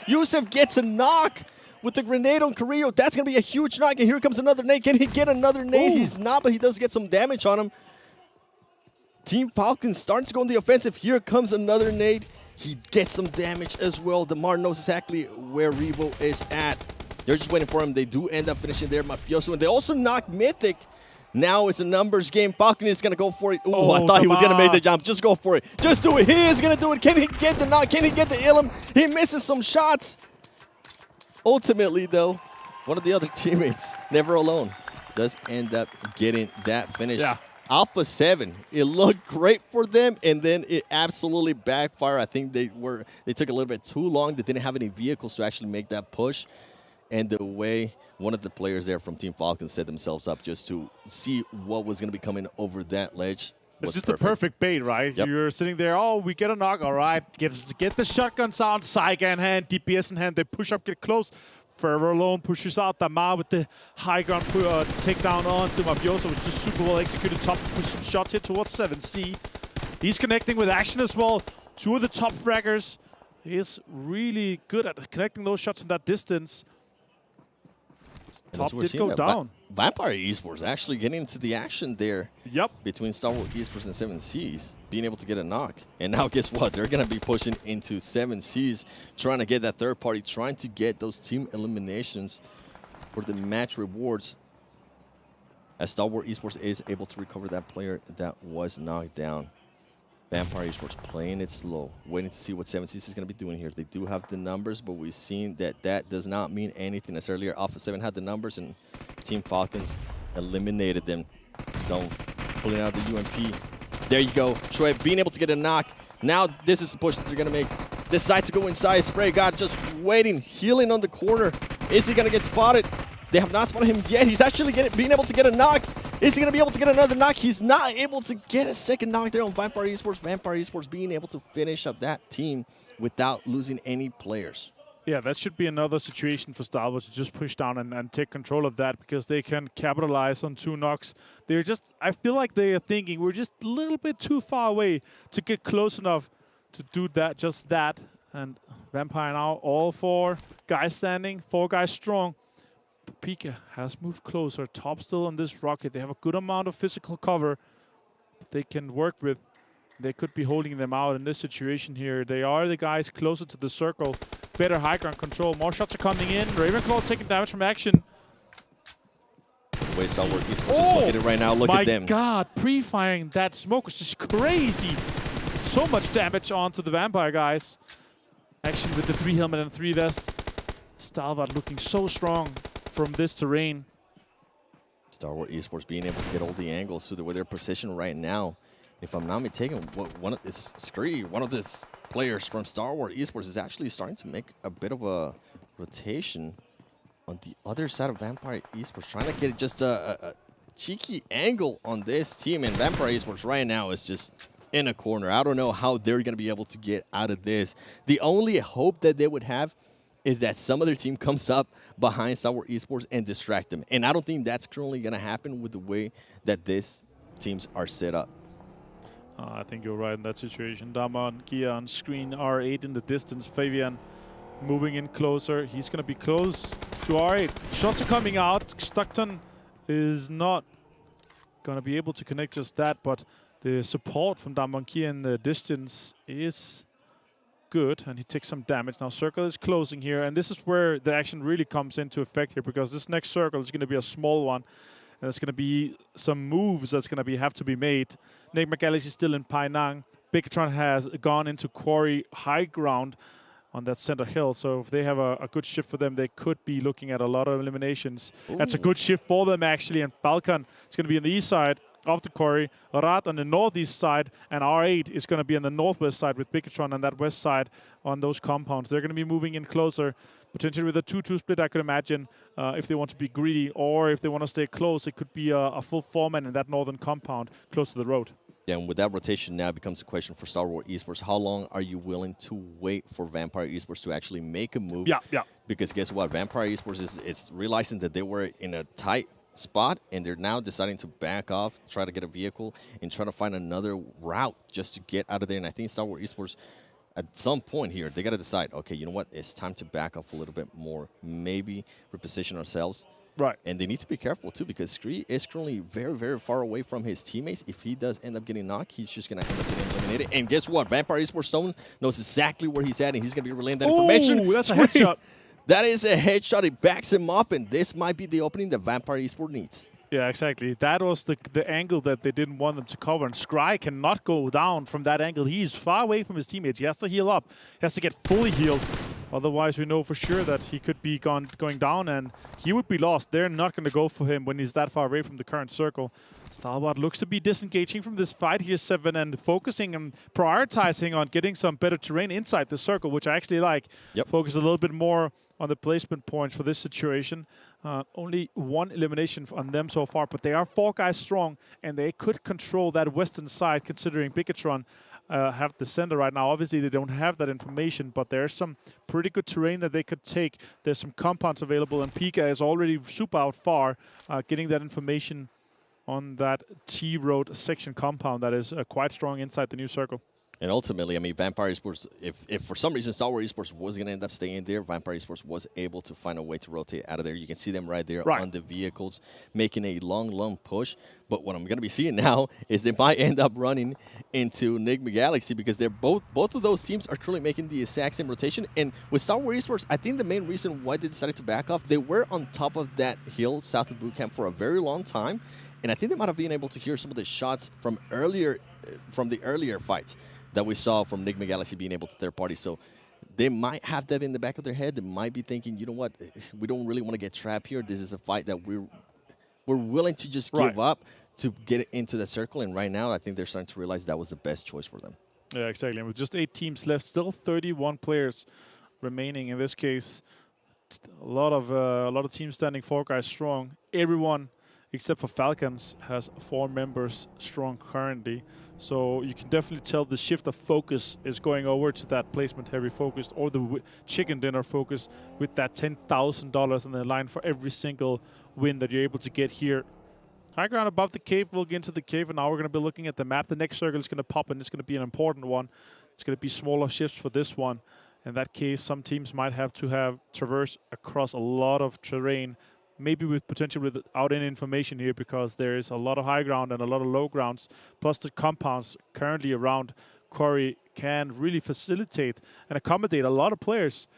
Yusuf gets a knock with the grenade on Carrillo. That's going to be a huge knock, and here comes another nade. Can he get another nade? Ooh. He's not, but he does get some damage on him. Team Falcons starting to go on the offensive. Here comes another nade. He gets some damage as well. DeMar knows exactly where Revo is at. They're just waiting for him. They do end up finishing there, Mafioso, and they also knock Mythic. Now it's a numbers game. Falcon is going to go for it. Ooh, I thought he was going to make the jump. Just go for it. Just do it. He is going to do it. Can he get the knock? Can he get the Ilum? He misses some shots. Ultimately, though, one of the other teammates, Never Alone, does end up getting that finish. Yeah. Alpha 7, it looked great for them, and then it absolutely backfired. I think they took a little bit too long. They didn't have any vehicles to actually make that push. And the way one of the players there from Team Falcons set themselves up just to see what was going to be coming over that ledge. It's just the perfect bait, right? Yep. You're sitting there, oh, we get a knock, all right. Get the shotgun sound, Saiga in hand, DPS in hand. They push up, get close. Forever Alone pushes out Damar with the high ground takedown on to Mafioso, which is super well executed. Top push some shots here towards 7C. He's connecting with action as well. Two of the top fraggers. He is really good at connecting those shots in that distance. Top did go down. Vampire Esports actually getting into the action there. Yep. Between Stalwart Esports and 7Cs, being able to get a knock. And now guess what? They're going to be pushing into 7Cs, trying to get that third party, trying to get those team eliminations for the match rewards. As Stalwart Esports is able to recover that player that was knocked down. Vampire Esports playing it slow, waiting to see what 7Cs is going to be doing here. They do have the numbers, but we've seen that that does not mean anything. As earlier, Alpha 7 had the numbers, and Team Falcons eliminated them. Stone pulling out the UMP. There you go. Shoaib being able to get a knock. Now this is the push that they're going to make. Decide to go inside. Spray God just waiting, healing on the corner. Is he going to get spotted? They have not spotted him yet. He's actually being able to get a knock. Is he going to be able to get another knock? He's not able to get a second knock there on Vampire Esports. Vampire Esports being able to finish up that team without losing any players. Yeah, that should be another situation for Stalwart to just push down and take control of that, because they can capitalize on two knocks. They're just, I feel like they are thinking we're just a little bit too far away to get close enough to do that, just that. And Vampire now, all four guys standing, 4 guys strong. Pika has moved closer. Top still on this rocket. They have a good amount of physical cover that they can work with. They could be holding them out in this situation here. They are the guys closer to the circle. Better high ground control. More shots are coming in. Ravenclaw taking damage from action. The way Stalwart Esports is located right now. Look at them. My God, pre-firing that smoke was just crazy. So much damage onto the Vampire guys. Action with the 3 helmet and 3 vest. Stalwart looking so strong from this terrain. Stalwart Esports being able to get all the angles to where they're positioned right now. If I'm not mistaken, one of this players from Stalwart Esports is actually starting to make a bit of a rotation on the other side of Vampire Esports, trying to get just a cheeky angle on this team. And Vampire Esports right now is just in a corner. I don't know how they're going to be able to get out of this. The only hope that they would have is that some other team comes up behind Stalwart Esports and distract them. And I don't think that's currently going to happen with the way that these teams are set up. I think you're right in that situation. Damon, Kia on screen, R8 in the distance. Fabian moving in closer. He's going to be close to R8. Shots are coming out. Stockton is not going to be able to connect just that, but the support from Damon Kia in the distance is good, and he takes some damage. Now circle is closing here, and this is where the action really comes into effect here, because this next circle is going to be a small one, and there's going to be some moves that's going to have to be made. Nigma Galaxy still in Painang. Bigetron has gone into Quarry high ground on that center hill, so if they have a good shift for them, they could be looking at a lot of eliminations. Ooh. That's a good shift for them actually, and Falcon is going to be on the east side of the quarry, Riyadh on the northeast side, and R8 is going to be on the northwest side with Bigetron on that west side on those compounds. They're going to be moving in closer, potentially with a 2-2 split, I could imagine, if they want to be greedy, or if they want to stay close, it could be a full 4-man in that northern compound close to the road. Yeah, and with that rotation now becomes a question for Stalwart Esports. How long are you willing to wait for Vampire Esports to actually make a move? Yeah. Because guess what? Vampire Esports is realizing that they were in a tight spot, and they're now deciding to back off, try to get a vehicle, and try to find another route just to get out of there. And I think Stalwart Esports, at some point here, they got to decide, okay, you know what? It's time to back off a little bit more, maybe reposition ourselves. Right. And they need to be careful, too, because Scree is currently very, very far away from his teammates. If he does end up getting knocked, he's just going to end up getting eliminated. And guess what? Vampire Esports Stone knows exactly where he's at, and he's going to be relaying that information. Oh, that's a headshot. That is a headshot. It backs him up, and this might be the opening that Vampire Esports needs. Yeah, exactly. That was the angle that they didn't want them to cover. And Scry cannot go down from that angle. He's far away from his teammates. He has to heal up. He has to get fully healed. Otherwise, we know for sure that he could be going down and he would be lost. They're not going to go for him when he's that far away from the current circle. Stalwart looks to be disengaging from this fight here, 7, and focusing and prioritizing on getting some better terrain inside the circle, which I actually like. Yep. Focus a little bit more on the placement points for this situation. Only 1 elimination on them so far, but they are 4 guys strong, and they could control that western side, considering Bigetron have the center right now. Obviously, they don't have that information, but there's some pretty good terrain that they could take. There's some compounds available, and Pika is already super out far, getting that information on that T-Road section compound that is quite strong inside the new circle. And ultimately, I mean, Vampire Esports, if for some reason Stalwart Esports was going to end up staying there, Vampire Esports was able to find a way to rotate out of there. You can see them right there on the vehicles, making a long push. But what I'm going to be seeing now is they might end up running into Nigma Galaxy, because they're both of those teams are currently making the exact same rotation. And with Stalwart Esports, I think the main reason why they decided to back off, they were on top of that hill south of bootcamp for a very long time. And I think they might have been able to hear some of the shots from the earlier fights that we saw from Nigma Galaxy being able to third party. So they might have that in the back of their head. They might be thinking, you know what, we don't really want to get trapped here. This is a fight that we're willing to just give up to get into the circle. And right now, I think they're starting to realize that was the best choice for them. Yeah, exactly. And with just 8 teams left, still 31 players remaining. In this case, a lot of teams standing 4 guys strong. Everyone except for Falcons has 4 members strong currently. So you can definitely tell the shift of focus is going over to that placement heavy focus, or the chicken dinner focus, with that $10,000 on the line for every single win that you're able to get here. High ground above the cave. We'll get into the cave, and now we're going to be looking at the map. The next circle is going to pop, and it's going to be an important one. It's going to be smaller shifts for this one. In that case, some teams might have to traverse across a lot of terrain, maybe with potential without any information here, because there is a lot of high ground and a lot of low grounds, plus the compounds currently around Quarry can really facilitate and accommodate a lot of players,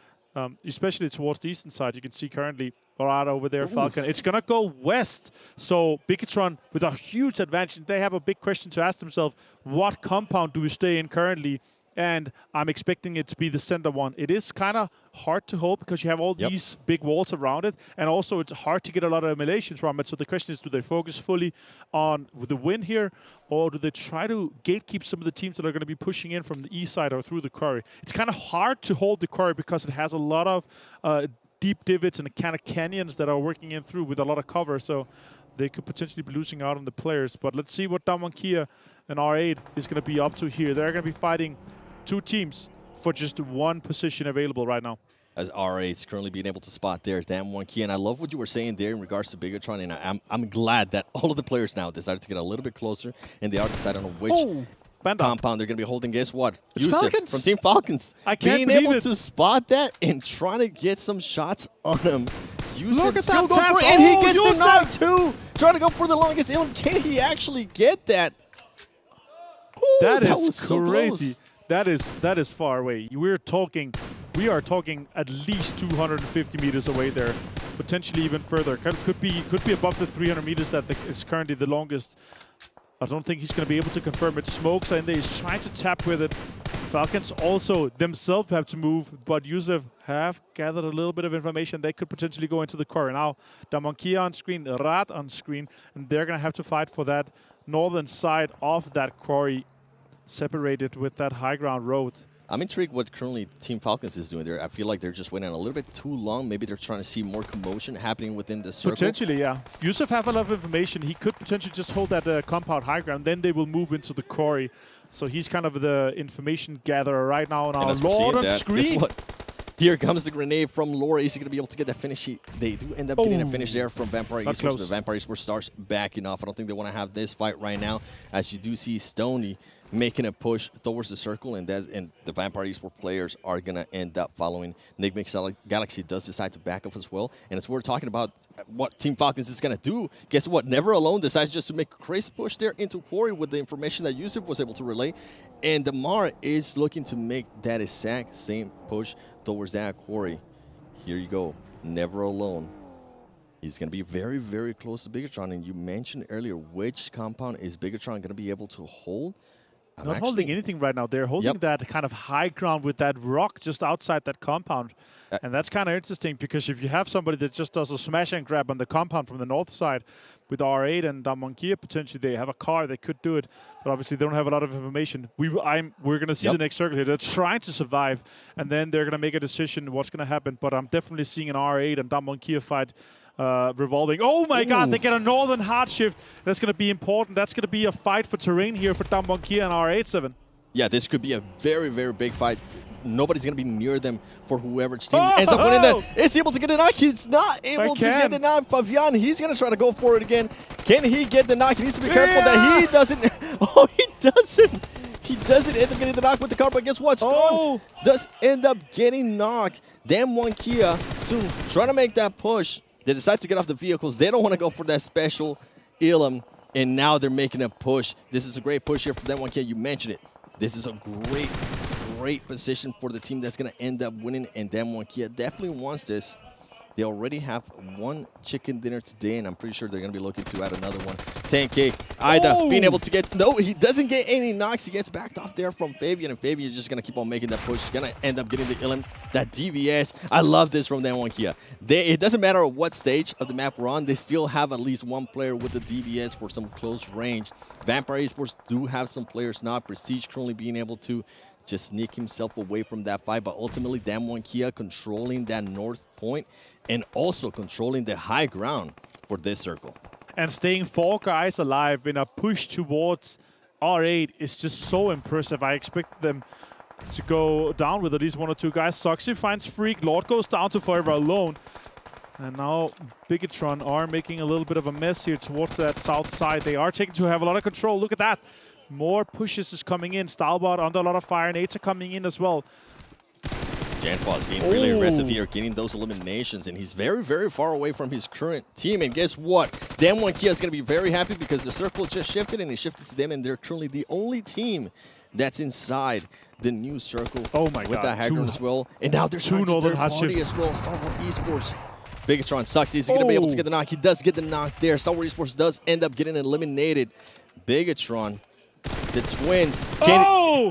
especially towards the eastern side. You can see currently right over there, Falcon. It's going to go west. So Bigetron with a huge advantage. They have a big question to ask themselves, what compound do we stay in currently? And I'm expecting it to be the center one. It is kind of hard to hold because you have all these big walls around it. And also it's hard to get a lot of emulations from it. So the question is, do they focus fully on the win here? Or do they try to gatekeep some of the teams that are going to be pushing in from the east side or through the quarry? It's kind of hard to hold the quarry because it has a lot of deep divots and kind of canyons that are working in through with a lot of cover. So they could potentially be losing out on the players. But let's see what Damankia and R8 is going to be up to here. They're going to be fighting 2 teams for just 1 position available right now. As RA is currently being able to spot there, damn one key. And I love what you were saying there in regards to Bigetron. And I'm glad that all of the players now decided to get a little bit closer, and they are deciding on which compound they're going to be holding. Guess what? It's Yusuf Falcons. from Team Falcons. I can't being believe able to spot that and trying to get some shots on him. Yusuf Look at still that going tap. for it, and he gets the Yusuf! knock too. Trying to go for the longest aim. Can he actually get that? Ooh, that was is so crazy. close. That is far away. We are talking at least 250 meters away there, potentially even further. Could be above the 300 meters that is currently the longest. I don't think he's going to be able to confirm it. Smokes and he's trying to tap with it. Falcons also themselves have to move, but Yusuf have gathered a little bit of information. They could potentially go into the core. Now, Damankia on screen, Rad on screen, and they're going to have to fight for that northern side of that quarry, separated with that high ground road. I'm intrigued what currently Team Falcons is doing there. I feel like they're just waiting a little bit too long. Maybe they're trying to see more commotion happening within the circle. Potentially, yeah. If Yusuf have a lot of information, he could potentially just hold that compound high ground. Then they will move into the quarry. So he's kind of the information gatherer right now on our Lord on screen. Here comes the grenade from Laura. Is he going to be able to get that finish? They do end up getting a finish there from Vampire Esports. But Vampire Esports starts backing off. I don't think they want to have this fight right now. As you do see Stoney making a push towards the circle, and the Vampire Esports players are going to end up following. Nigma Galaxy does decide to back up as well, and as we're talking about what Team Falcons is going to do, guess what? Never Alone decides just to make a crazy push there into Quarry with the information that Yusuf was able to relay, and Damar is looking to make that exact same push towards that Quarry. Here you go, Never Alone. He's going to be very, very close to Bigetron, and you mentioned earlier which compound is Bigetron going to be able to hold. Not holding anything right now. They're holding that kind of high ground with that rock just outside that compound. And that's kind of interesting because if you have somebody that just does a smash and grab on the compound from the north side with R8 and Damonkia, potentially they have a car, they could do it. But obviously they don't have a lot of information. We're going to see the next circle here. They're trying to survive, and then they're going to make a decision what's going to happen. But I'm definitely seeing an R8 and Damonkia fight revolving. Oh my god, they get a northern hard shift. That's going to be important. That's going to be a fight for terrain here for Damonkia and R87. Yeah, this could be a very, very big fight. Nobody's going to be near them for whoever's team ends up winning that. Is he able to get a knock? He's not able to get the knock. Fabian, he's going to try to go for it again. Can he get the knock? He needs to be careful that he doesn't. Oh, he doesn't. He doesn't end up getting the knock with the car, but guess what? Scon does end up getting knocked. Damn one Kia soon trying to make that push. They decide to get off the vehicles. They don't want to go for that special Elam, and now they're making a push. This is a great push here for that one Kia. You mentioned it. This is a great position for the team that's going to end up winning, and Damwon Kia definitely wants this. They already have one chicken dinner today, and I'm pretty sure they're going to be looking to add another one. 10K, Ida being able to get... No, he doesn't get any knocks. He gets backed off there from Fabian, and Fabian is just going to keep on making that push. He's going to end up getting the Illim, that DVS. I love this from Damwon Kia. It doesn't matter what stage of the map we're on, they still have at least one player with the DVS for some close range. Vampire Esports do have some players now. Prestige currently being able to just sneak himself away from that fight, but ultimately Damwon Kia controlling that north point and also controlling the high ground for this circle. And staying 4 guys alive in a push towards R8 is just so impressive. I expect them to go down with at least 1 or 2 guys. Soxy finds Freak, Lord goes down to Forever Alone. And now Bigetron are making a little bit of a mess here towards that south side. They are taking to have a lot of control. Look at that. More pushes is coming in. Stalwart under a lot of fire, and 8s are coming in as well. Janfall is being really aggressive here, getting those eliminations, and he's very, very far away from his current team. And guess what? Damwon Kia is going to be very happy because the circle just shifted, and he shifted to them, and they're currently the only team that's inside the new circle. Oh my god. With that Haggard as well. And now they're trying to third party as well. Stalwart Esports. Bigetron sucks. He's going to be able to get the knock. He does get the knock there. Stalwart Esports does end up getting eliminated. Bigetron, the twins,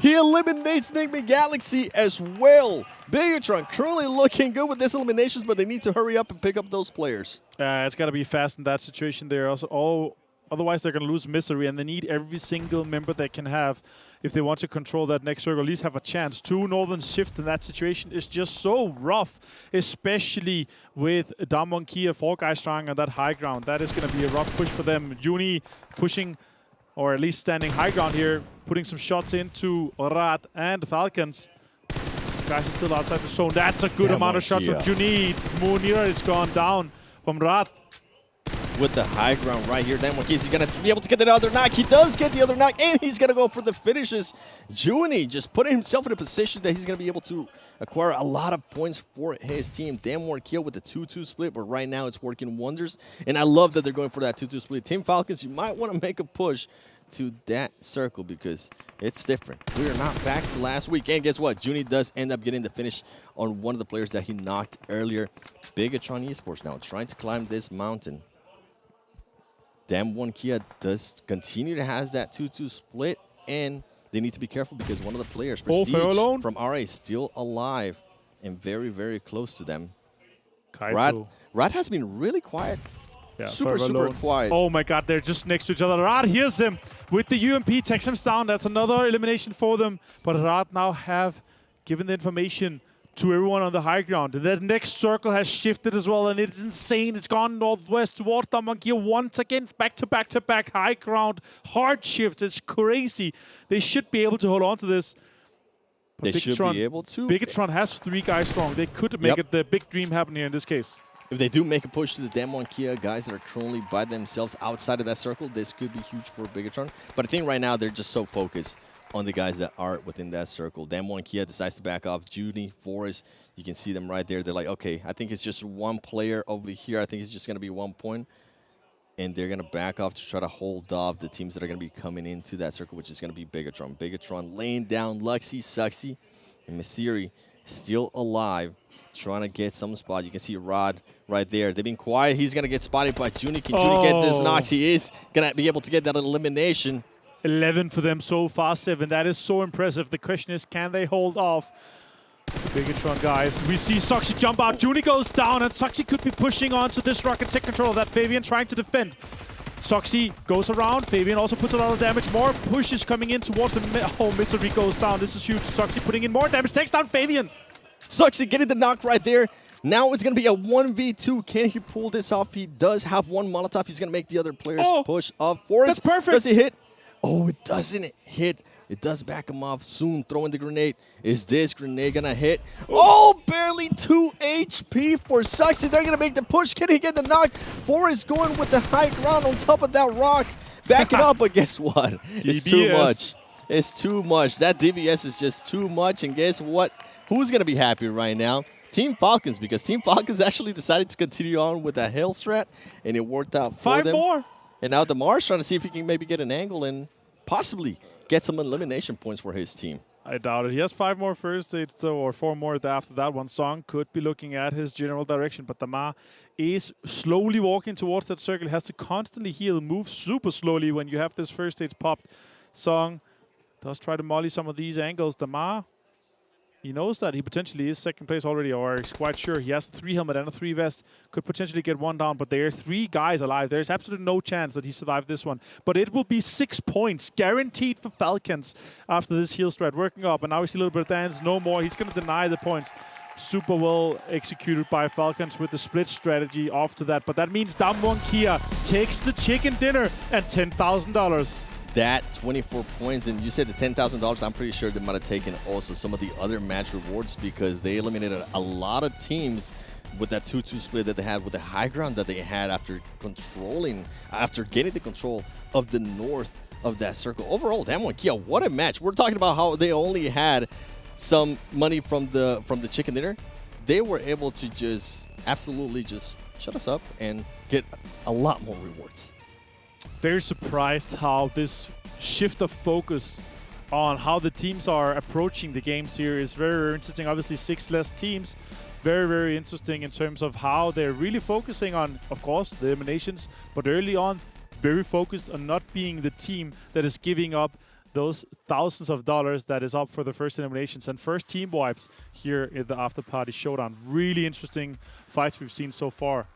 he eliminates Nigma Galaxy as well. Bigetron currently looking good with this eliminations, but they need to hurry up and pick up those players. It's got to be fast in that situation there. Also, otherwise they're going to lose Misery, and they need every single member they can have if they want to control that next circle, at least have a chance. 2 Northern Shift in that situation is just so rough, especially with Damwon Kia, 4 guys strong on that high ground. That is going to be a rough push for them. Juni pushing, or at least standing high ground here, putting some shots into Riyadh and Falcons. Guys are still outside the zone. That's a good amount of shots from Juni. Munira is gone down from Riyadh. With the high ground right here, then he's going to be able to get the other knock. He does get the other knock, and he's going to go for the finishes. Juni just putting himself in a position that he's going to be able to acquire a lot of points for his team. Damwon Kia with the 2-2 split, but right now it's working wonders. And I love that they're going for that 2-2 split. Team Falcons, you might want to make a push to that circle because it's different. We are not back to last week. And guess what? Juni does end up getting the finish on one of the players that he knocked earlier. Bigetron Esports now trying to climb this mountain. Damwon Kia does continue to have that 2-2 split, and they need to be careful because one of the players, Prestige from RA, is still alive and very, very close to them. Rad has been really quiet. Yeah, super quiet. Oh my god, they're just next to each other. Rad hears him with the UMP, takes him down. That's another elimination for them. But Rad now have given the information to everyone on the high ground. And that next circle has shifted as well, and it's insane. It's gone northwest towards Damwon Kia once again. Back to back to back high ground. Hard shift. It's crazy. They should be able to hold on to this. But they should be able to. Bigetron has 3 guys strong. They could make it the big dream happen here in this case. If they do make a push to the Damwon Kia guys that are currently by themselves outside of that circle, this could be huge for Bigetron. But I think right now they're just so focused on the guys that are within that circle. Damwon Kia decides to back off. Judy, Forrest, you can see them right there. They're like, okay, I think it's just one player over here. I think it's just going to be 1 point. And they're going to back off to try to hold off the teams that are going to be coming into that circle, which is going to be Bigetron. Bigetron laying down Luxy, Suxy, and Masiri still alive, trying to get some spot. You can see Rod right there. They've been quiet. He's going to get spotted by Juni. Can Juni get this knock? He is going to be able to get that elimination. 11 for them so far, 7. That is so impressive. The question is, can they hold off the Bigetron guys? We see Soxy jump out. Juni goes down, and Soxy could be pushing on to this rock and take control of that. Fabian trying to defend. Soxy goes around. Fabian also puts a lot of damage. More pushes coming in towards the... Oh, Misery goes down. This is huge. Soxy putting in more damage. Takes down Fabian. Soxy getting the knock right there. Now it's going to be a 1v2. Can he pull this off? He does have one Molotov. He's going to make the other players push off. Forrest, that's perfect. Does it hit? Oh, it doesn't hit. It does back him off soon. Throwing the grenade. Is this grenade going to hit? Oh, barely 2 HP for Soxy. They're going to make the push. Can he get the knock? Forrest going with the high ground on top of that rock. Back it up, but guess what? It's too much. It's too much. That DBS is just too much. And guess what? Who's going to be happy right now? Team Falcons, because Team Falcons actually decided to continue on with that Hail strat, and it worked out for them. 5 more. And now Damar's trying to see if he can maybe get an angle and possibly get some elimination points for his team. I doubt it. He has 5 more first aids, though, or 4 more after that one. Song could be looking at his general direction, but Damar is slowly walking towards that circle. He has to constantly heal, move super slowly when you have this first aids popped. Song does try to molly some of these angles. Damar, he knows that he potentially is second place already, or is quite sure. He has 3 helmet and a 3 vest. Could potentially get 1 down, but there are 3 guys alive. There's absolutely no chance that he survived this one. But it will be 6 points guaranteed for Falcons after this heal strat working up. And now we see a little bit of dance. No more. He's going to deny the points. Super well executed by Falcons with the split strategy after that. But that means Damwon Kia takes the chicken dinner and $10,000. That 24 points, and you said the $10,000, I'm pretty sure they might have taken also some of the other match rewards because they eliminated a lot of teams with that 2-2 split that they had with the high ground that they had after getting the control of the north of that circle. Overall, Damwon Kia, what a match. We're talking about how they only had some money from the chicken dinner. They were able to just absolutely just shut us up and get a lot more rewards. Very surprised how this shift of focus on how the teams are approaching the games here is very, very interesting. Obviously, 6 less teams. Very, very interesting in terms of how they're really focusing on, of course, the eliminations, but early on, very focused on not being the team that is giving up those thousands of dollars that is up for the first eliminations and first team wipes here in the Afterparty Showdown. Really interesting fights we've seen so far.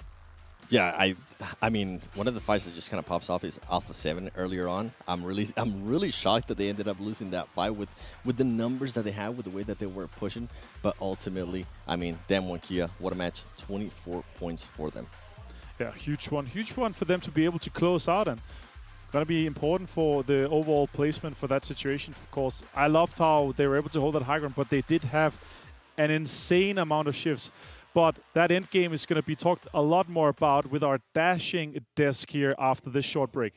Yeah, I mean, one of the fights that just kind of pops off is Alpha 7 earlier on. I'm really shocked that they ended up losing that fight with the numbers that they had, with the way that they were pushing. But ultimately, I mean, Damwon Kia, what a match. 24 points for them. Yeah, huge one for them to be able to close out, and gonna be important for the overall placement for that situation. Of course, I loved how they were able to hold that high ground, but they did have an insane amount of shifts. But that end game is going to be talked a lot more about with our dashing desk here after this short break.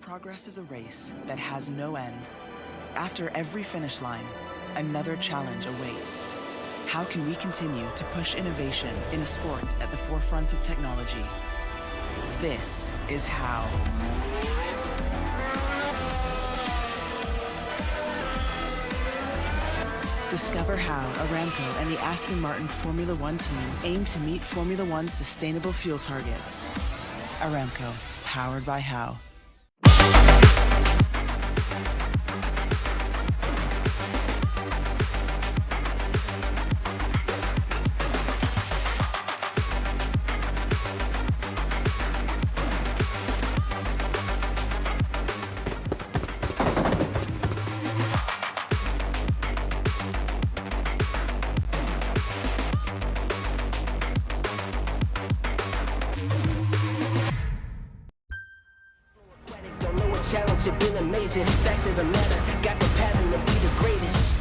Progress is a race that has no end. After every finish line, another challenge awaits. How can we continue to push innovation in a sport at the forefront of technology? This is how. Discover how Aramco and the Aston Martin Formula One team aim to meet Formula One's sustainable fuel targets. Aramco, powered by How. it. Back to the letter, got the pattern to be the greatest.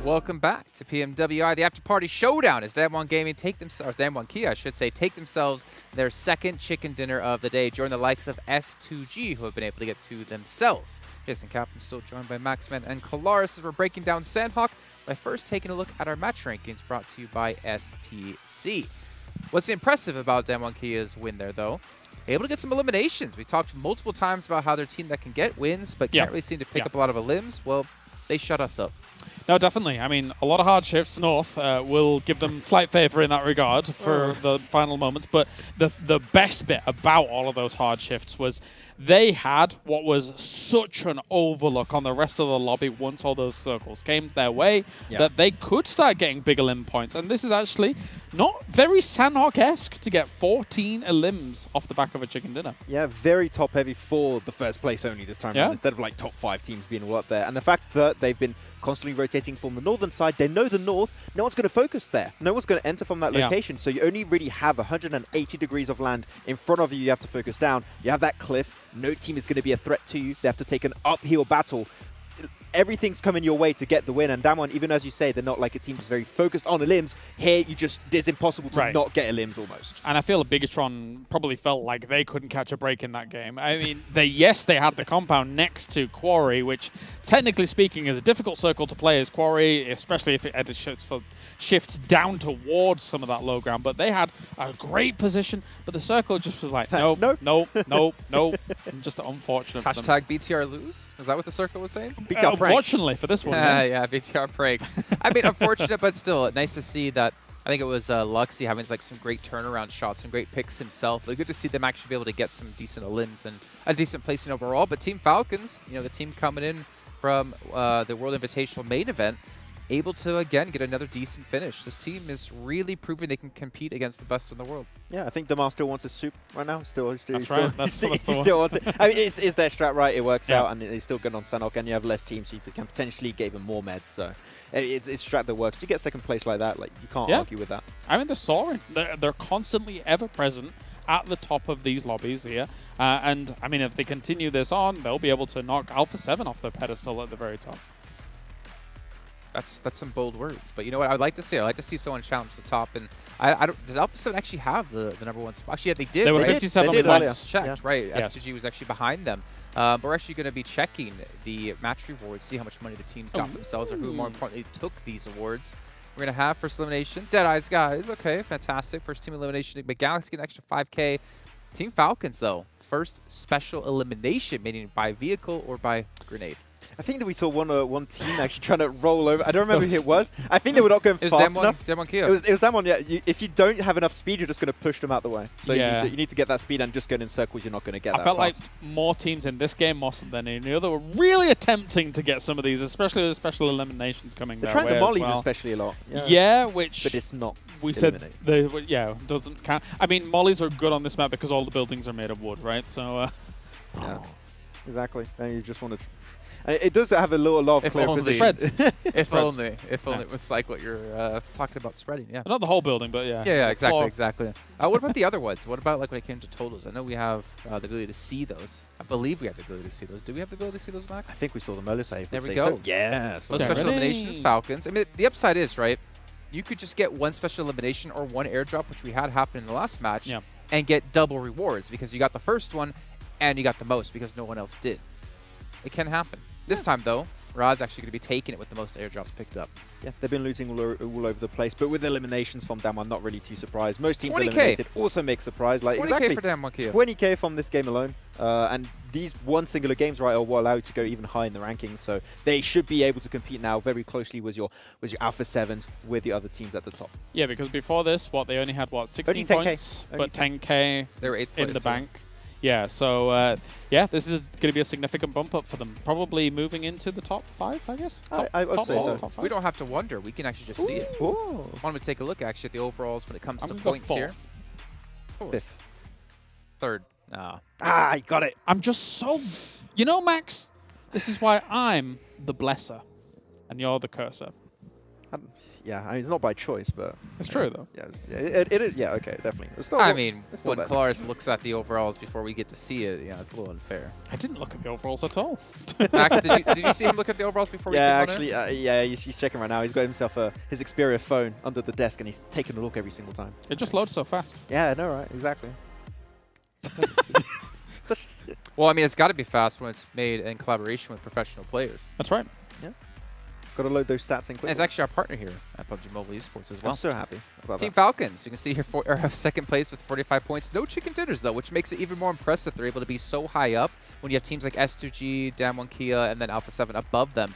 Welcome back to PMWI, the Afterparty Showdown, as Damwon Gaming Damwon Kia, I should say, take themselves their second chicken dinner of the day, join the likes of S2G, who have been able to get to themselves. Jason Kaplan still joined by Maxman and Kalaris as we're breaking down Sanhok by first taking a look at our match rankings brought to you by STC. What's impressive about Damwon Kia's win there, though? Able to get some eliminations. We talked multiple times about how they're a team that can get wins, but can't really seem to pick up a lot of elims. Well, they shut us up. No, definitely. I mean, a lot of hard shifts. North will give them slight favour in that regard for the final moments. But the best bit about all of those hard shifts was they had what was such an overlook on the rest of the lobby once all those circles came their way that they could start getting big elim points. And this is actually not very Sanhok-esque to get 14 elims off the back of a chicken dinner. Yeah, very top-heavy for the first place only this time around, instead of like top 5 teams being all up there. And the fact that they've been constantly rotating from the northern side, they know the north, no one's going to focus there. No one's going to enter from that location, so you only really have 180 degrees of land in front of you. You have to focus down. You have that cliff. No team is going to be a threat to you. They have to take an uphill battle. Everything's coming your way to get the win, and Damwon, even as you say, they're not like a team that's very focused on elims. Here, it's impossible to not get elims almost. And I feel Bigetron probably felt like they couldn't catch a break in that game. I mean, they had the compound next to Quarry, which, technically speaking, is a difficult circle to play as Quarry, especially if it shifts down towards some of that low ground. But they had a great position, but the circle just was like, no, and just unfortunate for them. Hashtag BTR lose? Is that what the circle was saying? BTR unfortunately for this one. Yeah, BTR prank. I mean, unfortunate, but still nice to see that. I think it was Luxy having like some great turnaround shots, some great picks himself. But good to see them actually be able to get some decent elims and a decent placing overall. But Team Falcons, the team coming in from the World Invitational main event, able to, again, get another decent finish. This team is really proving they can compete against the best in the world. Yeah, I think Damar still wants his soup right now. He still wants it. I mean, is their strat right? It works out, and he's still good on Sanhok, and you have less teams, so you can potentially give him more meds. So it's strat that works. You get second place like that, like you can't argue with that. I mean, they're soaring. They're constantly ever present at the top of these lobbies here. And, I mean, if they continue this on, they'll be able to knock Alpha 7 off the pedestal at the very top. That's some bold words, but you know what? I'd like to see. I'd like to see someone challenge the top. And I don't. Does Alpha 7 actually have the #1 spot? Actually, yeah, they did. They were right? 57 they last checked, right? Yes. S2G was actually behind them. But we're actually going to be checking the match rewards, see how much money the teams got for themselves, or who more importantly took these awards. We're going to have first elimination, Deadeyes Guys. Okay, fantastic. First team elimination, Nigma Galaxy get an extra 5K. Team Falcons though, first special elimination, meaning by vehicle or by grenade. I think that we saw one team actually trying to roll over. I don't remember who it was. I think they were not going fast enough. Damwon Kia. It was Damwon, yeah. If you don't have enough speed, you're just going to push them out the way. So you need to get that speed, and just going in circles, you're not going to get that fast. I felt like more teams in this game, more than any other, were really attempting to get some of these, especially the special eliminations coming their way as well. They're trying the mollies especially a lot. Yeah, which... But it's not We said, doesn't count. I mean, mollies are good on this map because all the buildings are made of wood, right? So... yeah, exactly. And you just want to... It does have a lot of clear position. If only it was like what you're talking about spreading, yeah. Not the whole building, but yeah. Yeah, exactly. What about the other ones? What about like when it came to totals? I know we have the ability to see those. I believe we have the ability to see those. Do we have the ability to see those, Max? I think we saw the Molo save. There we go. So. Yeah. Those special eliminations, Falcons. I mean, the upside is, right, you could just get one special elimination or one airdrop, which we had happen in the last match, and get double rewards because you got the first one and you got the most because no one else did. It can happen. This time, though, Rod's actually going to be taking it with the most airdrops picked up. Yeah, they've been losing all over the place, but with eliminations from Damwon, not really too surprised. Most teams eliminated also make surprise. Like 20K for Damwon Kia. 20K from this game alone. And these one singular games, right, will allow you to go even higher in the rankings. So they should be able to compete now very closely with your Alpha 7s with the other teams at the top. Yeah, because before this, they only had, 16 points, but 10K they were 8th place, in the bank. Yeah, so yeah, this is going to be a significant bump up for them. Probably moving into the top 5, I guess. I would say so. Top 5. We don't have to wonder. We can actually just see it. Ooh. I want to take a look actually at the overalls when it comes to gonna points go here. Fifth. Third. Nah. Ah, you got it. I'm just so... You know, Max, this is why I'm the blesser and you're the cursor. Yeah, I mean, it's not by choice, but... It's true, though. Yeah, yeah, okay, definitely. It's still, I mean, it's still when Kalaris looks at the overalls before we get to see it, yeah, it's a little unfair. I didn't look at the overalls at all. Max, did you see him look at the overalls before we came on in? Yeah, he's checking right now. He's got himself his Xperia phone under the desk, and he's taking a look every single time. It just loads so fast. Yeah, I know, right? Exactly. Well, I mean, it's got to be fast when it's made in collaboration with professional players. That's right. Yeah. Got to load those stats in quickly. And it's actually our partner here at PUBG Mobile Esports as well. I'm so happy about Team that. Falcons, you can see here second place with 45 points. No chicken dinners, though, which makes it even more impressive. They're able to be so high up when you have teams like S2G, Damwon Kia, and then Alpha 7 above them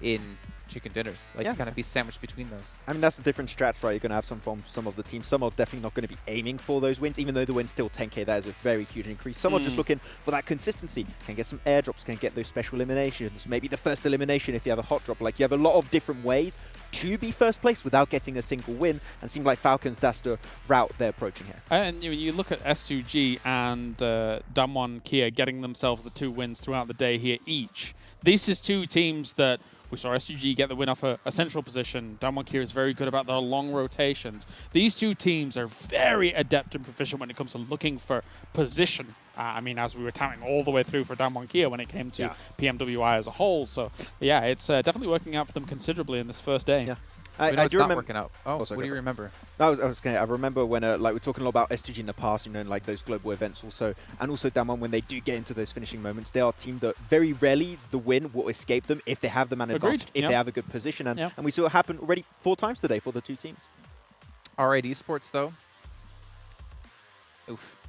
in chicken dinners. Like to kind of be sandwiched between those. I mean, that's the different strats, right? You're going to have some from some of the teams. Some are definitely not going to be aiming for those wins, even though the win's still 10k. That is a very huge increase. Some are just looking for that consistency. Can get some airdrops, can get those special eliminations, maybe the first elimination if you have a hot drop. Like, you have a lot of different ways to be first place without getting a single win. And it seems like Falcons, that's the route they're approaching here. And you look at S2G and Damwon Kia getting themselves the 2 wins throughout the day here each. This is 2 teams that we saw S2G get the win off a central position. Damwon Kia is very good about their long rotations. These 2 teams are very adept and proficient when it comes to looking for position. I mean, as we were touting all the way through for Damwon Kia when it came to PMWI as a whole. So, yeah, it's definitely working out for them considerably in this first day. Yeah. I do it's not remember working out. Oh, what do you remember? I remember when like we're talking a lot about S2G in the past, you know, in like those global events also, and also Damwon when they do get into those finishing moments, they are a team that very rarely the win will escape them if they have the man advantage, if they have a good position, and we saw it happen already 4 times today for the 2 teams. R8 Esports though. Oof.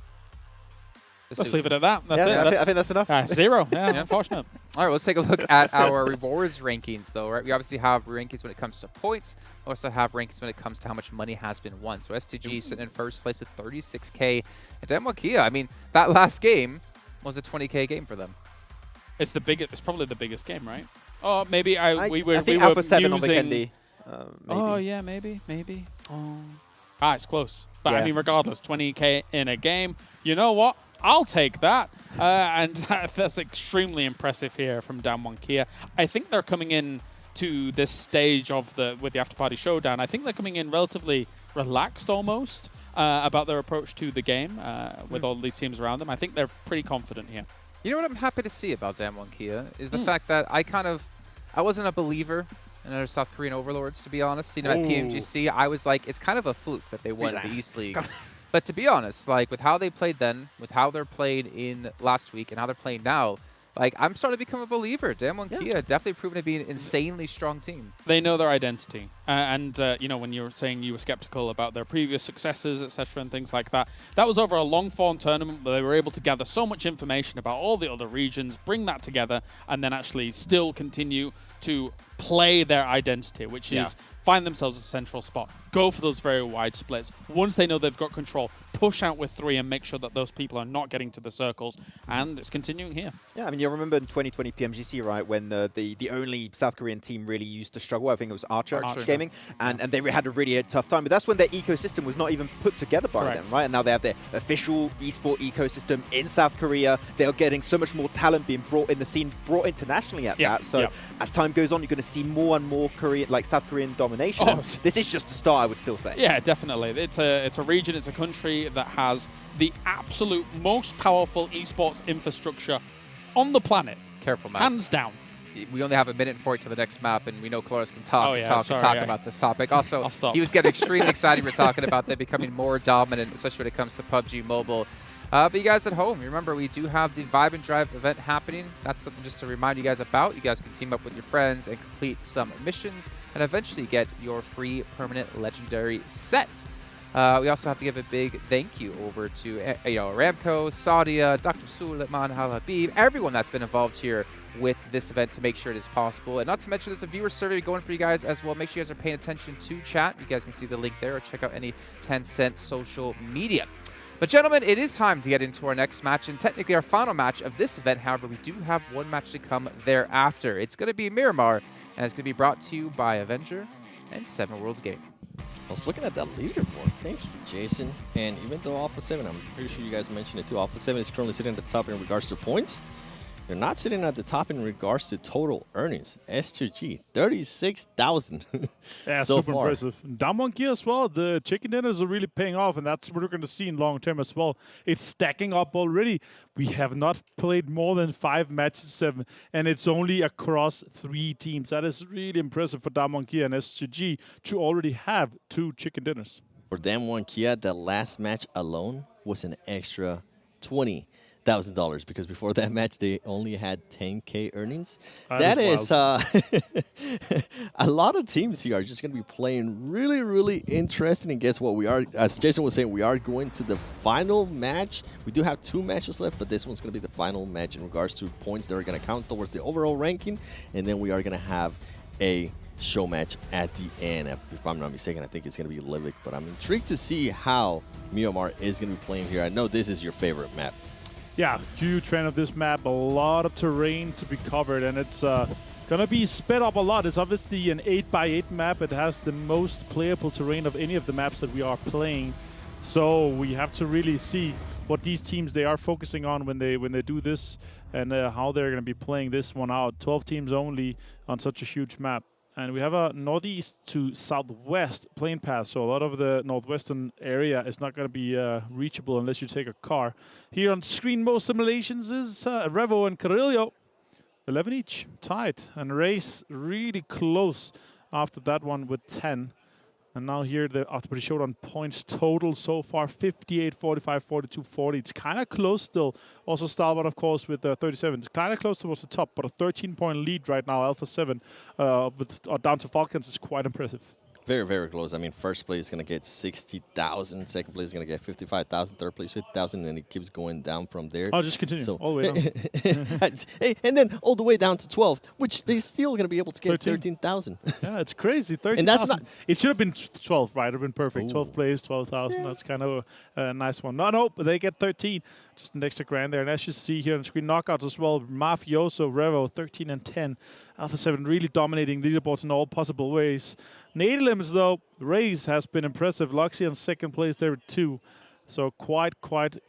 Let's leave it at that. That's it. I think that's enough. 0. Yeah, unfortunate. All right, let's take a look at our rewards rankings, though. Right, we obviously have rankings when it comes to points. We also have rankings when it comes to how much money has been won. So S2G sitting in first place with 36k. And Damwon Kia, I mean, that last game was a 20k game for them. It's the biggest. It's probably the biggest game, right? Oh, maybe we were. I think Alpha 7 on Vikendi. Oh yeah, maybe. Oh. It's close. But I mean, regardless, 20k in a game. You know what? I'll take that. And that's extremely impressive here from Damwon Kia. I think they're coming in to this stage of with the Afterparty Showdown. I think they're coming in relatively relaxed almost about their approach to the game with all these teams around them. I think they're pretty confident here. You know what I'm happy to see about Damwon Kia is the fact that I wasn't a believer in other South Korean overlords, to be honest. You know, at PMGC, I was like, it's kind of a fluke that they won the East League. But to be honest, like with how they played then, with how they're played in last week, and how they're playing now, like I'm starting to become a believer. Damwon Kia definitely proven to be an insanely strong team. They know their identity, and you know, when you were saying you were skeptical about their previous successes, etc., and things like that, that was over a long-form tournament where they were able to gather so much information about all the other regions, bring that together, and then actually still continue to play their identity, which is find themselves a central spot, go for those very wide splits. Once they know they've got control, push out with 3 and make sure that those people are not getting to the circles, and it's continuing here. Yeah, I mean, you remember in 2020 PMGC, right, when the only South Korean team really used to struggle. I think it was Archer Gaming, and they had a really tough time. But that's when their ecosystem was not even put together by them, right? And now they have their official esport ecosystem in South Korea. They are getting so much more talent being brought in the scene, brought internationally at that. So as time goes on, you're going to see more and more South Korean domination. This is just the start, I would still say. Yeah, definitely. It's a region, it's a country that has the absolute most powerful esports infrastructure on the planet. Careful, Max. Hands down. We only have a minute for it to the next map, and we know Kalaris can talk about this topic. Also, he was getting extremely excited. We were talking about them becoming more dominant, especially when it comes to PUBG Mobile. But you guys at home, remember, we do have the Vibe and Drive event happening. That's something just to remind you guys about. You guys can team up with your friends and complete some missions and eventually get your free permanent legendary set. We also have to give a big thank you over to Aramco, Saudia, Dr. Suleiman Al-Habib, everyone that's been involved here with this event to make sure it is possible. And not to mention there's a viewer survey going for you guys as well. Make sure you guys are paying attention to chat. You guys can see the link there or check out any Tencent social media. But gentlemen, it is time to get into our next match, and technically our final match of this event. However, we do have one match to come thereafter. It's going to be Miramar, and it's going to be brought to you by Avenger and 7 Worlds Gaming. I was looking at that leaderboard. Thank you, Jason. And even though Alpha 7, I'm pretty sure you guys mentioned it too, Alpha 7 is currently sitting at the top in regards to points. They're not sitting at the top in regards to total earnings. S2G, 36,000 Yeah, so super far. impressive. Down monkey as well. The chicken dinners are really paying off, and that's what we're going to see in long term as well. It's stacking up already. We have not played more than 5 matches, 7, and it's only across 3 teams. That is really impressive for Down monkey and S2G to already have 2 chicken dinners. For Damwon Kia, that last match alone was an extra $20,000 because before that match they only had 10K earnings. That is a lot of teams here are just going to be playing really, really interesting. And guess what? We are, as Jason was saying, we are going to the final match. We do have 2 matches left, but this one's going to be the final match in regards to points that are going to count towards the overall ranking. And then we are going to have a show match at the end. If I'm not mistaken, I think it's going to be Livik, but I'm intrigued to see how Miramar is going to be playing here. I know this is your favorite map. Yeah, huge fan of this map. A lot of terrain to be covered, and it's going to be sped up a lot. It's obviously an 8x8 map. It has the most playable terrain of any of the maps that we are playing. So we have to really see what these teams they are focusing on when they do this, and how they're going to be playing this one out. 12 teams only on such a huge map. And we have a northeast to southwest plane path, so a lot of the northwestern area is not going to be reachable unless you take a car. Here on screen, most simulations is Revo and Carillo, 11 each, tied, and Race really close after that one with 10. And now here the Afterparty Showdown points total so far, 58, 45, 42, 40. It's kind of close still. Also Stalwart, of course, with 37. It's kind of close towards the top, but a 13-point lead right now, Alpha 7, down to Falcons is quite impressive. Very, very close. I mean, first place is going to get 60,000. Second place is going to get 55,000. Third place, 50,000. And then it keeps going down from there. I'll just continue all the way down. And then all the way down to 12th, which they're still going to be able to get 13,000. Yeah, it's crazy. 13,000. And that's not. It should have been 12, right? It would have been perfect. 12th place, 12,000. Yeah. That's kind of a nice one. No, but they get 13. Just an extra grand there. And as you see here on the screen, knockouts as well. Mafioso, Revo, 13 and 10. Alpha 7 really dominating leaderboards in all possible ways. Netherlands, though, Raze has been impressive. Luxy in second place there with 2. So quite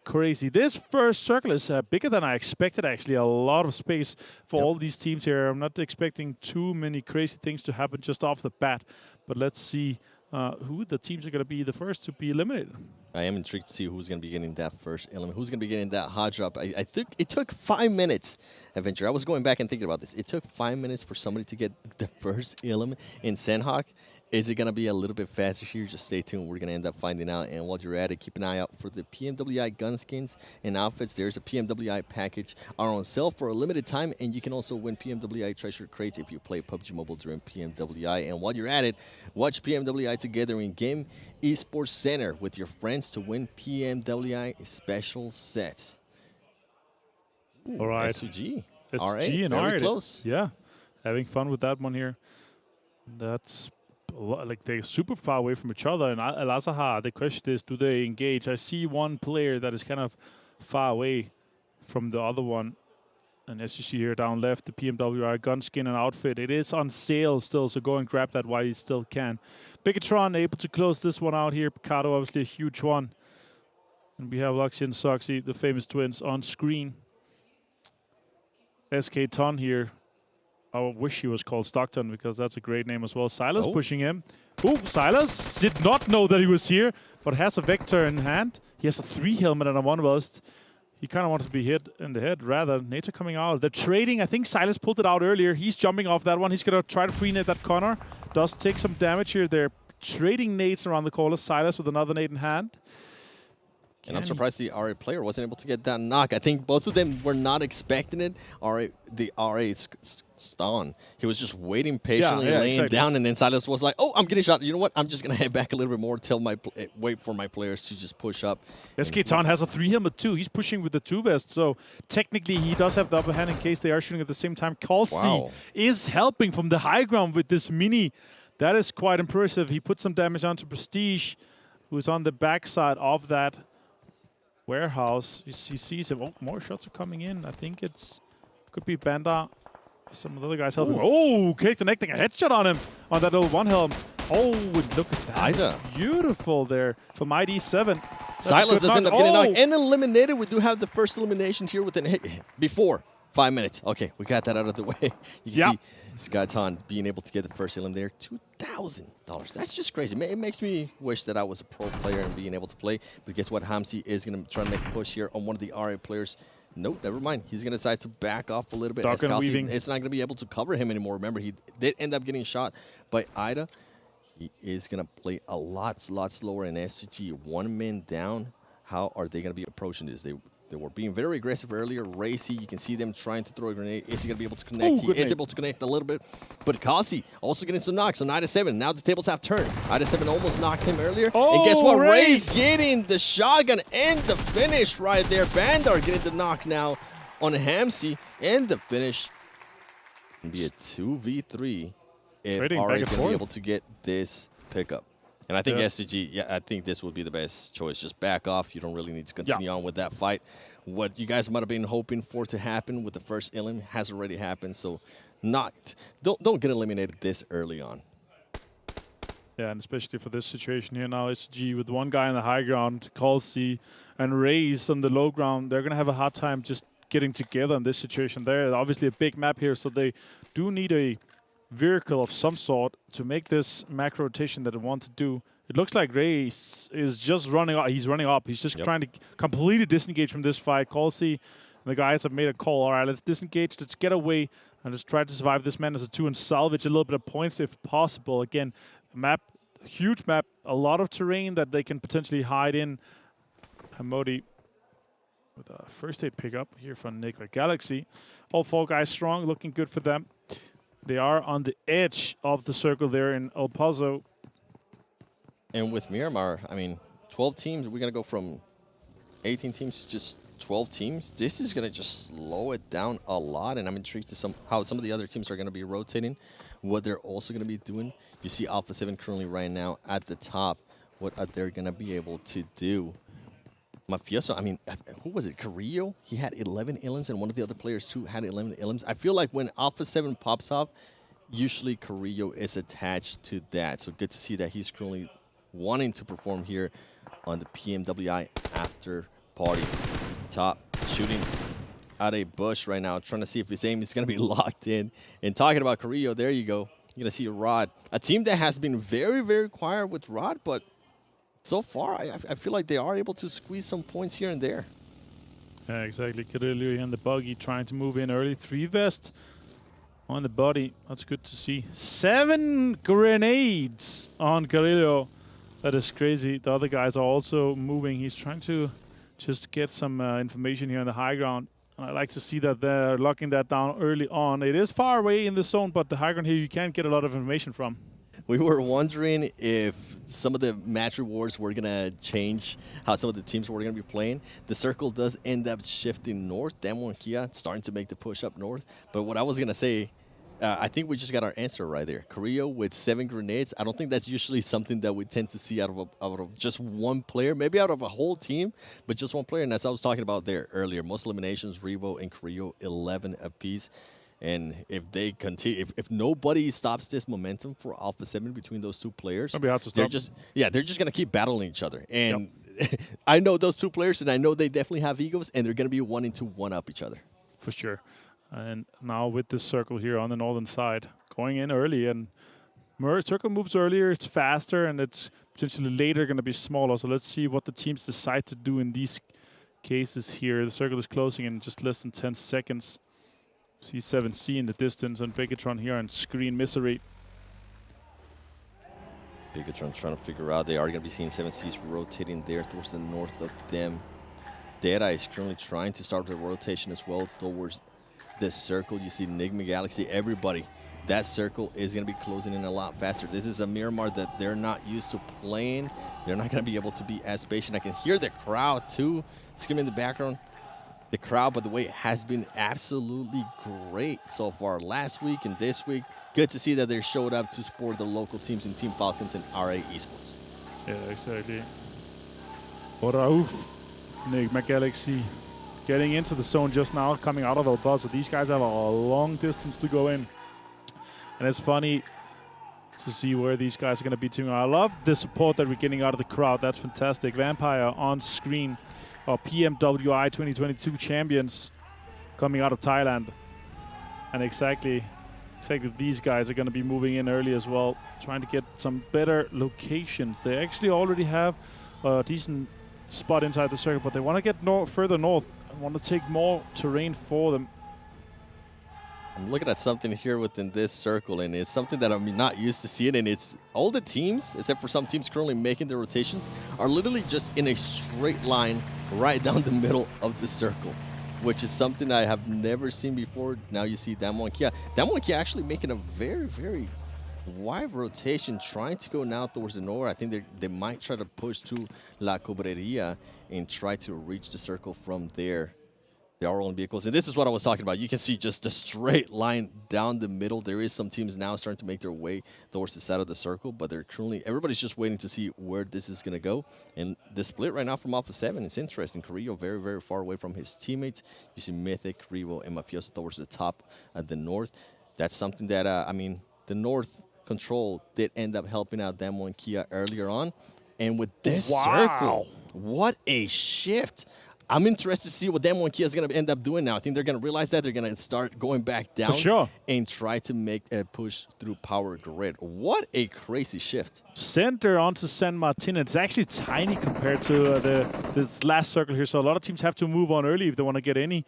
crazy. This first circle is bigger than I expected, actually. A lot of space for all these teams here. I'm not expecting too many crazy things to happen just off the bat. But let's see who the teams are going to be the first to be eliminated. I am intrigued to see who's going to be getting that first element. Who's going to be getting that hot drop. I think it took 5 minutes, Adventure. I was going back and thinking about this. It took 5 minutes for somebody to get the first element in Sanhok. Is it going to be a little bit faster here? Just stay tuned. We're going to end up finding out. And while you're at it, keep an eye out for the PMWI gun skins and outfits. There's a PMWI package are on sale for a limited time. And you can also win PMWI treasure crates if you play PUBG Mobile during PMWI. And while you're at it, watch PMWI together in Game Esports Center with your friends to win PMWI special sets. Ooh, all right. S2G. S2G and very R8. close. Yeah, having fun with that one here. That's like they're super far away from each other. And Al-Azhar, the question is, do they engage? I see one player that is kind of far away from the other one. And as you see here down left, the PMWI gun skin and outfit. It is on sale still, so go and grab that while you still can. Bigetron able to close this one out here. Picardo, obviously a huge one. And we have Luxy and Soxy, the famous twins, on screen. SK Ton here. I wish he was called Stockton because that's a great name as well. Silas pushing him. Oh, Silas did not know that he was here, but has a Vector in hand. He has a 3 helmet and a 1 vest. He kind of wants to be hit in the head, rather. Nature coming out. They're trading. I think Silas pulled it out earlier. He's jumping off that one. He's going to try to pre-nade that corner. Does take some damage here. They're trading nades around the corner. Silas with another nade in hand. And I'm surprised the RA player wasn't able to get that knock. I think both of them were not expecting it. The RA Stan, he was just waiting patiently, laying down, and then Silas was like, "Oh, I'm getting shot. You know what? I'm just gonna head back a little bit more, wait for my players to just push up." SK Ton has a 3 helmet too. He's pushing with the 2 vest, so technically he does have the upper hand in case they are shooting at the same time. Kalsi is helping from the high ground with this mini. That is quite impressive. He put some damage onto Prestige, who's on the backside of that. warehouse. He sees him. Oh, more shots are coming in. I think could be Bandar. Some of the other guys helping. Oh, Cake connecting a headshot on him on that little one helm. Oh, look at that. Ida. Beautiful there from ID7. Silas does end up getting knocked and eliminated. We do have the first elimination here within before 5 minutes. Okay, we got that out of the way. You can see Skyton being able to get the first elim there. $2,000. That's just crazy. It makes me wish that I was a pro player and being able to play. But guess what? Hamsi is going to try to make a push here on one of the RA players. Nope, never mind. He's going to decide to back off a little bit. It's not going to be able to cover him anymore. Remember, he did end up getting shot by Ida. He is going to play a lot slower in S2G. 1 man down. How are they going to be approaching this? They were being very aggressive earlier. Racy, you can see them trying to throw a grenade. Is he going to be able to connect? He is able to connect a little bit. But Kasi also getting some knocks. So Ida7, now the tables have turned. Ida7 almost knocked him earlier. And guess what? Ray getting the shotgun and the finish right there. Bandar getting the knock now on Hamsi. And the finish can be a 2v3 if RA is going to be able to get this pickup. And I think S2G, I think this would be the best choice. Just back off. You don't really need to continue on with that fight. What you guys might have been hoping for to happen with the first elim has already happened. So don't get eliminated this early on. Yeah, and especially for this situation here now, S2G with one guy on the high ground, Kalsi, and Raze on the low ground, they're going to have a hard time just getting together in this situation. They're obviously a big map here, so they do need a vehicle of some sort to make this macro rotation that they want to do. It looks like Ray is just running up. He's running up. He's just trying to completely disengage from this fight. Kalsi and the guys have made a call. All right, let's disengage. Let's get away and just try to survive this man as a 2 and salvage a little bit of points if possible. Again, map, huge map, a lot of terrain that they can potentially hide in. Hamodi with a first aid pickup here from Nigma Galaxy. All 4 guys strong, looking good for them. They are on the edge of the circle there in El Paso. And with Miramar, I mean, 12 teams, we're going to go from 18 teams to just 12 teams. This is going to just slow it down a lot, and I'm intrigued to how some of the other teams are going to be rotating, what they're also going to be doing. You see Alpha 7 currently right now at the top. What are they going to be able to do? Mafioso, I mean, who was it? Carrillo? He had 11 elims, and one of the other players too had 11 elims. I feel like when Alpha 7 pops off, usually Carrillo is attached to that. So good to see that he's currently wanting to perform here on the PMWI after party. Top shooting at a bush right now, trying to see if his aim is going to be locked in. And talking about Carrillo, there you go. You're going to see Rod, a team that has been very, very quiet with Rod, but so far, I feel like they are able to squeeze some points here and there. Yeah, exactly. Carrillo and the buggy trying to move in early. 3 vest on the body. That's good to see. 7 grenades on Carrillo. That is crazy. The other guys are also moving. He's trying to just get some information here on the high ground. And I like to see that they're locking that down early on. It is far away in the zone, but the high ground here you can't get a lot of information from. We were wondering if some of the match rewards were going to change how some of the teams were going to be playing. The circle does end up shifting north. Demo and Kia starting to make the push up north. But what I was going to say, I think we just got our answer right there. Carrillo with 7 grenades. I don't think that's usually something that we tend to see out of just one player, maybe out of a whole team, but just one player. And as I was talking about there earlier, most eliminations, Revo and Carrillo, 11 apiece. And if they continue, if nobody stops this momentum for Alpha 7 between those 2 players, they're just going to keep battling each other. And I know those 2 players, and I know they definitely have egos, and they're going to be wanting to one-up each other. For sure. And now with this circle here on the northern side, going in early, and circle moves earlier, it's faster, and it's potentially later going to be smaller. So let's see what the teams decide to do in these cases here. The circle is closing in just less than 10 seconds. See 7C in the distance on Bigetron here on screen misery. Bigetron trying to figure out. They are going to be seeing 7Cs rotating there towards the north of them. Deadeyes currently trying to start the rotation as well towards this circle. You see Nigma Galaxy, everybody. That circle is going to be closing in a lot faster. This is a Miramar that they're not used to playing. They're not going to be able to be as patient. I can hear the crowd too screaming in the background. The crowd, by the way, has been absolutely great so far. Last week and this week, good to see that they showed up to support their local teams in Team Falcons and RA Esports. Yeah, exactly. Rauf Nigma Galaxy getting into the zone just now, coming out of El Bus. So these guys have a long distance to go in. And it's funny to see where these guys are going to be teaming. I love the support that we're getting out of the crowd. That's fantastic. Vampire on screen. Our PMWI 2022 champions coming out of Thailand. And exactly these guys are going to be moving in early as well, trying to get some better locations. They actually already have a decent spot inside the circle, but they want to get further north and want to take more terrain for them. I'm looking at something here within this circle, and it's something that I'm not used to seeing, and it's all the teams, except for some teams currently making their rotations, are literally just in a straight line right down the middle of the circle, which is something I have never seen before. Now you see Damwon Kia. Damwon Kia actually making a very, very wide rotation, trying to go now towards the north. I think they might try to push to La Cobreria and try to reach the circle from there. They are on vehicles, and this is what I was talking about. You can see just a straight line down the middle. There is some teams now starting to make their way towards the side of the circle, but they're currently, everybody's just waiting to see where this is going to go. And the split right now from Alpha 7 is interesting. Carrillo very, very far away from his teammates. You see Mythic, Revo, and Mafioso towards the top at the north. That's something that, I mean, the north control did end up helping out Damwon Kia earlier on. And with this circle, what a shift. I'm interested to see what Damwon Kia is going to end up doing now. I think they're going to realize that. They're going to start going back down and try to make a push through Power Grid. What a crazy shift. Center onto San Martin. It's actually tiny compared to the last circle here. So a lot of teams have to move on early if they want to get any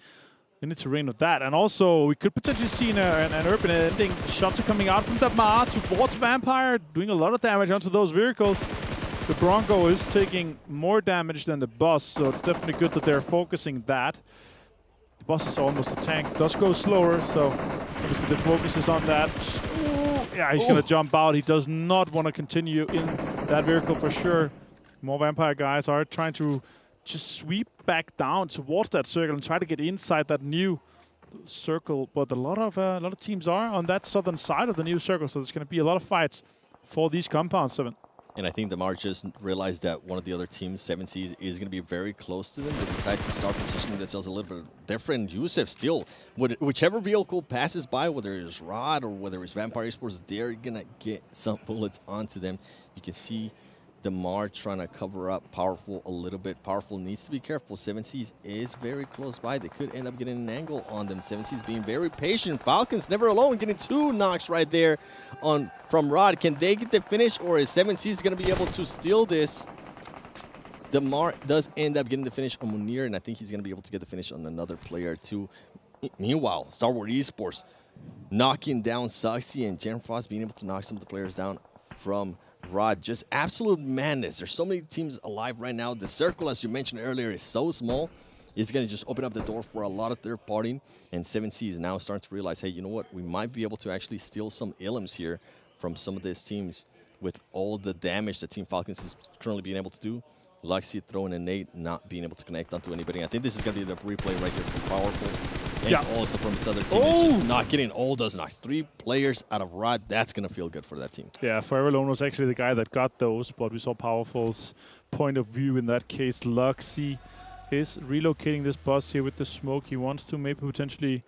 terrain with that. And also, we could potentially see an urban ending. Shots are coming out from the Mar towards Vampire, doing a lot of damage onto those vehicles. The Bronco is taking more damage than the Bus, so it's definitely good that they're focusing that. The Bus is almost a tank. Does go slower, so obviously the focus is on that. Ooh, yeah, he's going to jump out. He does not want to continue in that vehicle for sure. More Vampire guys are trying to just sweep back down towards that circle and try to get inside that new circle. But a lot of teams are on that southern side of the new circle, so there's going to be a lot of fights for these compounds, 7. And I think the Mar just realized that one of the other teams, 7Cs, is going to be very close to them. They decide to start positioning themselves a little bit different. Yusef still, whichever vehicle passes by, whether it's Rod or whether it's Vampire Esports, they're going to get some bullets onto them. You can see the Mar trying to cover up Powerful a little bit. Powerful needs to be careful. 7Cs is very close by. They could end up getting an angle on them. 7Cs being very patient. Falcons never alone, getting 2 knocks right there from Rod. Can they get the finish, or is 7Cs going to be able to steal this? The Mar does end up getting the finish on Munir, and I think he's going to be able to get the finish on another player too. Meanwhile, Stalwart Esports knocking down Suxy, and Jen Frost being able to knock some of the players down from Rod. Just absolute madness. There's so many teams alive right now. The circle, as you mentioned earlier, is so small. It's going to just open up the door for a lot of third party. And 7C is now starting to realize, hey, you know what? We might be able to actually steal some ilims here from some of these teams with all the damage that Team Falcons is currently being able to do. Luxy throwing a nade, not being able to connect onto anybody. I think this is going to be the replay right here from Powerful. And also from its other team. It's just not getting all those knocks. 3 players out of Rod. That's going to feel good for that team. Yeah, Forever Alone was actually the guy that got those, but we saw Powerful's point of view in that case. Luxy is relocating this bus here with the smoke. He wants to maybe potentially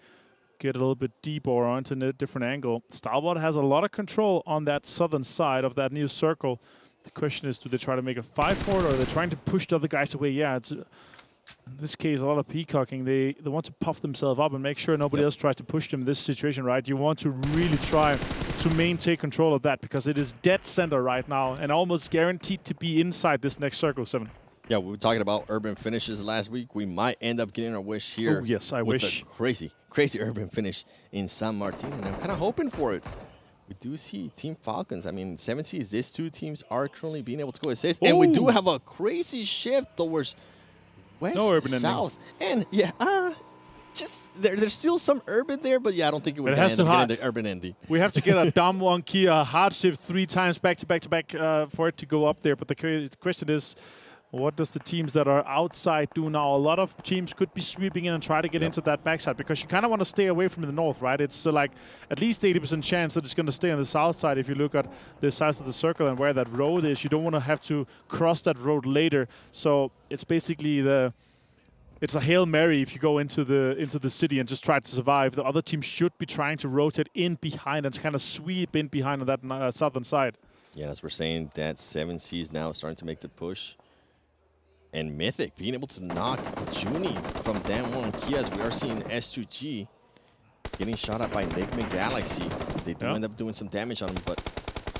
get a little bit deeper or onto a different angle. Stalwart has a lot of control on that southern side of that new circle. The question is, do they try to make a fight for it, or are they trying to push the other guys away? Yeah, it's in this case a lot of peacocking. They want to puff themselves up and make sure nobody else tries to push them in this situation, right? You want to really try to maintain control of that because it is dead center right now and almost guaranteed to be inside this next circle, 7. Yeah, we were talking about urban finishes last week. We might end up getting our wish here. Oh, yes, I wish. A crazy urban finish in San Martin, and I'm kind of hoping for it. We do see Team Falcons. I mean, 7Cs, these 2 teams are currently being able to go assist. And we do have a crazy shift towards west, south. And yeah, just there's still some urban there, but yeah, I don't think it would end up getting the urban ending. We have to get a Damwon Kia hard shift 3 times back to back for it to go up there. But the question is, what does the teams that are outside do now? A lot of teams could be sweeping in and try to get into that backside because you kind of want to stay away from the north, right? It's like at least 80% chance that it's going to stay on the south side. If you look at the size of the circle and where that road is, you don't want to have to cross that road later. So it's basically the it's a Hail Mary if you go into the city and just try to survive. The other team should be trying to rotate in behind and kind of sweep in behind on that southern side. Yeah, as we're saying, that 7C's now starting to make the push. And Mythic being able to knock Junie from Damwon Kia, as we are seeing S2G getting shot at by Nigma Galaxy. They do end up doing some damage on him, but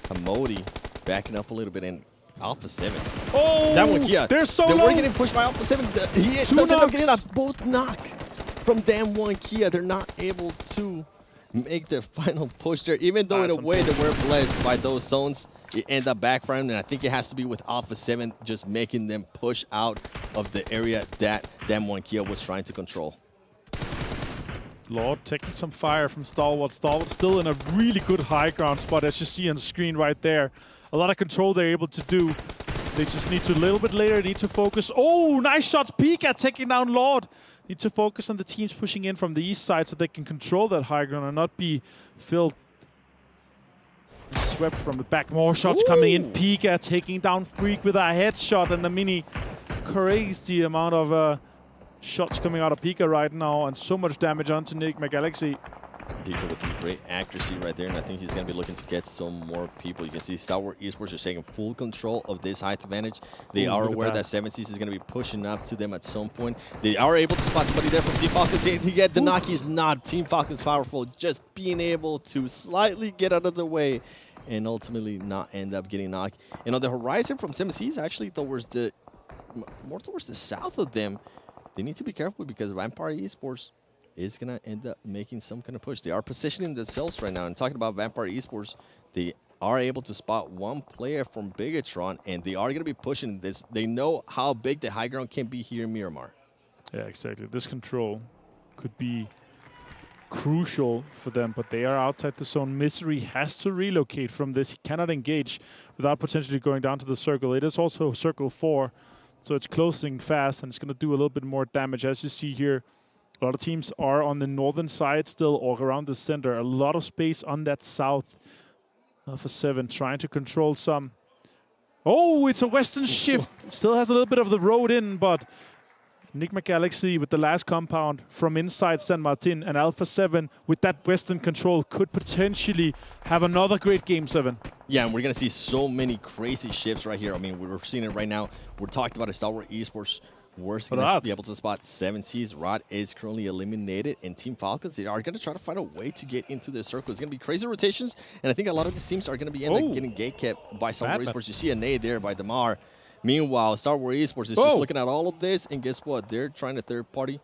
Hamodi backing up a little bit in Alpha 7. Oh, Damwon Kia, they're so they low. were getting pushed by Alpha 7. He does end up getting a both knock from Damwon Kia. They're not able to make the final push there, even though in a way they were blessed by those zones. It ends up backfiring, and I think it has to be with Alpha 7 just making them push out of the area that Damwon Kia was trying to control. Lord taking some fire from Stalwart. Stalwart still in a really good high ground spot, as you see on the screen right there. A lot of control they're able to do. They just need to, a little bit later, need to focus. Oh, nice shots. Pika taking down Lord. Need to focus on the teams pushing in from the east side so they can control that high ground and not be filled. Swept from the back. More shots coming in. Pika taking down Freak with a headshot and a mini. Crazy amount of shots coming out of Pika right now, and so much damage onto Nigma Galaxy. Pika with some great accuracy right there, and I think he's going to be looking to get some more people. You can see Stalwart Esports is taking full control of this height advantage. They are aware that 7C's is going to be pushing up to them at some point. They are able to spot somebody there from Team Falcons. Yet the knock is not. Team Falcons powerful, just being able to slightly get out of the way and ultimately not end up getting knocked. And on the horizon from 7C's, actually towards the more towards the south of them, they need to be careful because Vampire Esports is going to end up making some kind of push. They are positioning themselves right now. And talking about Vampire Esports, they are able to spot one player from Bigetron, and they are going to be pushing this. They know how big the high ground can be here in Miramar. Yeah, exactly. This control could be crucial for them, but they are outside the zone. Misery has to relocate from this. He cannot engage without potentially going down to the circle. It is also circle 4. So it's closing fast, and it's going to do a little bit more damage. As you see here, a lot of teams are on the northern side still, or around the center. A lot of space on that south. Alpha 7 trying to control some. Oh, it's a western shift. Still has a little bit of the road in, but Nigma Galaxy with the last compound from inside San Martin, and Alpha 7 with that western control could potentially have another great Game 7. Yeah, and we're going to see so many crazy shifts right here. I mean, we're seeing it right now. We're talking about a Stalwart Esports. We're going to be able to spot 7C's. Rod is currently eliminated, and Team Falcons, they are going to try to find a way to get into their circle. It's going to be crazy rotations, and I think a lot of these teams are going to be getting gate-kept by Stalwart Esports. You see a nade there by Damar. Meanwhile, Stalwart Esports is just looking at all of this, and guess what? They're trying to third party.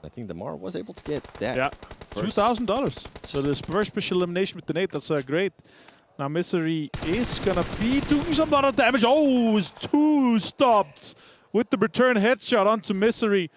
I think Damar was able to get that. Yeah, $2,000. So this first special elimination with the nade, that's great. Now Misery is going to be doing some lot of damage. Oh, it's 2 stopped with the return headshot onto Misery.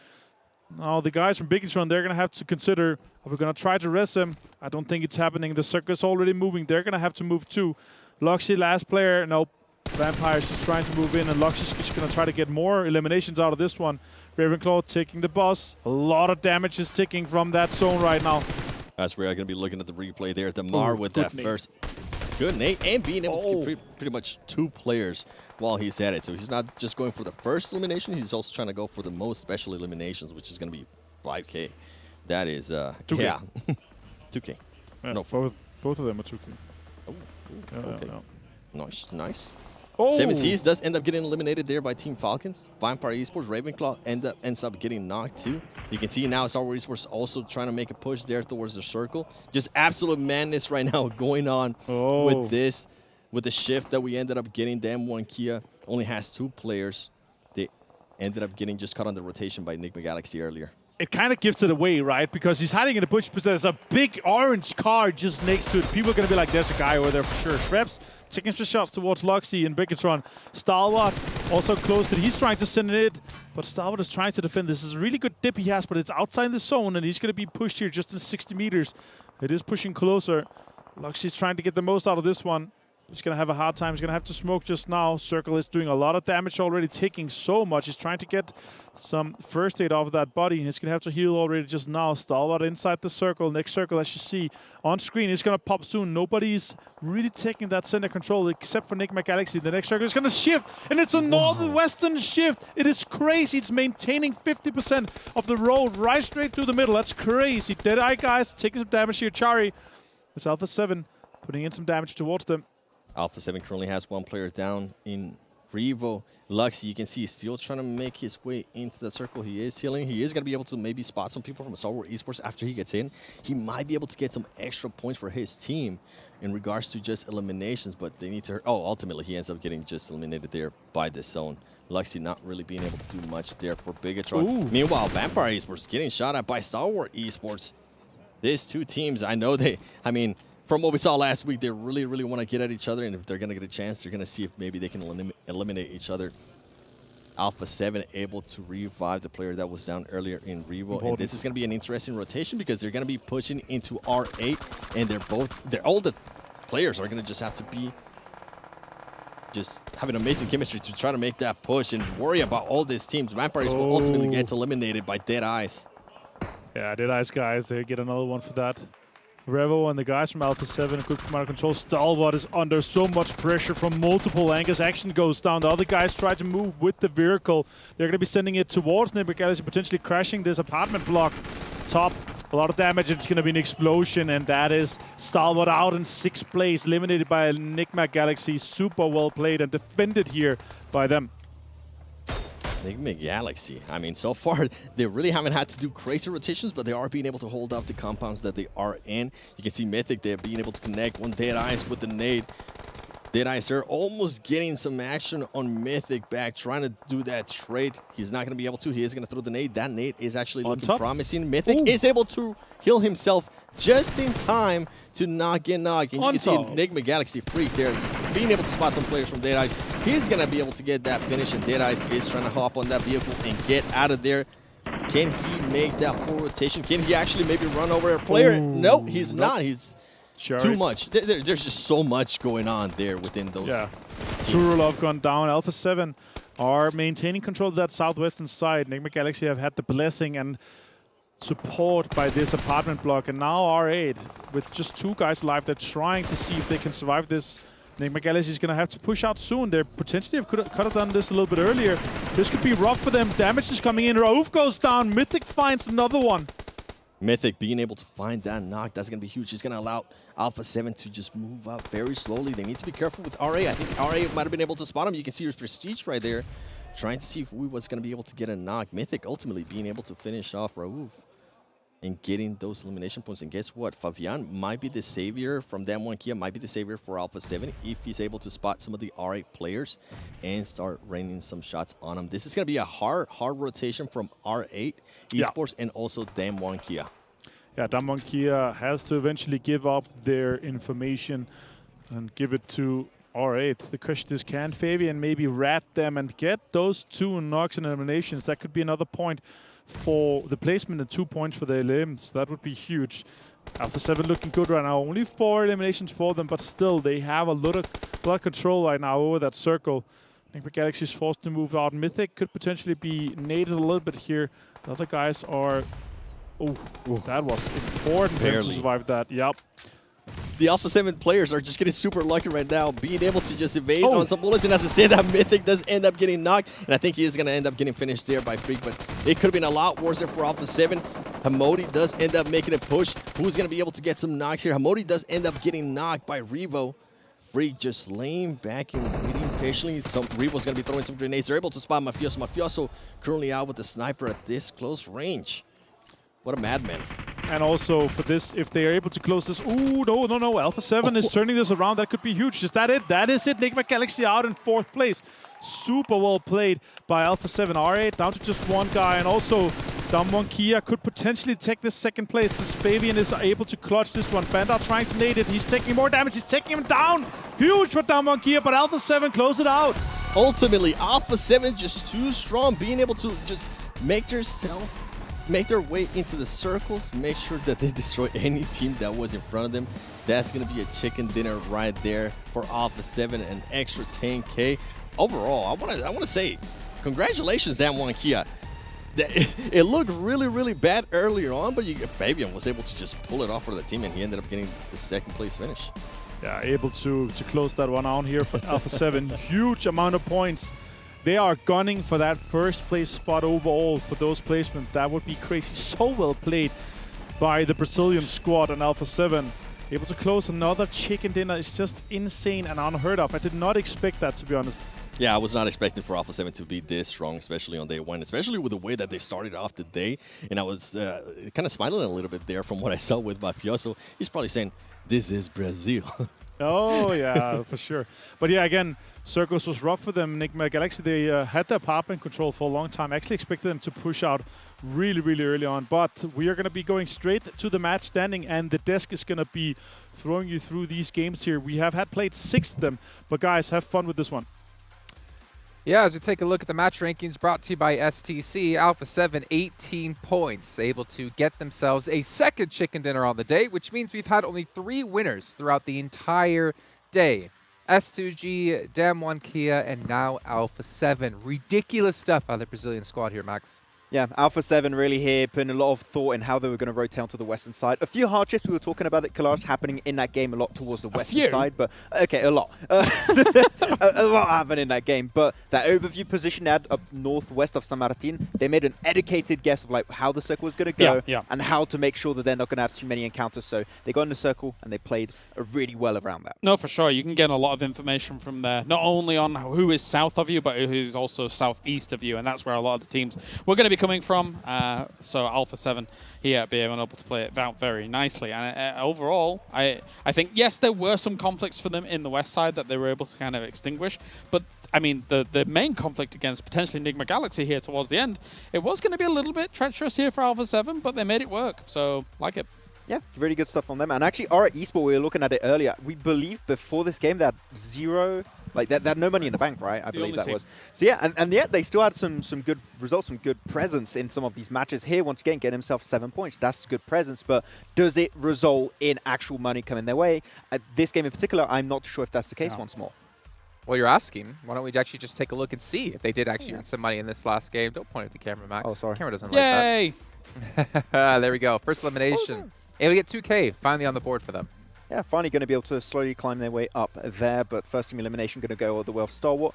Now the guys from Bigetron, they're going to have to consider, are we going to try to res him? I don't think it's happening. The circle's already moving. They're going to have to move too. Loxy, last player. Nope. Vampire's just trying to move in, and Loxy's just going to try to get more eliminations out of this one. Ravenclaw taking the boss. A lot of damage is ticking from that zone right now. As we are going to be looking at the replay there. Damar with that first good nade, and being able to get pretty much 2 players while he's at it. So he's not just going for the first elimination, he's also trying to go for the most special eliminations, which is going to be 5K. That is, 2K. Yeah. 2K. Yeah, no, both of them are 2K. Oh, okay. Nice, nice. Oh. 7C's does end up getting eliminated there by Team Falcons. Vampire Esports, Ravenclaw ends up getting knocked too. You can see now Stalwart Esports also trying to make a push there towards the circle. Just absolute madness right now going on with this. With the shift that we ended up getting, Damwon Kia only has 2 players. They ended up getting just caught on the rotation by Nigma Galaxy earlier. It kind of gives it away, right? Because he's hiding in the bush, but there's a big orange car just next to it. People are going to be like, there's a guy over there for sure. Shreps taking some shots towards Loxy and Bigetron. Stalwart also close to it. He's trying to send it, but Stalwart is trying to defend. This is a really good dip he has, but it's outside the zone, and he's going to be pushed here just in 60 meters. It is pushing closer. Loxy's trying to get the most out of this one. He's going to have a hard time. He's going to have to smoke just now. Circle is doing a lot of damage already, taking so much. He's trying to get some first aid off of that body. He's going to have to heal already just now. Stalwart inside the circle. Next circle, as you see on screen, is going to pop soon. Nobody's really taking that center control except for Nigma Galaxy. The next circle is going to shift, and it's a northwestern shift. It is crazy. It's maintaining 50% of the road right straight through the middle. That's crazy. Deadeye Guys taking some damage here. Chari is Alpha 7 putting in some damage towards them. Alpha 7 currently has one player down in Revo. Luxy, you can see, still trying to make his way into the circle. He is healing. He is going to be able to maybe spot some people from Stalwart Esports after he gets in. He might be able to get some extra points for his team in regards to just eliminations, but they need to... Oh, ultimately, he ends up getting just eliminated there by this zone. Luxy not really being able to do much there for Bigetron. Ooh. Meanwhile, Vampire Esports getting shot at by Stalwart Esports. These two teams, I know they... I mean... From what we saw last week, they really, really want to get at each other, and if they're going to get a chance, they're going to see if maybe they can eliminate each other. Alpha 7 able to revive the player that was down earlier in Revo, and this is going to be an interesting rotation because they're going to be pushing into R8, and all the players are going to just have to be just having amazing chemistry to try to make that push and worry about all these teams. Vampires will ultimately get eliminated by Deadeyes. Yeah, Deadeyes Guys, they get another one for that. Revo and the guys from Alpha 7, good command control. Stalwart is under so much pressure from multiple angles. Action goes down. The other guys try to move with the vehicle. They're going to be sending it towards Nigma Galaxy, potentially crashing this apartment block. Top, a lot of damage. It's going to be an explosion, and that is Stalwart out in 6th place, eliminated by Nigma Galaxy. Super well played and defended here by them. Nigma Galaxy. I mean, so far, they really haven't had to do crazy rotations, but they are being able to hold off the compounds that they are in. You can see Mythic there being able to connect one Deadeyes with the nade. Deadeyes are almost getting some action on Mythic back, trying to do that trade. He's not going to be able to. He is going to throw the nade. That nade is actually looking promising. Mythic is able to heal himself just in time to not get knocked. And you can see Nigma Galaxy Freak there being able to spot some players from Deadeyes. He's going to be able to get that finish, and Deadeyes is trying to hop on that vehicle and get out of there. Can he make that full rotation? Can he actually maybe run over a player? No, he's not. He's too much. There's just so much going on there within those. Yeah. Turulov gone down. Alpha 7 are maintaining control of that southwestern side. Nigma Galaxy have had the blessing and support by this apartment block, and now R8 with just 2 guys alive. They're trying to see if they can survive this. Nigma Galaxy is going to have to push out soon. They potentially could have done this a little bit earlier. This could be rough for them. Damage is coming in. Raouf goes down. Mythic finds another one. Mythic being able to find that knock, that's going to be huge. He's going to allow Alpha 7 to just move up very slowly. They need to be careful with RA. I think RA might have been able to spot him. You can see his Prestige right there, trying to see if we was going to be able to get a knock. Mythic ultimately being able to finish off Raouf and getting those elimination points. And guess what? Fabian might be the savior from Damwon Kia, might be the savior for Alpha 7 if he's able to spot some of the R8 players and start raining some shots on them. This is going to be a hard rotation from R8 Esports and also Damwon Kia. Yeah, Damwon Kia has to eventually give up their information and give it to R8. The question is, can Fabian maybe rat them and get those 2 knocks and eliminations? That could be another point for the placement and 2 points for the elims. That would be huge. Alpha 7 looking good right now. Only 4 eliminations for them, but still they have a lot of control right now over that circle. Nigma Galaxy is forced to move out. Mythic could potentially be naded a little bit here. The other guys are... Oh, that was important for them to survive that. Yep. The Alpha 7 players are just getting super lucky right now, being able to just evade on some bullets. And as I said, that Mythic does end up getting knocked. And I think he is going to end up getting finished there by Freak. But it could have been a lot worse there for Alpha 7. Hamodi does end up making a push. Who's going to be able to get some knocks here? Hamodi does end up getting knocked by Revo. Freak just laying back and waiting patiently. Revo's going to be throwing some grenades. They're able to spot Mafioso. Mafioso currently out with the sniper at this close range. What a madman. And also for this, if they are able to close this... Ooh, no. Alpha 7 is turning this around. That could be huge. Is that it? That is it. Nigma Galaxy out in 4th place. Super well played by Alpha 7. R8 down to just 1 guy. And also, Damwon Kia could potentially take this 2nd place. As Fabian is able to clutch this one. Bandar trying to nade it. He's taking more damage. He's taking him down. Huge for Damwon Kia, but Alpha 7 close it out. Ultimately, Alpha 7 just too strong, being able to just make their way into the circles, make sure that they destroy any team that was in front of them. That's going to be a chicken dinner right there for Alpha 7, an extra 10K. Overall, I want to say congratulations, Damwon Kia. It looked really, really bad earlier on, but Fabian was able to just pull it off for the team, and he ended up getting the second place finish. Yeah, able to close that one out here for Alpha 7. Huge amount of points. They are gunning for that first place spot overall for those placements. That would be crazy. So well played by the Brazilian squad on Alpha 7. Able to close another chicken dinner is just insane and unheard of. I did not expect that, to be honest. Yeah, I was not expecting for Alpha 7 to be this strong, especially on day one, especially with the way that they started off the day. And I was kind of smiling a little bit there from what I saw with Mafioso. He's probably saying, this is Brazil. Oh, yeah, for sure. But yeah, again, Circus was rough for them. Nigma Galaxy, they had their apartment control for a long time. I actually expected them to push out really, really early on. But we are going to be going straight to the match standing, and the desk is going to be throwing you through these games here. We have had played 6 of them, but guys, have fun with this one. Yeah, as we take a look at the match rankings brought to you by STC, Alpha 7, 18 points, able to get themselves a second chicken dinner on the day, which means we've had only 3 winners throughout the entire day. S2G, Damwon Kia, and now Alpha 7. Ridiculous stuff out of the Brazilian squad here, Max. Yeah, Alpha 7 really here, putting a lot of thought in how they were going to rotate onto the western side. A few hardships, we were talking about it, Kalash, happening in that game a lot towards the western side, but okay, a lot. A lot happened in that game, but that overview position they had up northwest of San Martin, they made an educated guess of like how the circle was going to go and how to make sure that they're not going to have too many encounters. So they got in the circle and they played really well around that. No, for sure. You can get a lot of information from there, not only on who is south of you, but who is also southeast of you, and that's where a lot of the teams we're going to be coming from. So Alpha 7 here being able to play it out very nicely. And overall, I think, yes, there were some conflicts for them in the west side that they were able to kind of extinguish. But, I mean, the main conflict against potentially Nigma Galaxy here towards the end, it was going to be a little bit treacherous here for Alpha 7, but they made it work. So, like it. Yeah, really good stuff from them. And actually, our Esports, we were looking at it earlier. We believe before this game that zero, like they had no money in the bank, right? I believe that was. So yeah, and yet they still had some good results, some good presence in some of these matches here. Once again, getting himself 7 points. That's good presence, but does it result in actual money coming their way? This game in particular, I'm not sure if that's the case once more. Well, you're asking. Why don't we actually just take a look and see if they did actually earn some money in this last game? Don't point at the camera, Max. Oh, sorry. The camera doesn't like that. There we go. First elimination. Able to get 2K finally on the board for them. Yeah, finally going to be able to slowly climb their way up there, but first team elimination going to go all the way off Stalwart.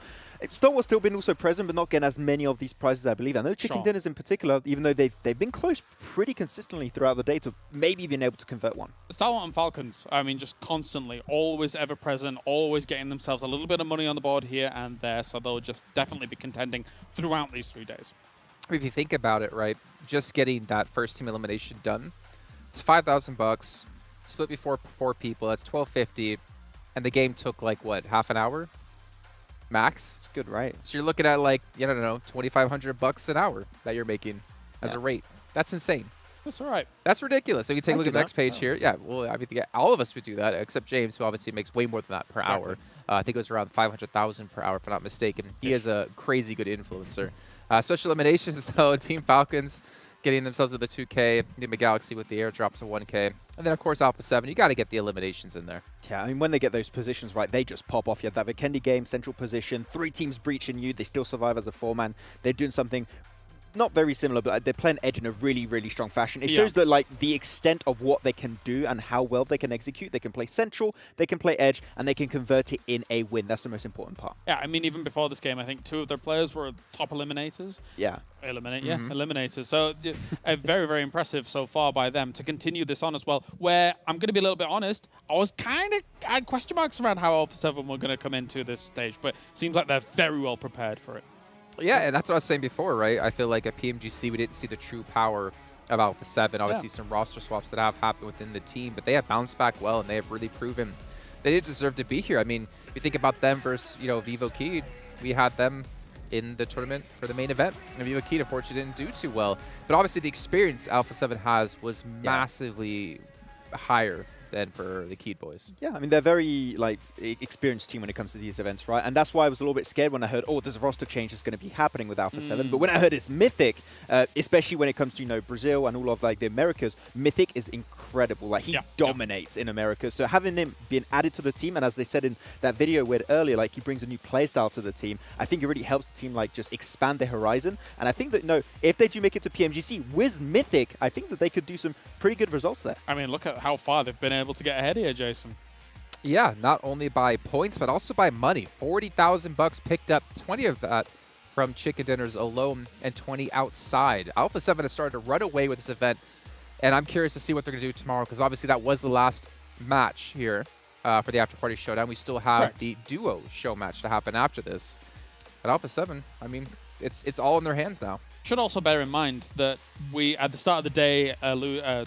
Stalwart's still been also present, but not getting as many of these prizes, I believe. I know Chicken Dinners in particular, even though they've been close pretty consistently throughout the day to maybe being able to convert one. Stalwart and Falcons, I mean, just constantly, always ever present, always getting themselves a little bit of money on the board here and there, so they'll just definitely be contending throughout these 3 days. If you think about it, right, just getting that first team elimination done, it's $5,000, split before 4 people, that's $1,250, and the game took like, what, half an hour? Max? It's good, right? So you're looking at like, I don't know, $2,500 an hour that you're making as a rate. That's insane. That's all right. That's ridiculous. So you take a look at the next page here. Yeah, well, I mean, all of us would do that, except James, who obviously makes way more than that per hour. I think it was around $500,000 per hour, if I'm not mistaken. He is a crazy good influencer. Special eliminations, though, Team Falcons getting themselves to the 2K, Nigma Galaxy with the airdrops of 1K. And then, of course, Alpha 7, you got to get the eliminations in there. Yeah, I mean, when they get those positions right, they just pop off. You have that Vikendi game, central position, 3 teams breaching you. They still survive as a 4-man. They're doing something not very similar, but they're playing Edge in a really, really strong fashion. It shows that, like, the extent of what they can do and how well they can execute. They can play central, they can play Edge, and they can convert it in a win. That's the most important part. Yeah, I mean, even before this game, I think 2 of their players were top eliminators. Yeah. Eliminators. So very, very impressive so far by them to continue this on as well, where I'm going to be a little bit honest, I had question marks around how Alpha 7 were going to come into this stage, but seems like they're very well prepared for it. Yeah, and that's what I was saying before, right? I feel like at PMGC, we didn't see the true power of Alpha 7. Obviously, some roster swaps that have happened within the team, but they have bounced back well, and they have really proven they did deserve to be here. I mean, if you think about them versus, Vivo Key, we had them in the tournament for the main event, and Vivo Key, unfortunately, didn't do too well. But obviously, the experience Alpha 7 has was massively higher than for the Keed boys. Yeah, I mean, they're very like experienced team when it comes to these events, right? And that's why I was a little bit scared when I heard, oh, there's a roster change that's going to be happening with Alpha 7. But when I heard it's Mythic, especially when it comes to, you know, Brazil and all of like the Americas, Mythic is incredible. Like, he dominates in America. So having him being added to the team, and as they said in that video we had earlier, like, he brings a new playstyle to the team, I think it really helps the team like just expand their horizon. And I think that, no, if they do make it to PMGC with Mythic, I think that they could do some pretty good results there. I mean, look at how far they've been able to get ahead here, Jason. Yeah, not only by points, but also by money. $40,000 picked up, 20 of that from chicken dinners alone and 20 outside. Alpha 7 has started to run away with this event, and I'm curious to see what they're going to do tomorrow, because obviously that was the last match here for the Afterparty Showdown. We still have the duo show match to happen after this. At Alpha 7, I mean, it's all in their hands now. Should also bear in mind that we, at the start of the day,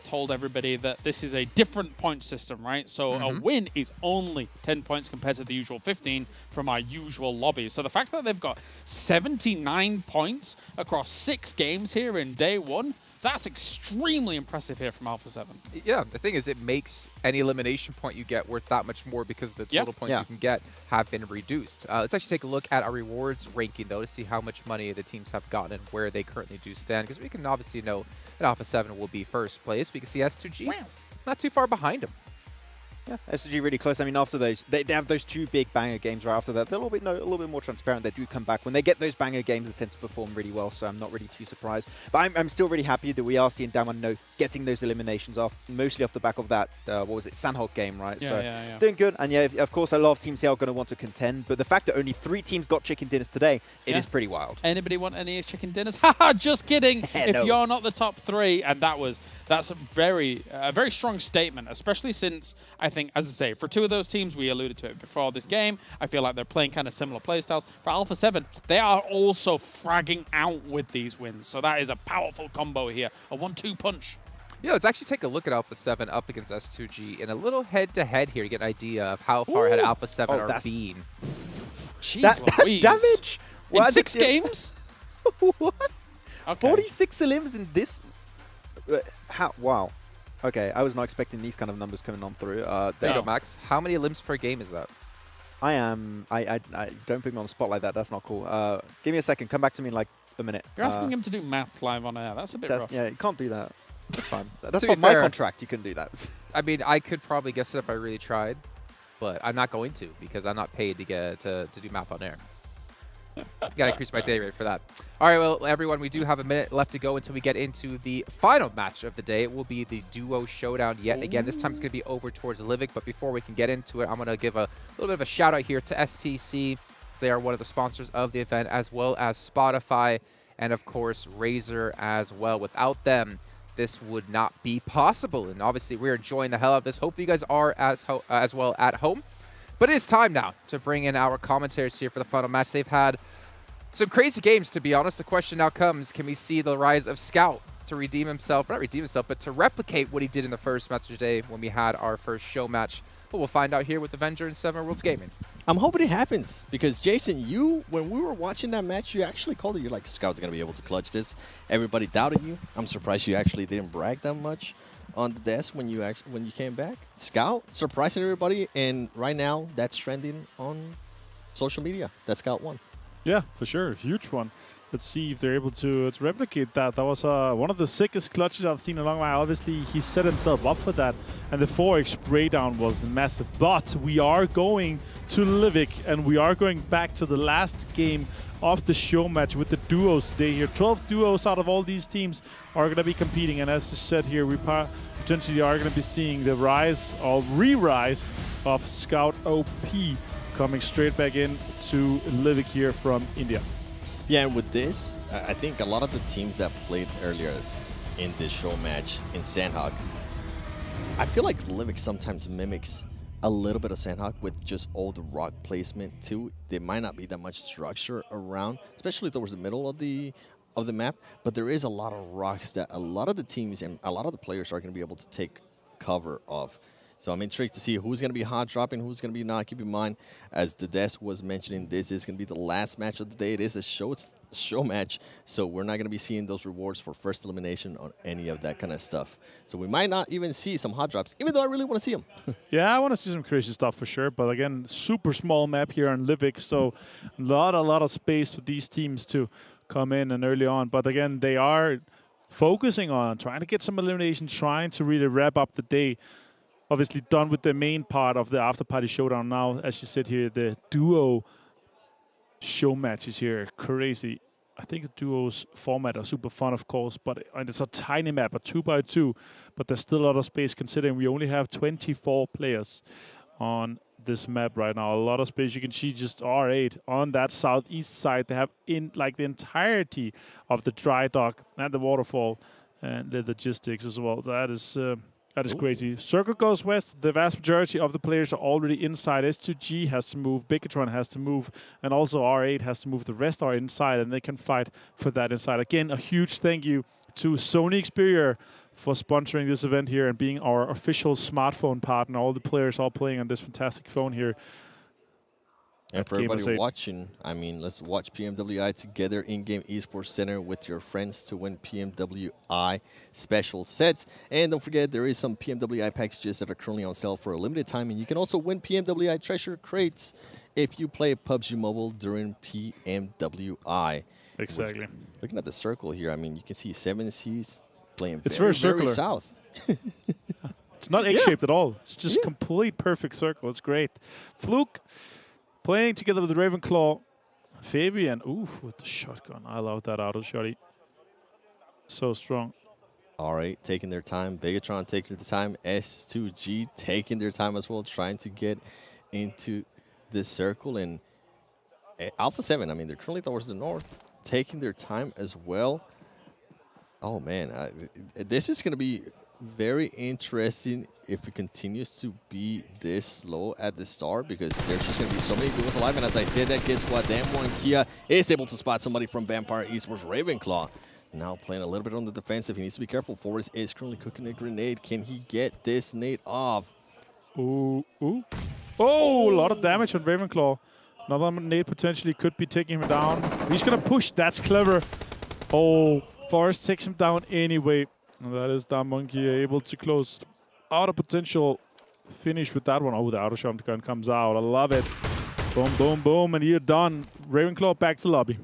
told everybody that this is a different point system, right? So a win is only 10 points compared to the usual 15 from our usual lobbies. So the fact that they've got 79 points across 6 games here in day 1, that's extremely impressive here from Alpha 7. Yeah, the thing is, it makes any elimination point you get worth that much more because the total points you can get have been reduced. Let's actually take a look at our rewards ranking, though, to see how much money the teams have gotten and where they currently do stand, because we can obviously know that Alpha 7 will be first place. We can see S2G not too far behind them. Yeah, S2G really close. I mean, after those, they have those 2 big banger games right after that. They're a little bit more transparent. They do come back. When they get those banger games, they tend to perform really well, so I'm not really too surprised. But I'm still really happy that we are seeing Damwon getting those eliminations off, mostly off the back of that, what was it, Sanhok game, right? Yeah, doing good. And yeah, of course, a lot of teams here are going to want to contend, but the fact that only 3 teams got chicken dinners today, it is pretty wild. Anybody want any chicken dinners? Haha, just kidding. If you're not the top 3, and that's a very strong statement, especially since, I think, as I say, for 2 of those teams, we alluded to it before this game, I feel like they're playing kind of similar playstyles. For Alpha 7, they are also fragging out with these wins, so that is a powerful combo here, a 1-2 punch. Yeah, let's actually take a look at Alpha 7 up against S2G in a little head-to-head here to get an idea of how far ahead Alpha 7 are being. Jeez, that damage? In 6 games? What? Okay. 46 elims in this? Wow. Okay, I was not expecting these kind of numbers coming on through. There you go, Max. How many limbs per game is that? I don't put me on the spot like that. That's not cool. Give me a second. Come back to me in like a minute. You're asking him to do maths live on air. That's a bit rough. Yeah, you can't do that. That's fine. That's not my contract. You couldn't do that. I mean, I could probably guess it if I really tried, but I'm not going to because I'm not paid to get to do math on air. Gotta increase my day rate for that. All right, well, everyone, we do have a minute left to go until we get into the final match of the day. It will be the duo showdown yet again. This time it's going to be over towards Livik, but before we can get into it, I'm going to give a little bit of a shout out here to STC. They are one of the sponsors of the event, as well as Spotify and, of course, Razer as well. Without them, this would not be possible, and obviously we're enjoying the hell out of this. Hope you guys are as well at home. But it is time now to bring in our commentators here for the final match. They've had some crazy games, to be honest. The question now comes, can we see the rise of Scout to redeem himself? Not redeem himself, but to replicate what he did in the first match today when we had our first show match. But we'll find out here with Avenger and 7 Worlds Gaming. I'm hoping it happens because, Jason, when we were watching that match, you actually called it. You're like, Scout's going to be able to clutch this. Everybody doubted you. I'm surprised you actually didn't brag that much on the desk when you came back. Scout surprising everybody, and right now that's trending on social media. That Scout won. Yeah, for sure, huge one. Let's see if they're able to replicate that. That was one of the sickest clutches I've seen in a long while. Obviously, he set himself up for that, and the 4x spray down was massive. But we are going to Livik, and we are going back to the last game of the show match with the duos today here. 12 duos out of all these teams are going to be competing, and as I said here, we potentially are going to be seeing the rise or re-rise of Scout OP coming straight back in to Livik here from India. Yeah, and with this, I think a lot of the teams that played earlier in this show match in Sanhok, I feel like Livik sometimes mimics a little bit of Sanhok with just all the rock placement too. There might not be that much structure around, especially towards the middle of the map, but there is a lot of rocks that a lot of the teams and a lot of the players are going to be able to take cover of. So I'm intrigued to see who's going to be hot dropping, who's going to be not. Keep in mind, as Deadeyes was mentioning, this is going to be the last match of the day. It is a show match, so we're not going to be seeing those rewards for first elimination on any of that kind of stuff. So we might not even see some hot drops, even though I really want to see them. Yeah, I want to see some crazy stuff for sure. But again, super small map here on Livik, so a lot of space for these teams to come in and early on. But again, they are focusing on trying to get some elimination, trying to really wrap up the day. Obviously done with the main part of the Afterparty Showdown now. As you said here, the duo show matches here, crazy. I think the duos format are super fun, of course, but it's a tiny map, a 2x2, but there's still a lot of space considering we only have 24 players on this map right now. A lot of space. You can see just R8 on that southeast side. They have in like the entirety of the dry dock and the waterfall and the logistics as well. That is crazy. Circle goes west. The vast majority of the players are already inside. S2G has to move. Bigetron has to move. And also R8 has to move. The rest are inside, and they can fight for that inside. Again, a huge thank you to Sony Xperia for sponsoring this event here and being our official smartphone partner. All the players all playing on this fantastic phone here. And for everybody watching, I mean, let's watch PMWI together in-game esports center with your friends to win PMWI special sets. And don't forget, there is some PMWI packages that are currently on sale for a limited time. And you can also win PMWI treasure crates if you play PUBG Mobile during PMWI. Exactly. Looking at the circle here, I mean, you can see 7Cs playing it's very circular. south. It's not egg-shaped at all. It's just complete perfect circle. It's great. Fluke playing together with the Ravenclaw. Fabian, ooh, with the shotgun. I love that auto shotty. So strong. All right, taking their time. Bigetron taking their time. S2G taking their time as well, trying to get into this circle. And Alpha 7, I mean, they're currently towards the north, taking their time as well. Oh, man. This is going to be very interesting if it continues to be this slow at the start, because there's just going to be so many duels alive. And as I said that, guess what? Kia is able to spot somebody from Vampire Esports Ravenclaw. Now playing a little bit on the defensive. He needs to be careful. Forrest is currently cooking a grenade. Can he get this nade off? Ooh, ooh. Oh, a lot of damage on Ravenclaw. Another nade potentially could be taking him down. He's going to push. That's clever. Oh, Forrest takes him down anyway. And that is Monkey able to close out a potential finish with that one. Oh, the auto shotgun comes out. I love it. Boom, boom, boom. And you're done. Ravenclaw back to lobby.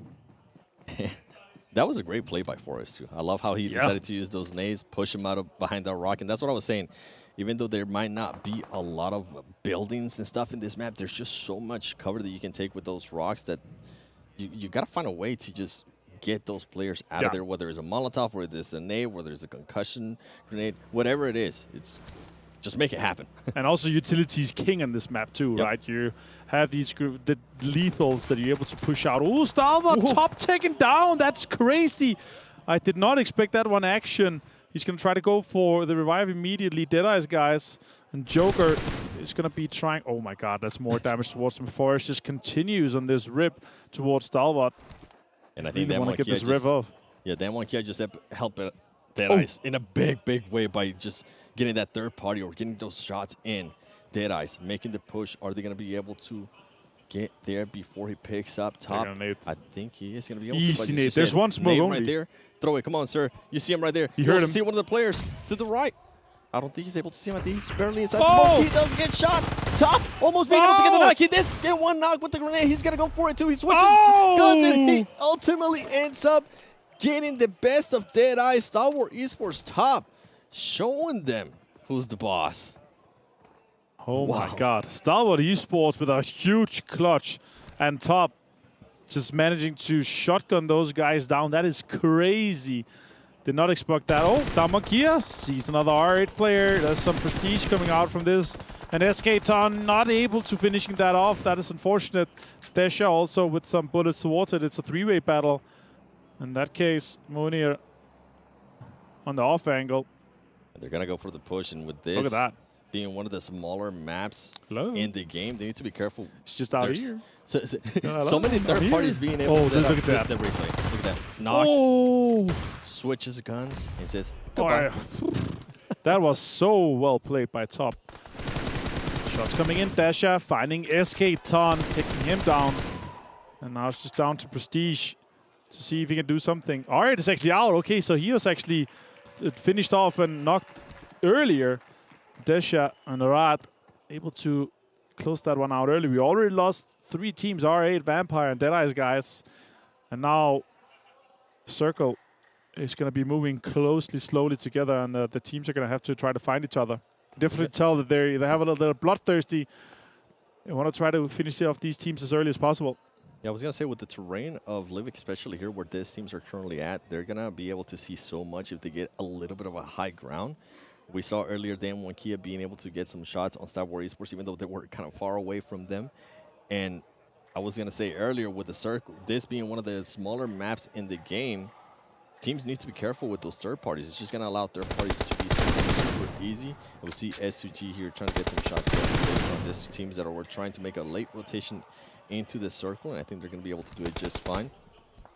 That was a great play by Forrest, too. I love how he decided to use those nades, push him out of behind that rock. And that's what I was saying. Even though there might not be a lot of buildings and stuff in this map, there's just so much cover that you can take with those rocks that you got to find a way to just get those players out of there, whether it's a Molotov, whether it's a nade, whether it's a concussion grenade, whatever it is. It's just make it happen. And also utilities king on this map too, right? You have these the lethals that you're able to push out. Oh, Stalwart top taken down. That's crazy. I did not expect that one action. He's going to try to go for the revive immediately. Deadeyes Guys and Joker is going to be trying. Oh my god, that's more damage towards him. Forrest just continues on this rip towards Stalwart. And I think they want to get this rev off. Yeah, Kia just helped Deadeyes in a big, big way by just getting that third party or getting those shots in. Deadeyes making the push. Are they going to be able to get there before he picks up top? I think he is going to be able to. Easy nade. There's one smoke only. Right there. Throw it. Come on, sir. You see him right there. You heard him. See one of the players to the right. I don't think he's able to see him. I think he's barely inside the smoke. He does get shot. Top. Almost being able to get the knock. He did get one knock with the grenade. He's going to go for it, too. He switches guns, and he ultimately ends up getting the best of Deadeyes. Stalwart Esports top. Showing them who's the boss. Oh, my God. Stalwart Esports with a huge clutch. And top just managing to shotgun those guys down. That is crazy. Did not expect that. Oh, Damakia sees another R8 player. There's some prestige coming out from this. And SK-Ton not able to finishing that off. That is unfortunate. Desha also with some bullets towards it. It's a three-way battle. In that case, Munir on the off angle. They're going to go for the push. And with this look at that. Being one of the smaller maps in the game, they need to be careful. It's just out here. So many third parties being able to look at the replay. Look at that. Knocked. Switches guns. He says, goodbye. That was so well played by top. Shots coming in. Dasha finding SK Ton, taking him down. And now it's just down to Prestige to see if he can do something. R8 is actually out. Okay, so he was actually finished off and knocked earlier. Dasha and Riyadh able to close that one out early. We already lost 3 teams, R8, Vampire, and Deadeyes Guys. And now Circle is going to be moving slowly together, and the teams are going to have to try to find each other. Definitely tell that they have a little bloodthirsty. They want to try to finish off these teams as early as possible. Yeah, I was going to say, with the terrain of Livik, especially here where these teams are currently at, they're going to be able to see so much if they get a little bit of a high ground. We saw earlier Dan Kia being able to get some shots on Stalwart Esports, even though they were kind of far away from them. And I was going to say earlier, with the Circle, this being one of the smaller maps in the game, teams need to be careful with those third parties. It's just going to allow third parties to be super easy. We'll see S2G here trying to get some shots on these teams that were trying to make a late rotation into the Circle, and I think they're going to be able to do it just fine.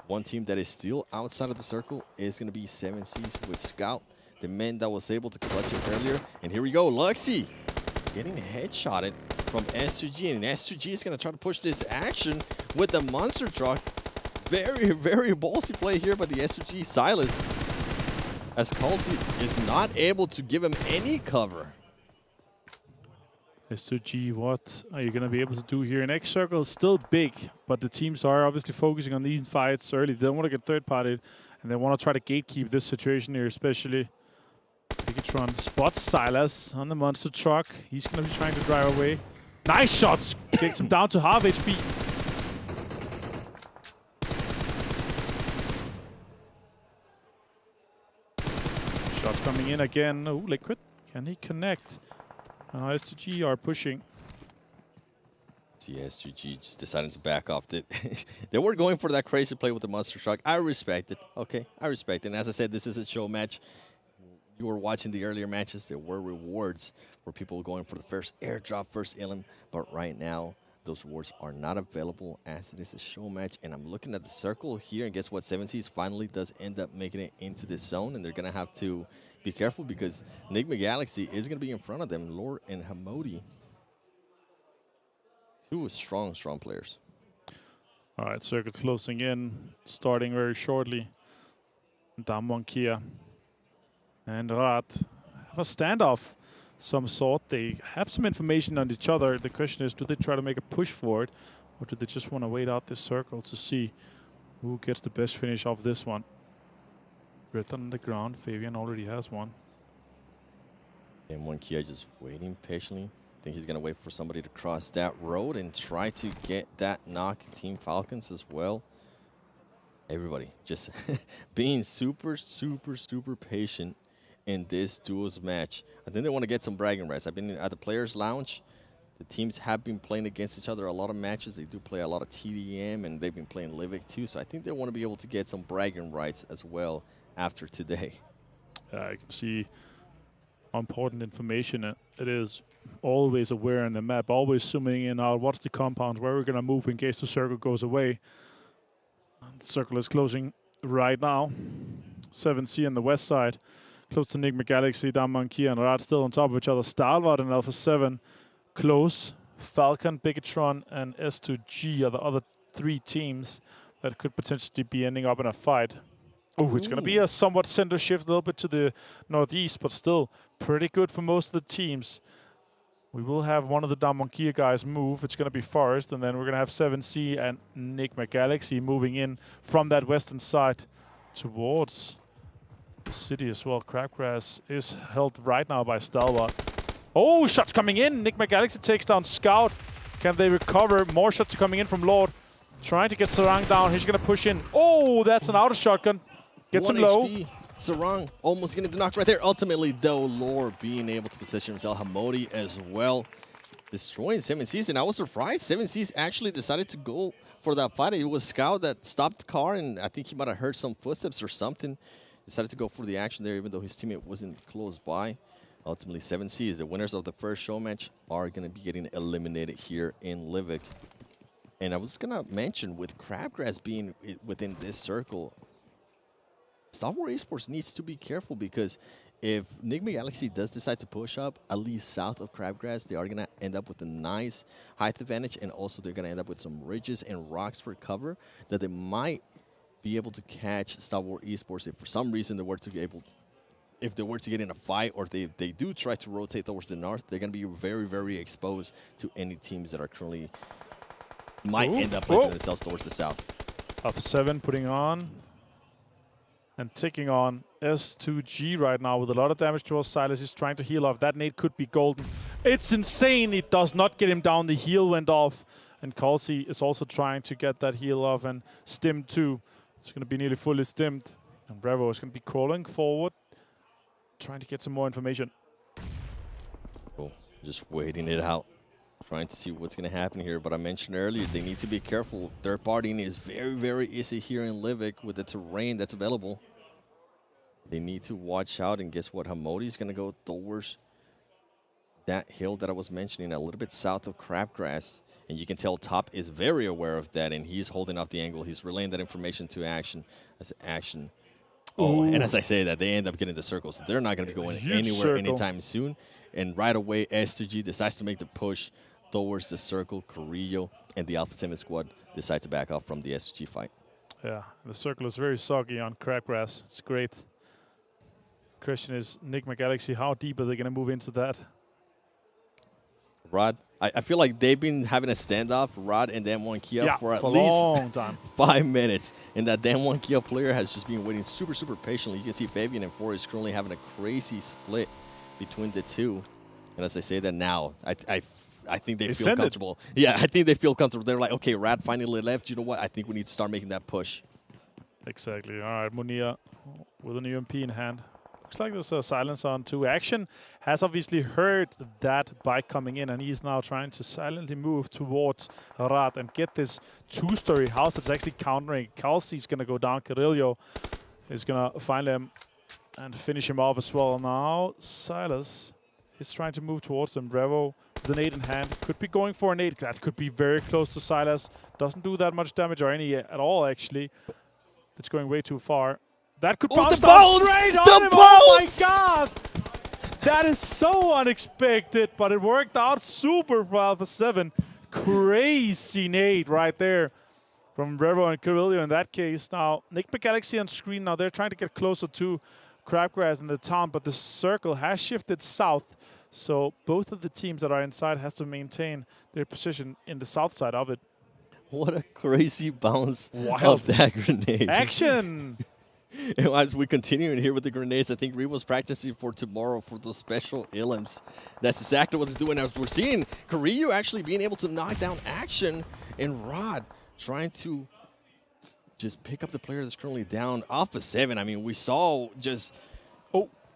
One team that is still outside of the Circle is going to be 7Cs with Scout, the man that was able to clutch it earlier. And here we go, Luxy getting headshotted from S2G, and S2G is going to try to push this action with the monster truck. Very, very ballsy play here by the S2G Silas, as Kalsi is not able to give him any cover. S2G, what are you going to be able to do here? Next Circle is still big, but the teams are obviously focusing on these fights early. They don't want to get third-partied, and they want to try to gatekeep this situation here, especially. Bigetron spots Silas on the monster truck. He's going to be trying to drive away. Nice shots! Gets him down to half HP. Shots coming in again. Oh, Liquid. Can he connect? S2G are pushing. See, S2G just decided to back off. They were going for that crazy play with the monster truck. I respect it. Okay, I respect it. And as I said, this is a show match. You were watching the earlier matches. There were rewards for people going for the first airdrop, first elim. But right now, those rewards are not available as it is a show match. And I'm looking at the Circle here, and guess what? 7Cs finally does end up making it into this zone, and they're going to have to be careful because Nigma Galaxy is going to be in front of them. Lord and Hamodi. 2 strong players. All right, Circle closing in, starting very shortly. Kia and Riyadh have a standoff some sort. They have some information on each other. The question is, do they try to make a push for it, or do they just want to wait out this Circle to see who gets the best finish off this one? Written on the ground. Fabian already has one. And Kia just waiting patiently. I think he's going to wait for somebody to cross that road and try to get that knock. Team Falcons as well. Everybody just being super patient in this duos match. I think they want to get some bragging rights. I've been at the Players Lounge. The teams have been playing against each other a lot of matches. They do play a lot of TDM, and they've been playing Livik too. So I think they want to be able to get some bragging rights as well after today. I can see important information. It is always aware on the map, always zooming in out. What's the compound? Where we're going to move in case the Circle goes away. The Circle is closing right now. 7C on the west side. Close to Nigma Galaxy, Kia and Riyadh still on top of each other. Stalwart and Alpha 7 close. Falcon, Bigetron, and S2G are the other 3 teams that could potentially be ending up in a fight. Oh, it's going to be a somewhat center shift, a little bit to the northeast, but still pretty good for most of the teams. We will have one of the Kia guys move. It's going to be Forest, and then we're going to have 7C and Nigma Galaxy moving in from that western side towards the city as well. Crabgrass is held right now by Stalwart. Oh, shots coming in. Nigma Galaxy takes down Scout. Can they recover? More shots coming in from Lord. Trying to get Sarang down. He's going to push in. Oh, that's an outer shotgun. Gets him low. HP. Sarang almost getting the knock right there. Ultimately, though, Lord being able to position himself. Hamodi as well. Destroying 7Cs. And I was surprised 7Cs actually decided to go for that fight. It was Scout that stopped the car, and I think he might have heard some footsteps or something. Decided to go for the action there, even though his teammate wasn't close by. Ultimately, 7Cs, the winners of the first show match, are going to be getting eliminated here in Livik. And I was going to mention, with Crabgrass being within this circle, Stalwart Esports needs to be careful, because if Nigma Galaxy does decide to push up, at least south of Crabgrass, they are going to end up with a nice height advantage, and also they're going to end up with some ridges and rocks for cover that they might be able to catch Stalwart Esports if for some reason they were to get if they were to get in a fight, or they do try to rotate towards the north. They're going to be very, very exposed to any teams that are currently might end up placing themselves towards the south. Alpha 7 putting on and taking on S2G right now with a lot of damage towards Silas. He's trying to heal off. That nade could be golden. It's insane. It does not get him down. The heal went off. And Kalsi is also trying to get that heal off, and stimmed too. It's going to be nearly fully stimmed. And Bravo is going to be crawling forward, trying to get some more information. Cool. Just waiting it out. Trying to see what's going to happen here. But I mentioned earlier, they need to be careful. Third partying is very, very easy here in Livik with the terrain that's available. They need to watch out. And guess what? Hamodi is going to go towards that hill that I was mentioning, a little bit south of Crabgrass. And you can tell Top is very aware of that, and he's holding off the angle. He's relaying that information to Action. As Action. Oh, and as I say that, they end up getting the circle, so they're not going to be going anywhere anytime soon. And right away, S2G decides to make the push towards the circle. Carrillo and the Alpha 7 squad decide to back off from the S2G fight. Yeah, the circle is very soggy on Crabgrass. It's great. Question is, Nigma Galaxy, how deep are they going to move into that? Rod, I feel like they've been having a standoff, Rod and Dan1 Kia, for at a least long time. 5 minutes. And that Dan1 Kia player has just been waiting super, super patiently. You can see Fabian and 4 is currently having a crazy split between the two. And as I say that now, I think they feel comfortable. Yeah, I think they feel comfortable. They're like, okay, Rad finally left. You know what? I think we need to start making that push. Exactly. All right, Munir with an UMP in hand. Looks like there's a silence on 2. Action has obviously heard that bike coming in, and he's now trying to silently move towards Rad and get this 2-story house that's actually countering. Kalsi's going to go down. Carrillo is going to find him and finish him off as well. Now Silas is trying to move towards them. Bravo with an 8 in hand. Could be going for an 8. That could be very close to Silas. Doesn't do that much damage or any at all, actually. It's going way too far. That could bounce down straight on him. Oh my god! That is so unexpected, but it worked out super for Alpha 7. Crazy nade right there from Revo and Carrillo in that case. Now, Nigma Galaxy on screen. Now, they're trying to get closer to Crabgrass in the town, but the circle has shifted south. So both of the teams that are inside has to maintain their position in the south side of it. What a crazy bounce of that grenade. Action! As we continue here with the grenades, I think Revo's practicing for tomorrow for those special elims. That's exactly what they're doing. As we're seeing Carrillo actually being able to knock down Action, and Rod trying to just pick up the player that's currently down. Alpha 7, I mean, we saw just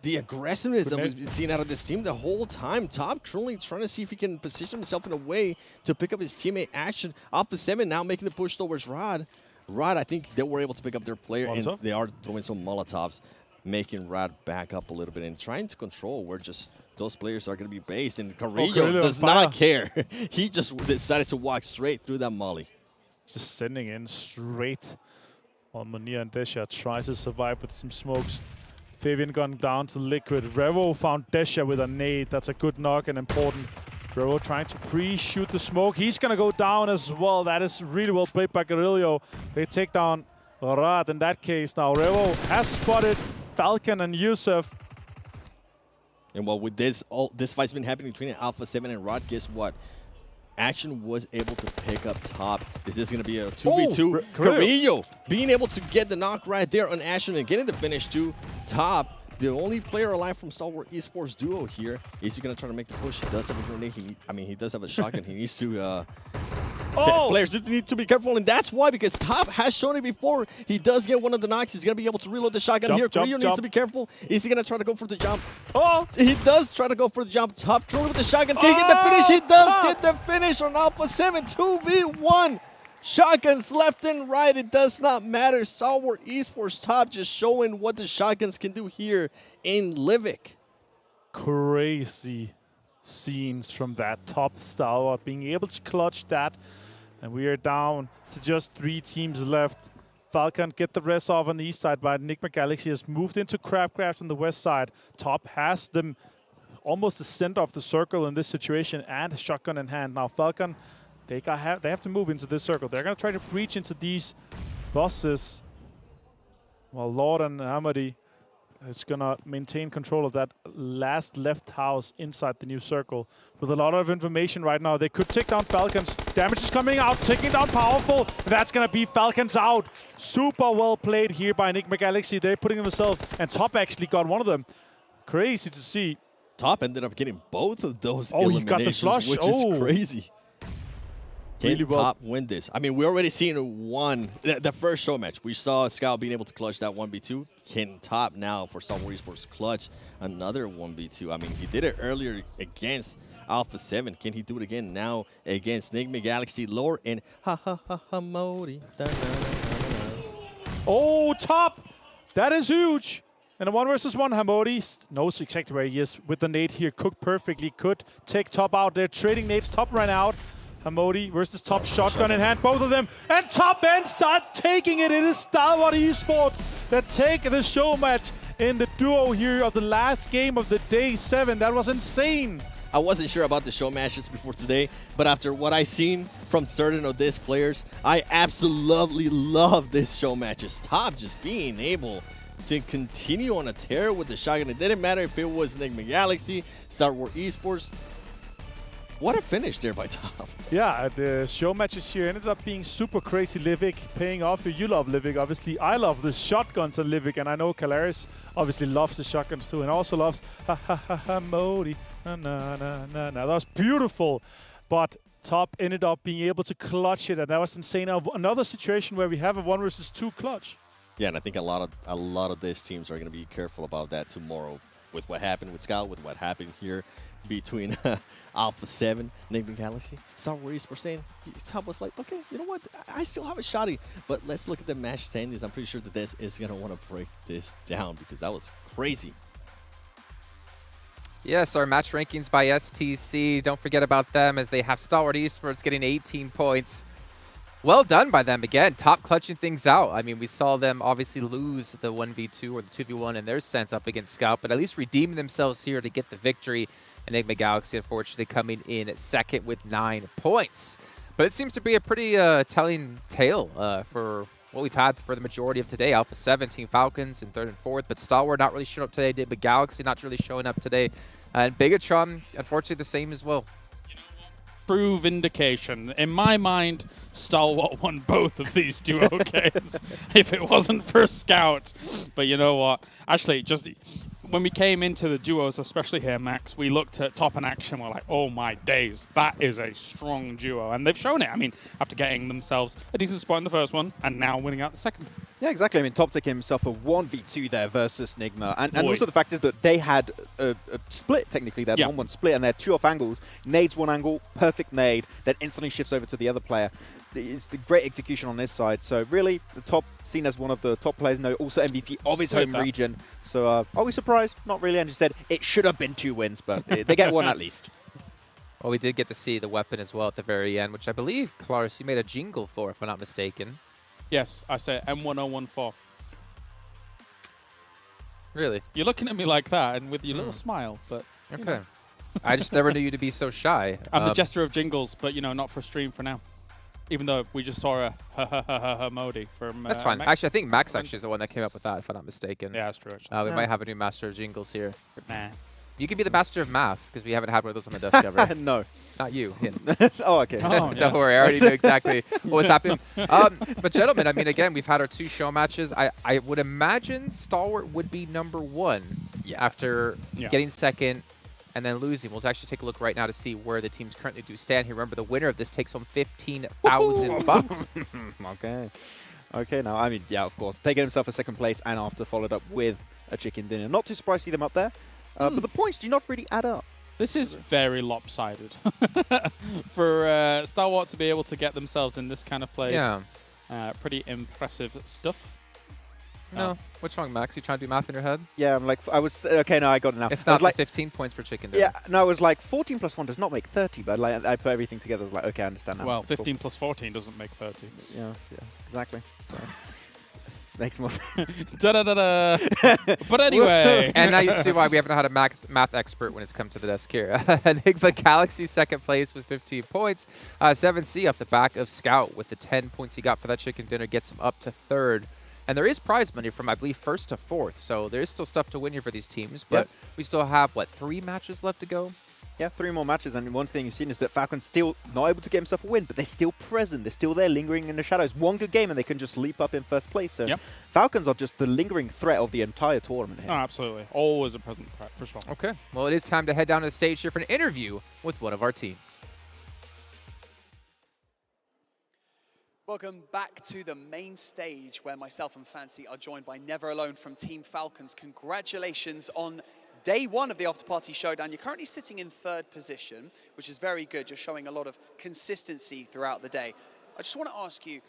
the aggressiveness that we've been seeing out of this team the whole time. Top currently trying to see if he can position himself in a way to pick up his teammate Action. Alpha 7 now making the push towards Rod. Rod, I think they were able to pick up their player, and they are throwing some Molotovs, making Rod back up a little bit and trying to control where just those players are going to be based. And Carrillo does not care. He just decided to walk straight through that molly. Just sending in straight while Munir and Desha try to survive with some smokes. Fabian gone down to Liquid. Revo found Desha with a nade. That's a good knock and important. Revo trying to pre-shoot the smoke. He's going to go down as well. That is really well played by Carrillo. They take down Rad in that case. Now Revo has spotted Falcon and Yusuf. And well, with this fight's been happening between Alpha 7 and Rod, guess what? Action was able to pick up Top. This is going to be a 2v2. Carrillo being able to get the knock right there on Action and getting the finish to Top. The only player alive from Stalwart Esports duo here. Is he going to try to make the push? He does have a grenade. He does have a shotgun. He needs to... Players need to be careful, and that's why, because Top has shown it before. He does get one of the knocks. He's going to be able to reload the shotgun here. Carrillo needs to be careful. Is he going to try to go for the jump? Oh, he does try to go for the jump. Top throwing with the shotgun. Can he get the finish? He does get the finish on Alpha 7. 2v1. Shotguns left and right. It does not matter. Stalwart Esports Top just showing what the shotguns can do here in Livik. Crazy scenes from that Top Stalwart being able to clutch that. And we are down to just 3 teams left. Falcon get the rest off on the east side, but Nigma Galaxy has moved into Crabgrass on the west side. Top has them almost the center of the circle in this situation, and a shotgun in hand. Now Falcon, they have to move into this circle. They're going to try to breach into these buses. While Lord and Hamadi is going to maintain control of that last left house inside the new circle. With a lot of information right now, they could take down Falcons. Damage is coming out, taking down Powerful. That's going to be Falcons out. Super well played here by Nigma Galaxy. They're putting themselves, and Top actually got one of them. Crazy to see. Top ended up getting both of those he got the flush. Which is crazy. Can Really well. Top win this? I mean, we already seen the first show match. We saw Scout being able to clutch that 1v2. Can Top now for Stalwart Esports clutch another 1v2? I mean, he did it earlier against Alpha 7. Can he do it again now against Nigma Galaxy, Lore, and Modi? Oh, Top! That is huge. And a 1v1, Hamodi knows exactly where he is with the nade here. Cooked perfectly. Could take Top out. They're trading nades. Top ran out. Hamodi versus Top, shotgun in hand, both of them. And Top and start taking it. It is Stalwart Esports that take the show match in the duo here of the last game of the day 7. That was insane. I wasn't sure about the show matches before today, but after what I seen from certain of these players, I absolutely love this show matches. Top just being able to continue on a tear with the shotgun. It didn't matter if it was Nigma Galaxy, Stalwart Esports. What a finish there by Top. Yeah, the show matches here ended up being super crazy. Livik paying off. You love Livik, obviously. I love the shotguns on Livik, and I know Kalaris obviously loves the shotguns too, and also loves Modi. That was beautiful, but Top ended up being able to clutch it, and that was insane. Another situation where we have a 1v2 clutch. Yeah, and I think a lot of these teams are going to be careful about that tomorrow with what happened with Scout, with what happened here between Alpha 7, Nigma Galaxy, Stalwart Esports saying, Top was like, okay, you know what, I still have a shotty, but let's look at the match standings. I'm pretty sure that this is going to want to break this down because that was crazy. Yes, our match rankings by STC. Don't forget about them as they have Stalwart Esports getting 18 points. Well done by them again. Top clutching things out. I mean, we saw them obviously lose the 1v2 or the 2v1 in their sense up against Scout, but at least redeeming themselves here to get the victory. Nigma Galaxy, unfortunately, coming in second with 9 points. But it seems to be a pretty telling tale for what we've had for the majority of today. Alpha 7, Team Falcons in 3rd and 4th, but Stalwart not really showing up today. Nigma Galaxy not really showing up today. And Bigetron, unfortunately, the same as well. True vindication. In my mind, Stalwart won both of these duo games if it wasn't for Scout. But you know what? Actually, just when we came into the duos, especially here, Max, we looked at Top in action. We're like, oh my days, that is a strong duo. And they've shown it. I mean, after getting themselves a decent spot in the first one and now winning out the second. Yeah, exactly. I mean, Top taking himself a 1v2 there versus Nigma. And also the fact is that they had a split, technically. They had 1-1 split, and they had 2 off angles. Nades one angle, perfect nade, that instantly shifts over to the other player. It's the great execution on this side. So really, the Top seen as one of the top players, also MVP of his home region. So are we surprised? Not really. And you said it should have been 2 wins, but they get one at least. Well, we did get to see the weapon as well at the very end, which I believe, Claris, you made a jingle for, if I'm not mistaken. Yes, I say M1014. Really? You're looking at me like that and with your little smile, but... Okay. You know. I just never knew you to be so shy. I'm the jester of jingles, but, you know, not for stream for now. Even though we just saw a Modi from... That's fine. Max. Actually, I think Max actually is the one that came up with that, if I'm not mistaken. Yeah, that's true. We might have a new master of jingles here. Nah. You could be the master of math, because we haven't had one of those on the desk ever. No. Not you. Him. Oh, okay. Oh, don't worry, I already knew exactly what was happening. But gentlemen, I mean, again, we've had our 2 show matches. I would imagine Stalwart would be #1 after getting second and then losing. We'll actually take a look right now to see where the teams currently do stand here. Remember, the winner of this takes home $15,000. Okay. Okay, now, I mean, yeah, of course. Taking himself a 2nd place and after followed up with a chicken dinner. Not too surprised to see them up there. But the points do not really add up. This is very lopsided. For Stalwart to be able to get themselves in this kind of place. Yeah. Pretty impressive stuff. No. What's wrong, Max? You trying to do math in your head? Yeah, I'm like, I was, okay, no, I got it now. It's not like 15 points for chicken dinner. Yeah, no, it was like 14 plus 1 does not make 30, but like, I put everything together, I was like, okay, I understand now. Well, 15 plus 14 doesn't make 30. Yeah, exactly. So. Makes more sense. Da-da-da-da. But anyway. And now you see why we haven't had a math expert when it's come to the desk here. Nigma Galaxy, second place with 15 points. 7C off the back of Scout with the 10 points he got for that chicken dinner gets him up to third. And there is prize money from, I believe, first to fourth. So there is still stuff to win here for these teams. But we still have, what, 3 matches left to go? Yeah, 3 more matches, and one thing you've seen is that Falcons still not able to get himself a win, but they're still present. They're still there, lingering in the shadows. One good game, and they can just leap up in first place. So Falcons are just the lingering threat of the entire tournament here. Oh, absolutely. Always a present threat, for sure. Okay. Well, it is time to head down to the stage here for an interview with one of our teams. Welcome back to the main stage, where myself and Fancy are joined by Never Alone from Team Falcons. Congratulations on Day 1 of the Afterparty Showdown. You're currently sitting in 3rd position, which is very good. You're showing a lot of consistency throughout the day. I just want to ask you,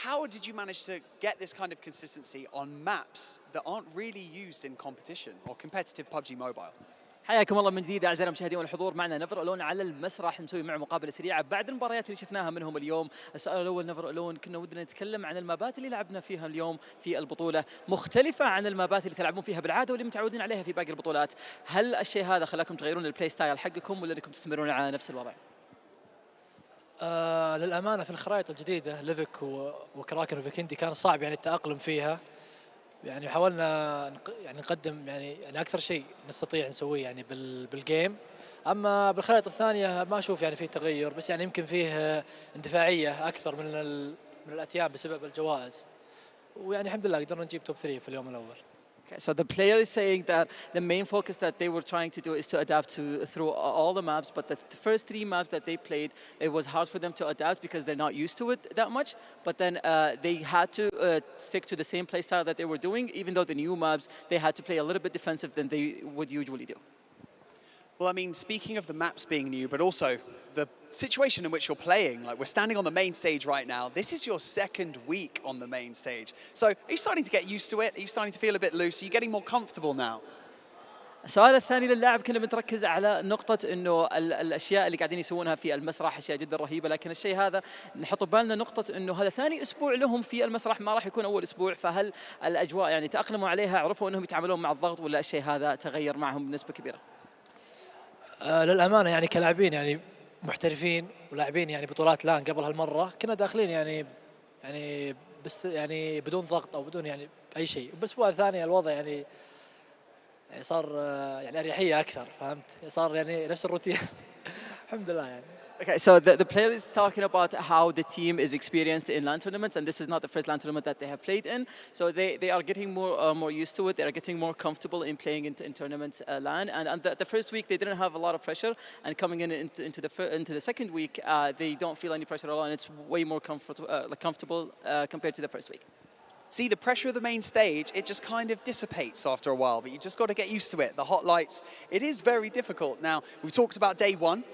how did you manage to get this kind of consistency on maps that aren't really used in competition or competitive PUBG Mobile? حياكم الله من جديد اعزائنا المشاهدين والحضور. معنا نفر الون على المسرح، نسوي معه مقابله سريعه بعد المباريات اللي شفناها منهم اليوم. السؤال الاول نفر الون، كنا ودنا نتكلم عن المابات اللي لعبنا فيها اليوم في البطوله، مختلفه عن المابات اللي تلعبون فيها بالعاده واللي متعودين عليها في باقي البطولات. هل الشيء هذا خلاكم تغيرون البلاي ستايل حقكم ولا انكم تستمرون على نفس الوضع؟ للامانه في الخرائط الجديده ليفيك وكراكن وفيكندي كان صعب يعني التاقلم فيها. يعني حاولنا نقدم يعني اكثر شيء نستطيع نسويه يعني بالجيم. اما بالخرائط الثانيه ما اشوف يعني فيه تغير، بس يعني يمكن فيه اندفاعيه اكثر من الاتيان بسبب الجوائز. ويعني الحمد لله قدرنا نجيب توب 3 في اليوم الاول. Okay, so the player is saying that the main focus that they were trying to do is to adapt through all the maps, but the first 3 maps that they played, it was hard for them to adapt because they're not used to it that much. But then they had to stick to the same play style that they were doing, even though the new maps, they had to play a little bit defensive than they would usually do. Well, I mean, speaking of the maps being new, but also the situation in which you're playing, like we're standing on the main stage right now. This is your 2nd week on the main stage. So are you starting to get used to it? Are you starting to feel a bit loose? Are you getting more comfortable now? السؤال الثاني للاعب، كنا بنتركز على نقطة انه الاشياء اللي قاعدين يسوونها في المسرح اشياء جدا رهيبة، لكن الشيء هذا نحط ببالنا نقطة انه هذا ثاني اسبوع لهم في المسرح، ما راح يكون اول اسبوع، فهل الاجواء يعني تأقلموا عليها، عرفوا انهم يتعاملون مع الضغط، ولا الشيء هذا تغير معهم بنسبة كبيرة؟ للامانة يعني كلاعبين يعني محترفين ولاعبين يعني بطولات لان قبل هالمرة كنا داخلين يعني بس يعني بدون ضغط او بدون يعني اي شيء. بالاسبوع الثاني الوضع يعني صار يعني اريحيه اكثر، فهمت؟ صار يعني نفس الروتين. الحمد لله يعني. Okay, so the player is talking about how the team is experienced in LAN tournaments, and this is not the first LAN tournament that they have played in. So they are getting more used to it. They are getting more comfortable in playing in tournaments LAN. And the first week they didn't have a lot of pressure, and coming into the second week they don't feel any pressure at all, and it's way more comfortable compared to the first week. See, the pressure of the main stage, it just kind of dissipates after a while, but you just got to get used to it. The hot lights, it is very difficult. Now, we've talked about day 1.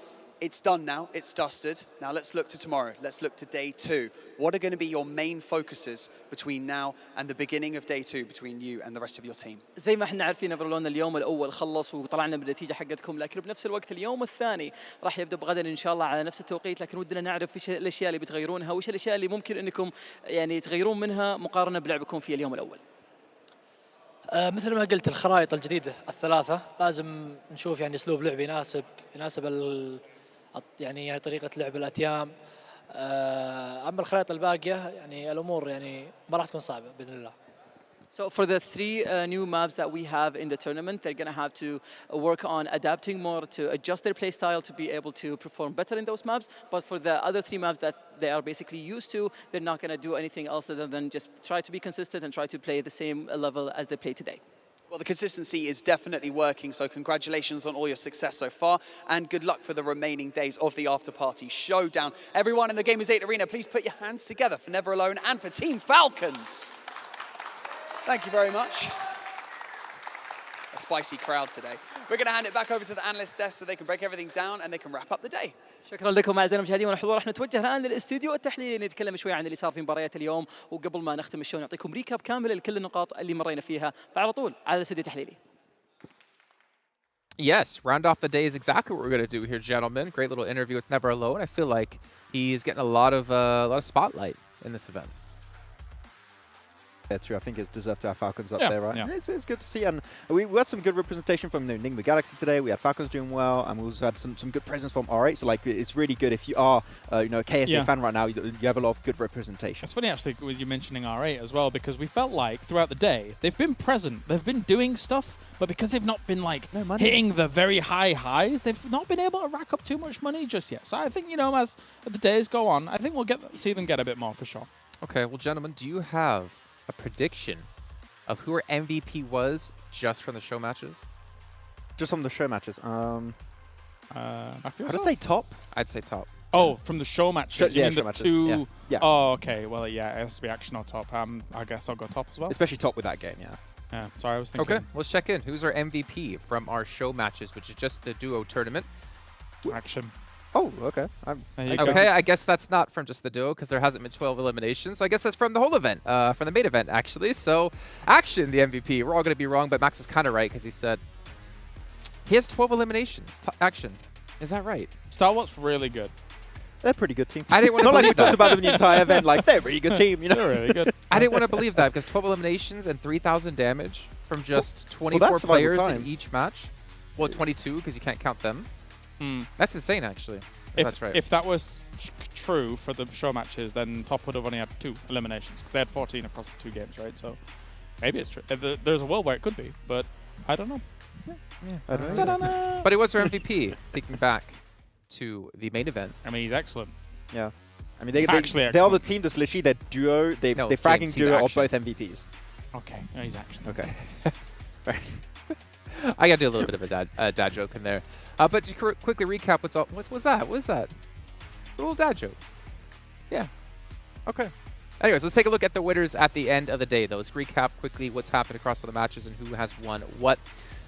It's done now, it's dusted. Now let's look to tomorrow. Let's look to day 2. What are going to be your main focuses between now and the beginning of day 2 between you and the rest of your team? زي ما احنا عارفين نفرلون اليوم الاول خلص وطلعنا بالنتيجه حقتكم، لكن بنفس الوقت اليوم الثاني راح يبدا بغدا ان شاء الله على نفس التوقيت، لكن ودنا نعرف ايش الاشياء اللي بتغيرونها وايش الاشياء اللي ممكن انكم يعني تغيرون منها مقارنه بلعبكم في اليوم الاول. مثل ما قلت الخرائط الجديده الثلاثه لازم نشوف يعني اسلوب لعب يناسب يعني طريقه لعب الاتيام. اما الخرائط الباقيه يعني الامور يعني ما راح تكون صعبه باذن الله. So for the 3 new maps that we have in the tournament, they're going to have to work on adapting more to adjust their play style to be able to perform better in those maps. But for the other 3 maps that they are basically used to, they're not going to do anything else other than just try to be consistent and try to play the same level as they play today. Well, the consistency is definitely working, so congratulations on all your success so far, and good luck for the remaining days of the Afterparty Showdown. Everyone in the Gamers8 arena, please put your hands together for Never Alone and for Team Falcons. Thank you very much. A spicy crowd today. We're going to hand it back over to the analyst desk so they can break everything down and they can wrap up the day. شكرا لكم اعزائنا المشاهدين والحضور. راح نتوجه الان للاستوديو التحليلي نتكلم شوي عن اللي صار في مباريات اليوم، وقبل ما نختم الشو نعطيكم ريكاب كامل لكل النقاط اللي مرينا فيها، فعلى طول على الاستوديو التحليلي. Yes, round off the day is exactly what we're going to do here, gentlemen. Great little interview with Never Alone. I feel like he's getting a lot of spotlight in this event. Yeah, true. I think it's deserved to have Falcons up Yeah, there, right? yeah. It's good to see. And we had some good representation from Nigma Galaxy today. We had Falcons doing well, and we also had some good presence from R8. So, like, it's really good if you are, a KSA fan right now, you have a lot of good representation. It's funny, actually, with you mentioning R8 as well, because we felt like throughout the day, they've been present. They've been doing stuff, but because they've not been, like, hitting the very high highs, they've not been able to rack up too much money just yet. So I think, as the days go on, I think we'll see them get a bit more for sure. Okay, well, gentlemen, do you have a prediction of who our MVP was just from the show matches? Just from the show matches. I feel I'd say top. I'd say top. Oh, from the show matches? You mean show the matches. two? Yeah. Oh, okay. Well, yeah, it has to be action or top. I guess I'll go top as well. Especially top with that game, yeah. Yeah, sorry, I was thinking. Okay, let's check in. Who's our MVP from our show matches, which is just the duo tournament? Action. Oh, okay. Okay, I guess that's not from just the duo because there hasn't been 12 eliminations. So I guess that's from the whole event, from the main event, actually. So Action, the MVP. We're all going to be wrong, but Max was kind of right because he said he has 12 eliminations. Action. Is that right? Stalwart's really good. They're a pretty good team. I didn't want to Not like we believe that. talked about them the entire event. Like, they're a really good team, They're really good. I didn't want to believe that because 12 eliminations and 3,000 damage from just 24 players in each match. Well, 22 because you can't count them. That's insane, actually. That's right. If that was true for the show matches, then top would have only had 2 eliminations because they had 14 across the 2 games, right? So maybe it's true. There's a world where it could be, but I don't know. I don't know. But it was our MVP, thinking back to the main event. I mean, he's excellent. Yeah. I mean, He's actually they are the team that's literally their duo. They're fragging James, duo he's of both MVPs. Okay. No, he's action. Okay. I got to do a little bit of a dad joke in there. But to quickly recap, what was that? What was that? A little dad joke. Yeah. Okay. Anyways, let's take a look at the winners at the end of the day, though. Let's recap quickly what's happened across all the matches and who has won what.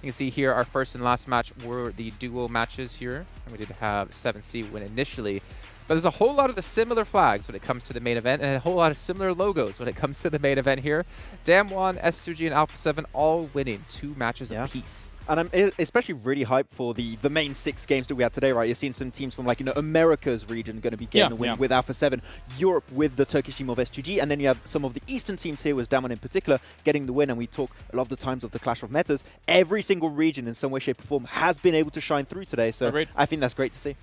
You can see here our first and last match were the duo matches here. And we did have 7C win initially. But there's a whole lot of the similar flags when it comes to the main event and a whole lot of similar logos when it comes to the main event here. Damwon, S2G, and Alpha 7 all winning 2 matches apiece. And I'm especially really hyped for the main 6 games that we have today, right? You're seeing some teams from, like, America's region going to be getting a win with Alpha 7, Europe with the Turkish team of S2G, and then you have some of the Eastern teams here, with Damwon in particular, getting the win. And we talk a lot of the times of the clash of metas. Every single region in some way, shape, or form has been able to shine through today. So I think that's great to see.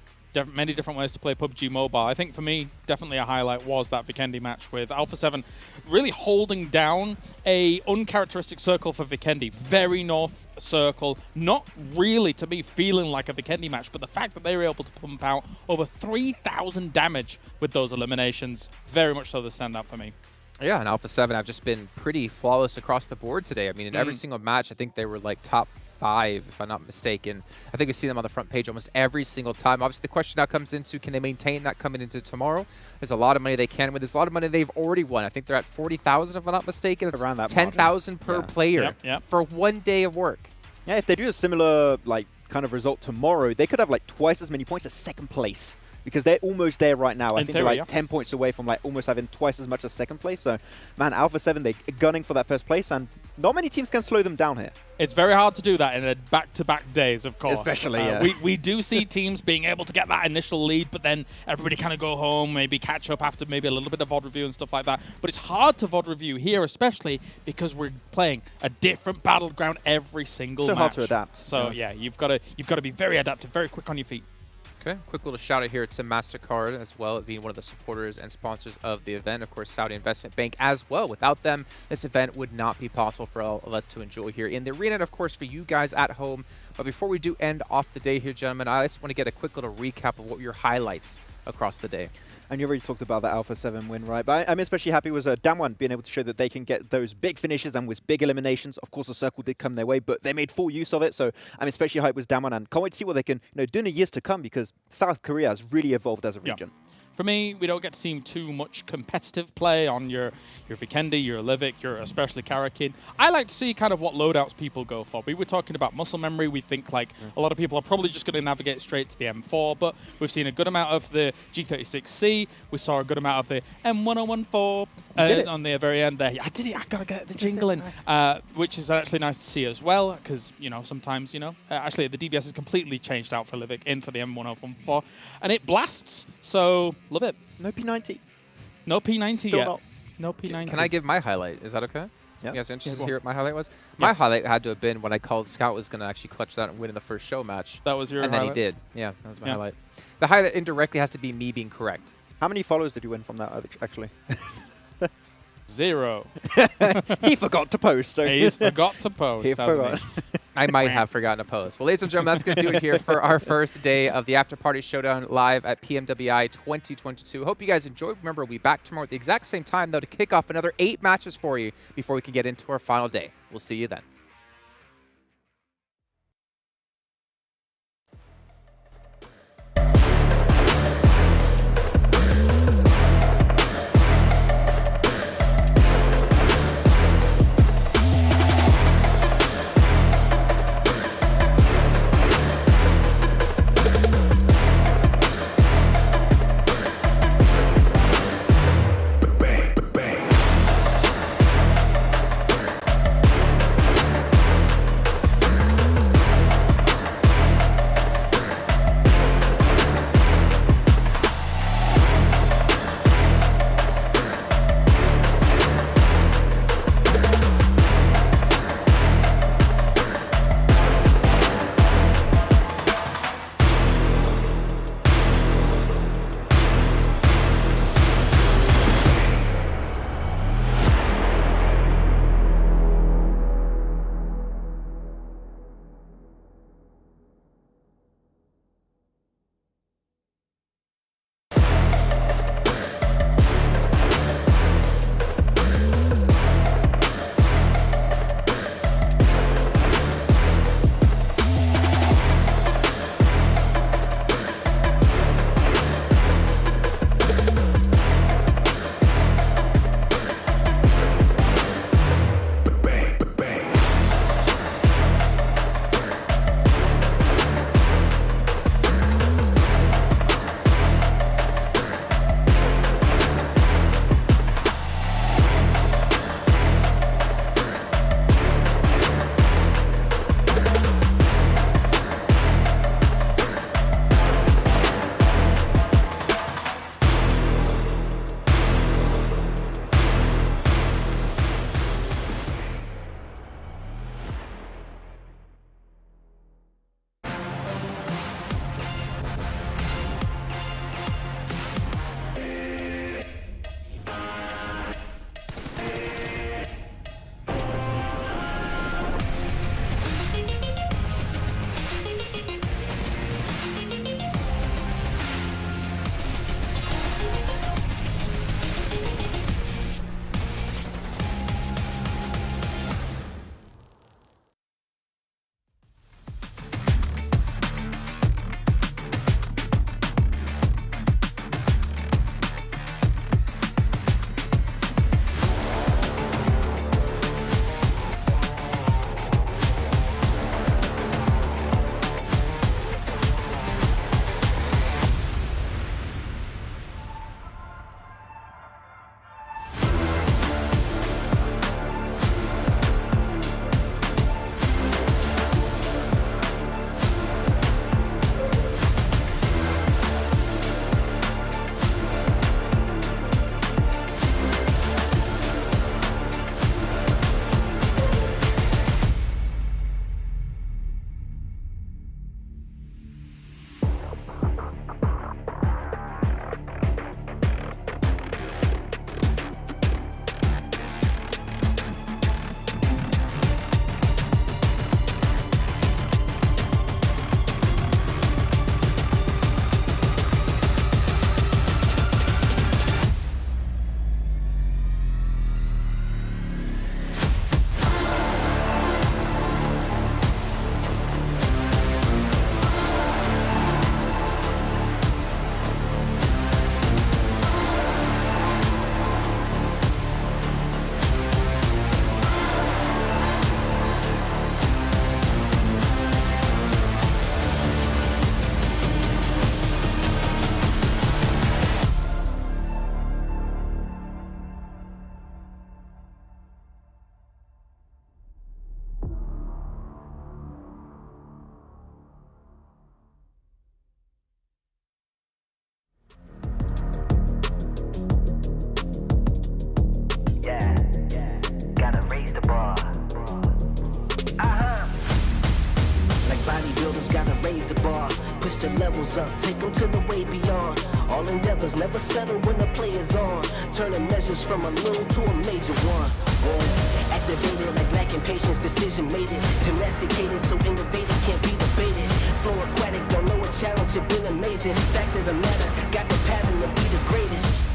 Many different ways to play PUBG Mobile. I think for me, definitely a highlight was that Vikendi match with Alpha 7 really holding down a uncharacteristic circle for Vikendi. Very north circle. Not really, to me, feeling like a Vikendi match, but the fact that they were able to pump out over 3,000 damage with those eliminations, very much so the standout for me. Yeah, and Alpha 7 have just been pretty flawless across the board today. I mean, in every single match, I think they were like top 5, if I'm not mistaken. I think we see them on the front page almost every single time. Obviously, the question now comes into, can they maintain that coming into tomorrow? There's a lot of money they can win. There's a lot of money they've already won. I think they're at 40,000, if I'm not mistaken. It's around that 10,000 per player for 1 day of work. Yeah, if they do a similar, like, kind of result tomorrow, they could have, like, twice as many points as second place. Because they're almost there right now. I think they're like 10 points away from, like, almost having twice as much as second place. So, man, Alpha 7, they're gunning for that first place, and not many teams can slow them down here. It's very hard to do that in a back-to-back days, of course. Especially, we do see teams being able to get that initial lead, but then everybody kind of go home, maybe catch up after maybe a little bit of VOD review and stuff like that. But it's hard to VOD review here, especially because we're playing a different battleground every single match. So hard to adapt. So, yeah, you've got to be very adaptive, very quick on your feet. Okay, quick little shout out here to MasterCard as well, being one of the supporters and sponsors of the event. Of course, Saudi Investment Bank as well. Without them, this event would not be possible for all of us to enjoy here in the arena and, of course, for you guys at home. But before we do end off the day here, gentlemen, I just want to get a quick little recap of what were your highlights across the day. And you already talked about the Alpha 7 win, right? But I'm especially happy with Damwon being able to show that they can get those big finishes and with big eliminations. Of course, the circle did come their way, but they made full use of it. So I'm especially hyped with Damwon, and can't wait to see what they can do in the years to come, because South Korea has really evolved as a region. For me, we don't get to see too much competitive play on your Vikendi, your Livik, your especially Karakin. I like to see kind of what loadouts people go for. We were talking about muscle memory. We think like a lot of people are probably just going to navigate straight to the M4, but we've seen a good amount of the G36C. We saw a good amount of the M1014 on the very end there. I did it. I got to get the jingle in, which is actually nice to see as well, because, sometimes, actually the DBS is completely changed out for Livik in for the M1014, and it blasts. So love it. No P90. No P90 Still yet. Not. No P90. Can I give my highlight? Is that okay? Yeah. You guys interested Yeah, to hear what my highlight was? Yes. My highlight had to have been when I called Scout was going to actually clutch that and win in the first show match. That was your And highlight? then he did. Yeah, that was my Yeah. highlight. The highlight indirectly has to be me being correct. How many followers did you win from that, actually? 0. He forgot to post. He's forgot to post. He hasn't forgot. I might have forgotten to post. Well, ladies and gentlemen, that's going to do it here for our first day of the Afterparty Showdown live at PMWI 2022. Hope you guys enjoyed. Remember, we'll be back tomorrow at the exact same time, though, to kick off another 8 matches for you before we can get into our final day. We'll see you then. levels up, take them to the way beyond. All endeavors never settle when the play is on. Turning measures from a little to a major one. Whoa. Activated like lacking patience, decision made it. Gymnasticated so innovative can't be debated. Flow aquatic, don't know a challenge, it been amazing. Fact of the matter, got the pattern to be the greatest.